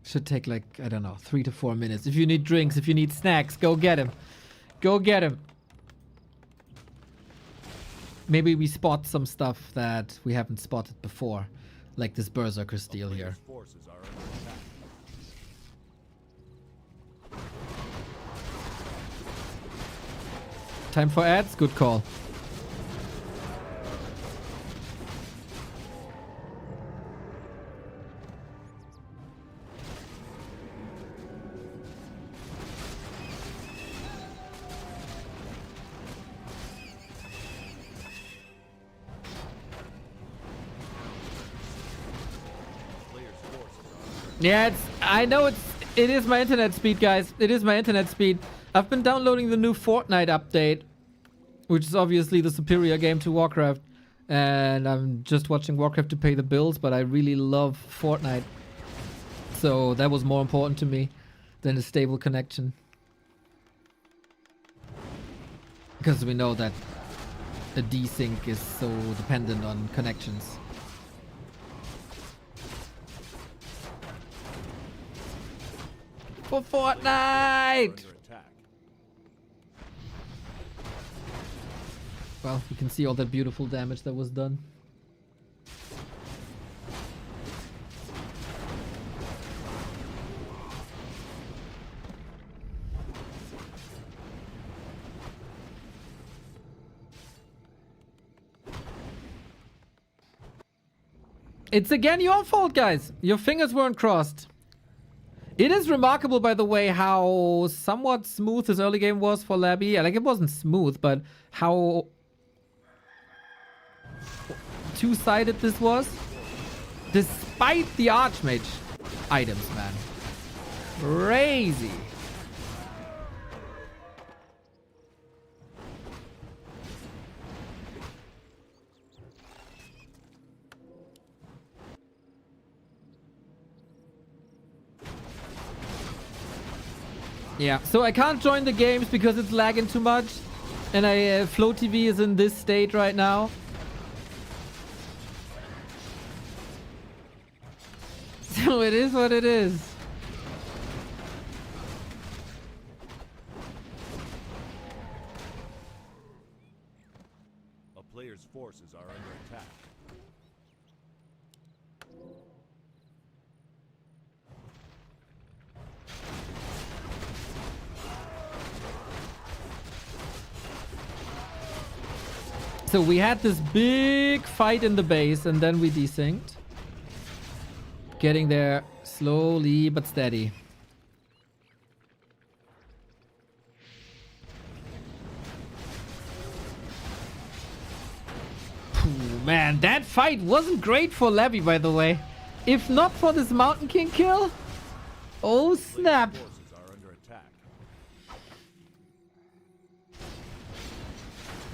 Should take like, I don't know, 3 to 4 minutes. If you need drinks, if you need snacks, go get him. Go get him. Maybe we spot some stuff that we haven't spotted before. Like this Berserker Steel here. Forces are under attack. Time for ads? Good call. Yeah, I know it is my internet speed, guys. It is my internet speed. I've been downloading the new Fortnite update, which is obviously the superior game to Warcraft. And I'm just watching Warcraft to pay the bills, but I really love Fortnite. So that was more important to me than a stable connection. Because we know that a desync is so dependent on connections. For Fortnite! Under attack. Well, you can see all that beautiful damage that was done. It's again your fault, guys. Your fingers weren't crossed. It is remarkable, by the way, how somewhat smooth this early game was for Labby. Like, it wasn't smooth, but how two-sided this was. Despite the Archmage items, man. Crazy. Yeah, so I can't join the games because it's lagging too much. And Flow TV is in this state right now. So it is what it is. A player's forces are under attack. So we had this big fight in the base and then we desynced. Getting there slowly but steady. Man, that fight wasn't great for Labby, by the way. If not for this Mountain King kill. Oh, snap. Forces are under attack.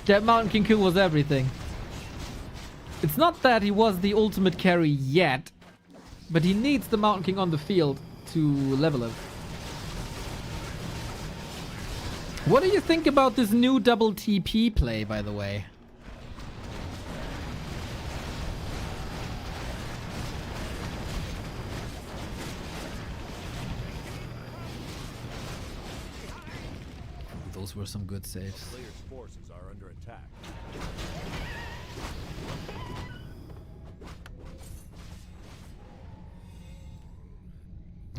That Mountain King kill was everything. It's not that he was the ultimate carry yet, but he needs the Mountain King on the field to level him. What do you think about this new double TP play, by the way? Those were some good saves. Player's forces are under attack.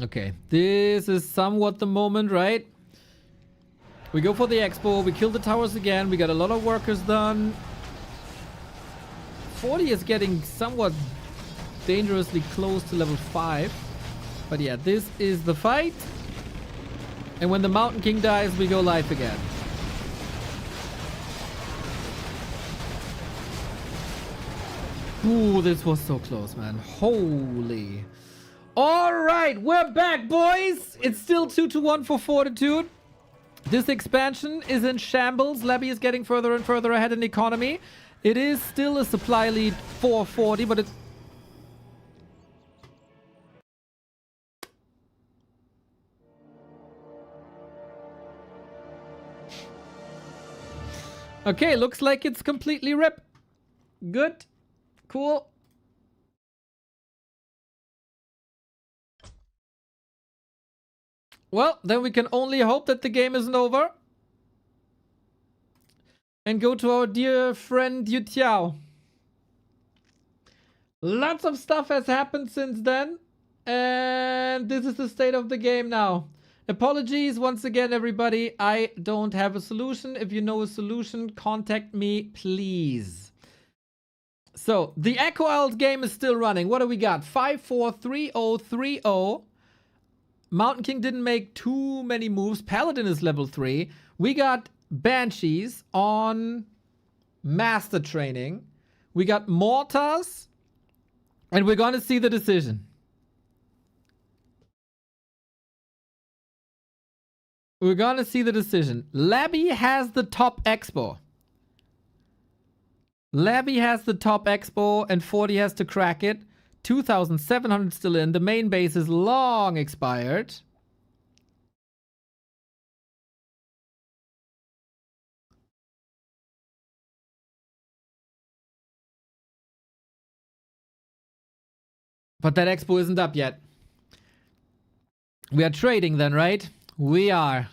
Okay, this is somewhat the moment, right? We go for the expo, we kill the towers again, we got a lot of workers done. 40 is getting somewhat dangerously close to level 5. But yeah, this is the fight. And when the Mountain King dies, we go live again. Ooh, this was so close, man. Holy. All right, we're back, boys. It's still 2-1 for Fortitude. This expansion is in shambles. Labby is getting further and further ahead in economy. It is still a supply lead for 40, but it's... Okay, looks like it's completely rip. Good. Cool. Well, then we can only hope that the game isn't over. And go to our dear friend YouTiao. Lots of stuff has happened since then. And this is the state of the game now. Apologies once again, everybody. I don't have a solution. If you know a solution, contact me, please. So, the Echo Isles game is still running. What do we got? 5-4-3-0-3-0. Mountain King didn't make too many moves. Paladin is level 3. We got Banshees on Master Training. We got Mortars. And we're going to see the decision. We're going to see the decision. Labby has the top expo. Labby has the top expo and 40 has to crack it. 2,700 still in. The main base is long expired. But that expo isn't up yet. We are trading then, right? We are.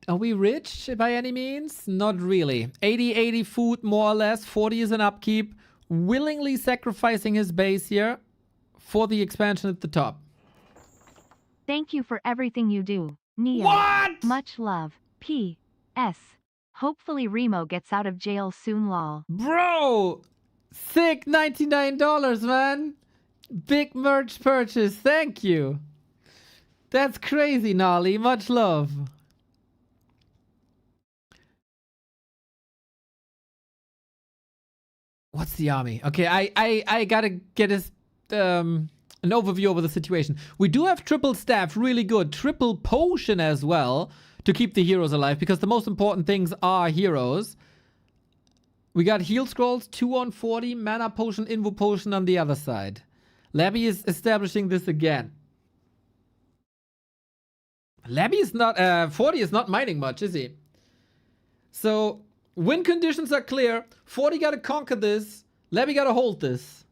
Are we rich by any means? Not really. 80 food, more or less. 40 is an upkeep. Willingly sacrificing his base here for the expansion at the top. Thank you for everything you do, Neo. What? Much love. P.S. Hopefully Remo gets out of jail soon, lol. Bro! Sick $99, man. Big merch purchase. Thank you. That's crazy, Nolly. Much love. What's the army? Okay, I gotta get an overview over the situation. We do have triple staff, really good. Triple potion as well to keep the heroes alive because the most important things are heroes. We got heal scrolls, 2 on 40, mana potion, invo potion on the other side. Labby is establishing this again. Labby is not, 40 is not mining much, is he? So, win conditions are clear. 40 gotta conquer this. Labby gotta hold this.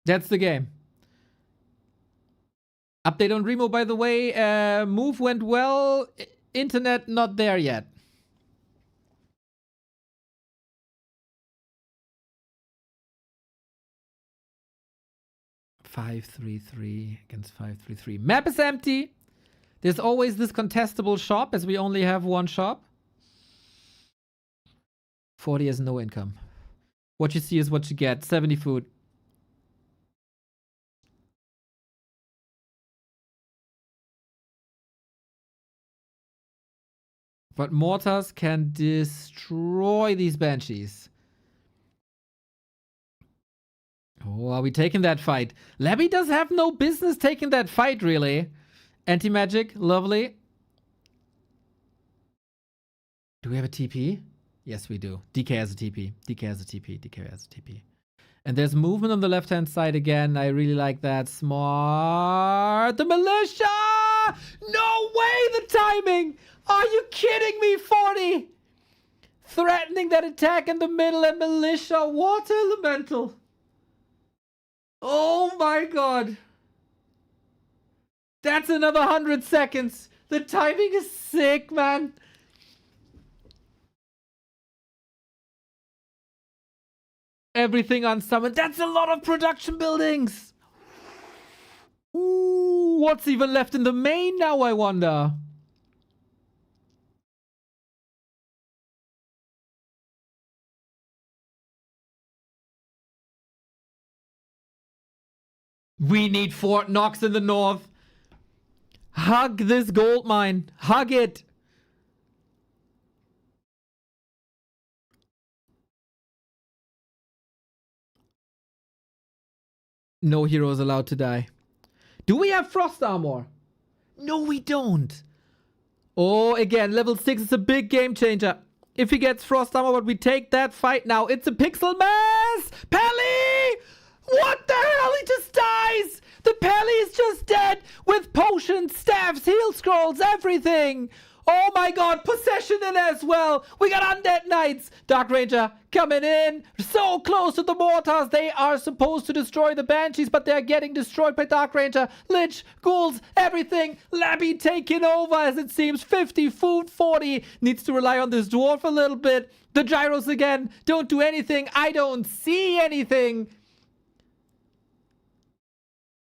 That's the game. Update on Remo, by the way. Move went well. Internet not there yet. (5-3-3) against 5-3-3. Map is empty. There's always this contestable shop as we only have one shop. 40 has no income. What you see is what you get. 70 food. But mortars can destroy these banshees. Oh, are we taking that fight? Labby does have no business taking that fight, really. Anti-magic, lovely. Do we have a TP? Yes, we do. DK has a TP. DK has a TP. DK has a TP. And there's movement on the left-hand side again. I really like that. Smart. The militia! No way, the timing! Are you kidding me, 40? Threatening that attack in the middle and militia. Water elemental. Oh my god. That's another 100 seconds. The timing is sick, man. Everything unsummoned. That's a lot of production buildings. Ooh, what's even left in the main now, I wonder? We need Fort Knox in the north. Hug this gold mine. Hug it. No heroes allowed to die. Do we have frost armor? No, we don't. Oh, again, level 6 is a big game changer. If he gets frost armor, but we take that fight now. It's a pixel mess. Pelly! What the hell? He just dies! The Pelly is just dead with potions, staffs, heal scrolls, everything! Oh my god, possession in as well! We got undead knights! Dark Ranger coming in, so close to the mortars. They are supposed to destroy the banshees, but they're getting destroyed by Dark Ranger. Lich, ghouls, everything. Labby taking over as it seems. 50 food, 40 needs to rely on this dwarf a little bit. The gyros again don't do anything. I don't see anything.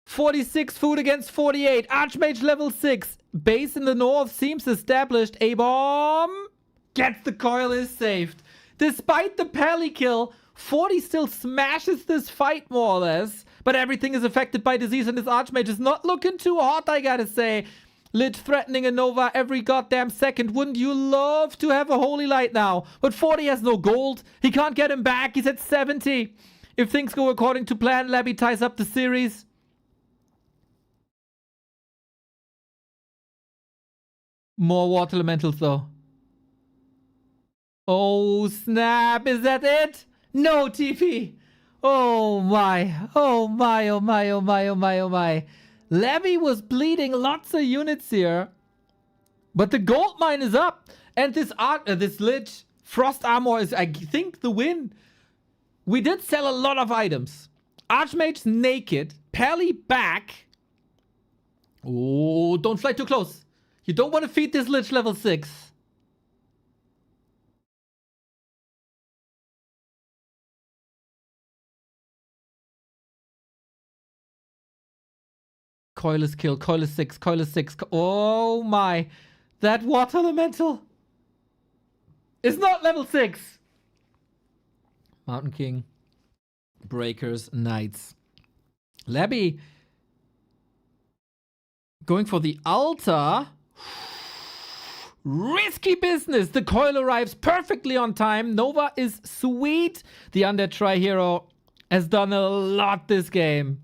46 food against 48. Archmage level 6. Base in the north seems established. A-bomb gets the coil, is saved. Despite the Pelly kill, 40 still smashes this fight more or less. But everything is affected by disease and this Archmage is not looking too hot, I gotta say. Lich threatening a Nova every goddamn second. Wouldn't you love to have a Holy Light now? But 40 has no gold. He can't get him back. He's at 70. If things go according to plan, Labby ties up the series. More water elementals though. Oh, snap. Is that it? No, TP. Oh, my. Oh, my. Oh, my. Oh, my. Oh, my. Oh, my. Labby was bleeding lots of units here. But the gold mine is up. And this Lich Frost Armor is, I think, the win. We did sell a lot of items. Archmage's naked. Pally back. Oh, don't fly too close. You don't want to feed this Lich level 6. Coil is killed. Coil is 6. Coil is 6. Oh my. That water elemental is not level 6. Mountain King. Breakers. Knights. Labby going for the altar. Risky business. The coil arrives perfectly on time. Nova is sweet. The Undead Tri-Hero has done a lot this game.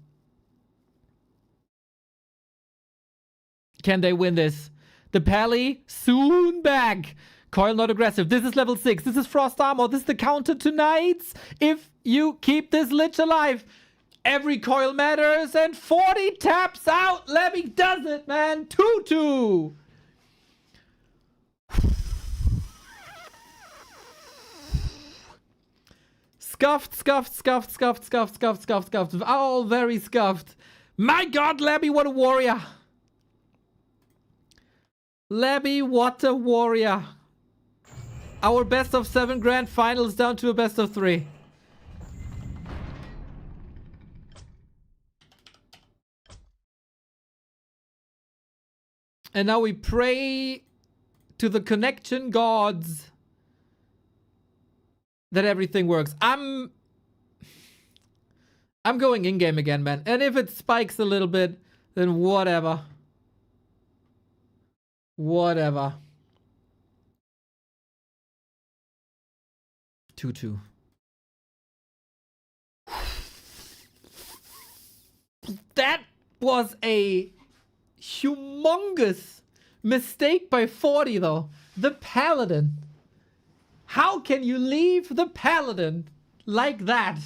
Can they win this? The Pally soon back. Coil not aggressive. This is level 6. This is Frost Armor. This is the counter to Knights. If you keep this Lich alive, every coil matters. And 40 taps out. Labby does it, man. 2-2. Scuffed, scuffed, scuffed, scuffed, scuffed, scuffed, scuffed, scuffed. All very scuffed. My God, Labby, what a warrior. Labby, what a warrior. Our best of 7 grand finals down to a best of 3. And now we pray to the connection gods that everything works. I'm going in-game again, man. And if it spikes a little bit, then whatever. Whatever. 2-2. That was a humongous mistake by 40, though. The Paladin. How can you leave the Paladin like that?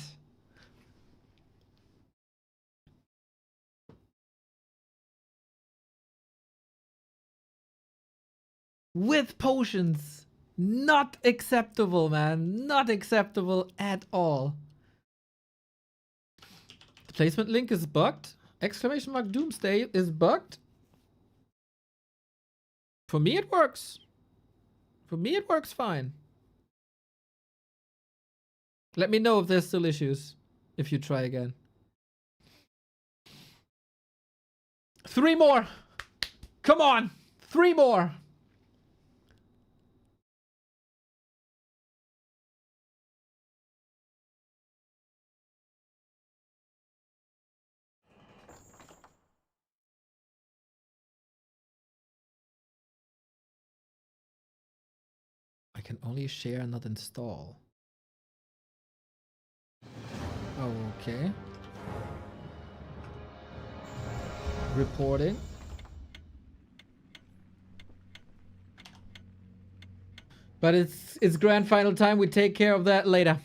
With potions. Not acceptable, man. Not acceptable at all. The placement link is bugged. Exclamation mark Doomsday is bugged. For me, it works. For me, it works fine. Let me know if there's still issues. If you try again. 3 more. Come on. 3 more. I can only share, not install. Okay. Reporting. But it's grand final time. We take care of that later.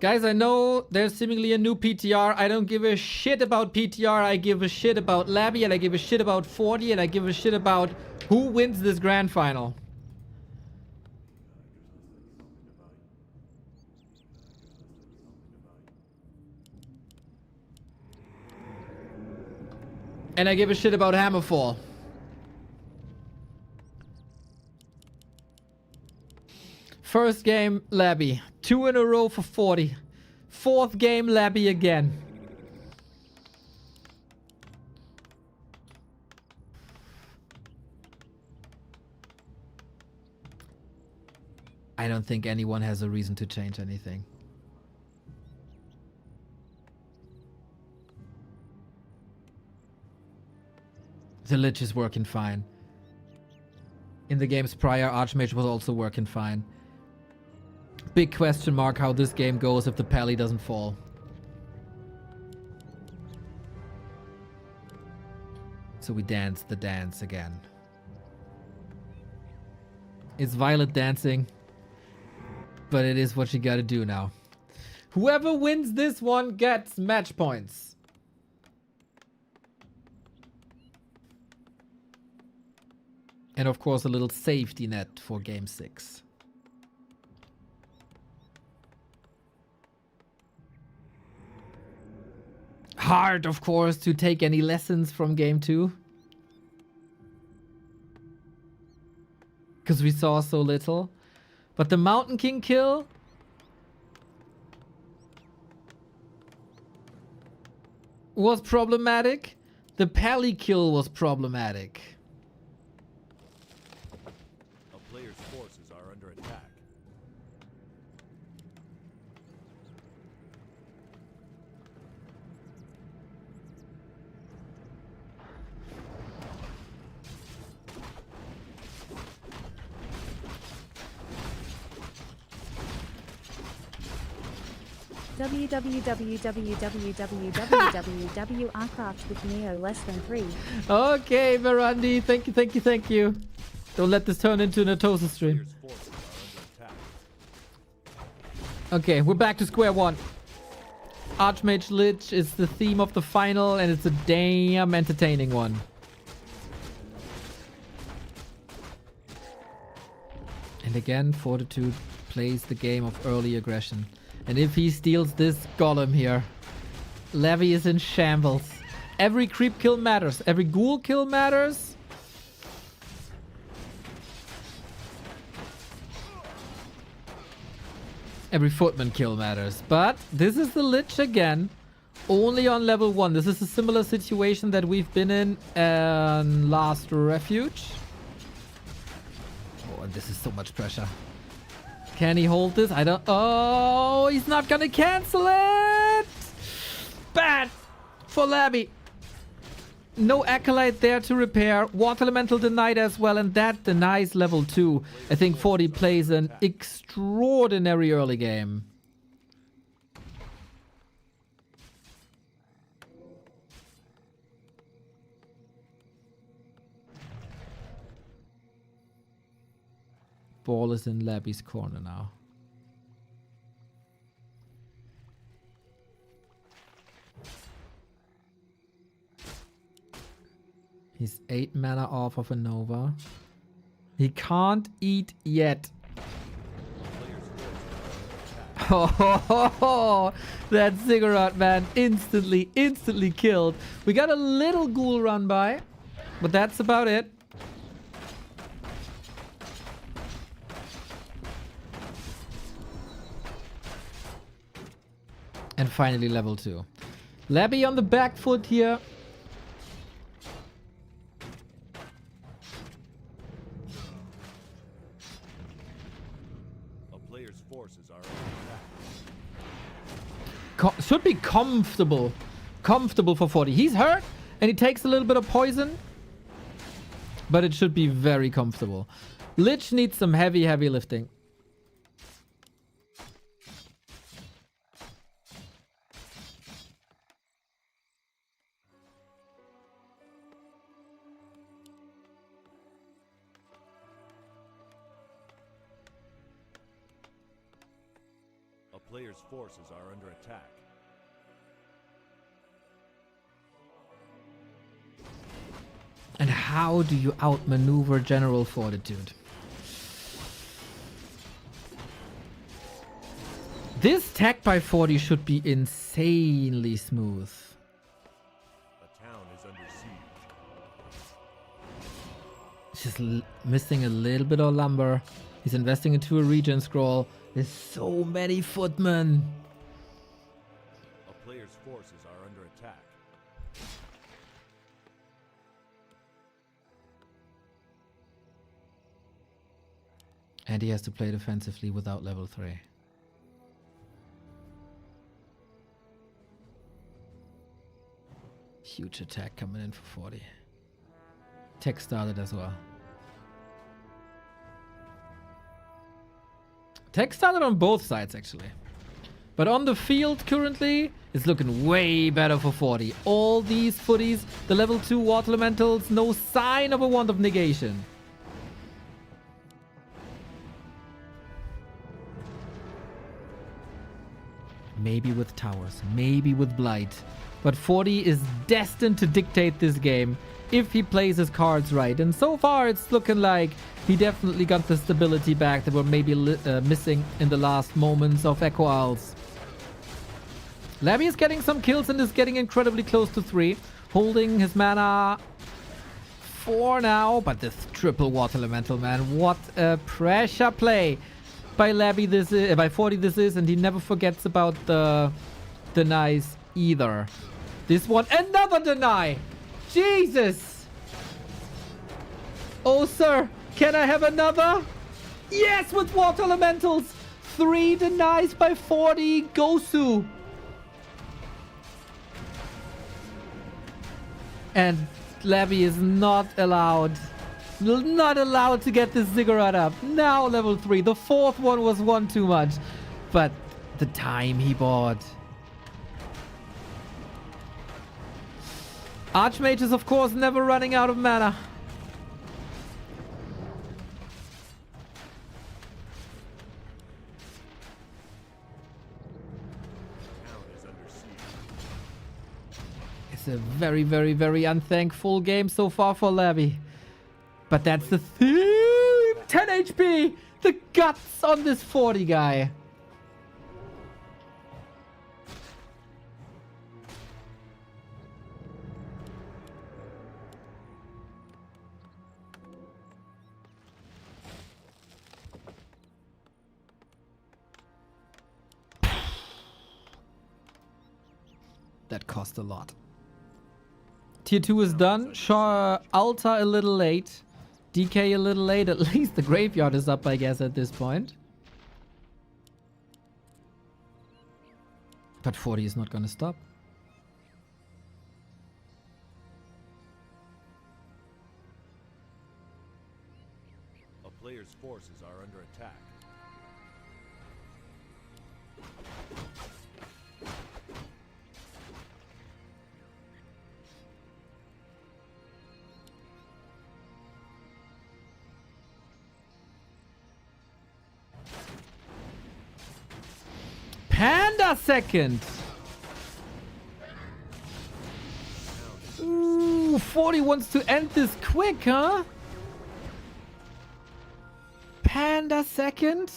Guys, I know there's seemingly a new PTR. I don't give a shit about PTR. I give a shit about Labby, and I give a shit about 40, and I give a shit about who wins this grand final. And I give a shit about Hammerfall. First game, Labby. 2 in a row for 40. 4th game, Labby again. I don't think anyone has a reason to change anything. The Lich is working fine. In the games prior, Archmage was also working fine. Big question mark how this game goes if the Pally doesn't fall. So we dance the dance again. It's Violet dancing. But it is what you gotta do now. Whoever wins this one gets match points. And of course a little safety net for game 6. Hard, of course, to take any lessons from game 2. Because we saw so little. But the Mountain King kill was problematic. The Pally kill was problematic. A player's forces are under attack. Warcraft with Neo less than 3. Okay, Verandi, thank you, thank you, thank you. Don't let this turn into an Atosa stream. Player's forces are under attack. Okay, we're back to square one. Archmage Lich is the theme of the final, and it's a damn entertaining one. And again, Fortitude plays the game of early aggression. And if he steals this golem here, Levy is in shambles. Every creep kill matters. Every ghoul kill matters. Every footman kill matters. But this is the Lich again. Only on level 1. This is a similar situation that we've been in Last Refuge. Oh, and this is so much pressure. Can he hold this? I don't... Oh, he's not gonna cancel it! Bad for Labby. No Acolyte there to repair. Water Elemental denied as well, and that denies level 2. I think 40 plays an extraordinary early game. Ball is in Labby's corner now. He's 8 mana off of a Nova. He can't eat yet. Oh, that Ziggurat, man. Instantly killed. We got a little ghoul run by, but that's about it. And finally level 2. Labby on the back foot here. A player's forces are under attack. Should be comfortable. Comfortable for 40. He's hurt and he takes a little bit of poison. But it should be very comfortable. Lich needs some heavy lifting. A player's forces are under attack. And how do you outmaneuver General Fortitude? This tech by 40 should be insanely smooth. A town is under siege. He's just missing a little bit of lumber. He's investing into a regen scroll. There's so many footmen. A player's forces are under attack. And he has to play defensively without level 3. Huge attack coming in for 40. Tech started as well. Tech started on both sides actually. But on the field currently, it's looking way better for 40. All these footies, the level 2 water elementals, no sign of a wand of negation. Maybe with towers, maybe with blight. But 40 is destined to dictate this game if he plays his cards right. And so far, it's looking like he definitely got the stability back that were maybe missing in the last moments of Echo Isles. Labby is getting some kills and is getting incredibly close to 3. Holding his mana 4 now. But this triple water elemental, man. What a pressure play by Labby this is, by 40 this is. And he never forgets about the denies either. This one, another deny. Jesus. Oh, sir. Can I have another? Yes, with water elementals. 3 denies by 40. Gosu. And Labby is not allowed to get this ziggurat up. Now level 3. The 4th one was one too much. But the time he bought. Archmage is, of course, never running out of mana. It's a very, very, very unthankful game so far for Labby. But that's the thing. 10 HP. The guts on this 40 guy. That cost a lot. Tier 2 is done. Shaw, Alta a little late. DK a little late. At least the graveyard is up, I guess, at this point. But 40 is not going to stop. A player's forces are under attack. Panda second. Ooh, 40 wants to end this quick, huh? Panda second.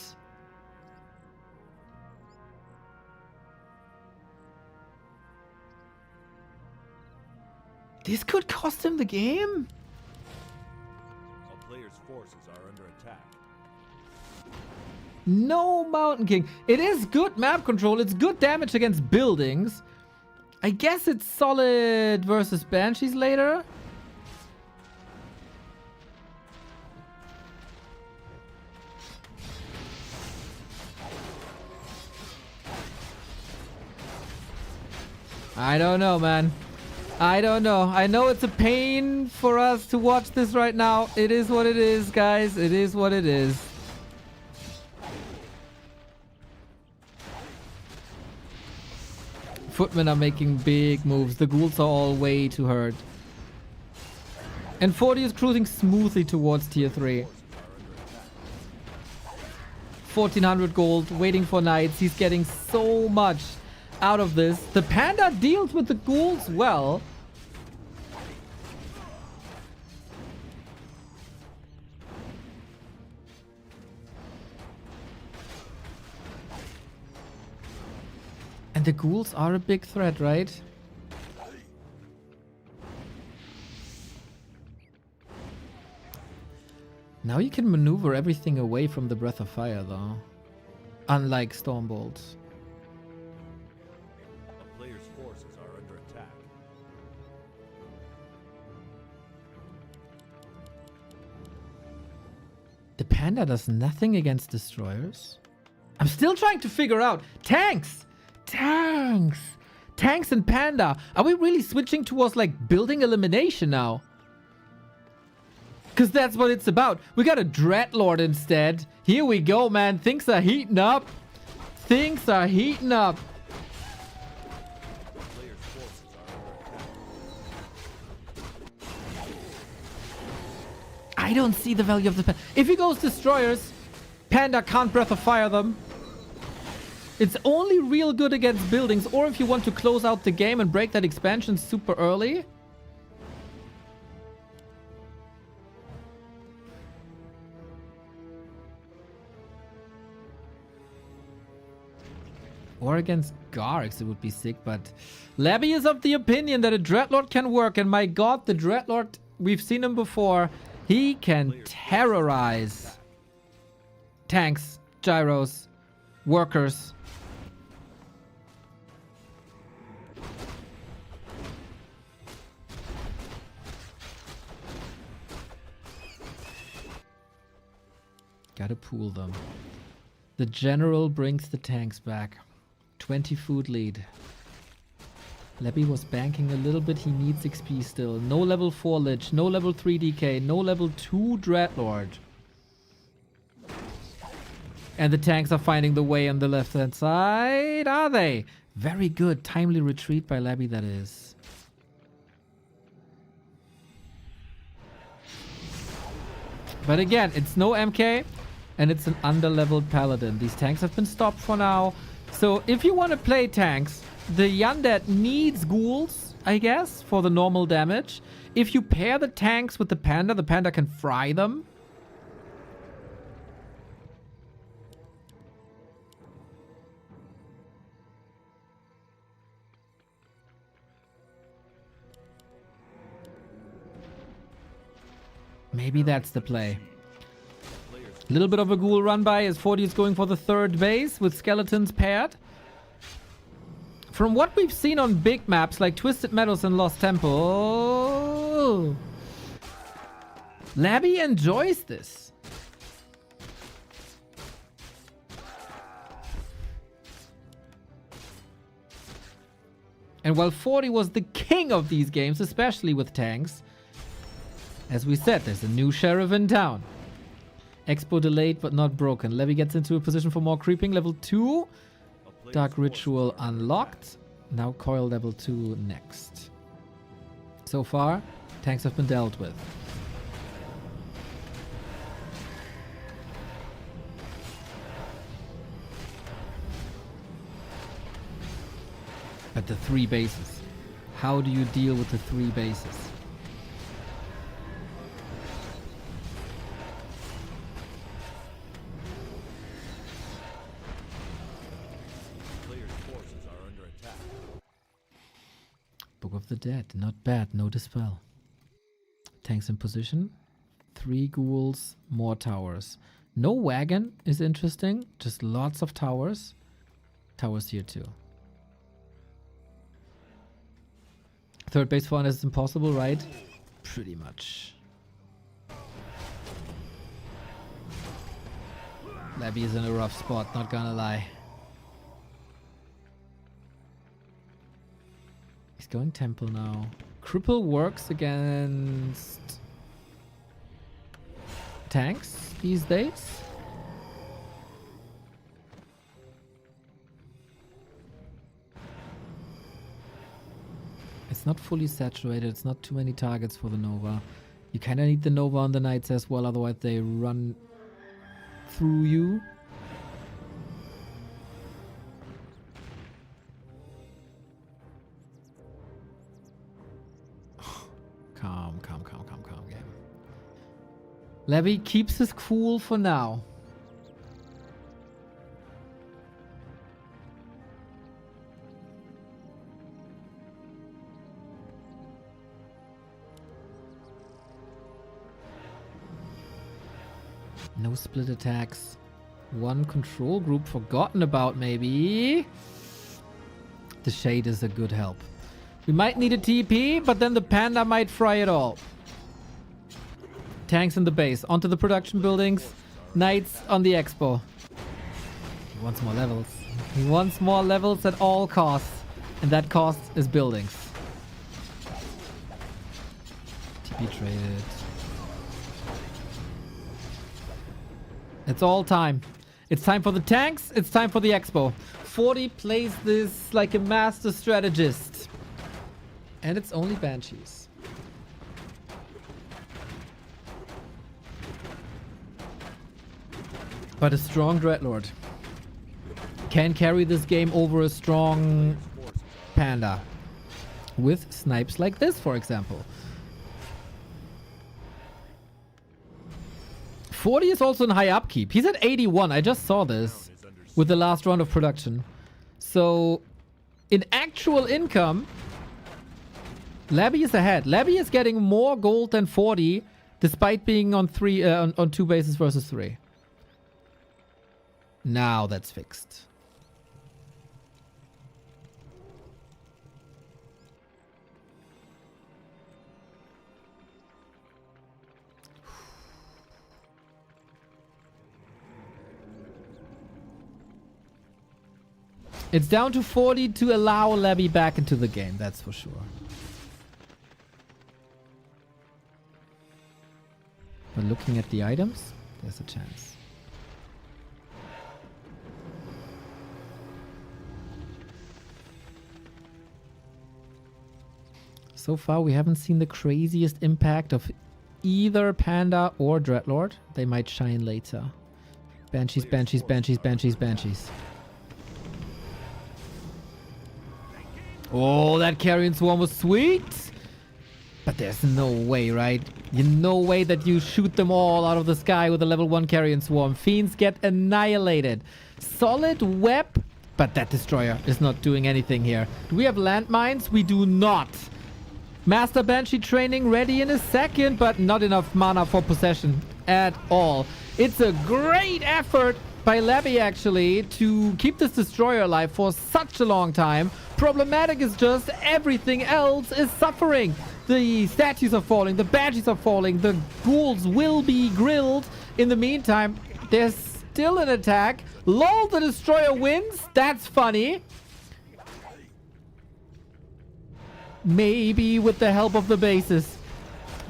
This could cost him the game. A player's forces are under attack. No Mountain King. It is good map control. It's good damage against buildings. I guess it's solid versus Banshees later. I don't know, man. I don't know. I know it's a pain for us to watch this right now. It is what it is, guys. It is what it is. Footmen are making big moves. The ghouls are all way too hurt. And 40 is cruising smoothly towards tier 3. 1400 gold, waiting for knights. He's getting so much out of this. The panda deals with the ghouls well. And the ghouls are a big threat, right? Now you can maneuver everything away from the Breath of Fire, though. Unlike Stormbolts. A player's forces are under attack. The panda does nothing against destroyers. I'm still trying to figure out. Tanks! Tanks! Tanks and panda. Are we really switching towards like building elimination now? Because that's what it's about. We got a Dreadlord instead. Here we go, man. Things are heating up. Things are heating up. A player's forces are under attack. I don't see the value of the panda. If he goes destroyers, panda can't Breath of Fire them. It's only real good against buildings, or if you want to close out the game and break that expansion super early. Or against Garx, it would be sick, but Labby is of the opinion that a Dreadlord can work, and my god, the Dreadlord, we've seen him before. He can terrorize tanks, gyros, workers. Gotta pool them. The general brings the tanks back. 20 food lead. Labby was banking a little bit. He needs XP still. No level 4 Lich. No level 3 DK. No level 2 Dreadlord. And the tanks are finding the way on the left hand side. Are they? Very good. Timely retreat by Labby, that is. But again, it's no MK. And it's an under-leveled Paladin. These tanks have been stopped for now. So if you want to play tanks, the Undead needs ghouls, I guess, for the normal damage. If you pair the tanks with the Panda can fry them. Maybe that's the play. A little bit of a ghoul run by as Fortitude is going for the third base with skeletons paired. From what we've seen on big maps like Twisted Meadows and Lost Temple, Labby enjoys this. And while 40 was the king of these games, especially with tanks, as we said, there's a new sheriff in town. Expo delayed but not broken. Labby gets into a position for more creeping. Level 2. Dark Ritual unlocked. Now Coil level 2 next. So far, tanks have been dealt with. But the 3 bases. How do you deal with the 3 bases? Book of the Dead. Not bad. No dispel. Tanks in position. 3 ghouls. More towers. No wagon is interesting. Just lots of towers. Towers here too. Third base for us is impossible, right? Pretty much. Labby is in a rough spot, not gonna lie. He's going temple now. Cripple works against tanks these days. It's not fully saturated. It's not too many targets for the Nova. You kind of need the Nova on the Knights as well, otherwise they run through you. Calm game. Labby keeps his cool for now. No split attacks. One control group forgotten about, maybe. The Shade is a good help. We might need a TP, but then the Panda might fry it all. Tanks in the base. Onto the production buildings. Knights on the Expo. He wants more levels. He wants more levels at all costs. And that cost is buildings. TP traded. It's all time. It's time for the tanks. It's time for the Expo. 40 plays this like a master strategist. And it's only Banshees. But a strong Dreadlord. can carry this game over a strong Panda. With snipes like this, for example. 40 is also in high upkeep. He's at 81. I just saw this with the last round of production. So, in actual income, Labby is ahead. Labby is getting more gold than 40, despite being on on 2 bases versus 3. Now that's fixed. It's down to 40 to allow Labby back into the game, that's for sure. But looking at the items, there's a chance. So far, we haven't seen the craziest impact of either Panda or Dreadlord. They might shine later. Banshees, Banshees, Banshees, Banshees, Banshees. Oh, that Carrion Swarm was sweet. But there's no way, right? No way that you shoot them all out of the sky with a level 1 Carrion Swarm. Fiends get annihilated. Solid web, but that Destroyer is not doing anything here. Do we have landmines? We do not. Master Banshee training ready in a second, but not enough mana for possession at all. It's a great effort by Labby, actually, to keep this Destroyer alive for such a long time. Problematic is just everything else is suffering. The statues are falling, the Banshees are falling, the ghouls will be grilled. In the meantime, there's still an attack. LOL, the Destroyer wins. That's funny. Maybe with the help of the bases.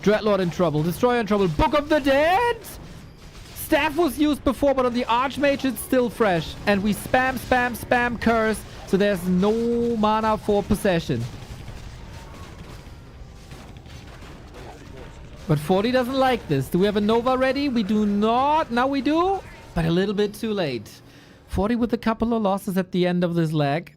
Dreadlord in trouble, Destroyer in trouble. Book of the Dead! Staff was used before, but on the Archmage it's still fresh. And we spam, spam, spam curse. So there's no mana for possession. But 40 doesn't like this. Do we have a Nova ready? We do not. Now we do. But a little bit too late. 40 with a couple of losses at the end of this leg.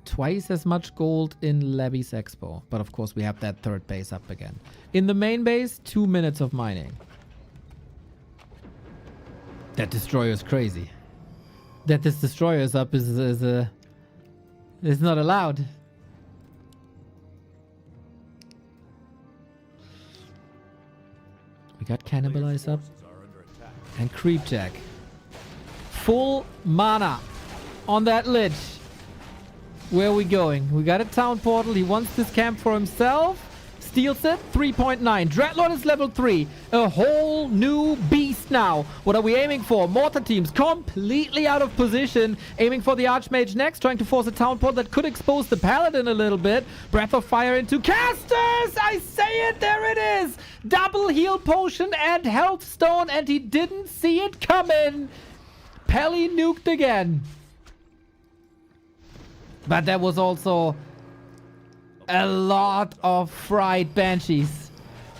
Twice as much gold in Labby's Expo. But of course we have that third base up again. In the main base, 2 minutes of mining. That Destroyer is crazy. That this Destroyer is up is not allowed. We got Cannibalize up. And Creepjack. Full mana on that Lich. Where are we going? We got a town portal. He wants this camp for himself. Steals it. 3.9. Dreadlord is level 3. A whole new beast now. What are we aiming for? Mortar teams completely out of position. Aiming for the Archmage next. Trying to force a town portal that could expose the Paladin a little bit. Breath of Fire into casters. I say it. There it is. Double heal potion and health stone. And he didn't see it coming. Pelly nuked again. But there was also a lot of fried Banshees.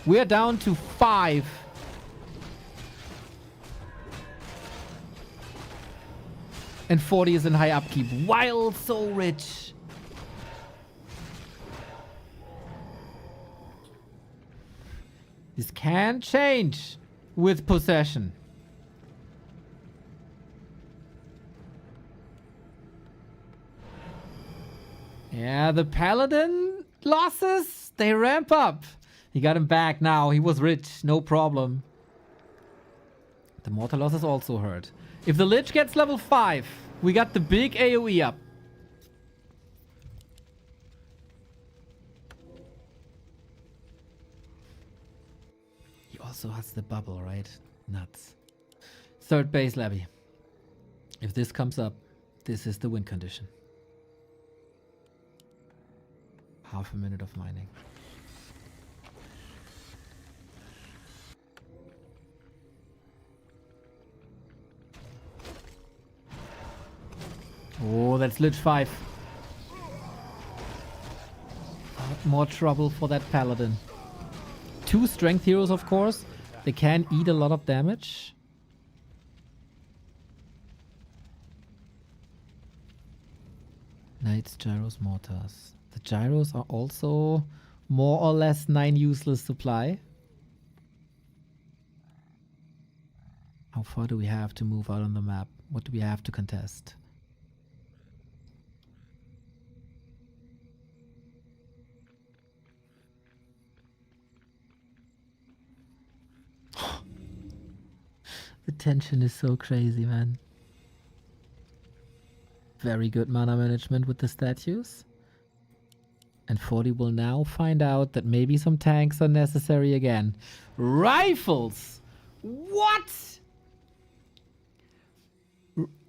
We're down to 5. And 40 is in high upkeep. Wild, so rich. This can change with possession. Yeah, the Paladin losses, they ramp up. He got him back now. He was rich, no problem. The Mortar losses also hurt. If the Lich gets level 5, we got the big AoE up. He also has the bubble, right? Nuts. Third base, Labby. If this comes up, this is the win condition. Half a minute of mining. Oh, that's Lich 5. More trouble for that Paladin. 2 strength heroes, of course. They can eat a lot of damage. Knights, gyros, mortars. The gyros are also more or less 9 useless supply. How far do we have to move out on the map? What do we have to contest? The tension is so crazy, man. Very good mana management with the statues. And 40 will now find out that maybe some tanks are necessary again. Rifles! What?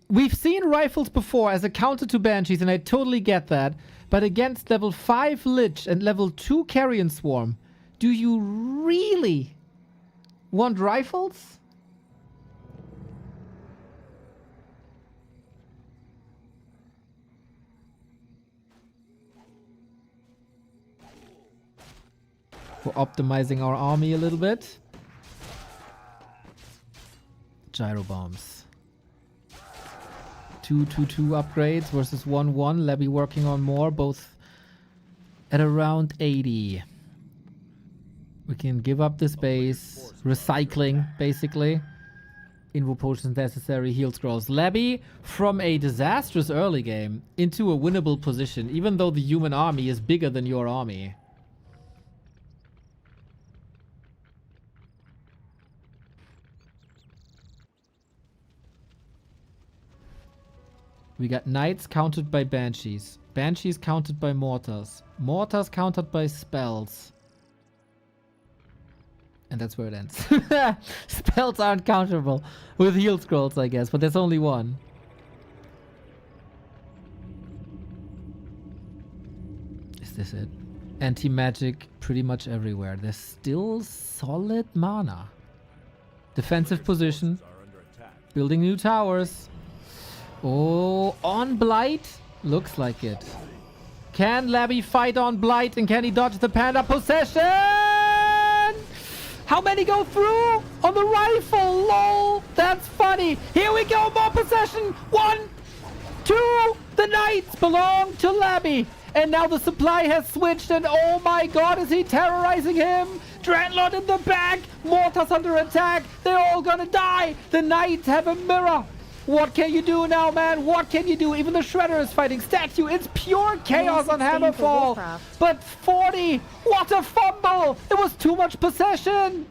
We've seen rifles before as a counter to Banshees, and I totally get that. But against level 5 Lich and level 2 Carrion Swarm, do you really want rifles? We're optimizing our army a little bit. Gyro bombs. 2/2/2 upgrades versus 1/1. Labby working on more, both at around 80. We can give up the space. Recycling, basically. Invo potions necessary, heal scrolls. Labby from a disastrous early game into a winnable position, even though the human army is bigger than your army. We got knights countered by banshees. Banshees countered by mortars. Mortars countered by spells. And that's where it ends. Spells aren't counterable with heal scrolls, I guess, but there's only one. Is this it? Anti-magic pretty much everywhere. There's still solid mana. Defensive position. Building new towers. Oh, on Blight? Looks like it. Can Labby fight on Blight, and can he dodge the panda possession? How many go through? On the rifle, lol. That's funny. Here we go, more possession. 1, 2. The knights belong to Labby. And now the supply has switched, and oh my god, is he terrorizing him? Dreadlord in the back. Mortars under attack. They're all gonna die. The knights have a mirror. What can you do now, man? What can you do? Even the Shredder is fighting statue. It's pure chaos on Hammerfall. But 40, what a fumble! It was too much possession.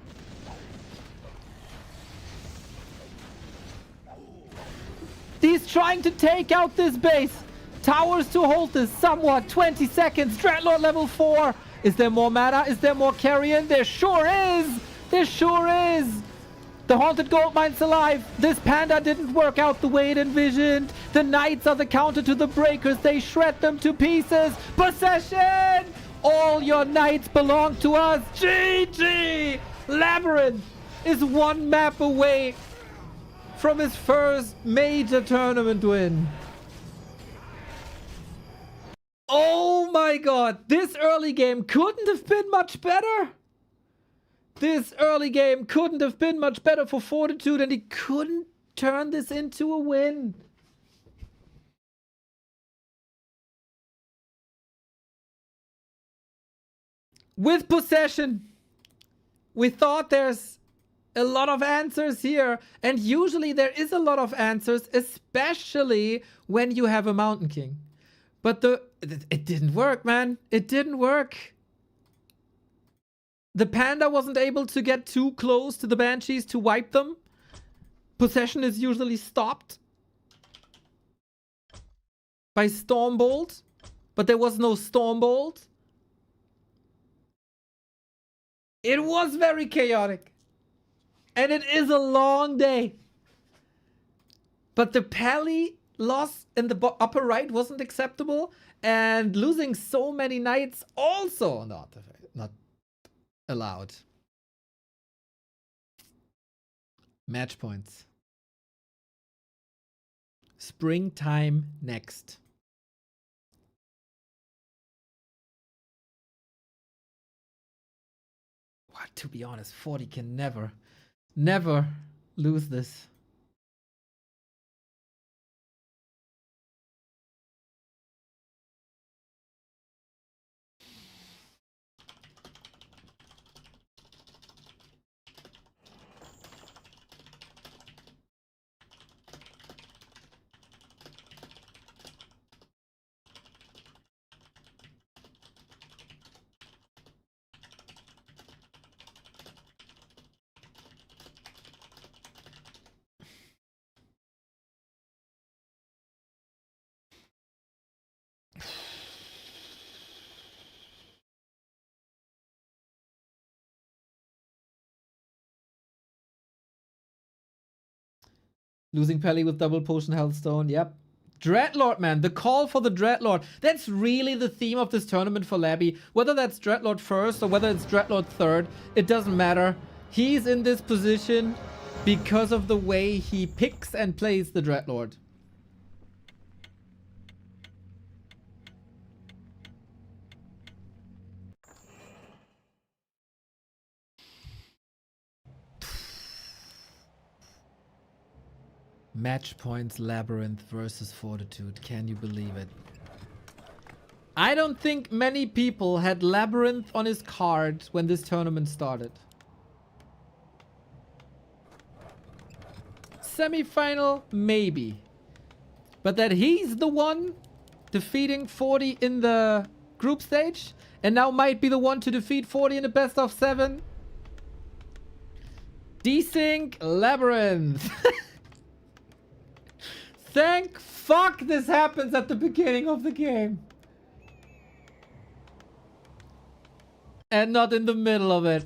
He's trying to take out this base. Towers to hold this somewhat. 20 seconds. Dreadlord level 4. Is there more mana? Is there more carrion? There sure is. There sure is. The Haunted Gold Mine's alive. This panda didn't work out the way it envisioned. The knights are the counter to the breakers. They shred them to pieces. Possession! All your knights belong to us. GG! LabyRinth is one map away from his first major tournament win. Oh my god. This early game couldn't have been much better. This early game couldn't have been much better for Fortitude, and he couldn't turn this into a win. With possession, we thought there's a lot of answers here, and usually there is a lot of answers, especially when you have a Mountain King. But it didn't work, man. It didn't work. The panda wasn't able to get too close to the banshees to wipe them. Possession is usually stopped by Stormbolt, but there was no Stormbolt. It was very chaotic. And it is a long day. But the Pally loss in the upper right wasn't acceptable. And losing so many knights also not allowed. Match points. Springtime next. What, to be honest, 40 can never Never lose this. Losing Pelly with double potion health stone. Yep. Dreadlord, man. The call for the Dreadlord. That's really the theme of this tournament for Labby. Whether that's Dreadlord first or whether it's Dreadlord third, it doesn't matter. He's in this position because of the way he picks and plays the Dreadlord. Match points LabyRinth versus Fortitude. Can you believe it? I don't think many people had LabyRinth on his card when this tournament started. Semifinal, maybe. But that he's the one defeating 40 in the group stage and now might be the one to defeat 40 in the best of 7. Desync LabyRinth. Thank fuck this happens at the beginning of the game. And not in the middle of it.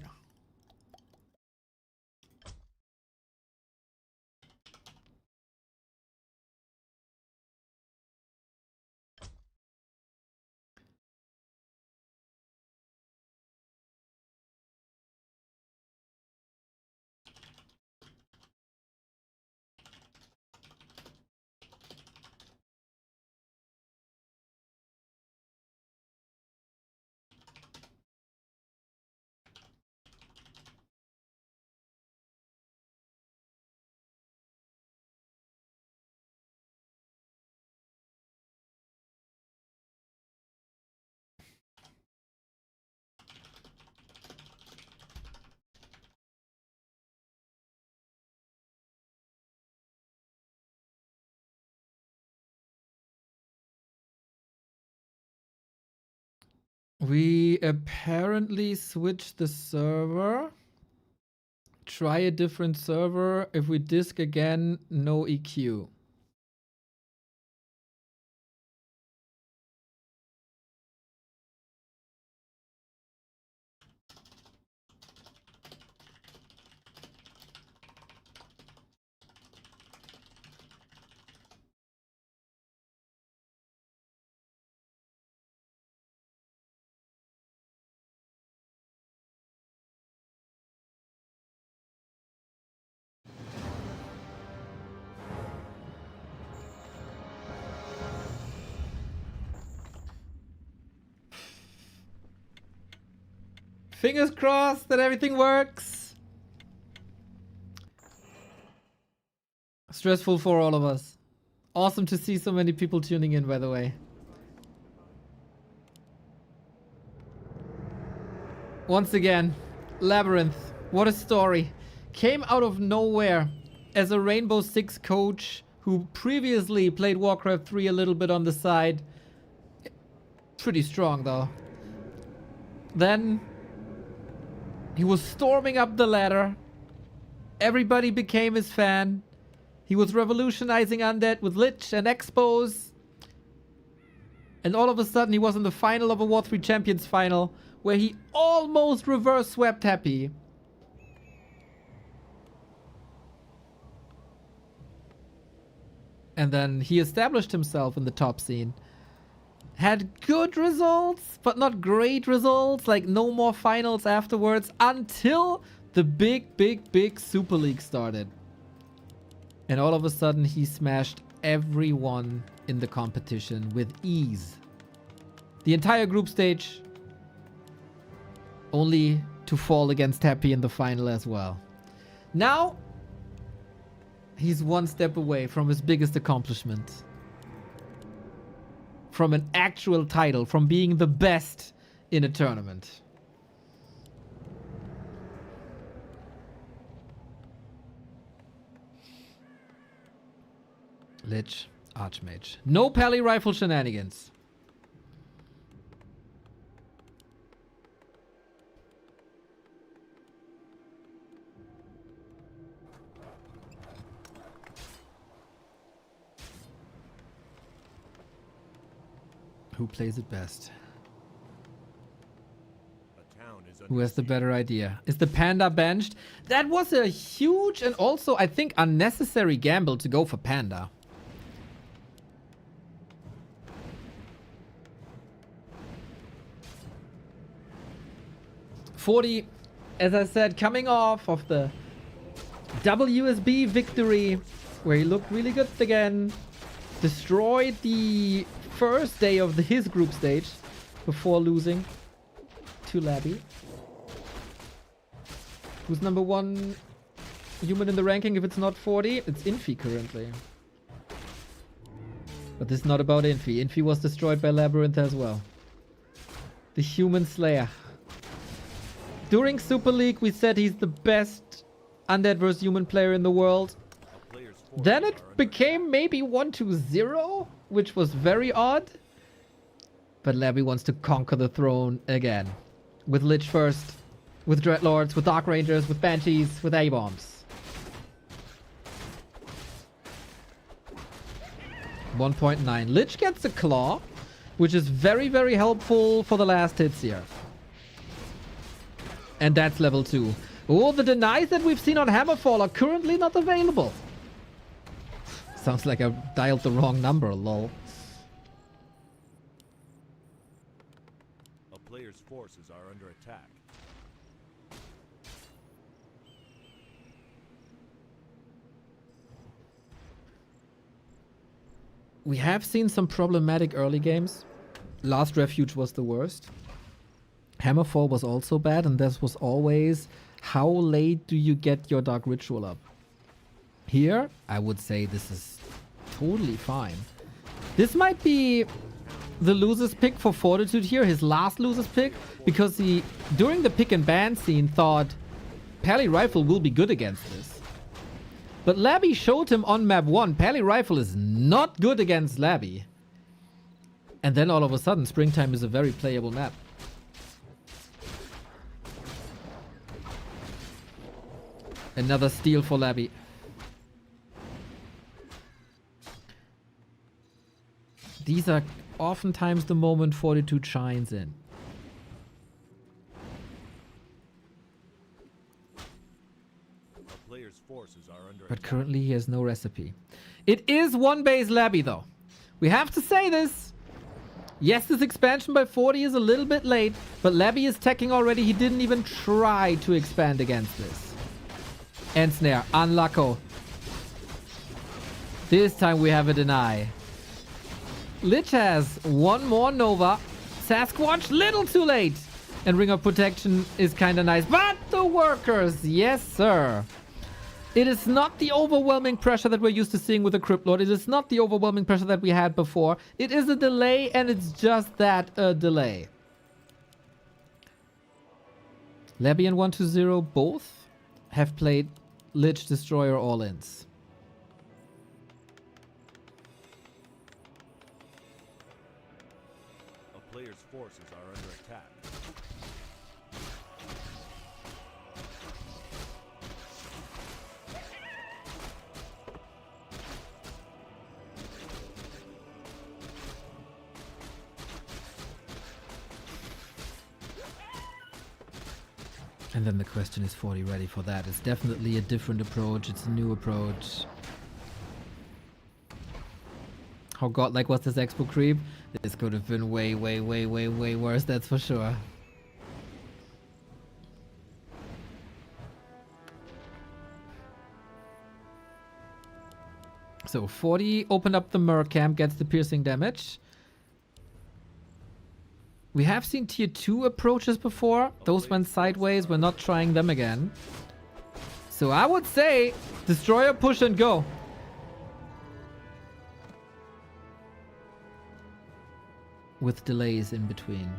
We apparently switched the server. Try a different server. If we disk again, no EQ. Fingers crossed that everything works. Stressful for all of us. Awesome to see so many people tuning in, by the way. Once again, LabyRinth. What a story. Came out of nowhere as a Rainbow Six coach who previously played Warcraft 3 a little bit on the side. Pretty strong, though. Then he was storming up the ladder. Everybody became his fan. He was revolutionizing Undead with Lich and Expos. And all of a sudden he was in the final of a War 3 Champions final where he almost reverse swept Happy. And then he established himself in the top scene. Had good results, but not great results. Like no more finals afterwards until the big Super League started. And all of a sudden he smashed everyone in the competition with ease. The entire group stage, only to fall against Happy in the final as well. Now, he's one step away from his biggest accomplishment. From an actual title, from being the best in a tournament. Lich, Archmage. No Pally Rifle shenanigans. Who plays it best? A town is Who has the under better idea? Is the Panda benched? That was a huge and also, I think, unnecessary gamble to go for Panda. Forty, as I said, coming off of the WSB victory, where he looked really good again, destroyed the first day of his group stage before losing to Labby. Who's number one human in the ranking if it's not 40? It's infi currently. But this is not about infi. Infi was destroyed by LabyRinth as well. The human slayer. During Super League we said he's the best undead vs human player in the world. a player's forces Then are it under became maybe 1-0, which was very odd. But Labby wants to conquer the throne again. With Lich first, with Dreadlords, with Dark Rangers, with Banshees, with A-Bombs. 1.9. Lich gets a claw, which is very, very helpful for the last hits here. And that's level 2. Oh, the denies that we've seen on Hammerfall are currently not available. Sounds like I dialed the wrong number, lol. A player's forces are under attack. We have seen some problematic early games. Last Refuge was the worst. Hammerfall was also bad, and this was always how late do you get your Dark Ritual up? Here, I would say this is totally fine. This might be the loser's pick for Fortitude here, his last loser's pick, because he, during the pick and ban scene, thought Pally Rifle will be good against this. But Labby showed him on map 1, Pally Rifle is not good against Labby. And then all of a sudden, Springtime is a very playable map. Another steal for Labby. These are oftentimes the moment Fortitude shines in. A player's forces are under But attack. currently he has no recipe. It is one base Labby though. We have to say this. Yes, this expansion by 40 is a little bit late, but Labby is teching already. He didn't even try to expand against this. End snare, unlucko. This time we have a deny. Lich has one more Nova. Sasquatch, little too late. And Ring of Protection is kind of nice. But the workers, yes sir. It is not the overwhelming pressure that we're used to seeing with the Crypt Lord. It is not the overwhelming pressure that we had before. It is a delay, and it's just that, a delay. Labby and 1-0 both have played Lich Destroyer all-ins. A player's forces are under attack. And then the question is 40 ready for that? It's definitely a different approach. It's a new approach. How godlike was this expo creep? This could have been way, way, way, way, way worse, that's for sure. So 40 opened up the Merc camp, gets the piercing damage. We have seen tier 2 approaches before. Those went sideways. We're not trying them again. So I would say destroyer push and go. With delays in between.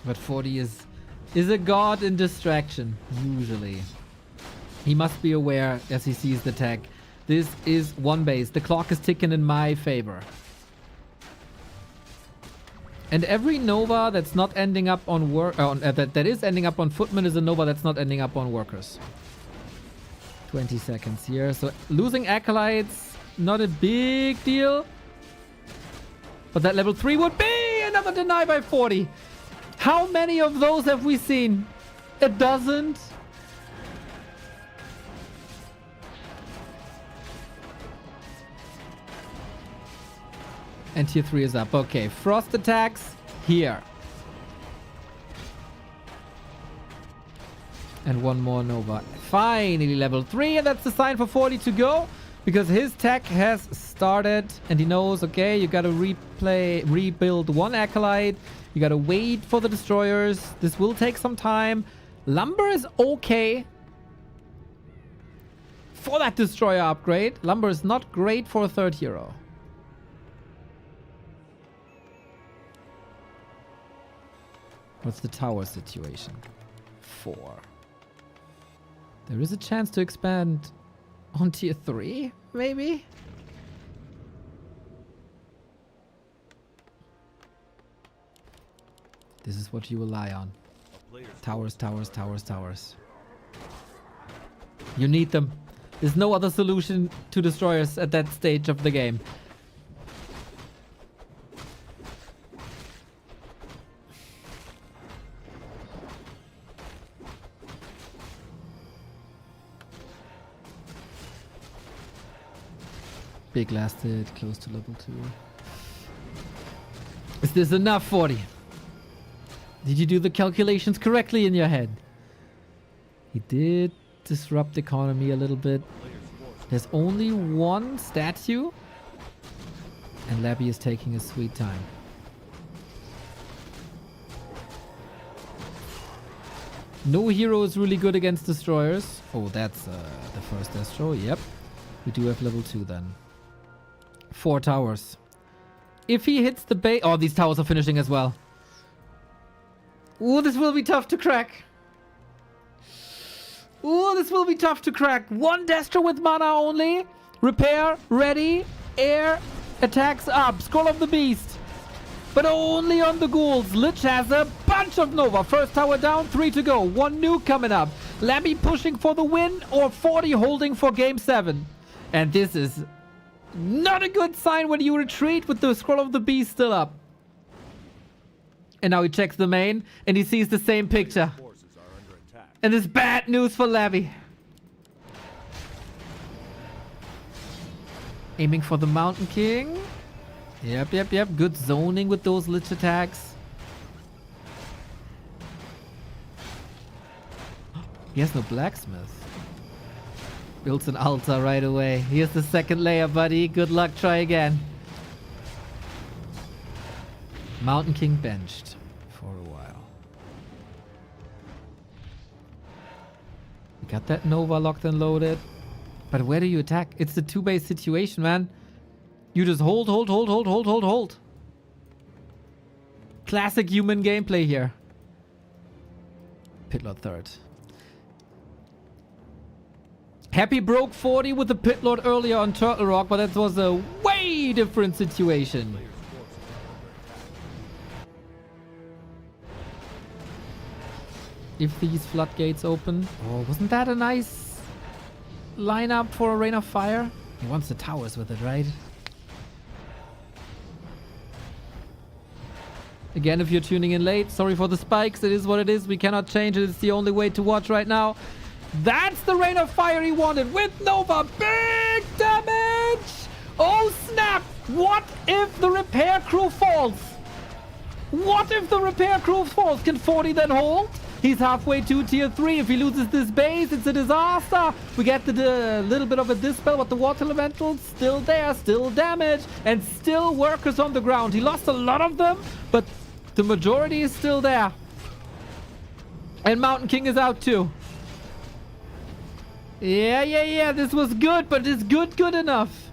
But 40 is a god in distraction, usually. He must be aware as he sees the tech. This is one base. The clock is ticking in my favor. And every Nova that's not ending up on that is ending up on Footman is a Nova that's not ending up on Workers. 20 seconds here. So losing Acolytes, not a big deal. But that level 3 would be another deny by 40. How many of those have we seen? A dozen? And tier 3 is up. Okay, Frost attacks here. And one more Nova. Finally level 3, and that's the sign for 40 to go. Because his tech has started and he knows, okay, you gotta rebuild one Acolyte. You gotta wait for the destroyers. This will take some time. Lumber is okay for that destroyer upgrade. Lumber is not great for a third hero. What's the tower situation? 4. There is a chance to expand on tier 3, maybe? This is what you rely on. Towers, towers, towers, towers. You need them. There's no other solution to destroyers at that stage of the game. Big lasted, close to level 2. Is this enough, 40? Did you do the calculations correctly in your head? He did disrupt the economy a little bit. There's only one statue. And Labby is taking his sweet time. No hero is really good against destroyers. Oh, that's the first destro. Yep. We do have level 2 then. 4 towers. If he hits the base... Oh, these towers are finishing as well. Ooh, this will be tough to crack. Ooh, this will be tough to crack. One Destro with mana only. Repair, ready, air, attacks up. Scroll of the Beast. But only on the ghouls. Lich has a bunch of Nova. First tower down, 3 to go. One nuke coming up. Labby pushing for the win or 40 holding for game 7. And this is not a good sign when you retreat with the Scroll of the Beast still up. And now he checks the main and he sees the same picture. And this bad news for Labby. Aiming for the Mountain King. Yep, yep, yep. Good zoning with those Lich attacks. He has no blacksmith. Builds an altar right away. Here's the second layer, buddy. Good luck. Try again. Mountain King benched for a while. We got that Nova locked and loaded. But where do you attack? It's the 2-base situation, man. You just hold, hold, hold, hold, hold, hold, hold. Classic human gameplay here. Pitlord third. Happy broke 40 with the Pitlord earlier on Turtle Rock, but that was a way different situation. If these floodgates open... Oh, wasn't that a nice lineup for a Rain of Fire? He wants the towers with it, right? Again, if you're tuning in late, sorry for the spikes. It is what it is. We cannot change it. It's the only way to watch right now. That's the Rain of Fire he wanted with Nova. Big damage! Oh, snap! What if the repair crew falls? What if the repair crew falls? Can 40 then hold? He's halfway to tier 3. If he loses this base, it's a disaster. We get the little bit of a dispel, but the water elementals still there, still damage, and still workers on the ground. He lost a lot of them, but the majority is still there. And Mountain King is out too. Yeah. This was good, but is good enough?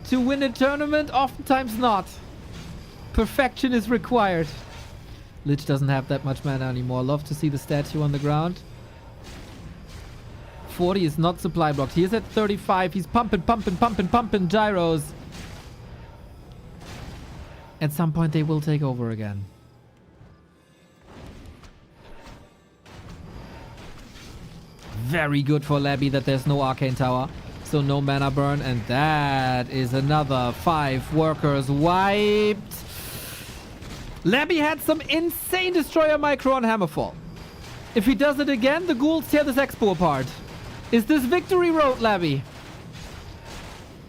To win a tournament? Oftentimes not. Perfection is required. Lich doesn't have that much mana anymore. Love to see the statue on the ground. 40 is not supply blocked. He is at 35. He's pumping gyros. At some point they will take over again. Very good for Labby that there's no Arcane Tower. So no mana burn, and that is another 5 workers wiped. Labby had some insane Destroyer Micro on Hammerfall. If he does it again, the ghouls tear this expo apart. Is this victory road, Labby?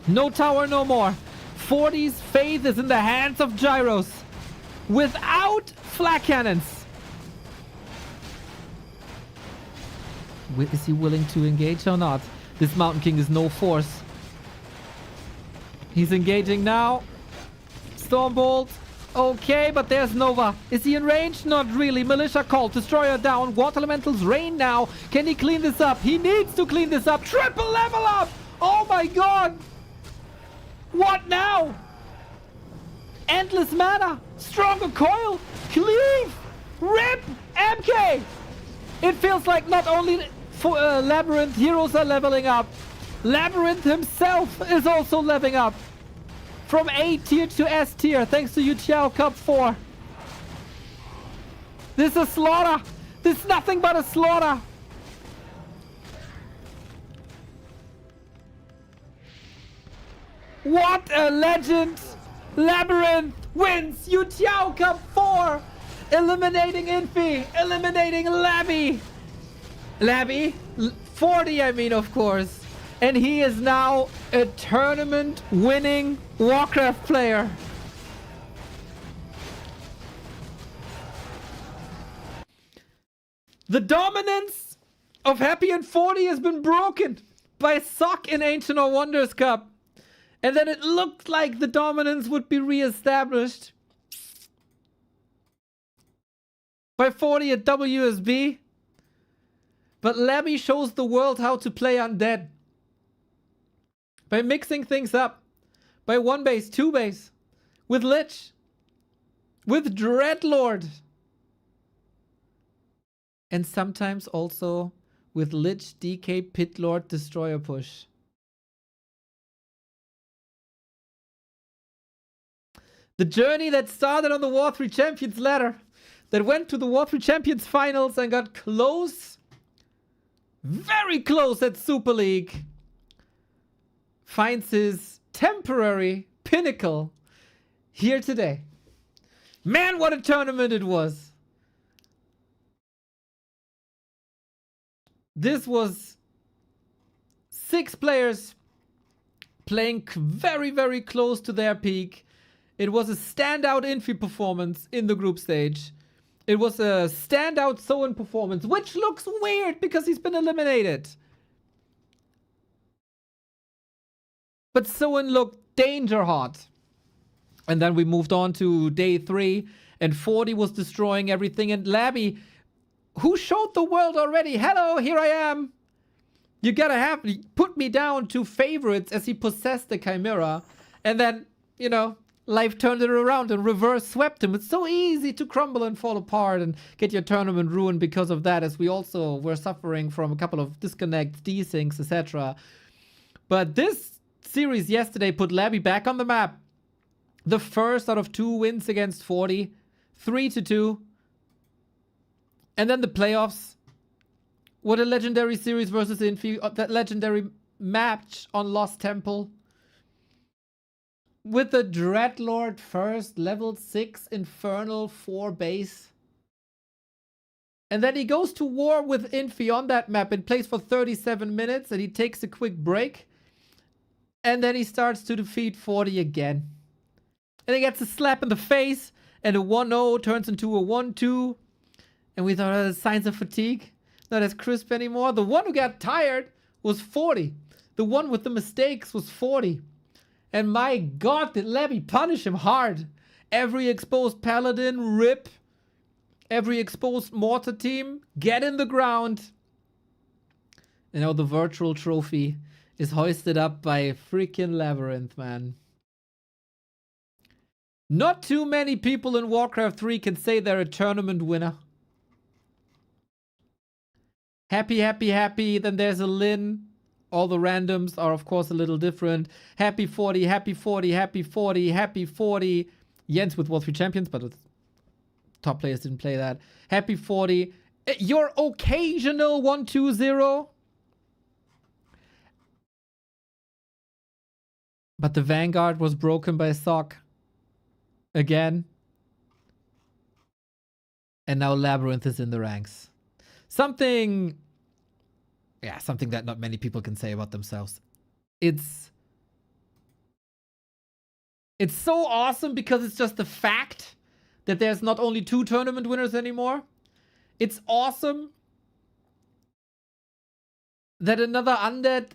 No tower, no more. 40's faith is in the hands of gyros. Without flak cannons. Is he willing to engage or not? This Mountain King is no force. He's engaging now. Stormbolt. Okay, but there's Nova. Is he in range? Not really. Militia called. Destroyer down. Water Elementals rain now. Can he clean this up? He needs to clean this up. Triple level up! Oh my god! What now? Endless mana. Stronger coil. Cleave. Rip. MK. It feels like not only LabyRinth heroes are leveling up. LabyRinth himself is also leveling up. From A tier to S tier, thanks to YouTiao Cup 4. This is a slaughter. This is nothing but a slaughter. What a legend. LabyRinth wins YouTiao Cup 4. Eliminating infi. Eliminating Labby. Labby, 40 I mean, of course. And he is now a tournament winning Warcraft player. The dominance of Happy and 40 has been broken by Sock in Ancient or Wonders Cup. And then it looked like the dominance would be re-established by 40 at WSB. But Labby shows the world how to play undead. By mixing things up. By 1 base, 2 base. With Lich. With Dreadlord. And sometimes also with Lich, DK, Pitlord, Destroyer push. The journey that started on the War 3 Champions ladder. That went to the War 3 Champions finals and got close. Very close at Super League. Finds his temporary pinnacle here today. Man, what a tournament it was. This was 6 players playing very, very close to their peak. It was a standout infi performance in the group stage. It was a standout Soen performance, which looks weird because he's been eliminated. But Soen looked danger hot. And then we moved on to day 3, and 40 was destroying everything. And Labby, who showed the world already, hello, here I am. You gotta put me down to favorites as he possessed the Chimera. And then, you know, life turned it around and reverse swept him. It's so easy to crumble and fall apart and get your tournament ruined because of that, as we also were suffering from a couple of disconnects, desyncs, etc. But this series yesterday put Labby back on the map. The first out of 2 wins against 40. 3-2. And then the playoffs. What a legendary series versus Infi. That legendary match on Lost Temple. With the Dreadlord first, level 6 Infernal 4 base. And then he goes to war with Infi on that map and plays for 37 minutes, and he takes a quick break. And then he starts to defeat 40 again. And he gets a slap in the face, and a 1-0 turns into a 1-2. And we thought, oh, signs of fatigue. Not as crisp anymore. The one who got tired was 40. The one with the mistakes was 40. And my god, did Labby punish him hard. Every exposed paladin, rip. Every exposed mortar team, get in the ground. You know, the virtual trophy is hoisted up by freaking LabyRinth, man. Not too many people in Warcraft 3 can say they're a tournament winner. Happy, happy, happy. Then there's a Lin. All the randoms are, of course, a little different. Happy 40, happy 40, happy 40, happy 40. Jens with World 3 Champions, but top players didn't play that. Happy 40. Your occasional 1-2-0. But the Vanguard was broken by Sock. Again. And now LabyRinth is in the ranks. Something that not many people can say about themselves. It's so awesome because it's just the fact that there's not only 2 tournament winners anymore. It's awesome that another undead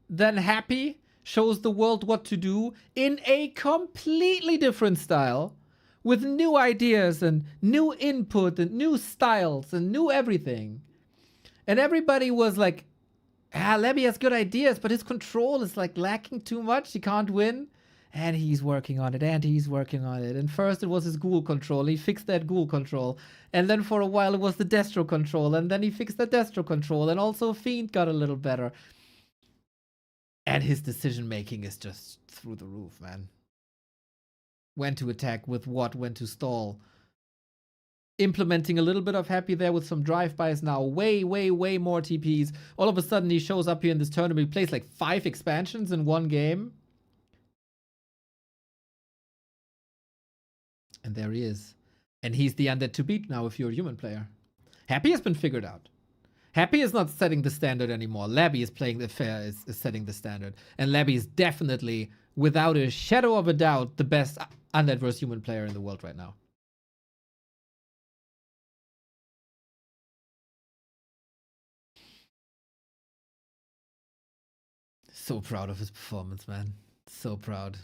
than Happy shows the world what to do in a completely different style, with new ideas and new input and new styles and new everything. And everybody was like, Labby has good ideas, but his control is like lacking too much. He can't win. And he's working on it, and he's working on it. And first it was his ghoul control. He fixed that ghoul control. And then for a while it was the Destro control. And then he fixed the Destro control. And also Fiend got a little better. And his decision making is just through the roof, man. When to attack with what, when to stall. Implementing a little bit of Happy there with some drive-bys now. Way, way, way more TPs. All of a sudden he shows up here in this tournament. He plays like 5 expansions in one game. And there he is. And he's the undead to beat now if you're a human player. Happy has been figured out. Happy is not setting the standard anymore. Labby is playing the fair, is setting the standard. And Labby is definitely, without a shadow of a doubt, the best undead versus human player in the world right now. So proud of his performance, man. So proud.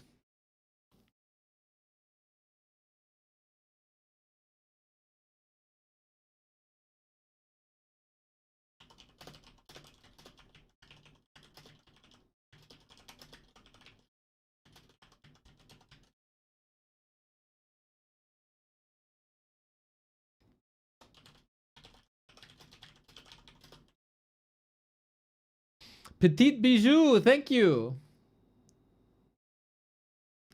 Petite Bijou, thank you.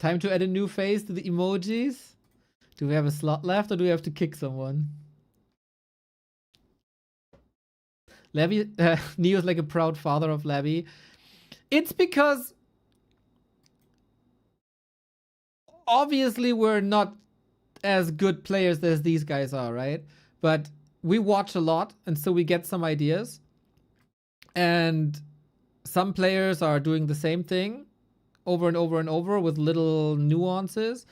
Time to add a new face to the emojis. Do we have a slot left or do we have to kick someone? Labby, Neo's like a proud father of Labby. It's because obviously we're not as good players as these guys are, right? But we watch a lot and so we get some ideas. And some players are doing the same thing over and over and over with little nuances.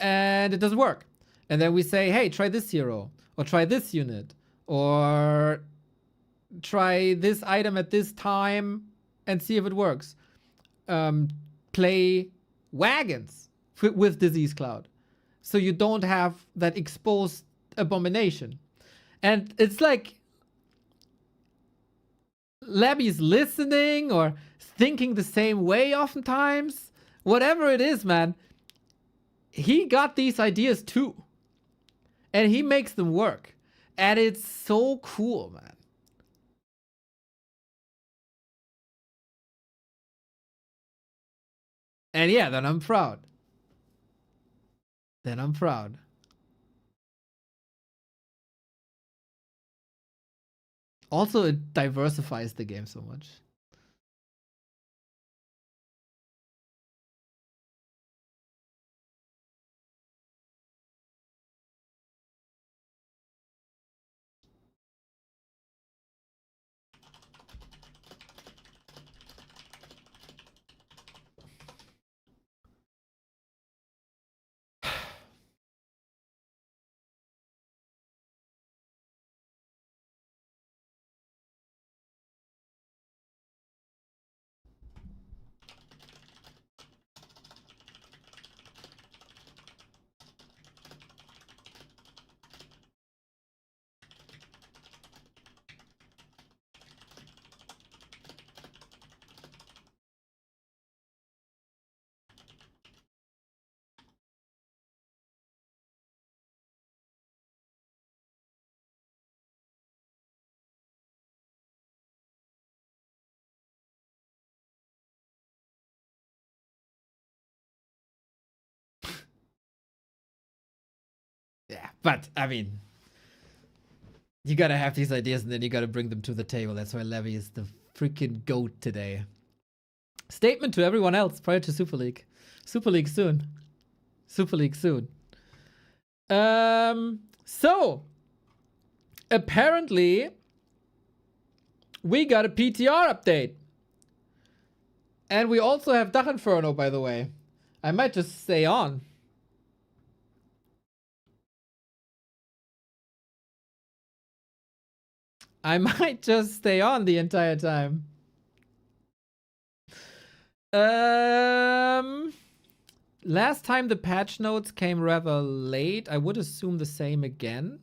And it doesn't work. And then we say, hey, try this hero. Or try this unit. Or try this item at this time and see if it works. Play wagons with Disease Cloud. So you don't have that exposed abomination. And it's like Labby's listening or thinking the same way oftentimes. Whatever it is, man. He got these ideas too. And he makes them work. And it's so cool, man. And yeah, then I'm proud. Then I'm proud. Also, it diversifies the game so much. Yeah, but I mean, you gotta have these ideas and then you gotta bring them to the table. That's why Levy is the freaking GOAT today. Statement to everyone else prior to Super League. Super League soon. Super League soon. So apparently we got a PTR update. And we also have Dach Inferno, by the way. I might just stay on. I might just stay on the entire time. Last time the patch notes came rather late. I would assume the same again.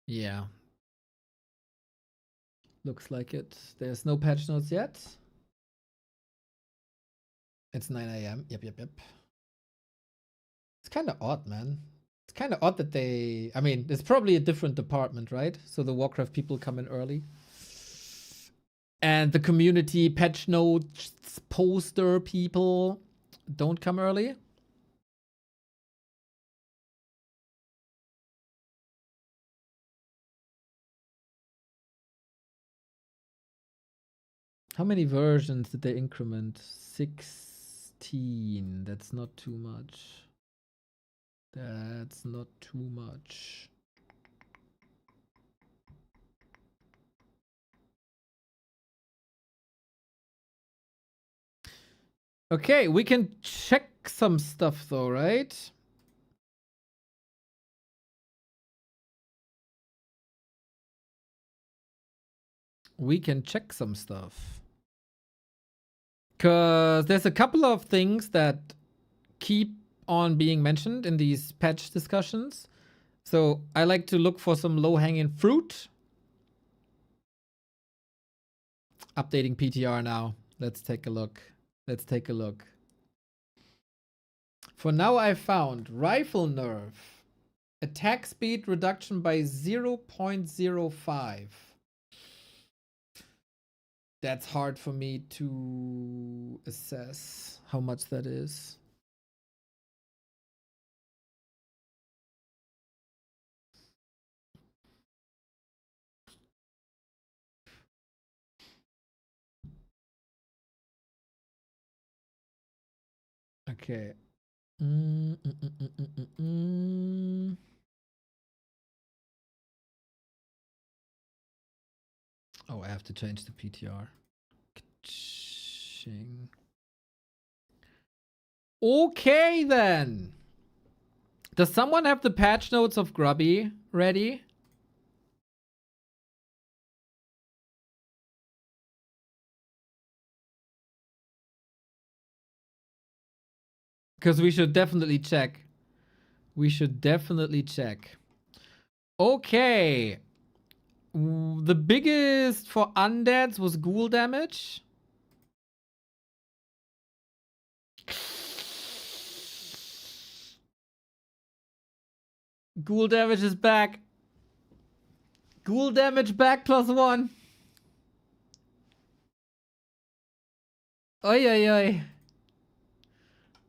Yeah. Looks like it. There's no patch notes yet. It's 9 a.m. Yep. It's kind of odd, man. It's kind of odd that they... I mean, it's probably a different department, right? So the Warcraft people come in early. And the community patch notes poster people don't come early. How many versions did they increment? 16. That's not too much. That's not too much. Okay, we can check some stuff though, right? We can check some stuff. Because there's a couple of things that keep on being mentioned in these patch discussions. So I like to look for some low-hanging fruit. Updating PTR now. Let's take a look. Let's take a look. For now, I found rifle nerf. Attack speed reduction by 0.05. That's hard for me to assess how much that is. Okay. Oh, I have to change the PTR. Ka-ching. Okay, then. Does someone have the patch notes of Grubby ready? Because we should definitely check. We should definitely check. Okay. The biggest for undeads was ghoul damage. Ghoul damage is back. Ghoul damage back +1. Oi, oi, oi.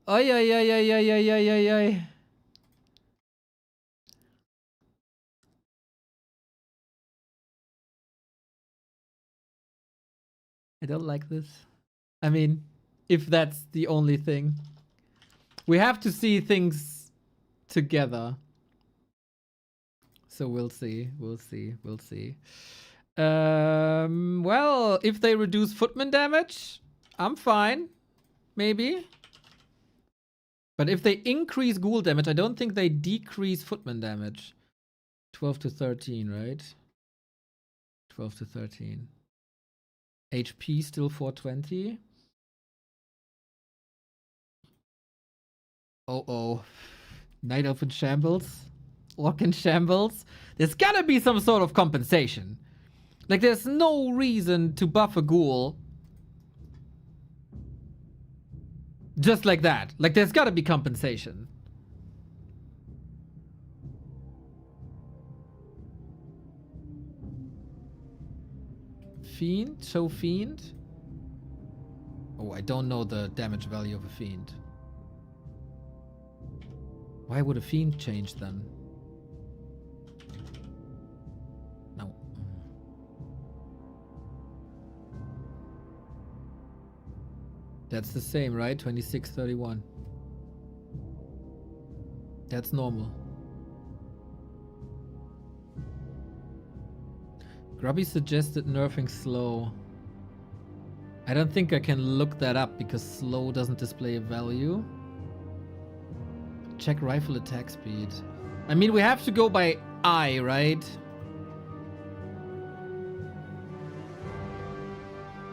Oi, oi, oi, oi, oi, oi, oi, oi, oi. I don't like this. I mean, if that's the only thing. We have to see things together. So we'll see. We'll see. We'll see. Well, if they reduce footman damage, I'm fine. Maybe. But if they increase ghoul damage, I don't think they decrease footman damage. 12 to 13, right? 12 to 13. HP still 420. Oh. Night Elf in shambles. Orc in shambles. There's gotta be some sort of compensation. Like, there's no reason to buff a ghoul Just like that. Like, there's gotta be compensation. Fiend? Show Fiend? Oh, I don't know the damage value of a Fiend. Why would a Fiend change then? No. That's the same, right? 2631. That's normal. Grubby suggested nerfing slow. I don't think I can look that up because slow doesn't display a value. Check rifle attack speed. I mean, we have to go by eye, right?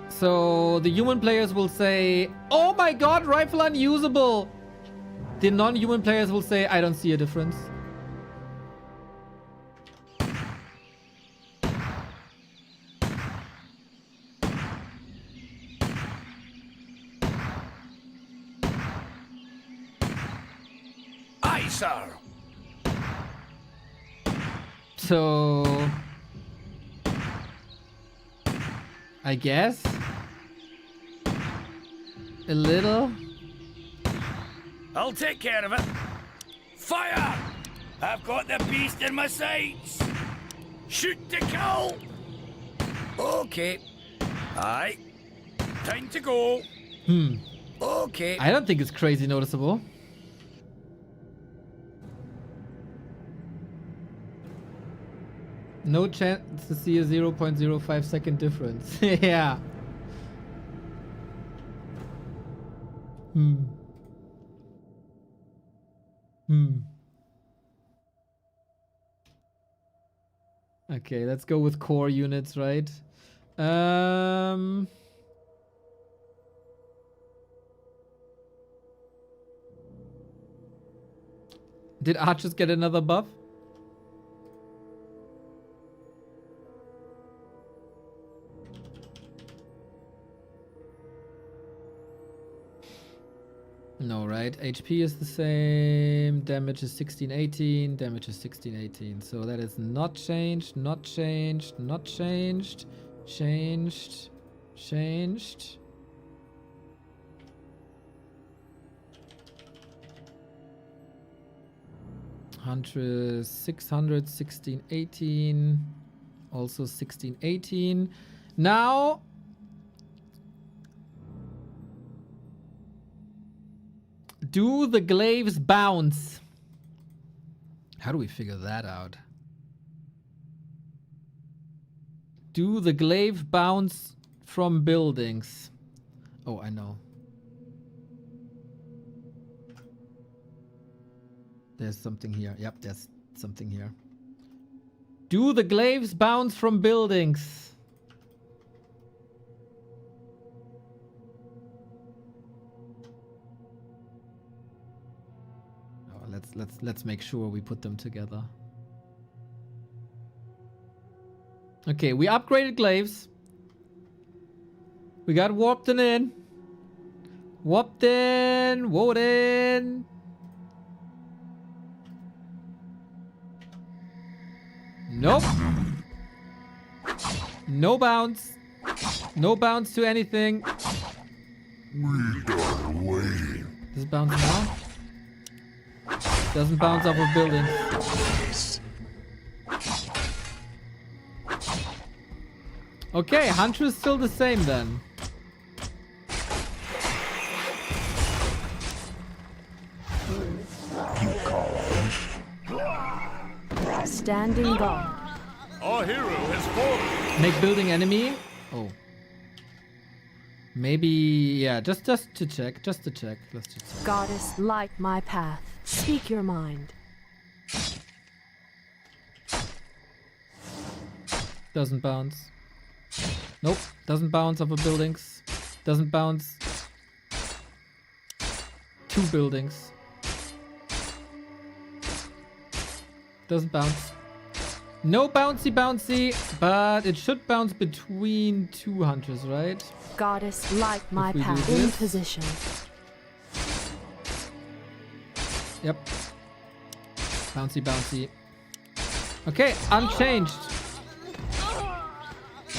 So the human players will say, oh my god, rifle unusable. The non-human players will say, I don't see a difference. Aye, sir. So I guess a little. I'll take care of it. Fire! I've got the beast in my sights. Shoot to kill. Okay. Aye. Time to go. Okay. I don't think it's crazy noticeable. No chance to see a 0.05 second difference. Yeah. Okay, let's go with core units, right? Did archers get another buff? No, right? HP is the same. Damage is 1618. Damage is 1618. So that is not changed, not changed, not changed. Changed. Changed. Hundred, 600, 1618. Also 1618. Now do the glaives bounce? How do we figure that out? Do the glaive bounce from buildings? Oh, I know. There's something here. Yep, there's something here. Do the glaives bounce from buildings? Let's make sure we put them together. Okay, we upgraded glaives. We got warped in. Warped in. Woden. Nope. No bounce. No bounce to anything. We are waiting. Does it bounce now? Doesn't bounce off of buildings. Okay, Hunter is still the same then. Standing guard. Our hero has fallen. Make building enemy. Oh. Maybe, yeah, just to check. Just to check. Let's just check. Goddess, light my path. Speak your mind. Doesn't bounce. Nope. Doesn't bounce off of buildings. Doesn't bounce. 2 buildings. Doesn't bounce. No bouncy, but it should bounce between 2 hunters, right? Goddess, light my If we do path. In this. position. Yep. Bouncy, bouncy. Okay, unchanged.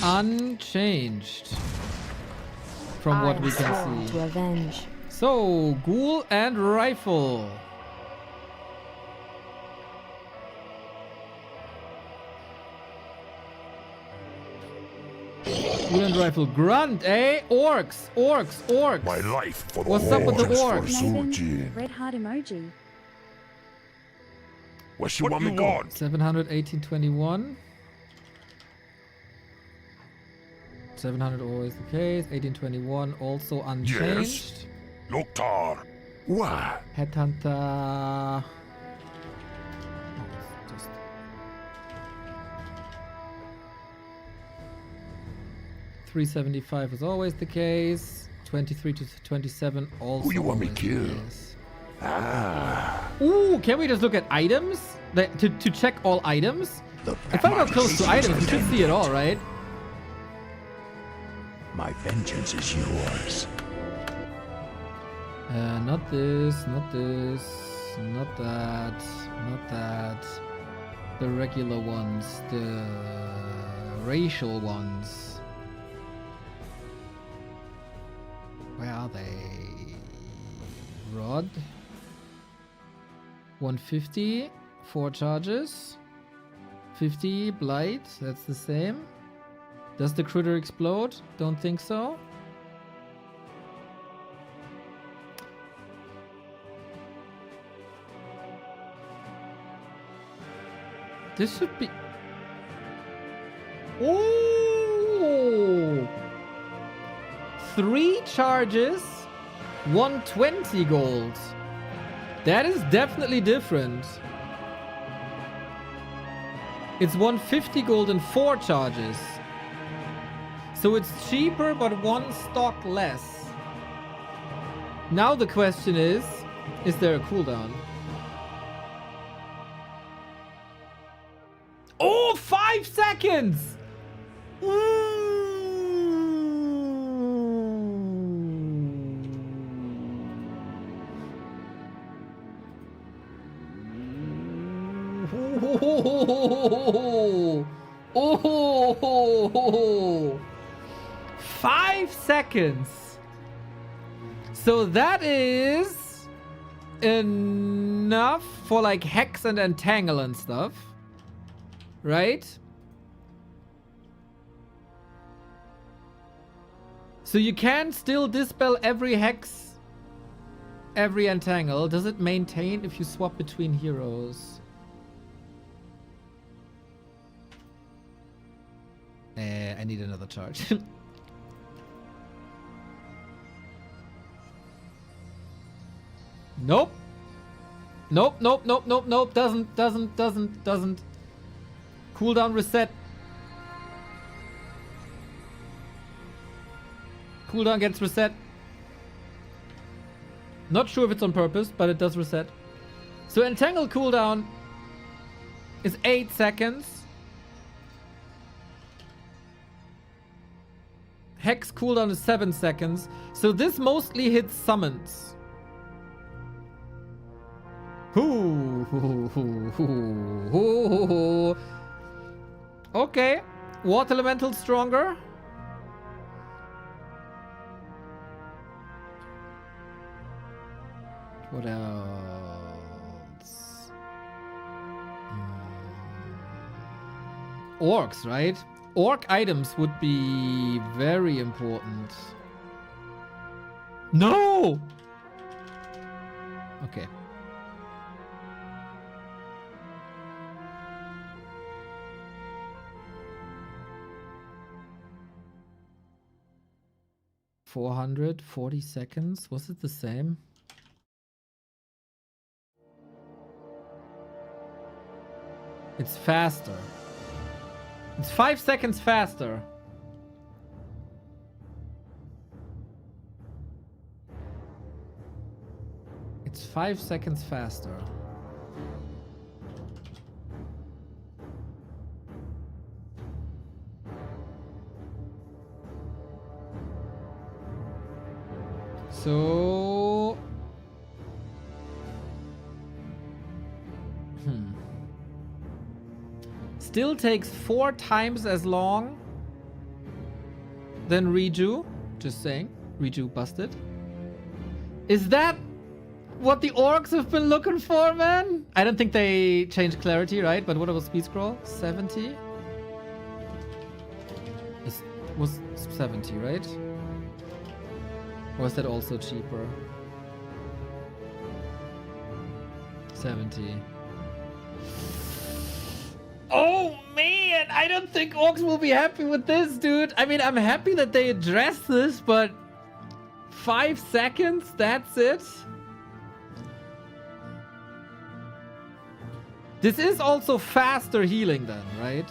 Unchanged. From what I we sworn can see. to avenge. So, ghoul and rifle. Ghoul and rifle. Grunt, eh? Orcs, orcs, orcs. My life for the What's up with the Lord. orcs? Nathan, red heart emoji. What you What want you me gone? want? 700, 1821. 700 always the case. 1821 also unchanged. Loktar. Why? Headhunter. Oh, it's just... $375 is always the case. 23 to 27 also. Who you want me always kill? the case. Ah. Ooh, can we just look at items? To check all items? The If I go close to items, we should see it all, right? My vengeance is yours. Not this, not this, not that, not that. The regular ones, the racial ones. Where are they? Rod. 150, 4 charges. 50 blight, that's the same. Does the critter explode? Don't think so. This should be... Oh! 3 charges, 120 gold. That is definitely different. It's 150 gold and 4 charges. So it's cheaper, but 1 stock less. Now the question is there a cooldown? Oh, 5 seconds! Oh, 5 seconds. So that is enough for like hex and entangle and stuff, right? So you can still dispel every hex, every entangle. Does it maintain if you swap between heroes? I need another charge. Nope. Nope, nope, nope, nope, nope. Doesn't. Cooldown reset. Cooldown gets reset. Not sure if it's on purpose, but it does reset. So entangle cooldown is 8 seconds. Hex cooldown is 7 seconds. So this mostly hits summons. Okay. Water elemental stronger. What else? Orcs, right? Orc items would be very important. No! Okay. $440 seconds. Was it the same? It's faster. It's 5 seconds faster. It's 5 seconds faster. So Still takes 4 times as long than Reju. Just saying. Reju busted. Is that what the orcs have been looking for, man? I don't think they changed clarity, right? But what was speed scroll? 70? This was 70, right? Or is that also cheaper? 70. Oh man, I don't think orcs will be happy with this, dude. I mean, I'm happy that they addressed this, but 5 seconds, that's it. This is also faster healing then, right?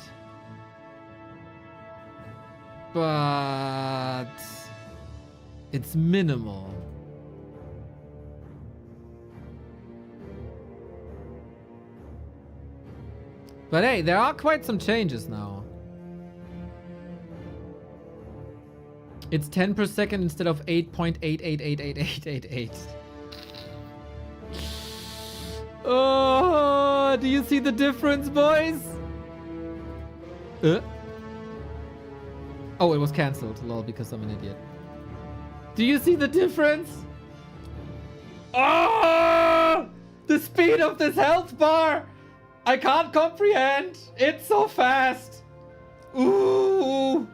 But it's minimal. But hey, there are quite some changes now. It's 10 per second instead of 8.88888888. Oh, do you see the difference, boys? Oh, it was cancelled. Lol, because I'm an idiot. Do you see the difference? Oh, the speed of this health bar. I can't comprehend. It's so fast. Ooh.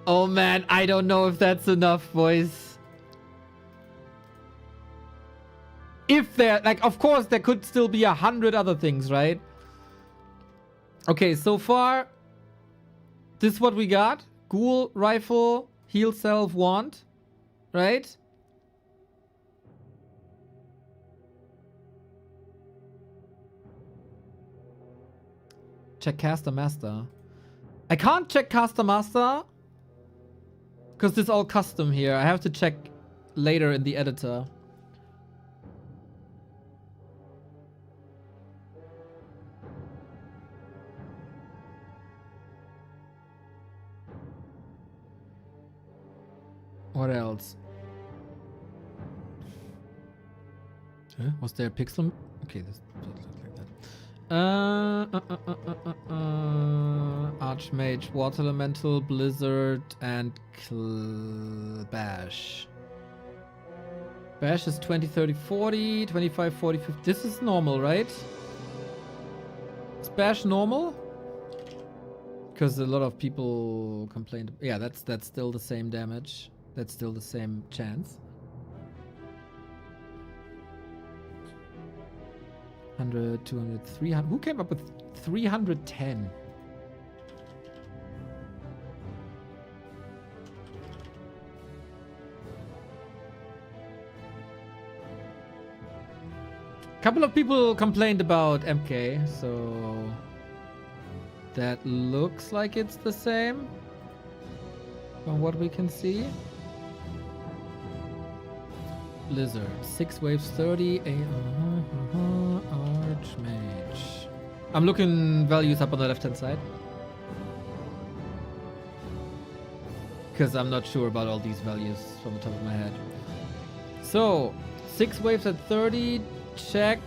Oh man, I don't know if that's enough, boys. If there, like, of course, there could still be 100 other things, right? Okay, so far, this is what we got. Ghoul, rifle, heal self, wand, right? Check caster master. I can't check caster master because this is all custom here. I have to check later in the editor. What else? Huh? Was there a pixel? Okay, this doesn't look like that. Archmage, Water Elemental, Blizzard, and Bash. Bash is 20, 30, 40, 25, 40, 50. This is normal, right? Is Bash normal? Because a lot of people complained. Yeah, that's still the same damage. That's still the same chance. 100, 200, 300. Who came up with 310? A couple of people complained about MK, so that looks like it's the same from what we can see. Blizzard, 6 waves, 30. Archmage. I'm looking values up on the left hand side because I'm not sure about all these values from the top of my head. So 6 waves at 30, check.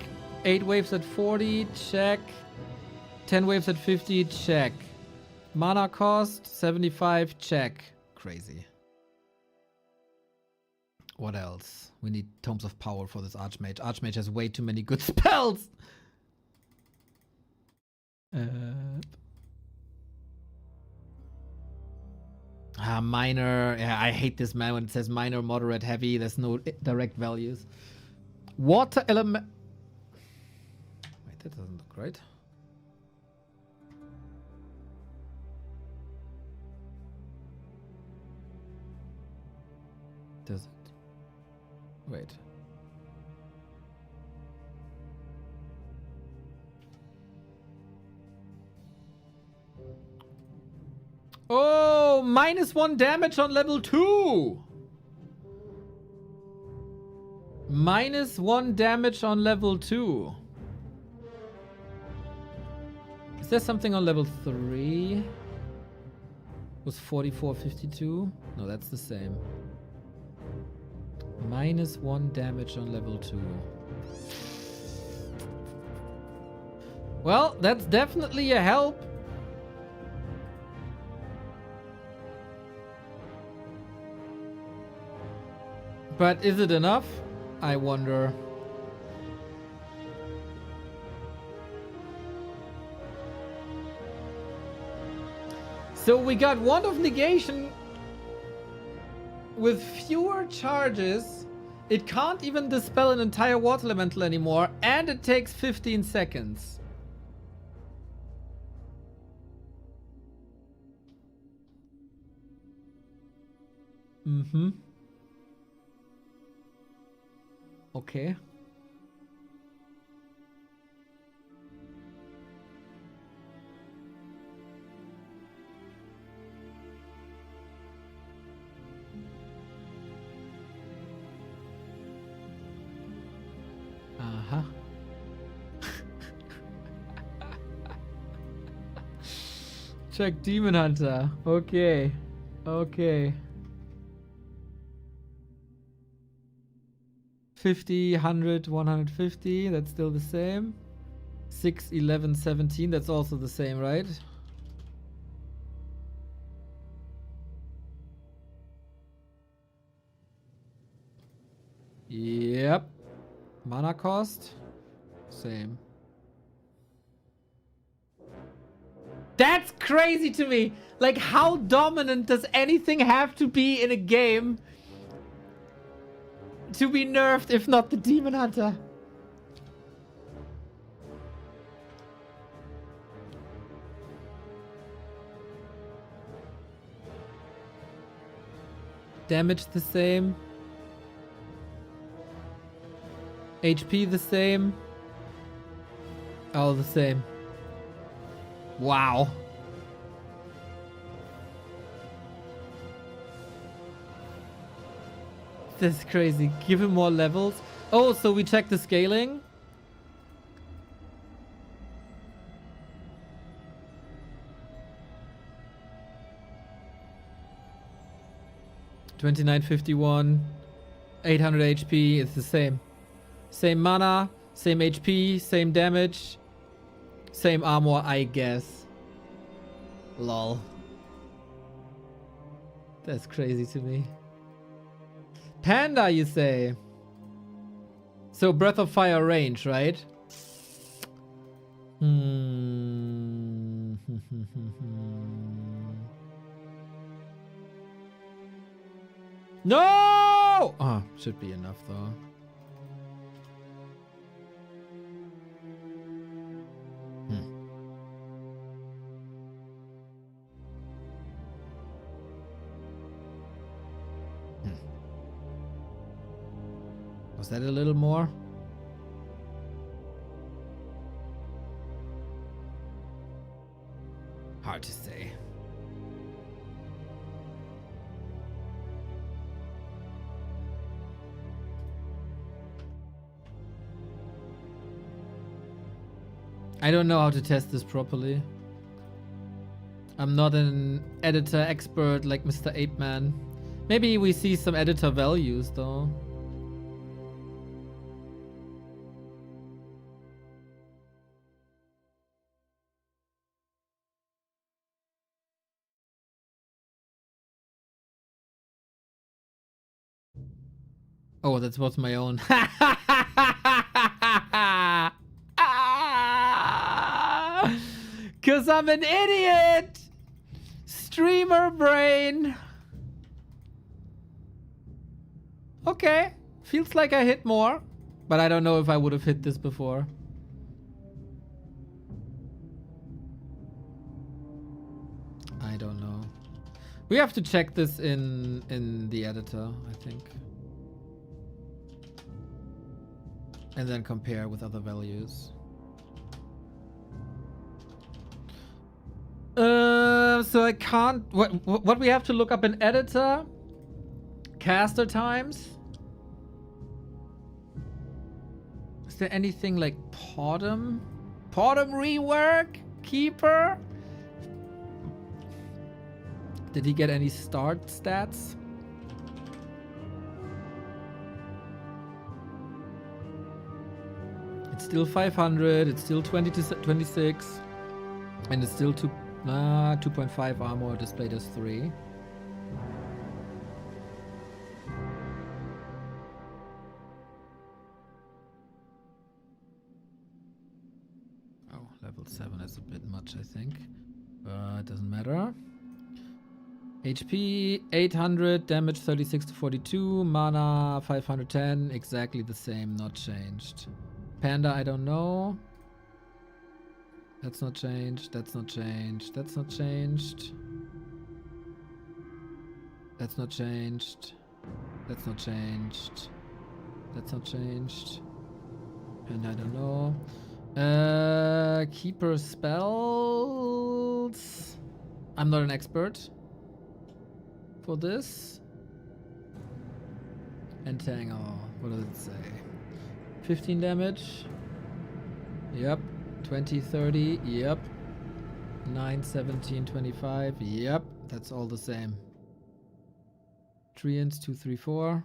8 waves at 40, check. 10 waves at 50, check. Mana cost 75, check. Crazy. What else? We need Tomes of Power for this Archmage. Archmage has way too many good spells. Minor. Yeah, I hate this, man, when it says minor, moderate, heavy. There's no direct values. Water element. Wait, that doesn't look right. Does it? Wait. Oh, -1 damage on level 2. -1 damage on level 2. Is there something on level 3? Was 44, 52? No, that's the same. -1 damage on level 2. Well, that's definitely a help. But is it enough? I wonder. So we got Wand of Negation with fewer charges. It can't even dispel an entire water elemental anymore, and it takes 15 seconds. Mm-hmm. Okay. Uh-huh. Check Demon Hunter. Okay. Okay. 50, 100, 150. That's still the same. 6, 11, 17. That's also the same, right? Yep. Mana cost. Same. That's crazy to me. Like, how dominant does anything have to be in a game to be nerfed, if not the Demon Hunter? Damage the same. HP the same. All the same. Wow. That's crazy. Give him more levels. Oh, so we check the scaling. $29.51. 800 HP. It's the same. Same mana, same HP, same damage, same armor, I guess. Lol. That's crazy to me. Panda, you say? So Breath of Fire range, right? No! Oh, should be enough though. Was that a little more? Hard to say. I don't know how to test this properly. I'm not an editor expert like Mr. Ape Man. Maybe we see some editor values though. Oh, that was my own. Cause I'm an idiot! Streamer brain! Okay. Feels like I hit more. But I don't know if I would have hit this before. I don't know. We have to check this in the editor, I think. And then compare with other values. So I can't. What we have to look up in editor? Caster times. Is there anything like Podum? Podum rework? Keeper? Did he get any start stats? It's still 500. It's still 20 to 26. And it's still 2.5 armor displayed as 3. Oh, level 7 is a bit much, I think. But it doesn't matter. HP 800, damage 36 to 42, mana 510, exactly the same, not changed. Panda, I don't know. That's not changed, that's not changed, that's not changed. That's not changed. That's not changed. That's not changed. And I don't know. Keeper spells. I'm not an expert for this. Entangle. What does it say? 15 damage. Yep. 20, 30. Yep. 9, 17, 25. Yep. That's all the same. Treants, 2, 3, 4.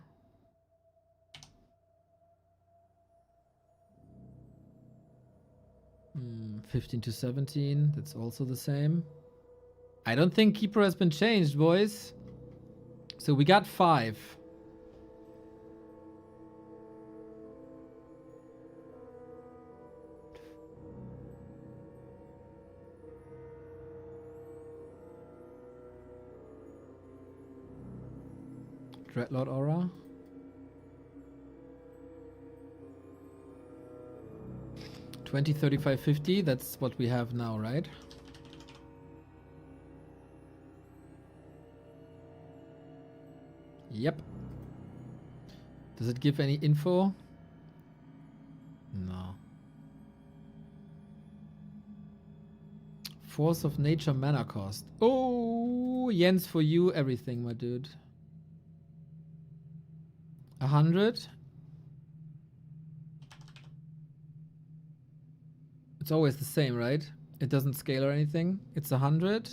Hmm, 15 to 17. That's also the same. I don't think Keeper has been changed, boys. So we got 5. Dreadlord Aura. $20, $35, $50. That's what we have now, right? Yep. Does it give any info? No. Force of Nature mana cost. Oh, Jens, for you, everything, my dude. 100. It's always the same, right? It doesn't scale or anything. It's 100.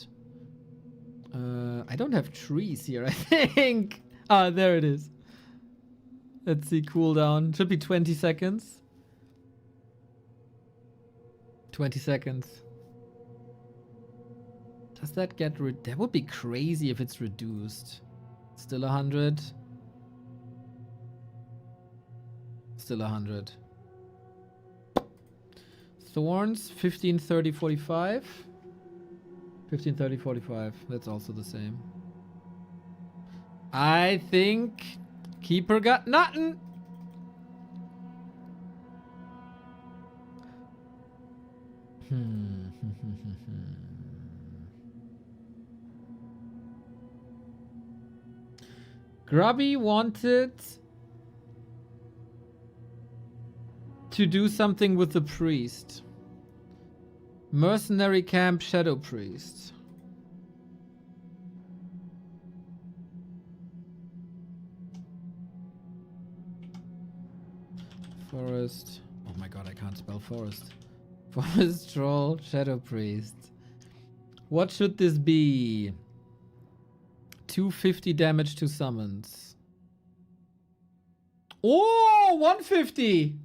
I don't have trees here, I think. Ah, there it is. Let's see, cooldown. Should be 20 seconds. 20 seconds. Does that get that would be crazy if it's reduced. Still 100. Still 100. Thorns, 15, 30, 45. 15, 30, 45. That's also the same. I think Keeper got nothing. Grubby wanted to do something with the priest. Mercenary camp Shadow Priest. Forest. Oh my god, I can't spell forest. Forest Troll Shadow Priest. What should this be? 250 damage to summons. Oh, 150.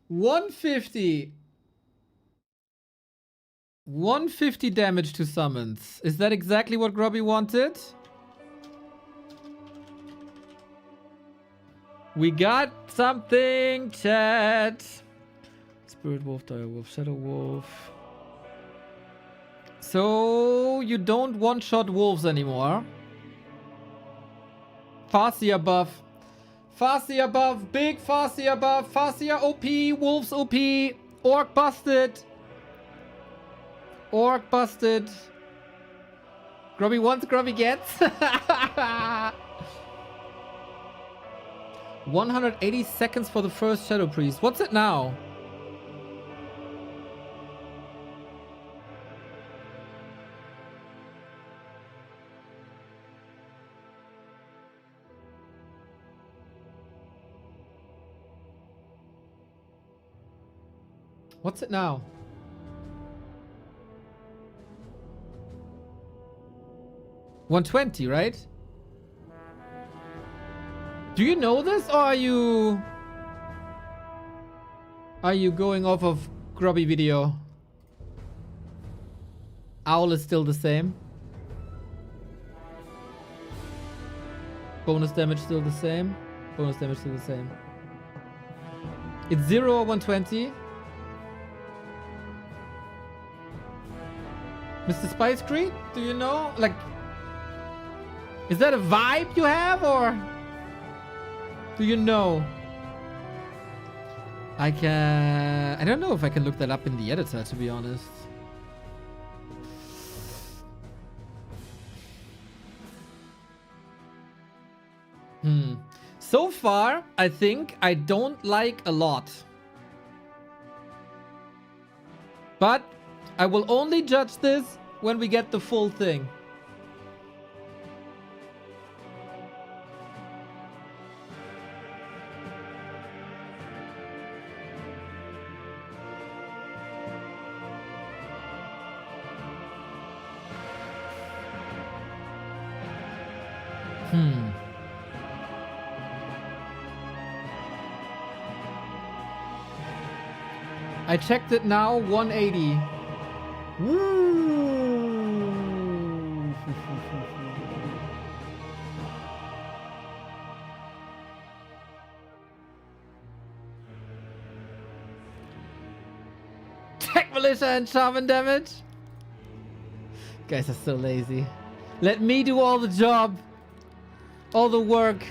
150. 150 damage to summons. Is that exactly what Grubby wanted? We got something, chat. Spirit Wolf, Dire Wolf, Shadow Wolf. So you don't one-shot wolves anymore. Farseer buff. Farseer buff. Big Farseer buff. Farseer OP. Wolves OP. Orc busted. Orc busted. Grubby wants, Grubby gets. 180 seconds for the first Shadow Priest. What's it now? What's it now? $120, right? Do you know this, or are you Are you going off of grubby video? Owl is still the same. Bonus damage still the same. Bonus damage still the same. It's 0 or 120. Mr. Spice Creek, do you know? Like, is that a vibe you have, or do you know? I don't know if I can look that up in the editor, to be honest. So far, I think I don't like a lot. But I will only judge this when we get the full thing. I checked it now, 180. Woo! Tech militia and shaman damage. Guys are so lazy. Let me do all the job. All the work.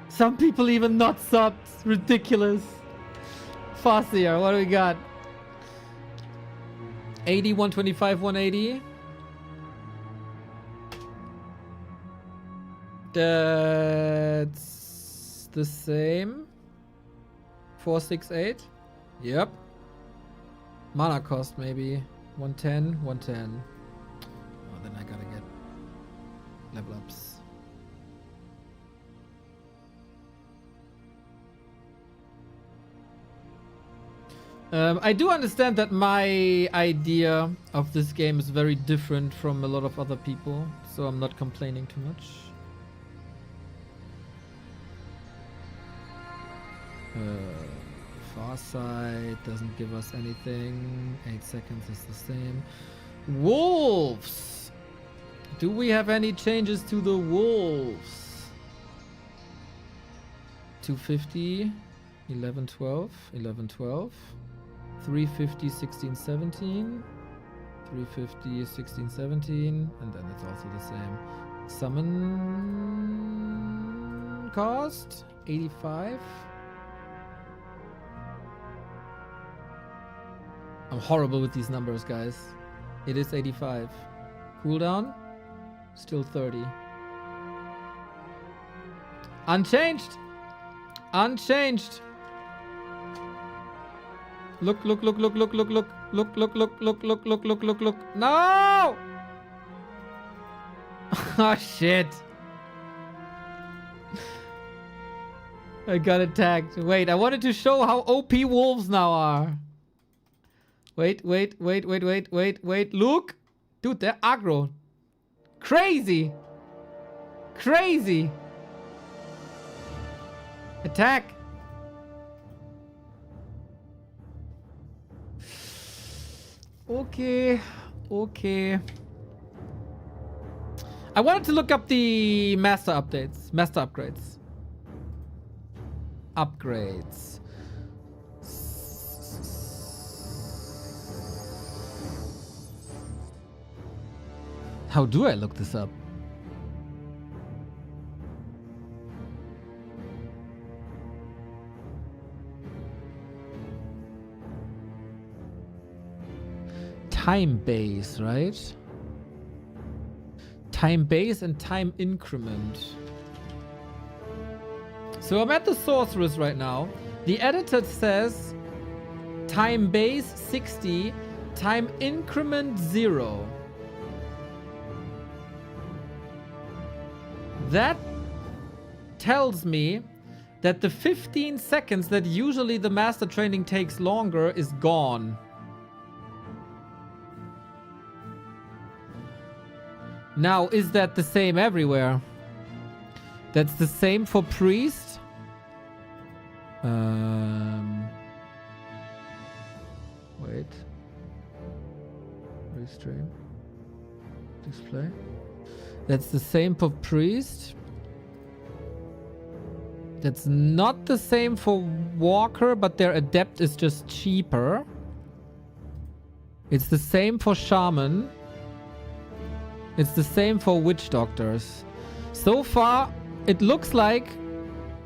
Some people even not subbed. Ridiculous. Farseer, what do we got? 80, 125, 180. That's the same. 468. Yep. Mana cost maybe. 110, 110. Oh, then I gotta get level ups. I do understand that my idea of this game is very different from a lot of other people, so I'm not complaining too much. Far side doesn't give us anything. 8 seconds is the same. Wolves! Do we have any changes to the wolves? 250, 11, 12, 11, 12. 350, 16, 17. 350, 16, 17. And then it's also the same. Summon cost 85. I'm horrible with these numbers, guys. It is 85. Cooldown still 30. Unchanged. Unchanged. Look, look, look, look, look, look, look, look, look, look, look, look, look, look, look, look. No! Oh shit. I got attacked. Wait, I wanted to show how OP wolves now are. Wait, wait, wait, wait, wait, wait, wait. Look! Dude, they're aggro. Crazy! Crazy! Attack! Okay, okay. I wanted to look up the master updates, master upgrades. Upgrades. How do I look this up? Time base, right? Time base and time increment. So I'm at the sorceress right now. The editor says time base 60, time increment 0. That tells me that the 15 seconds that usually the master training takes longer is gone. Now, is that the same everywhere? That's the same for priest? Wait. Restream. Display. That's the same for priest. That's not the same for walker, but their adept is just cheaper. It's the same for shaman. It's the same for witch doctors. So far, it looks like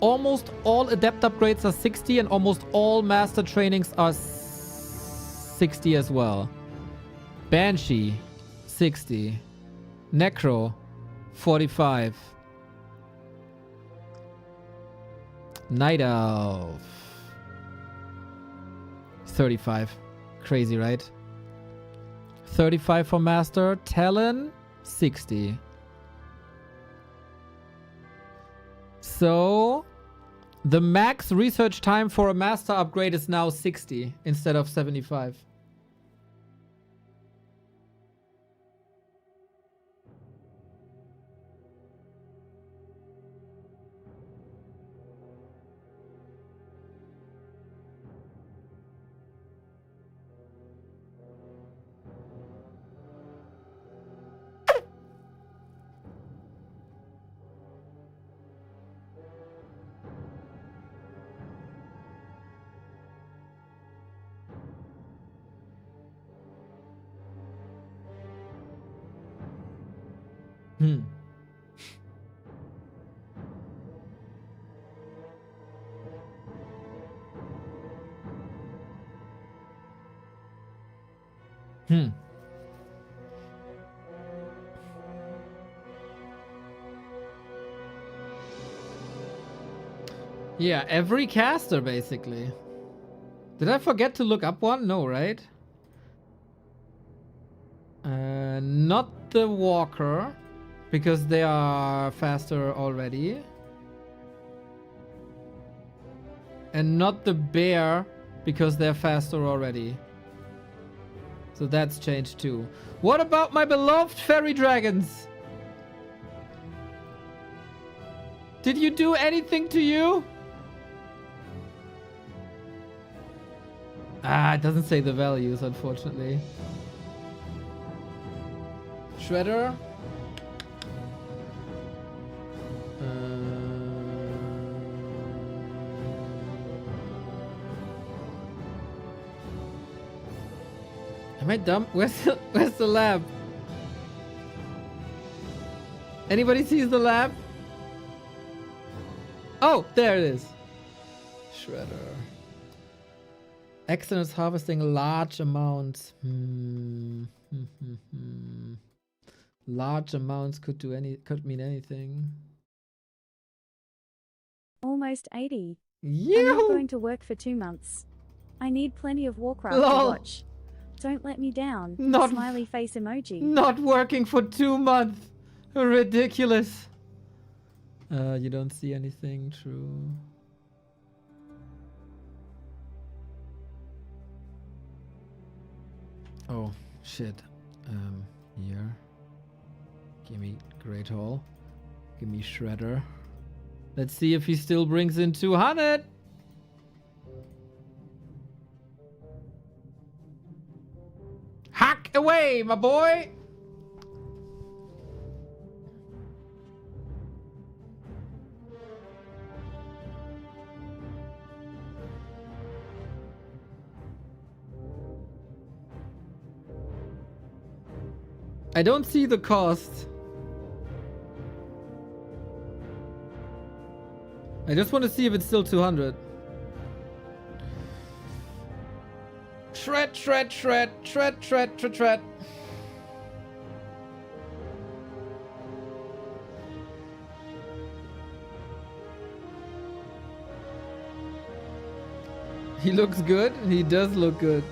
almost all adept upgrades are 60 and almost all master trainings are 60 as well. Banshee, 60. Necro, 45. Night Elf, 35. Crazy, right? 35 for master. Talon, 60. So the max research time for a master upgrade is now 60 instead of 75. Hmm. Hmm. Yeah, every caster basically. Did I forget to look up one? No, right? Not the walker, because they are faster already. And not the bear, because they're faster already. So that's changed too. What about my beloved fairy dragons? Did you do anything to you? Ah, it doesn't say the values, unfortunately. Shredder. Am I dumb? Where's the lab? Anybody sees the lab? Oh, there it is. Shredder. Excellence harvesting large amounts. Large amounts could mean anything. Almost 80. I'm You not going to work for 2 months. I need plenty of Warcraft to watch. Don't let me down. Not smiley face emoji. Not working for 2 months. Ridiculous. You don't see anything, true. Oh, shit. Here. Give me Great Hall. Give me Shredder. Let's see if he still brings in 200. Hack away, my boy! I don't see the cost. I just want to see if it's still 200. Shred, shred, shred, shred, shred, shred, shred. He looks good. He does look good.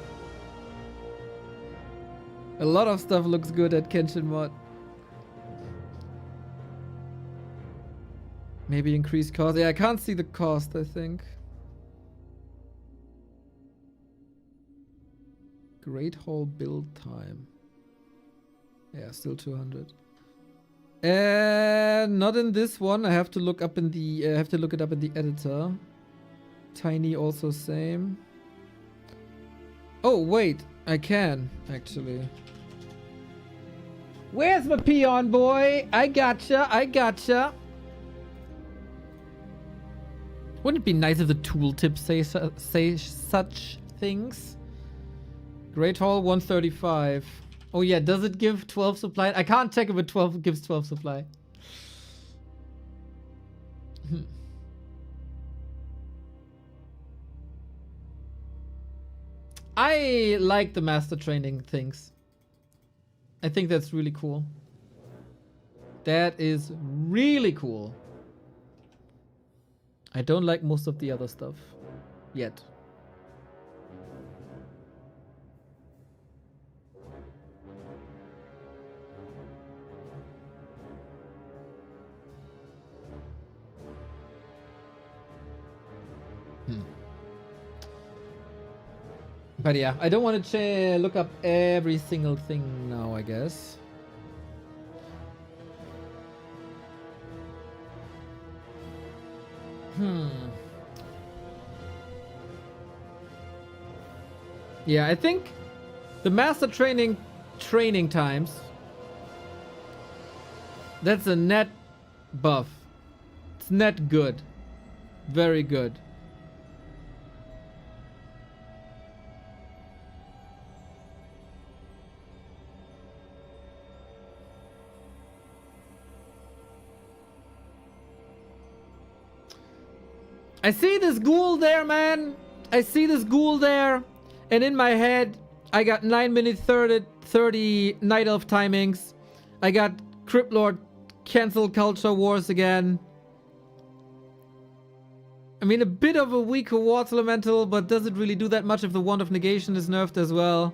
A lot of stuff looks good at Kenshin Mod. Maybe increased cost. Yeah, I can't see the cost, I think. Great Hall build time. Yeah, still 200. Not in this one. I have to look up in the look it up in the editor. Tiny also same. Oh, wait. I can, actually. Where's my peon boy? I gotcha. I gotcha. Wouldn't it be nice if the tooltip say such things? Great Hall 135. Oh yeah, does it give 12 supply? I can't check if it 12 gives 12 supply. I like the master training things. I think that's really cool. That is really cool. I don't like most of the other stuff. Yet. But yeah, I don't want to look up every single thing now, I guess. Yeah, I think the master training times, that's a net buff. It's net good. Very good. I see this ghoul there, man. I see this ghoul there. And in my head, I got 9 minute 30 Night Elf timings. I got Crypt Lord cancel Culture Wars again. I mean, a bit of a weaker Wards Elemental, but does it really do that much if the Wand of Negation is nerfed as well?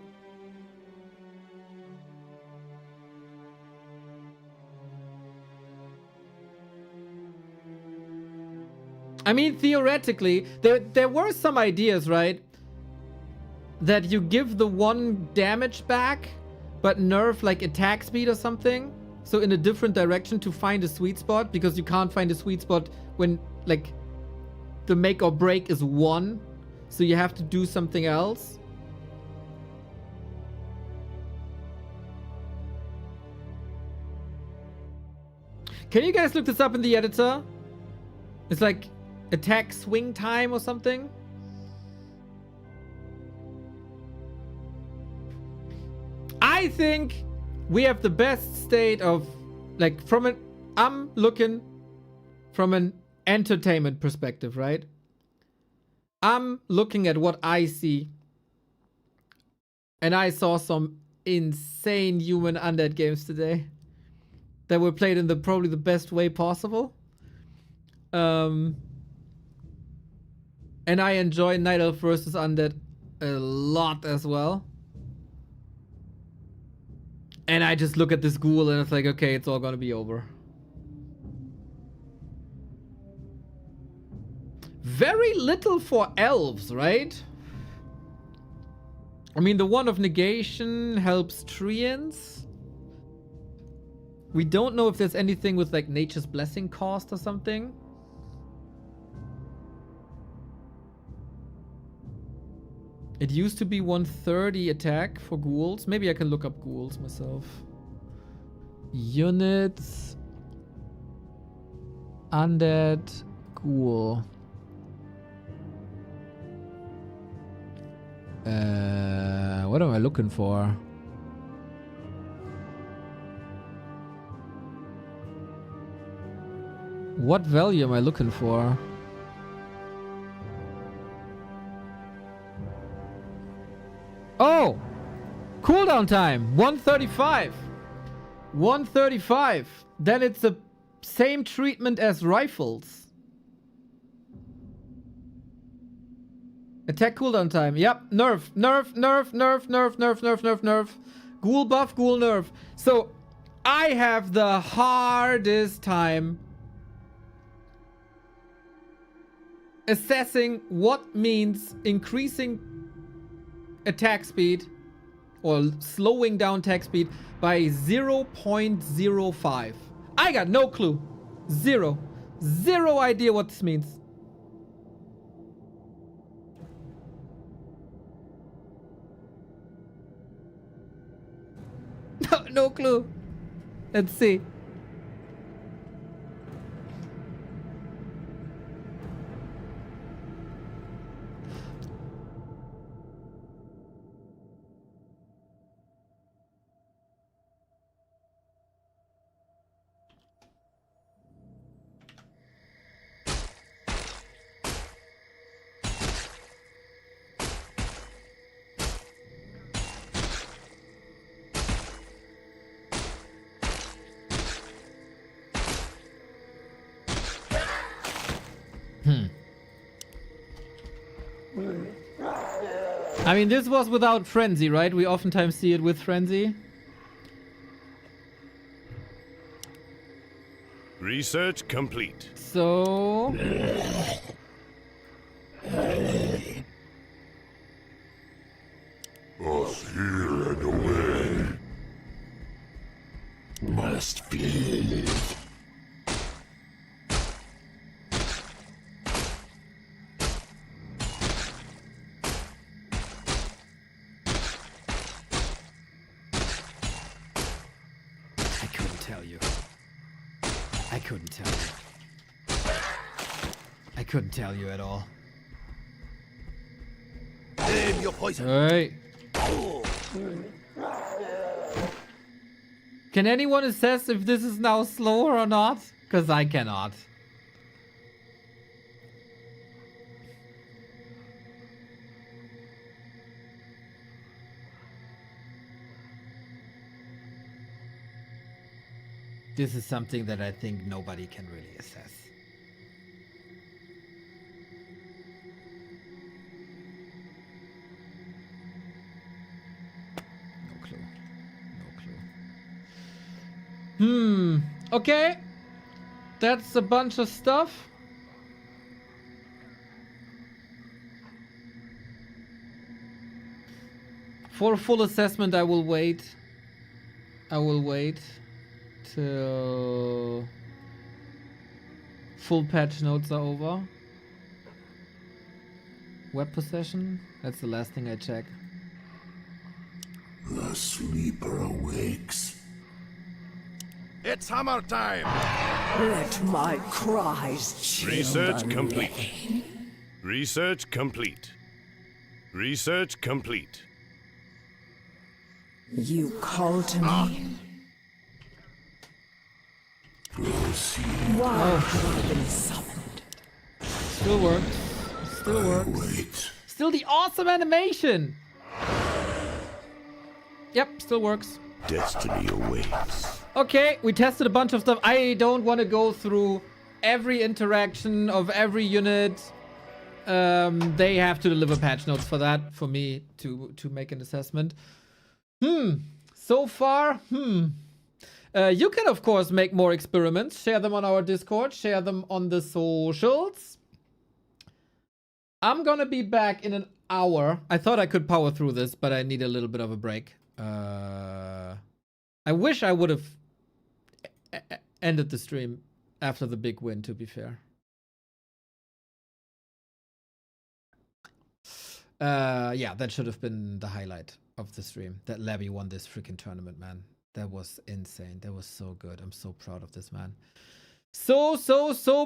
I mean, theoretically, there were some ideas, right? That you give the 1 damage back, but nerf like attack speed or something. So in a different direction to find a sweet spot, because you can't find a sweet spot when like the make or break is 1. So you have to do something else. Can you guys look this up in the editor? It's like attack swing time or something. I think we have the best state of, like, I'm looking from an entertainment perspective, right? I'm looking at what I see. And I saw some insane human undead games today that were played in probably the best way possible. And I enjoy Night Elf versus Undead a lot as well. And I just look at this ghoul and it's like, okay, it's all gonna be over. Very little for elves, right? I mean, the Wand of Negation helps Treants. We don't know if there's anything with like Nature's Blessing cost or something. It used to be 130 attack for ghouls. Maybe I can look up ghouls myself. Units. Undead. Ghoul. What am I looking for? What value am I looking for? Oh! Cooldown time! 135! 135! Then it's the same treatment as rifles. Attack cooldown time. Yep. Nerf. Nerf. Nerf. Nerf. Nerf. Nerf. Nerf. Nerf. Nerf. Ghoul buff. Ghoul nerf. So, I have the hardest time assessing what means increasing attack speed or slowing down attack speed by 0.05. I got no clue. Zero idea what this means. no clue. Let's see. I mean, this was without Frenzy, right? We oftentimes see it with Frenzy. Research complete. So... Us here and away. Must feel it. I couldn't tell you. I couldn't tell you. I couldn't tell you at all. Name your poison. Alright. Can anyone assess if this is now slower or not? Because I cannot. This is something that I think nobody can really assess. No clue. No clue. Okay. That's a bunch of stuff. For a full assessment, I will wait. I will wait till full patch notes are over. Web possession? That's the last thing I check. The sleeper awakes. It's hammer time. Let my cries chill Research the complete. rain. Research complete. Research complete. You call to me. Why have I been summoned? Still works. Still works. Wait. Still the awesome animation! Yep, still works. Destiny awaits. Okay, we tested a bunch of stuff. I don't want to go through every interaction of every unit. They have to deliver patch notes for that, for me to make an assessment. So far, you can, of course, make more experiments. Share them on our Discord. Share them on the socials. I'm gonna be back in an hour. I thought I could power through this, but I need a little bit of a break. I wish I would have ended the stream after the big win, to be fair. Yeah, that should have been the highlight of the stream. That Labby won this freaking tournament, man. That was insane. That was so good. I'm so proud of this man. So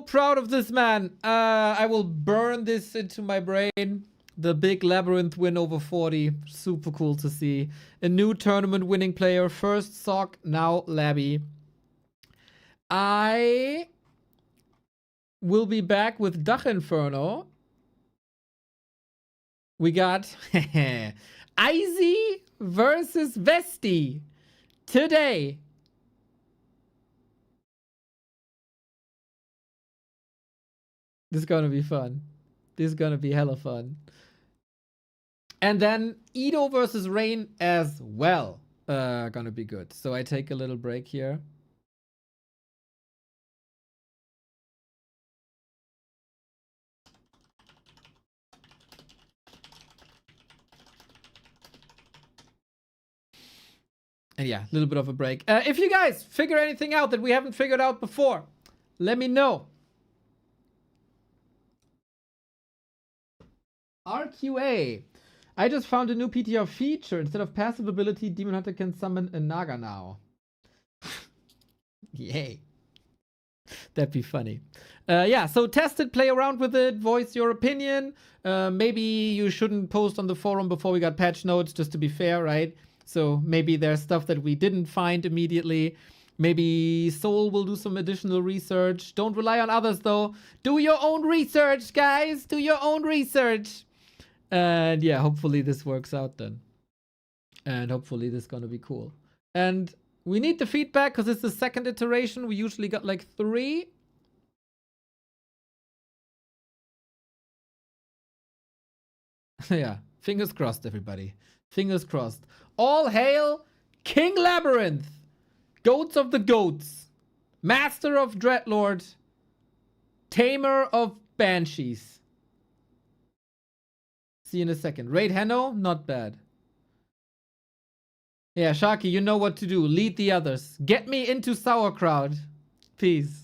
proud of this man. I will burn this into my brain. The big LabyRinth win over 40. Super cool to see. A new tournament winning player. First Sock, now Labby. I will be back with Dach Inferno. We got Izzy versus Vesti today. This is gonna be fun. This is gonna be hella fun. And then Edo versus Rain as well. Gonna be good. So I take a little break here. And yeah, a little bit of a break. If you guys figure anything out that we haven't figured out before, let me know. RQA. I just found a new PTR feature. Instead of passive ability, Demon Hunter can summon a Naga now. Yay. That'd be funny. Yeah, so test it, play around with it, voice your opinion. Maybe you shouldn't post on the forum before we got patch notes, just to be fair, right? So maybe there's stuff that we didn't find immediately. Maybe Soul will do some additional research. Don't rely on others, though. Do your own research, guys. Do your own research. And yeah, hopefully this works out then. And hopefully this is going to be cool. And we need the feedback because it's the second iteration. We usually got like 3. Yeah, fingers crossed, everybody. Fingers crossed. All hail King LabyRinth, Goats of the Goats, Master of Dreadlord, Tamer of Banshees. See you in a second. Raid Henno, not bad. Yeah, Sharky, you know what to do. Lead the others. Get me into sauerkraut. Peace.